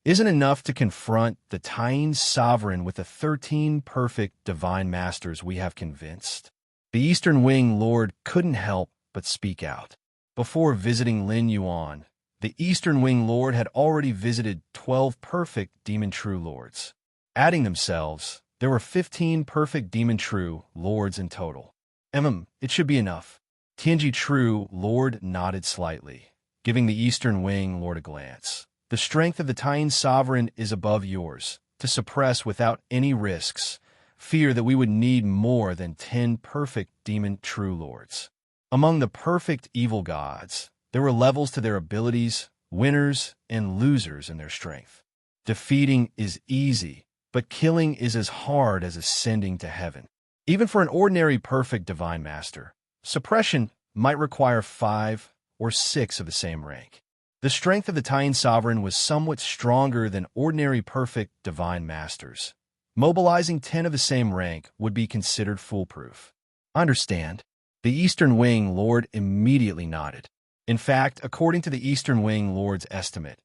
isn't enough to confront the Taiyang Sovereign with the 13 perfect Divine Masters we have convinced. The Eastern Wing Lord couldn't help but speak out. Before visiting Lin Yuan, the Eastern Wing Lord had already visited 12 perfect Demon True Lords. Adding themselves, there were 15 perfect Demon True Lords in total. It should be enough. Tianji True Lord nodded slightly, giving the Eastern Wing Lord a glance. The strength of the Taiyang Sovereign is above yours, to suppress without any risks. Fear that we would need more than 10 perfect Demon True Lords. Among the perfect evil gods, there were levels to their abilities, winners and losers in their strength. Defeating is easy, but killing is as hard as ascending to heaven. Even for an ordinary perfect Divine Master, suppression might require 5 or 6 of the same rank. The strength of the Taiyang Sovereign was somewhat stronger than ordinary perfect Divine Masters. Mobilizing 10 of the same rank would be considered foolproof. Understand. The Eastern Wing Lord immediately nodded. In fact, according to the Eastern Wing Lord's estimate,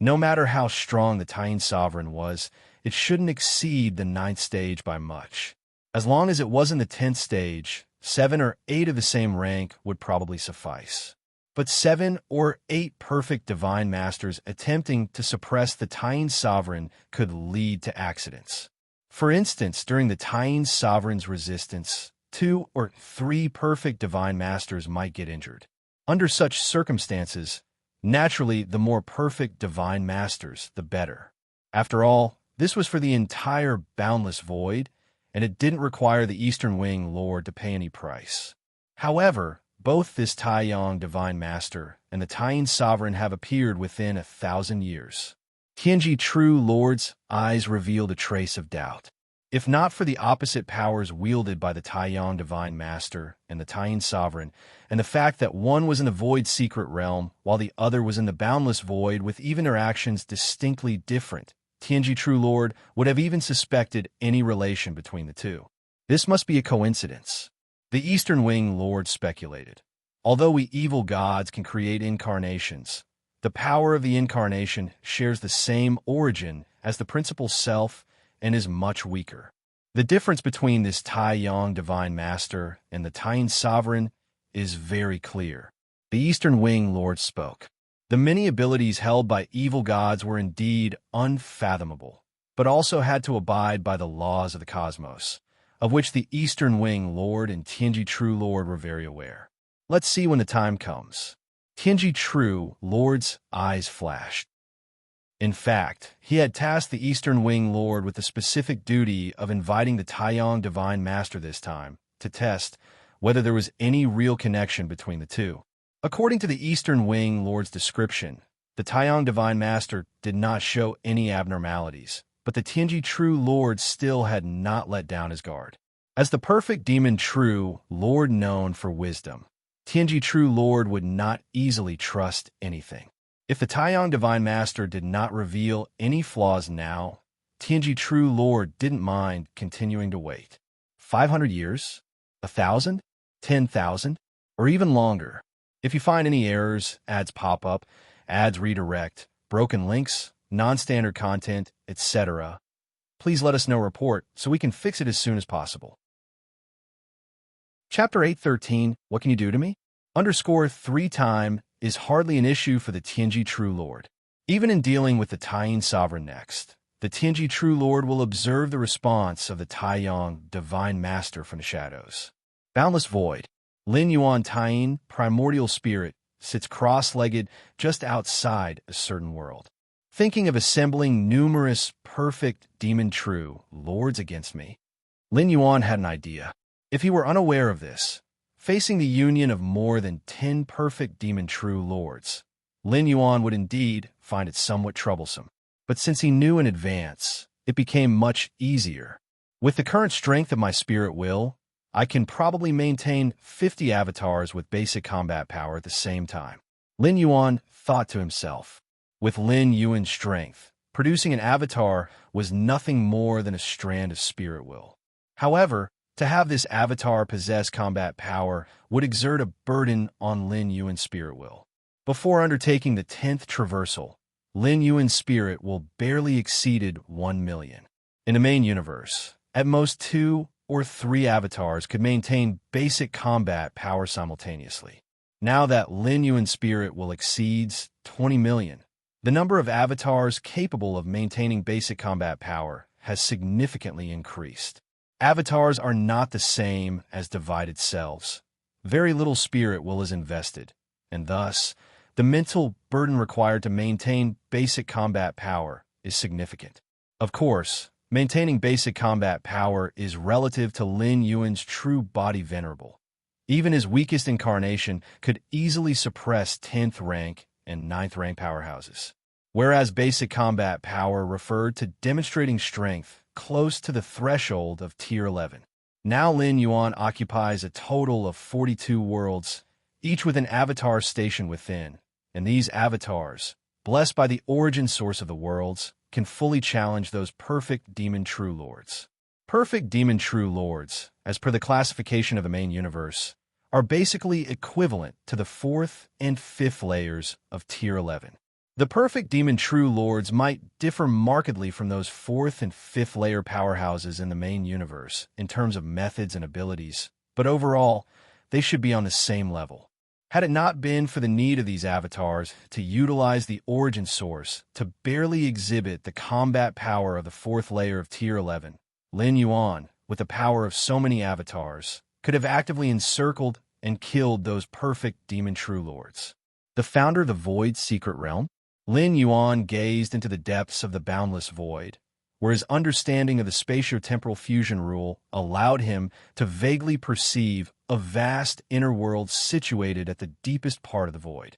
no matter how strong the Taiyang Sovereign was, it shouldn't exceed the 9th stage by much. As long as it wasn't the 10th stage, 7 or 8 of the same rank would probably suffice. But 7 or 8 perfect Divine Masters attempting to suppress the Taiyang Sovereign could lead to accidents. For instance, during the Taiyang Sovereign's resistance, 2 or 3 perfect Divine Masters might get injured. Under such circumstances, naturally, the more perfect Divine Masters, the better. After all, this was for the entire boundless void, and it didn't require the Eastern Wing Lord to pay any price. However, both this Taiyang Divine Master and the Taiyang Sovereign have appeared within 1,000 years. Tianji True Lord's eyes revealed a trace of doubt. If not for the opposite powers wielded by the Taiyang Divine Master and the Taiyang Sovereign, and the fact that one was in the Void Secret Realm while the other was in the Boundless Void with even their actions distinctly different, Tianji True Lord would have even suspected any relation between the two. This must be a coincidence. The Eastern Wing Lord speculated. Although we evil gods can create incarnations, the power of the incarnation shares the same origin as the principal self and is much weaker. The difference between this Taiyang Divine Master and the Taiyang Sovereign is very clear. The Eastern Wing Lord spoke. The many abilities held by evil gods were indeed unfathomable, but also had to abide by the laws of the cosmos, of which the Eastern Wing Lord and Tianji True Lord were very aware. Let's see when the time comes. Tianji True Lord's eyes flashed. In fact, he had tasked the Eastern Wing Lord with the specific duty of inviting the Taiyang Divine Master this time to test whether there was any real connection between the two. According to the Eastern Wing Lord's description, the Taiyang Divine Master did not show any abnormalities, but the Tianji True Lord still had not let down his guard. As the perfect demon True Lord known for wisdom, Tianji True Lord would not easily trust anything. If the Taiyang Divine Master did not reveal any flaws now, Tianji True Lord didn't mind continuing to wait. 500 years? 1,000? 10,000? Or even longer? If you find any errors, ads pop up, ads redirect, broken links, non-standard content, etc., please let us know report so we can fix it as soon as possible. Chapter 8:13, What Can You Do to Me? Underscore 3 time is hardly an issue for the Tianji True Lord. Even in dealing with the Taiyin Sovereign next, the Tianji True Lord will observe the response of the Taiyang Divine Master from the shadows. Boundless Void. Lin Yuan Taiyin, primordial spirit, sits cross-legged just outside a certain world. Thinking of assembling numerous perfect demon true lords against me, Lin Yuan had an idea. If he were unaware of this, facing the union of more than 10 perfect demon true lords, Lin Yuan would indeed find it somewhat troublesome. But since he knew in advance, it became much easier. With the current strength of my spirit will, I can probably maintain 50 avatars with basic combat power at the same time. Lin Yuan thought to himself. With Lin Yuan's strength, producing an avatar was nothing more than a strand of spirit will. However, to have this avatar possess combat power would exert a burden on Lin Yuan's spirit will. Before undertaking the 10th traversal, Lin Yuan's spirit will barely exceeded 1 million. In the main universe, at most 2 or 3 avatars could maintain basic combat power simultaneously. Now that Lin Yuan's spirit will exceeds 20 million, the number of avatars capable of maintaining basic combat power has significantly increased. Avatars are not the same as divided selves. Very little spirit will is invested, and thus, the mental burden required to maintain basic combat power is significant. Of course, maintaining basic combat power is relative to Lin Yuan's true body venerable. Even his weakest incarnation could easily suppress 10th rank and 9th rank powerhouses. Whereas basic combat power referred to demonstrating strength close to the threshold of Tier 11. Now Lin Yuan occupies a total of 42 worlds, each with an avatar station within, and these avatars, blessed by the origin source of the worlds, can fully challenge those perfect demon true lords. Perfect demon true lords, as per the classification of the main universe, are basically equivalent to the 4th and 5th layers of Tier 11. The perfect demon true lords might differ markedly from those 4th and 5th layer powerhouses in the main universe in terms of methods and abilities, but overall, they should be on the same level. Had it not been for the need of these avatars to utilize the origin source to barely exhibit the combat power of the 4th layer of Tier 11, Lin Yuan, with the power of so many avatars, could have actively encircled and killed those perfect demon true lords. The founder of the Void's secret realm, Lin Yuan gazed into the depths of the boundless void, where his understanding of the spatio-temporal fusion rule allowed him to vaguely perceive a vast inner world situated at the deepest part of the void.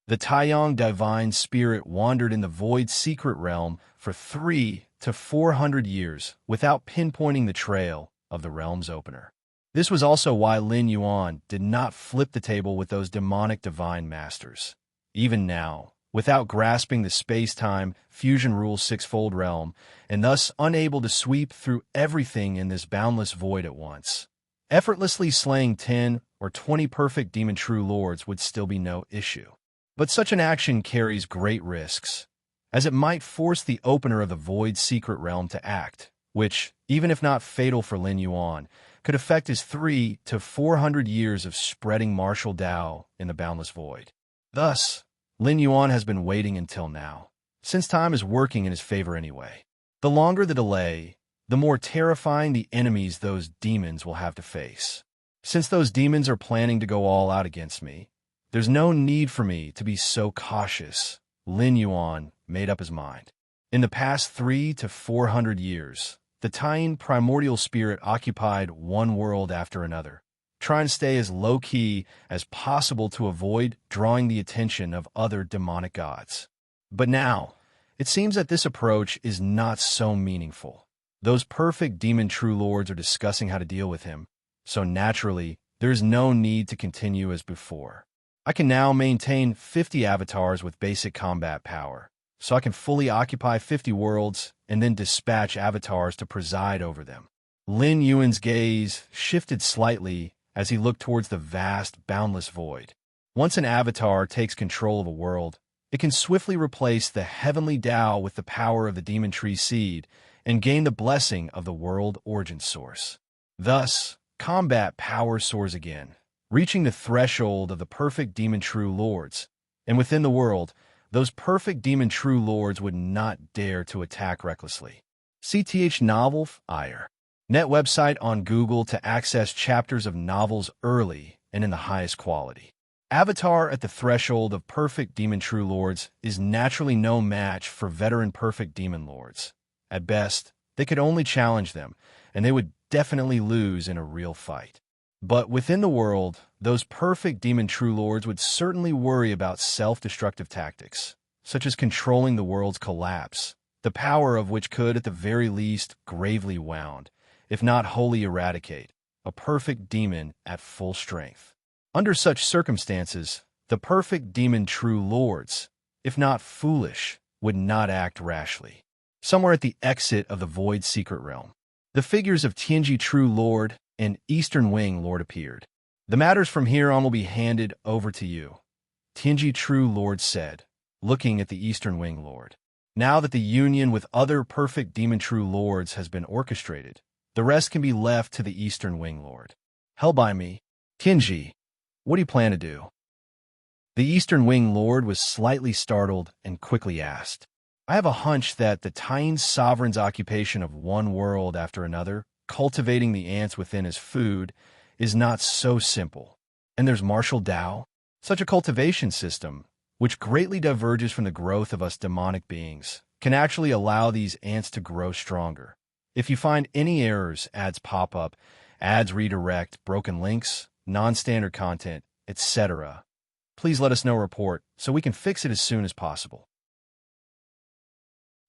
The Taiyang Divine Spirit wandered in the void's secret realm for 300 to 400 years without pinpointing the trail of the realm's opener. This was also why Lin Yuan did not flip the table with those demonic divine masters. Even now, without grasping the space-time fusion rule sixfold realm, and thus unable to sweep through everything in this boundless void at once. Effortlessly slaying 10 or 20 perfect demon true lords would still be no issue. But such an action carries great risks, as it might force the opener of the void's secret realm to act, which, even if not fatal for Lin Yuan, could affect his 300 to 400 years of spreading martial Tao in the boundless void. Thus, Lin Yuan has been waiting until now, since time is working in his favor anyway. The longer the delay, the more terrifying the enemies those demons will have to face. Since those demons are planning to go all out against me, there's no need for me to be so cautious. Lin Yuan made up his mind. In the past 300 to 400 years, the Taiyin primordial spirit occupied one world after another, trying to stay as low-key as possible to avoid drawing the attention of other demonic gods. But now, it seems that this approach is not so meaningful. Those perfect demon true lords are discussing how to deal with him, so naturally, there's no need to continue as before. I can now maintain 50 avatars with basic combat power, so I can fully occupy 50 worlds and then dispatch avatars to preside over them. Lin Yuan's gaze shifted slightly as he looked towards the vast, boundless void. Once an avatar takes control of a world, it can swiftly replace the heavenly Tao with the power of the demon tree seed and gain the blessing of the world origin source. Thus, combat power soars again, reaching the threshold of the perfect demon true lords, and within the world, those perfect demon true lords would not dare to attack recklessly. CTH Novel Ire. Net website on Google to access chapters of novels early and in the highest quality. Avatar at the threshold of perfect demon true lords is naturally no match for veteran perfect demon lords. At best, they could only challenge them, and they would definitely lose in a real fight. But within the world, those perfect demon true lords would certainly worry about self-destructive tactics, such as controlling the world's collapse, the power of which could, at the very least, gravely wound, if not wholly eradicate, a perfect demon at full strength. Under such circumstances, the perfect demon true lords, if not foolish, would not act rashly. Somewhere at the exit of the Void Secret Realm, the figures of Tianji True Lord and Eastern Wing Lord appeared. The matters from here on will be handed over to you, Tianji True Lord said, looking at the Eastern Wing Lord. Now that the union with other perfect demon true lords has been orchestrated, the rest can be left to the Eastern Wing Lord. Held by me, Tianji, what do you plan to do? The Eastern Wing Lord was slightly startled and quickly asked. I have a hunch that the Taiyin sovereign's occupation of one world after another, cultivating the ants within as food, is not so simple. And there's martial Tao, such a cultivation system, which greatly diverges from the growth of us demonic beings, can actually allow these ants to grow stronger. If you find any errors, ads pop up, ads redirect, broken links, non-standard content, etc., please let us know report so we can fix it as soon as possible.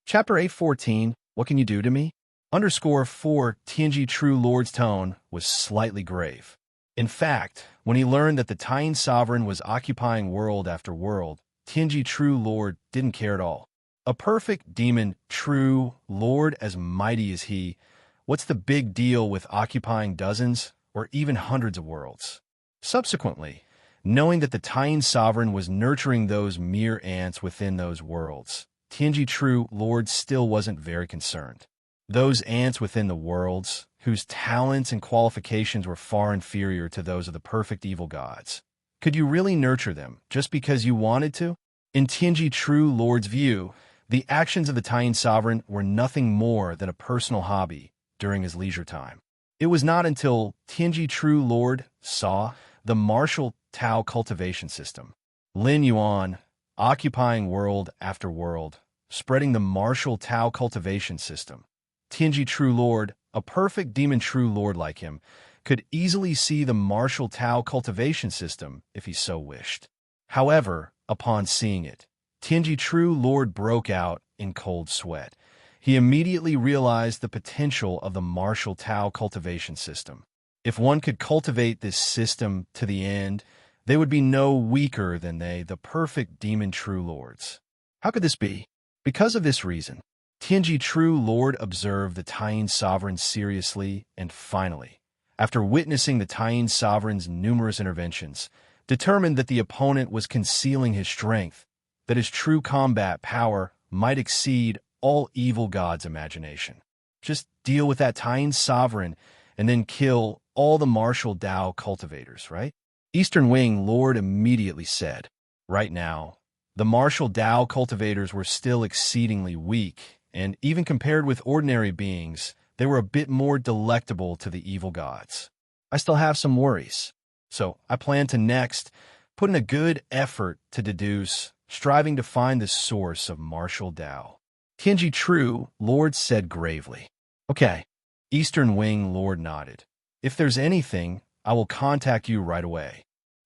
Chapter 814, What Can You Do to Me? _4 Tianji True Lord's tone was slightly grave. In fact, when he learned that the Taiyin sovereign was occupying world after world, Tianji True Lord didn't care at all. A perfect demon true lord as mighty as he, what's the big deal with occupying dozens or even hundreds of worlds? Subsequently, knowing that the Taiyin sovereign was nurturing those mere ants within those worlds, Tianji True Lord still wasn't very concerned. Those ants within the worlds, whose talents and qualifications were far inferior to those of the perfect evil gods. Could you really nurture them just because you wanted to? In Tianji True Lord's view, the actions of the Taiyin sovereign were nothing more than a personal hobby during his leisure time. It was not until Tianji True Lord saw the martial Tao cultivation system, Lin Yuan occupying world after world, spreading the martial Tao cultivation system. Tianji True Lord, a perfect demon true lord like him, could easily see the martial Tao cultivation system if he so wished. However, upon seeing it, Tianji True Lord broke out in cold sweat. He immediately realized the potential of the martial Tao cultivation system. If one could cultivate this system to the end, they would be no weaker than the perfect demon true lords. How could this be? Because of this reason, Tianji True Lord observed the Taiyin sovereign seriously and finally, after witnessing the Taiyin sovereign's numerous interventions, determined that the opponent was concealing his strength, that his true combat power might exceed all evil gods' imagination. Just deal with that Taiyin sovereign and then kill all the martial Dao cultivators, right? Eastern Wing Lord immediately said, right now, the martial Dao cultivators were still exceedingly weak, and even compared with ordinary beings, they were a bit more delectable to the evil gods. I still have some worries, so I plan to next put in a good effort to deduce, striving to find the source of martial Dao. Tianji True, Lord said gravely. Okay. Eastern Wing Lord nodded. If there's anything, I will contact you right away.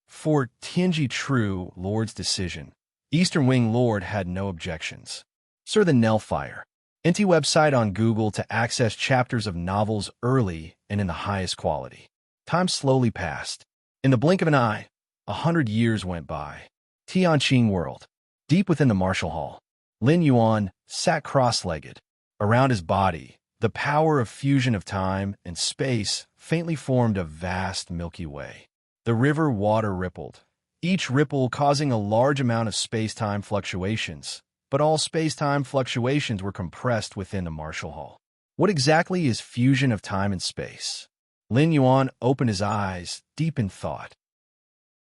For Tianji True, Lord's decision, Eastern Wing Lord had no objections. Sir the Nelfire. NT website on Google to access chapters of novels early and in the highest quality. Time slowly passed. In the blink of an eye, 100 years went by. Tianqing World. Deep within the martial hall, Lin Yuan sat cross-legged. Around his body, the power of fusion of time and space faintly formed a vast Milky Way. The river water rippled, each ripple causing a large amount of space-time fluctuations, but all space-time fluctuations were compressed within the martial hall. What exactly is fusion of time and space? Lin Yuan opened his eyes, deep in thought.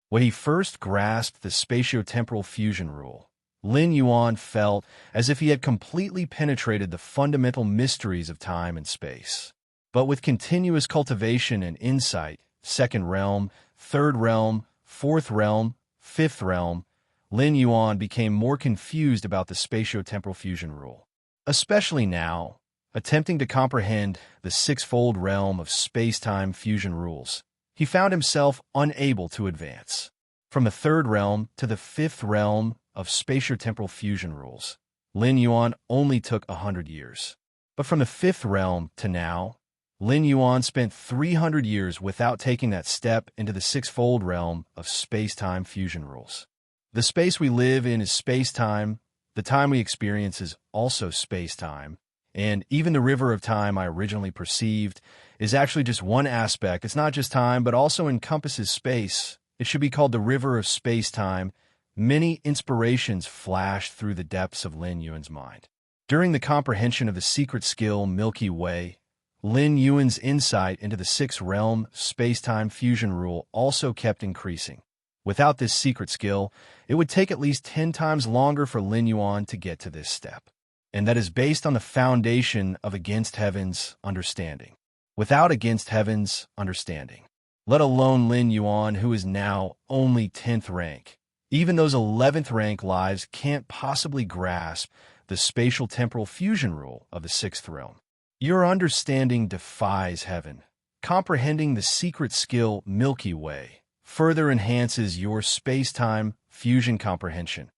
When he first grasped the spatio-temporal fusion rule, Lin Yuan felt as if he had completely penetrated the fundamental mysteries of time and space. But with continuous cultivation and insight, second realm, third realm, fourth realm, fifth realm, Lin Yuan became more confused about the spatio-temporal fusion rule. Especially now, attempting to comprehend the sixfold realm of space-time fusion rules, he found himself unable to advance. From the third realm to the fifth realm of spatio-temporal fusion rules, Lin Yuan only took 100 years. But from the fifth realm to now, Lin Yuan spent 300 years without taking that step into the sixfold realm of space-time fusion rules. The space we live in is space-time, the time we experience is also space-time, and even the river of time I originally perceived is actually just one aspect. It's not just time, but also encompasses space. It should be called the river of space-time. Many inspirations flashed through the depths of Lin Yuan's mind. During the comprehension of the secret skill Milky Way, Lin Yuan's insight into the sixth realm space-time fusion rule also kept increasing. Without this secret skill, it would take at least 10 times longer for Lin Yuan to get to this step. And that is based on the foundation of Against Heaven's understanding. Without Against Heaven's understanding, let alone Lin Yuan, who is now only 10th rank, even those 11th rank lives can't possibly grasp the spatial-temporal fusion rule of the sixth realm. Your understanding defies heaven. Comprehending the secret skill Milky Way further enhances your space-time fusion comprehension.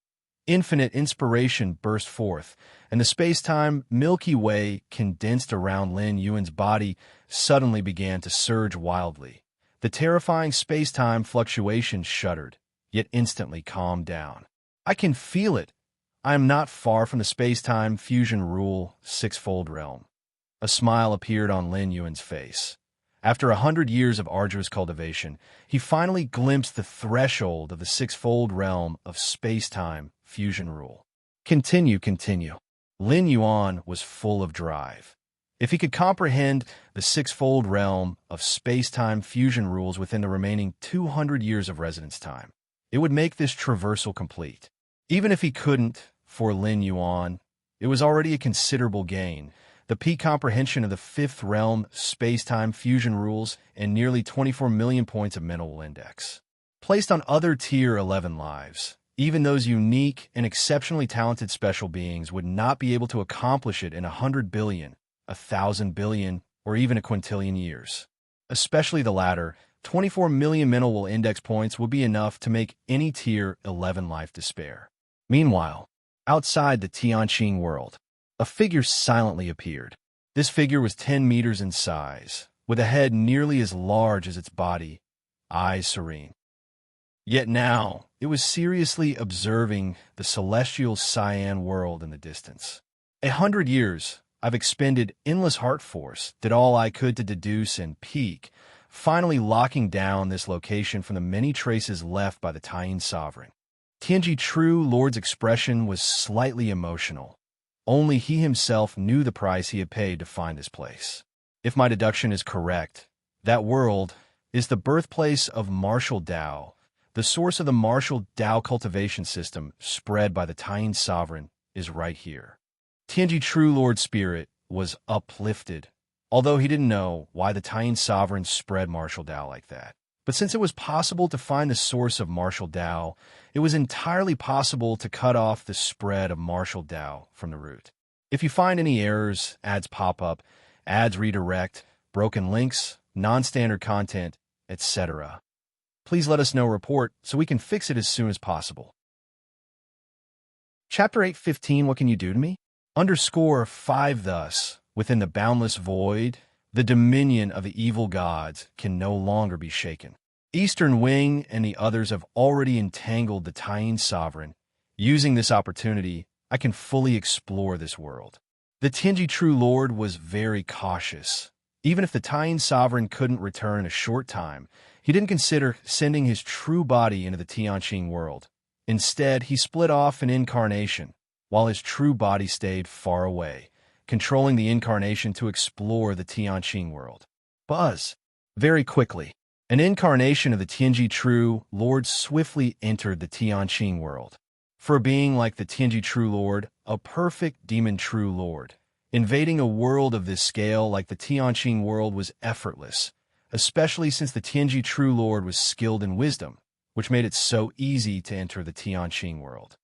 Infinite inspiration burst forth, and the space-time Milky Way condensed around Lin Yuan's body suddenly began to surge wildly. The terrifying space-time fluctuations shuddered, yet instantly calmed down. I can feel it. I am not far from the space-time fusion rule sixfold realm. A smile appeared on Lin Yuan's face. After 100 years of arduous cultivation, he finally glimpsed the threshold of the sixfold realm of space-time fusion rule. Continue. Lin Yuan was full of drive. If he could comprehend the sixfold realm of space-time fusion rules within the remaining 200 years of residence time, it would make this traversal complete. Even if he couldn't, for Lin Yuan, it was already a considerable gain. The peak comprehension of the fifth realm space-time fusion rules and nearly 24 million points of mental index. Placed on other tier 11 lives, even those unique and exceptionally talented special beings would not be able to accomplish it in 100 billion, 1,000 billion, or even a quintillion years. Especially the latter, 24 million mental will index points would be enough to make any tier 11 life despair. Meanwhile, outside the Tianqing world, a figure silently appeared. This figure was 10 meters in size, with a head nearly as large as its body, eyes serene. Yet now, it was seriously observing the celestial cyan world in the distance. 100 years, I've expended endless heart force, did all I could to deduce and peak, finally locking down this location from the many traces left by the Taiyin sovereign. Tianji True Lord's expression was slightly emotional. Only he himself knew the price he had paid to find this place. If my deduction is correct, That world is the birthplace of martial Tao. The source of the martial Tao cultivation system spread by the Taiyin sovereign is right here. Tianji True Lord Spirit was uplifted, although he didn't know why the Taiyin sovereign spread martial Tao like that. But since it was possible to find the source of martial Tao, it was entirely possible to cut off the spread of martial Tao from the root. If you find any errors, ads pop up, ads redirect, broken links, non-standard content, etc., please let us know report so we can fix it as soon as possible. Chapter 8:15 What can you do to me? Underscore 5 Thus, within the boundless void, the dominion of the evil gods can no longer be shaken. Eastern Wing and the others have already entangled the Taiyin sovereign. Using this opportunity, I can fully explore this world. The Tianji True Lord was very cautious. Even if the Taiyin sovereign couldn't return in a short time, he didn't consider sending his true body into the Tianqing world. Instead, he split off an incarnation, while his true body stayed far away, controlling the incarnation to explore the Tianqing world. Buzz. Very quickly, an incarnation of the Tianji True Lord swiftly entered the Tianqing world. For a being like the Tianji True Lord, a perfect demon True Lord, invading a world of this scale like the Tianqing world was effortless, especially since the Tianji True Lord was skilled in wisdom, which made it so easy to enter the Tianqing world.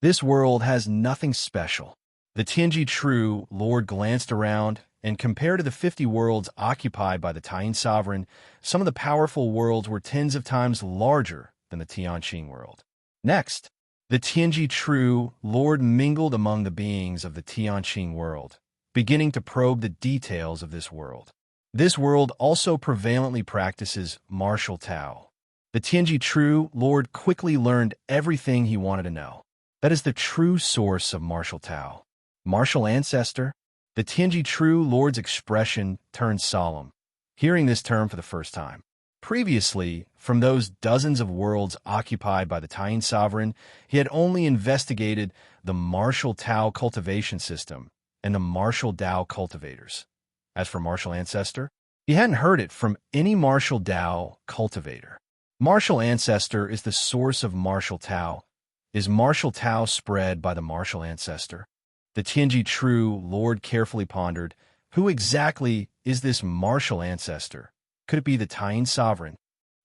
This world has nothing special. The Tianji True Lord glanced around, and compared to the 50 worlds occupied by the Taiyin sovereign, some of the powerful worlds were tens of times larger than the Tianqing world. Next, the Tianji True Lord mingled among the beings of the Tianqing world, beginning to probe the details of this world. This world also prevalently practices martial Tao. The Tianji True Lord quickly learned everything he wanted to know. That is the true source of martial Tao. Martial ancestor? The Tianji True Lord's expression turned solemn, hearing this term for the first time. Previously, from those dozens of worlds occupied by the Taiyin sovereign, he had only investigated the martial Tao cultivation system and the martial Tao cultivators. As for martial ancestor, he hadn't heard it from any martial Tao cultivator. Martial ancestor is the source of martial Tao. Is martial Tao spread by the martial ancestor? The Tianji True Lord carefully pondered, who exactly is this martial ancestor? Could it be the Taiyin sovereign?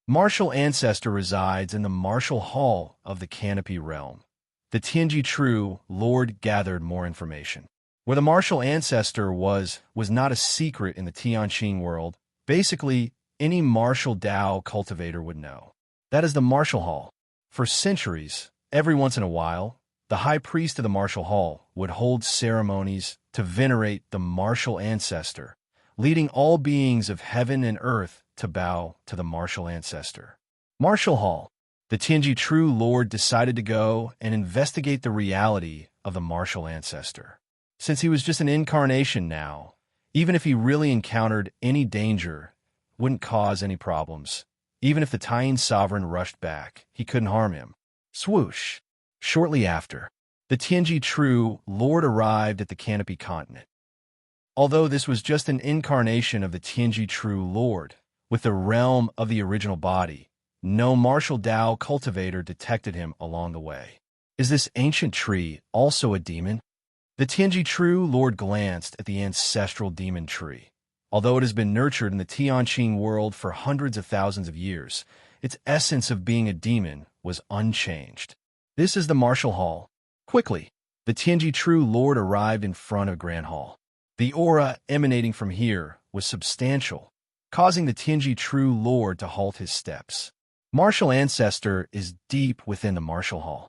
Martial ancestor resides in the martial hall of the Canopy realm. The Tianji True Lord gathered more information. Where the martial ancestor was not a secret in the Tianqing world. Basically, any martial Tao cultivator would know. That is the martial hall. For centuries, every once in a while, the high priest of the martial hall would hold ceremonies to venerate the martial ancestor, leading all beings of heaven and earth to bow to the martial ancestor. Martial hall. The Tianji True Lord decided to go and investigate the reality of the martial ancestor. Since he was just an incarnation now, even if he really encountered any danger, wouldn't cause any problems. Even if the Taiyin sovereign rushed back, he couldn't harm him. Swoosh. Shortly after, the Tianji True Lord arrived at the Canopy continent. Although this was just an incarnation of the Tianji True Lord, with the realm of the original body, no martial Tao cultivator detected him along the way. Is this ancient tree also a demon? The Tianji True Lord glanced at the ancestral demon tree. Although it has been nurtured in the Tianqing world for hundreds of thousands of years, its essence of being a demon was unchanged. This is the martial hall. Quickly, the Tianji True Lord arrived in front of Grand Hall. The aura emanating from here was substantial, causing the Tianji True Lord to halt his steps. Martial ancestor is deep within the martial hall.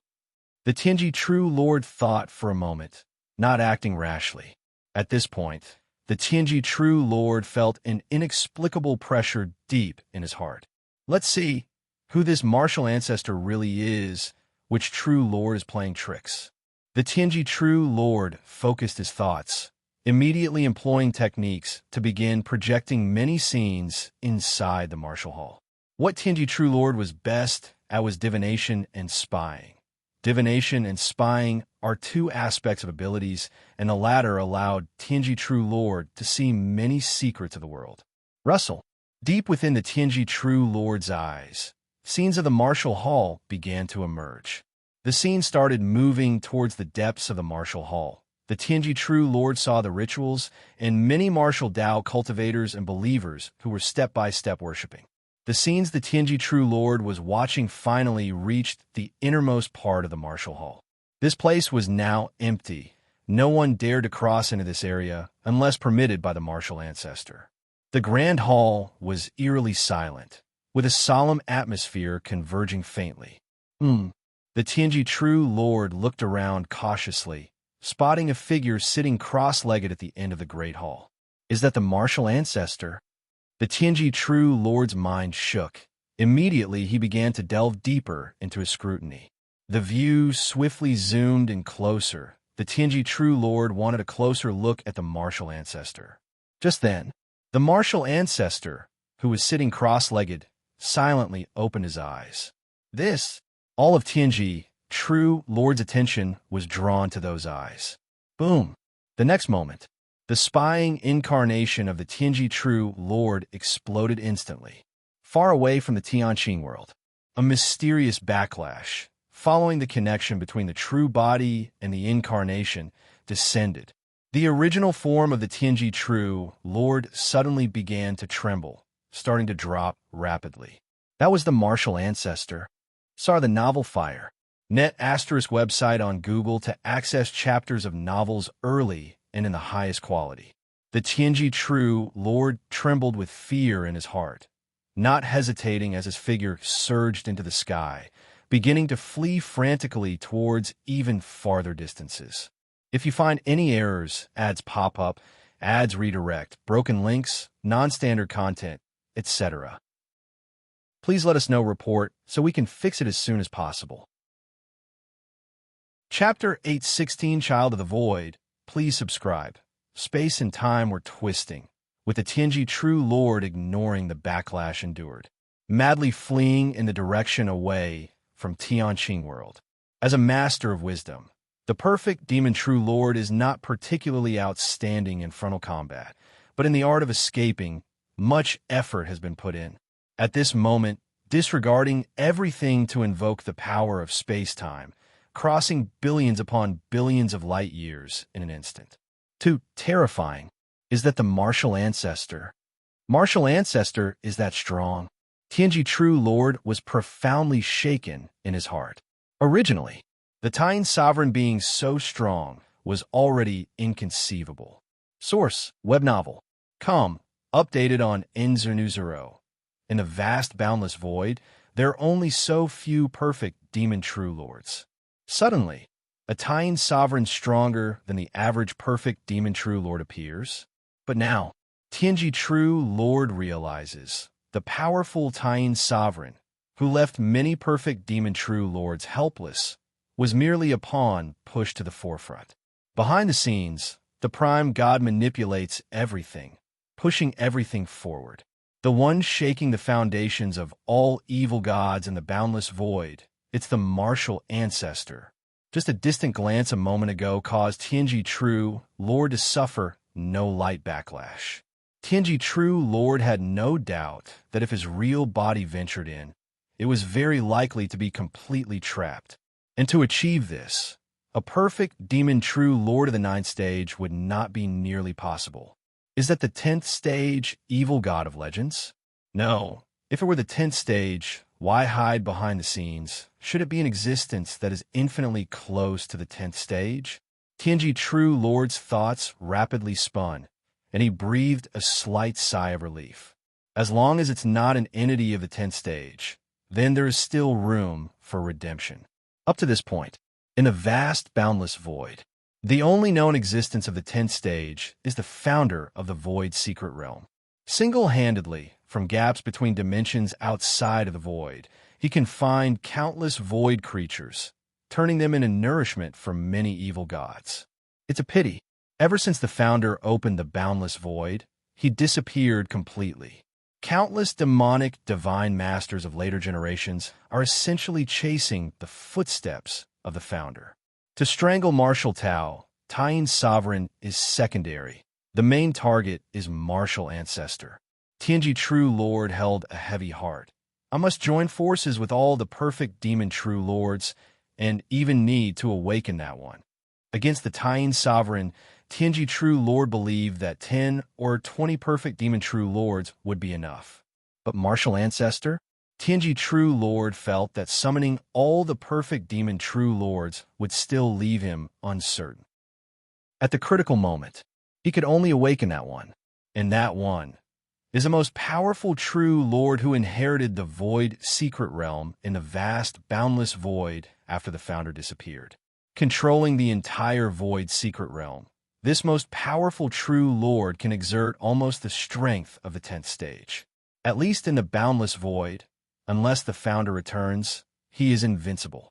The Tianji True Lord thought for a moment, not acting rashly. At this point, the Tianji True Lord felt an inexplicable pressure deep in his heart. Let's see who this martial ancestor really is, which True Lord is playing tricks. The Tianji True Lord focused his thoughts, immediately employing techniques to begin projecting many scenes inside the martial hall. What Tianji True Lord was best at was divination and spying. Divination and spying are two aspects of abilities, and the latter allowed Tianji True Lord to see many secrets of the world. Russell. Deep within the Tianji True Lord's eyes, scenes of the martial hall began to emerge. The scene started moving towards the depths of the martial hall. The Tianji True Lord saw the rituals and many martial Tao cultivators and believers who were step-by-step worshipping. The scenes the Tianji True Lord was watching finally reached the innermost part of the martial hall. This place was now empty. No one dared to cross into this area unless permitted by the martial ancestor. The grand hall was eerily silent, with a solemn atmosphere converging faintly. The Tianji True Lord looked around cautiously, spotting a figure sitting cross-legged at the end of the great hall. Is that the martial ancestor? The Tianji True Lord's mind shook. Immediately, he began to delve deeper into his scrutiny. The view swiftly zoomed in closer. The Tianji True Lord wanted a closer look at the martial ancestor. Just then, the martial ancestor, who was sitting cross-legged, silently opened his eyes. All of Tianji True Lord's attention was drawn to those eyes. Boom! The next moment, the spying incarnation of the Tianji True Lord exploded instantly. Far away from the Tianqing world, a mysterious backlash, following the connection between the true body and the incarnation, descended. The original form of the Tianji True Lord suddenly began to tremble, starting to drop rapidly. That was the martial ancestor. Saw the novel Fire. Net ** website on Google to access chapters of novels early and in the highest quality. The Tianji True Lord trembled with fear in his heart, not hesitating as his figure surged into the sky, beginning to flee frantically towards even farther distances. If you find any errors, ads pop up, ads redirect, broken links, non-standard content, etc., please let us know. Report so we can fix it as soon as possible. Chapter 816 Child of the Void. Please subscribe. Space and time were twisting, with the Tianji True Lord ignoring the backlash endured, madly fleeing in the direction away from Tianqing world. As a master of wisdom, the perfect Demon True Lord is not particularly outstanding in frontal combat, but in the art of escaping, much effort has been put in. At this moment, disregarding everything to invoke the power of space-time, crossing billions upon billions of light years in an instant. Too terrifying is that the martial ancestor is that strong. Tianji True Lord was profoundly shaken in his heart. Originally, the Tian sovereign being so strong was already inconceivable. Source: web novel. Updated on Enzernuzero. In the vast boundless void, there are only so few perfect demon true lords. Suddenly, a Tian sovereign stronger than the average perfect demon true lord appears. But now, Tianji True Lord realizes the powerful Tian sovereign, who left many perfect demon true lords helpless, was merely a pawn pushed to the forefront. Behind the scenes, the Prime God manipulates everything, pushing everything forward. The one shaking the foundations of all evil gods in the boundless void, it's the martial ancestor. Just a distant glance a moment ago caused Tianji True Lord to suffer no light backlash. Tianji True Lord had no doubt that if his real body ventured in, it was very likely to be completely trapped. And to achieve this, a perfect Demon True Lord of the 9th stage would not be nearly possible. Is that the 10th stage, evil god of legends? No. If it were the 10th stage, why hide behind the scenes? Should it be an existence that is infinitely close to the 10th stage? Tianji True Lord's thoughts rapidly spun, and he breathed a slight sigh of relief. As long as it's not an entity of the 10th stage, then there is still room for redemption. Up to this point, in the vast, boundless void, the only known existence of the 10th stage is the founder of the Void Secret Realm. Single-handedly, from gaps between dimensions outside of the void, he can find countless void creatures, turning them into nourishment for many evil gods. It's a pity. Ever since the founder opened the boundless void, he disappeared completely. Countless demonic divine masters of later generations are essentially chasing the footsteps of the founder. To strangle Martial Tao, Tian Sovereign is secondary. The main target is Martial Ancestor. Tianji True Lord held a heavy heart. I must join forces with all the perfect demon True Lords, and even need to awaken that one. Against the Taiyin sovereign, Tianji True Lord believed that 10 or 20 perfect demon True Lords would be enough. But martial ancestor? Tianji True Lord felt that summoning all the perfect demon True Lords would still leave him uncertain. At the critical moment, he could only awaken that one. And that one is the most powerful True Lord who inherited the Void secret realm in the vast, boundless void after the founder disappeared. Controlling the entire Void secret realm, this most powerful True Lord can exert almost the strength of the 10th stage. At least in the boundless void, unless the founder returns, he is invincible.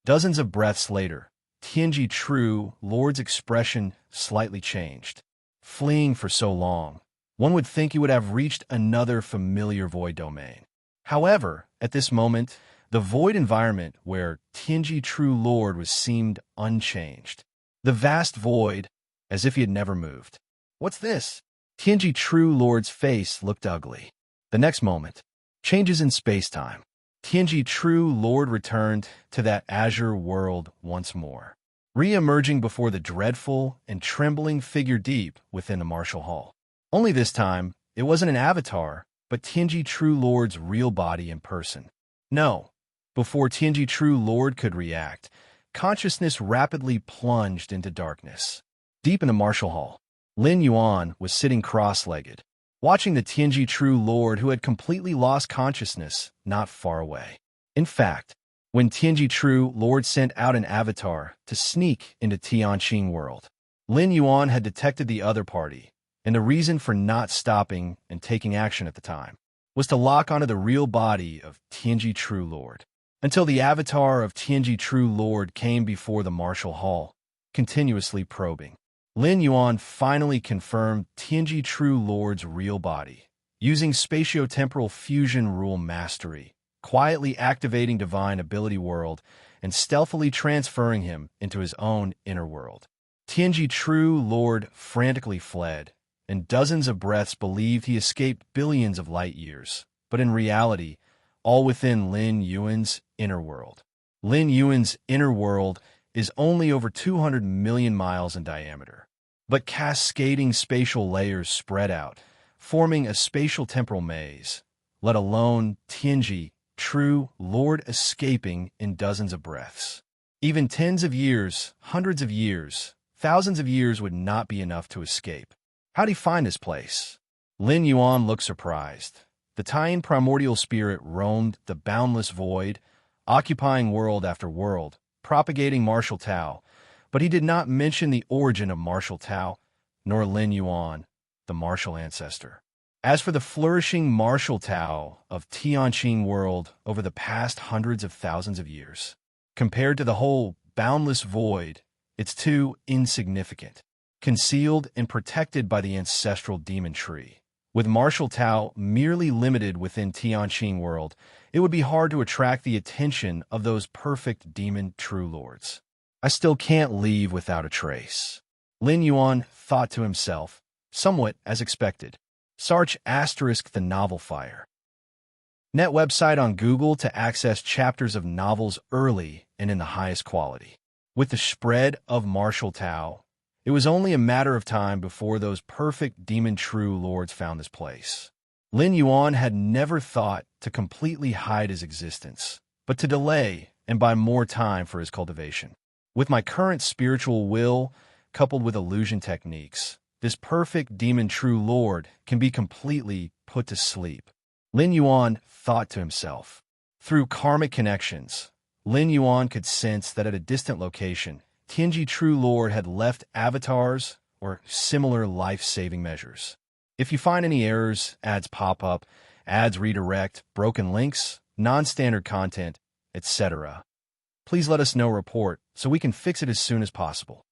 Dozens of breaths later, Tianji True Lord's expression slightly changed. Fleeing for so long, one would think he would have reached another familiar void domain. However, at this moment, the void environment where Tianji True Lord was seemed unchanged. The vast void, as if he had never moved. What's this? Tianji True Lord's face looked ugly. The next moment, changes in space-time. Tianji True Lord returned to that azure world once more, re-emerging before the dreadful and trembling figure deep within the martial hall. Only this time, it wasn't an avatar, but Tianji True Lord's real body in person. No. Before Tianji True Lord could react, consciousness rapidly plunged into darkness. Deep in the martial hall, Lin Yuan was sitting cross-legged, watching the Tianji True Lord who had completely lost consciousness not far away. In fact, when Tianji True Lord sent out an avatar to sneak into Tianqing world, Lin Yuan had detected the other party, and the reason for not stopping and taking action at the time was to lock onto the real body of Tianji True Lord, until the avatar of Tianji True Lord came before the martial hall, continuously probing. Lin Yuan finally confirmed Tianji True Lord's real body, using spatio-temporal fusion rule mastery, quietly activating Divine Ability World and stealthily transferring him into his own inner world. Tianji True Lord frantically fled, and dozens of breaths believed he escaped billions of light years, but in reality, all within Lin Yuan's inner world. Lin Yuan's inner world is only over 200 million miles in diameter, but cascading spatial layers spread out, forming a spatial temporal maze, let alone Tianji True Lord escaping in dozens of breaths. Even tens of years, hundreds of years, thousands of years would not be enough to escape. How'd he find this place? Lin Yuan looked surprised. The Taiyin primordial spirit roamed the boundless void, occupying world after world, propagating martial Tao, but he did not mention the origin of martial Tao, nor Lin Yuan, the martial ancestor. As for the flourishing martial Tao of Tianqing world over the past hundreds of thousands of years, compared to the whole boundless void, it's too insignificant. Concealed and protected by the ancestral demon tree. With martial Tao merely limited within Tianqing world, it would be hard to attract the attention of those perfect demon True Lords. I still can't leave without a trace. Lin Yuan thought to himself, somewhat as expected. Search * the novel Fire. Net website on Google to access chapters of novels early and in the highest quality. With the spread of martial Tao, it was only a matter of time before those perfect demon True Lords found this place. Lin Yuan had never thought to completely hide his existence, but to delay and buy more time for his cultivation. With my current spiritual will, coupled with illusion techniques, this perfect demon True Lord can be completely put to sleep. Lin Yuan thought to himself. Through karmic connections, Lin Yuan could sense that at a distant location, Tianji True Lord had left avatars or similar life-saving measures. If you find any errors, ads pop up, ads redirect, broken links, non-standard content, etc., please let us know report so we can fix it as soon as possible.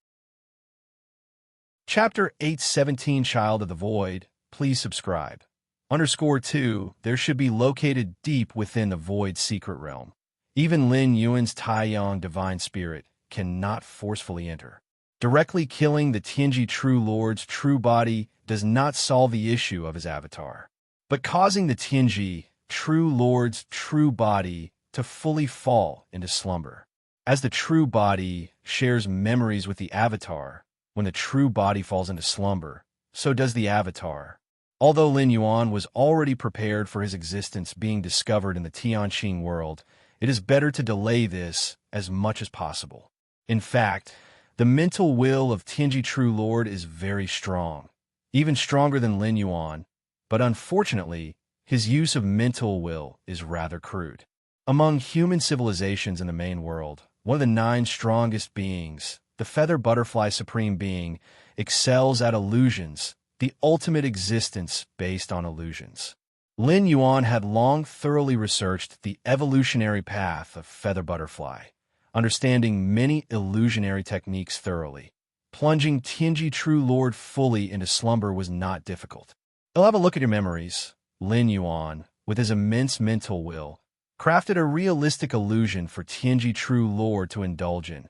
Chapter 817 Child of the Void, please subscribe. _2, there should be located deep within the Void secret realm. Even Lin Yuan's Taiyang divine spirit cannot forcefully enter. Directly killing the Tianji True Lord's true body does not solve the issue of his avatar, but causing the Tianji True Lord's true body to fully fall into slumber. As the true body shares memories with the avatar, when the true body falls into slumber, so does the avatar. Although Lin Yuan was already prepared for his existence being discovered in the Tianqing world, it is better to delay this as much as possible. In fact, the mental will of Tianji True Lord is very strong, even stronger than Lin Yuan, but unfortunately, his use of mental will is rather crude. Among human civilizations in the main world, one of the 9 strongest beings, the feather butterfly supreme being, excels at illusions, the ultimate existence based on illusions. Lin Yuan had long thoroughly researched the evolutionary path of feather butterfly, understanding many illusionary techniques thoroughly. Plunging Tianji True Lord fully into slumber was not difficult. You'll have a look at your memories. Lin Yuan, with his immense mental will, crafted a realistic illusion for Tianji True Lord to indulge in,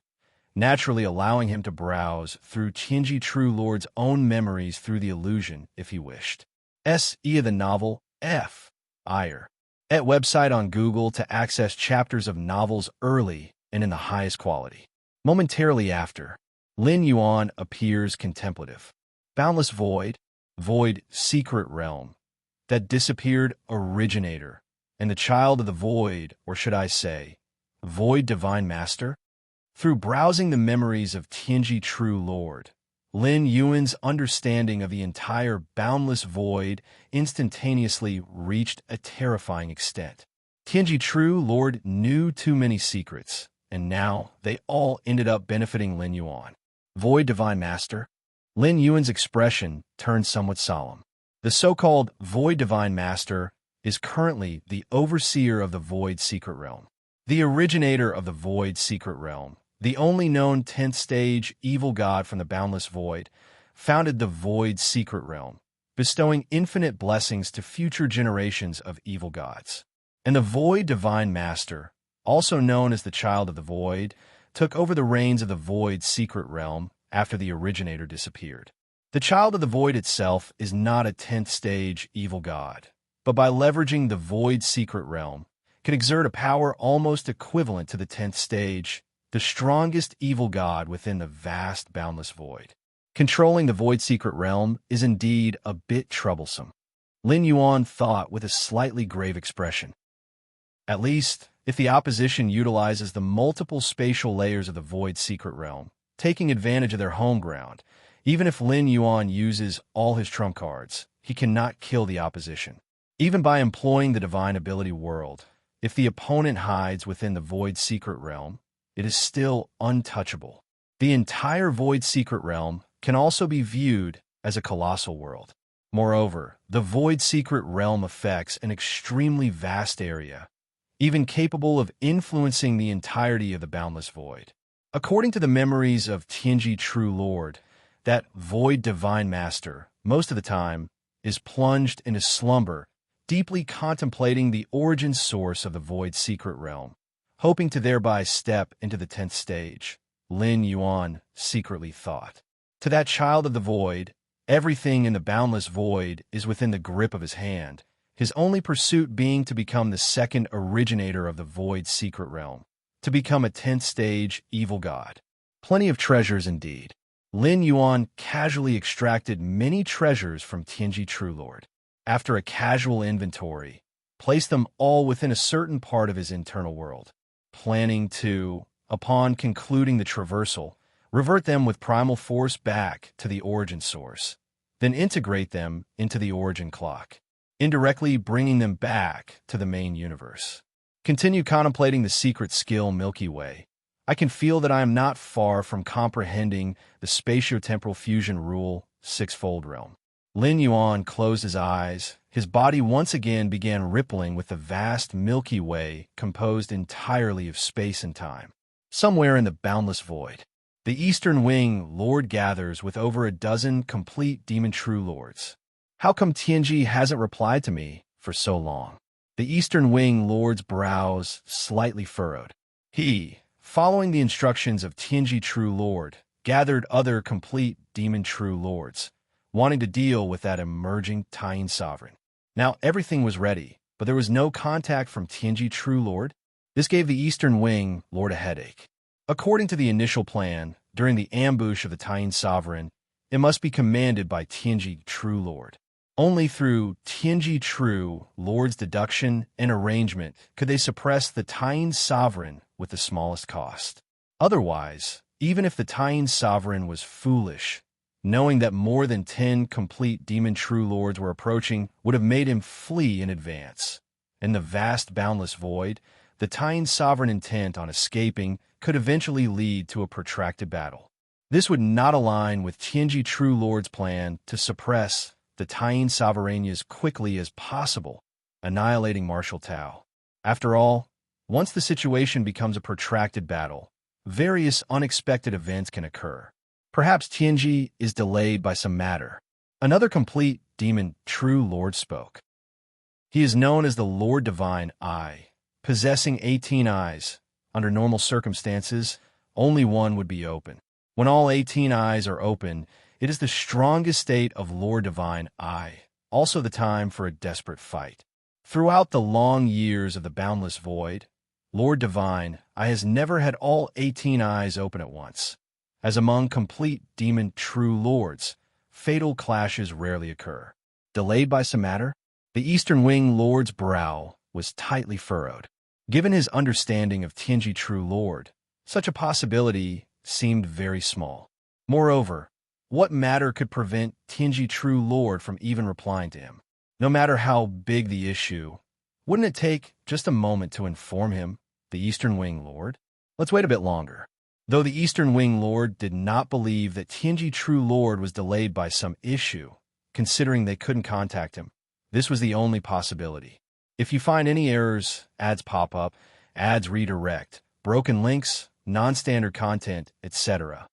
naturally allowing him to browse through Tianji True Lord's own memories through the illusion if he wished. S.E. of the novel F. Ire. At website on Google to access chapters of novels early and in the highest quality. Momentarily after, Lin Yuan appears contemplative. Boundless void, void secret realm, that disappeared originator, and the child of the void, or should I say, void divine master? Through browsing the memories of Tianji True Lord, Lin Yuan's understanding of the entire boundless void instantaneously reached a terrifying extent. Tianji True Lord knew too many secrets, and now they all ended up benefiting Lin Yuan. Void Divine Master? Lin Yuan's expression turned somewhat solemn. The so-called Void Divine Master is currently the overseer of the Void Secret Realm. The originator of the Void Secret Realm, the only known 10th stage evil god from the Boundless Void, founded the Void Secret Realm, bestowing infinite blessings to future generations of evil gods. And the Void Divine Master, also known as the Child of the Void, took over the reins of the Void Secret Realm after the originator disappeared. The Child of the Void itself is not a 10th stage evil god, but by leveraging the Void Secret Realm, can exert a power almost equivalent to the 10th stage, the strongest evil god within the vast boundless void. Controlling the Void Secret Realm is indeed a bit troublesome. Lin Yuan thought with a slightly grave expression. At least, if the opposition utilizes the multiple spatial layers of the Void Secret Realm, taking advantage of their home ground, even if Lin Yuan uses all his trump cards, he cannot kill the opposition. Even by employing the Divine Ability World, if the opponent hides within the Void Secret Realm, it is still untouchable. The entire Void Secret Realm can also be viewed as a colossal world. Moreover, the Void Secret Realm affects an extremely vast area, even capable of influencing the entirety of the Boundless Void. According to the memories of Tianji True Lord, that Void Divine Master, most of the time, is plunged into slumber, deeply contemplating the origin source of the Void Secret Realm, hoping to thereby step into the 10th stage, Lin Yuan secretly thought. To that Child of the Void, everything in the Boundless Void is within the grip of his hand, his only pursuit being to become the second originator of the Void Secret Realm, to become a 10th stage evil god. Plenty of treasures indeed. Lin Yuan casually extracted many treasures from Tianji True Lord. After a casual inventory, placed them all within a certain part of his internal world, planning to, upon concluding the traversal, revert them with primal force back to the origin source, then integrate them into the origin clock, indirectly bringing them back to the main universe. Continue contemplating the secret skill Milky Way. I can feel that I am not far from comprehending the spatio-temporal fusion rule, sixfold realm. Lin Yuan closed his eyes. His body once again began rippling with the vast Milky Way composed entirely of space and time. Somewhere in the boundless void, the Eastern Wing Lord gathers with over a dozen complete Demon True Lords. How come Tianji hasn't replied to me for so long? The Eastern Wing Lord's brows slightly furrowed. He, following the instructions of Tianji True Lord, gathered other complete demon true lords, wanting to deal with that emerging Tian sovereign. Now, everything was ready, but there was no contact from Tianji True Lord. This gave the Eastern Wing Lord a headache. According to the initial plan, during the ambush of the Tian sovereign, it must be commanded by Tianji True Lord. Only through Tianji True Lord's deduction and arrangement could they suppress the Tian sovereign with the smallest cost. Otherwise, even if the Tian sovereign was foolish, knowing that more than 10 complete demon true lords were approaching would have made him flee in advance. In the vast boundless void, the Tian sovereign intent on escaping could eventually lead to a protracted battle. This would not align with Tianji True Lord's plan to suppress the Tian sovereign as quickly as possible, annihilating Marshal Tao. After all, once the situation becomes a protracted battle, various unexpected events can occur. Perhaps Tianji is delayed by some matter. Another complete demon true lord spoke. He is known as the Lord Divine Eye, possessing 18 eyes. Under normal circumstances, only one would be open. When all 18 eyes are open, it is the strongest state of Lord Divine Eye, also the time for a desperate fight. Throughout the long years of the boundless void, Lord Divine Eye has never had all 18 eyes open at once. As among complete demon true lords, fatal clashes rarely occur. Delayed by some matter, the Eastern Wing Lord's brow was tightly furrowed. Given his understanding of Tianji True Lord, such a possibility seemed very small. Moreover, what matter could prevent Tianji True Lord from even replying to him? No matter how big the issue, wouldn't it take just a moment to inform him, the Eastern Wing Lord? Let's wait a bit longer. Though the Eastern Wing Lord did not believe that Tianji True Lord was delayed by some issue, considering they couldn't contact him, this was the only possibility. If you find any errors, ads pop up, ads redirect, broken links, non-standard content, etc.,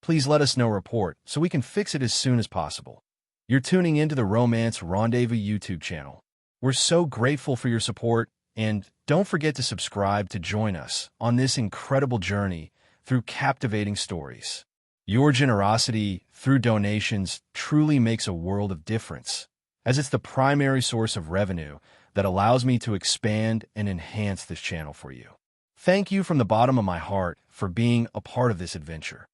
please let us know report so we can fix it as soon as possible. You're tuning into the Romance Rendezvous YouTube channel. We're so grateful for your support, and don't forget to subscribe to join us on this incredible journey through captivating stories. Your generosity through donations truly makes a world of difference, as it's the primary source of revenue that allows me to expand and enhance this channel for you. Thank you from the bottom of my heart for being a part of this adventure.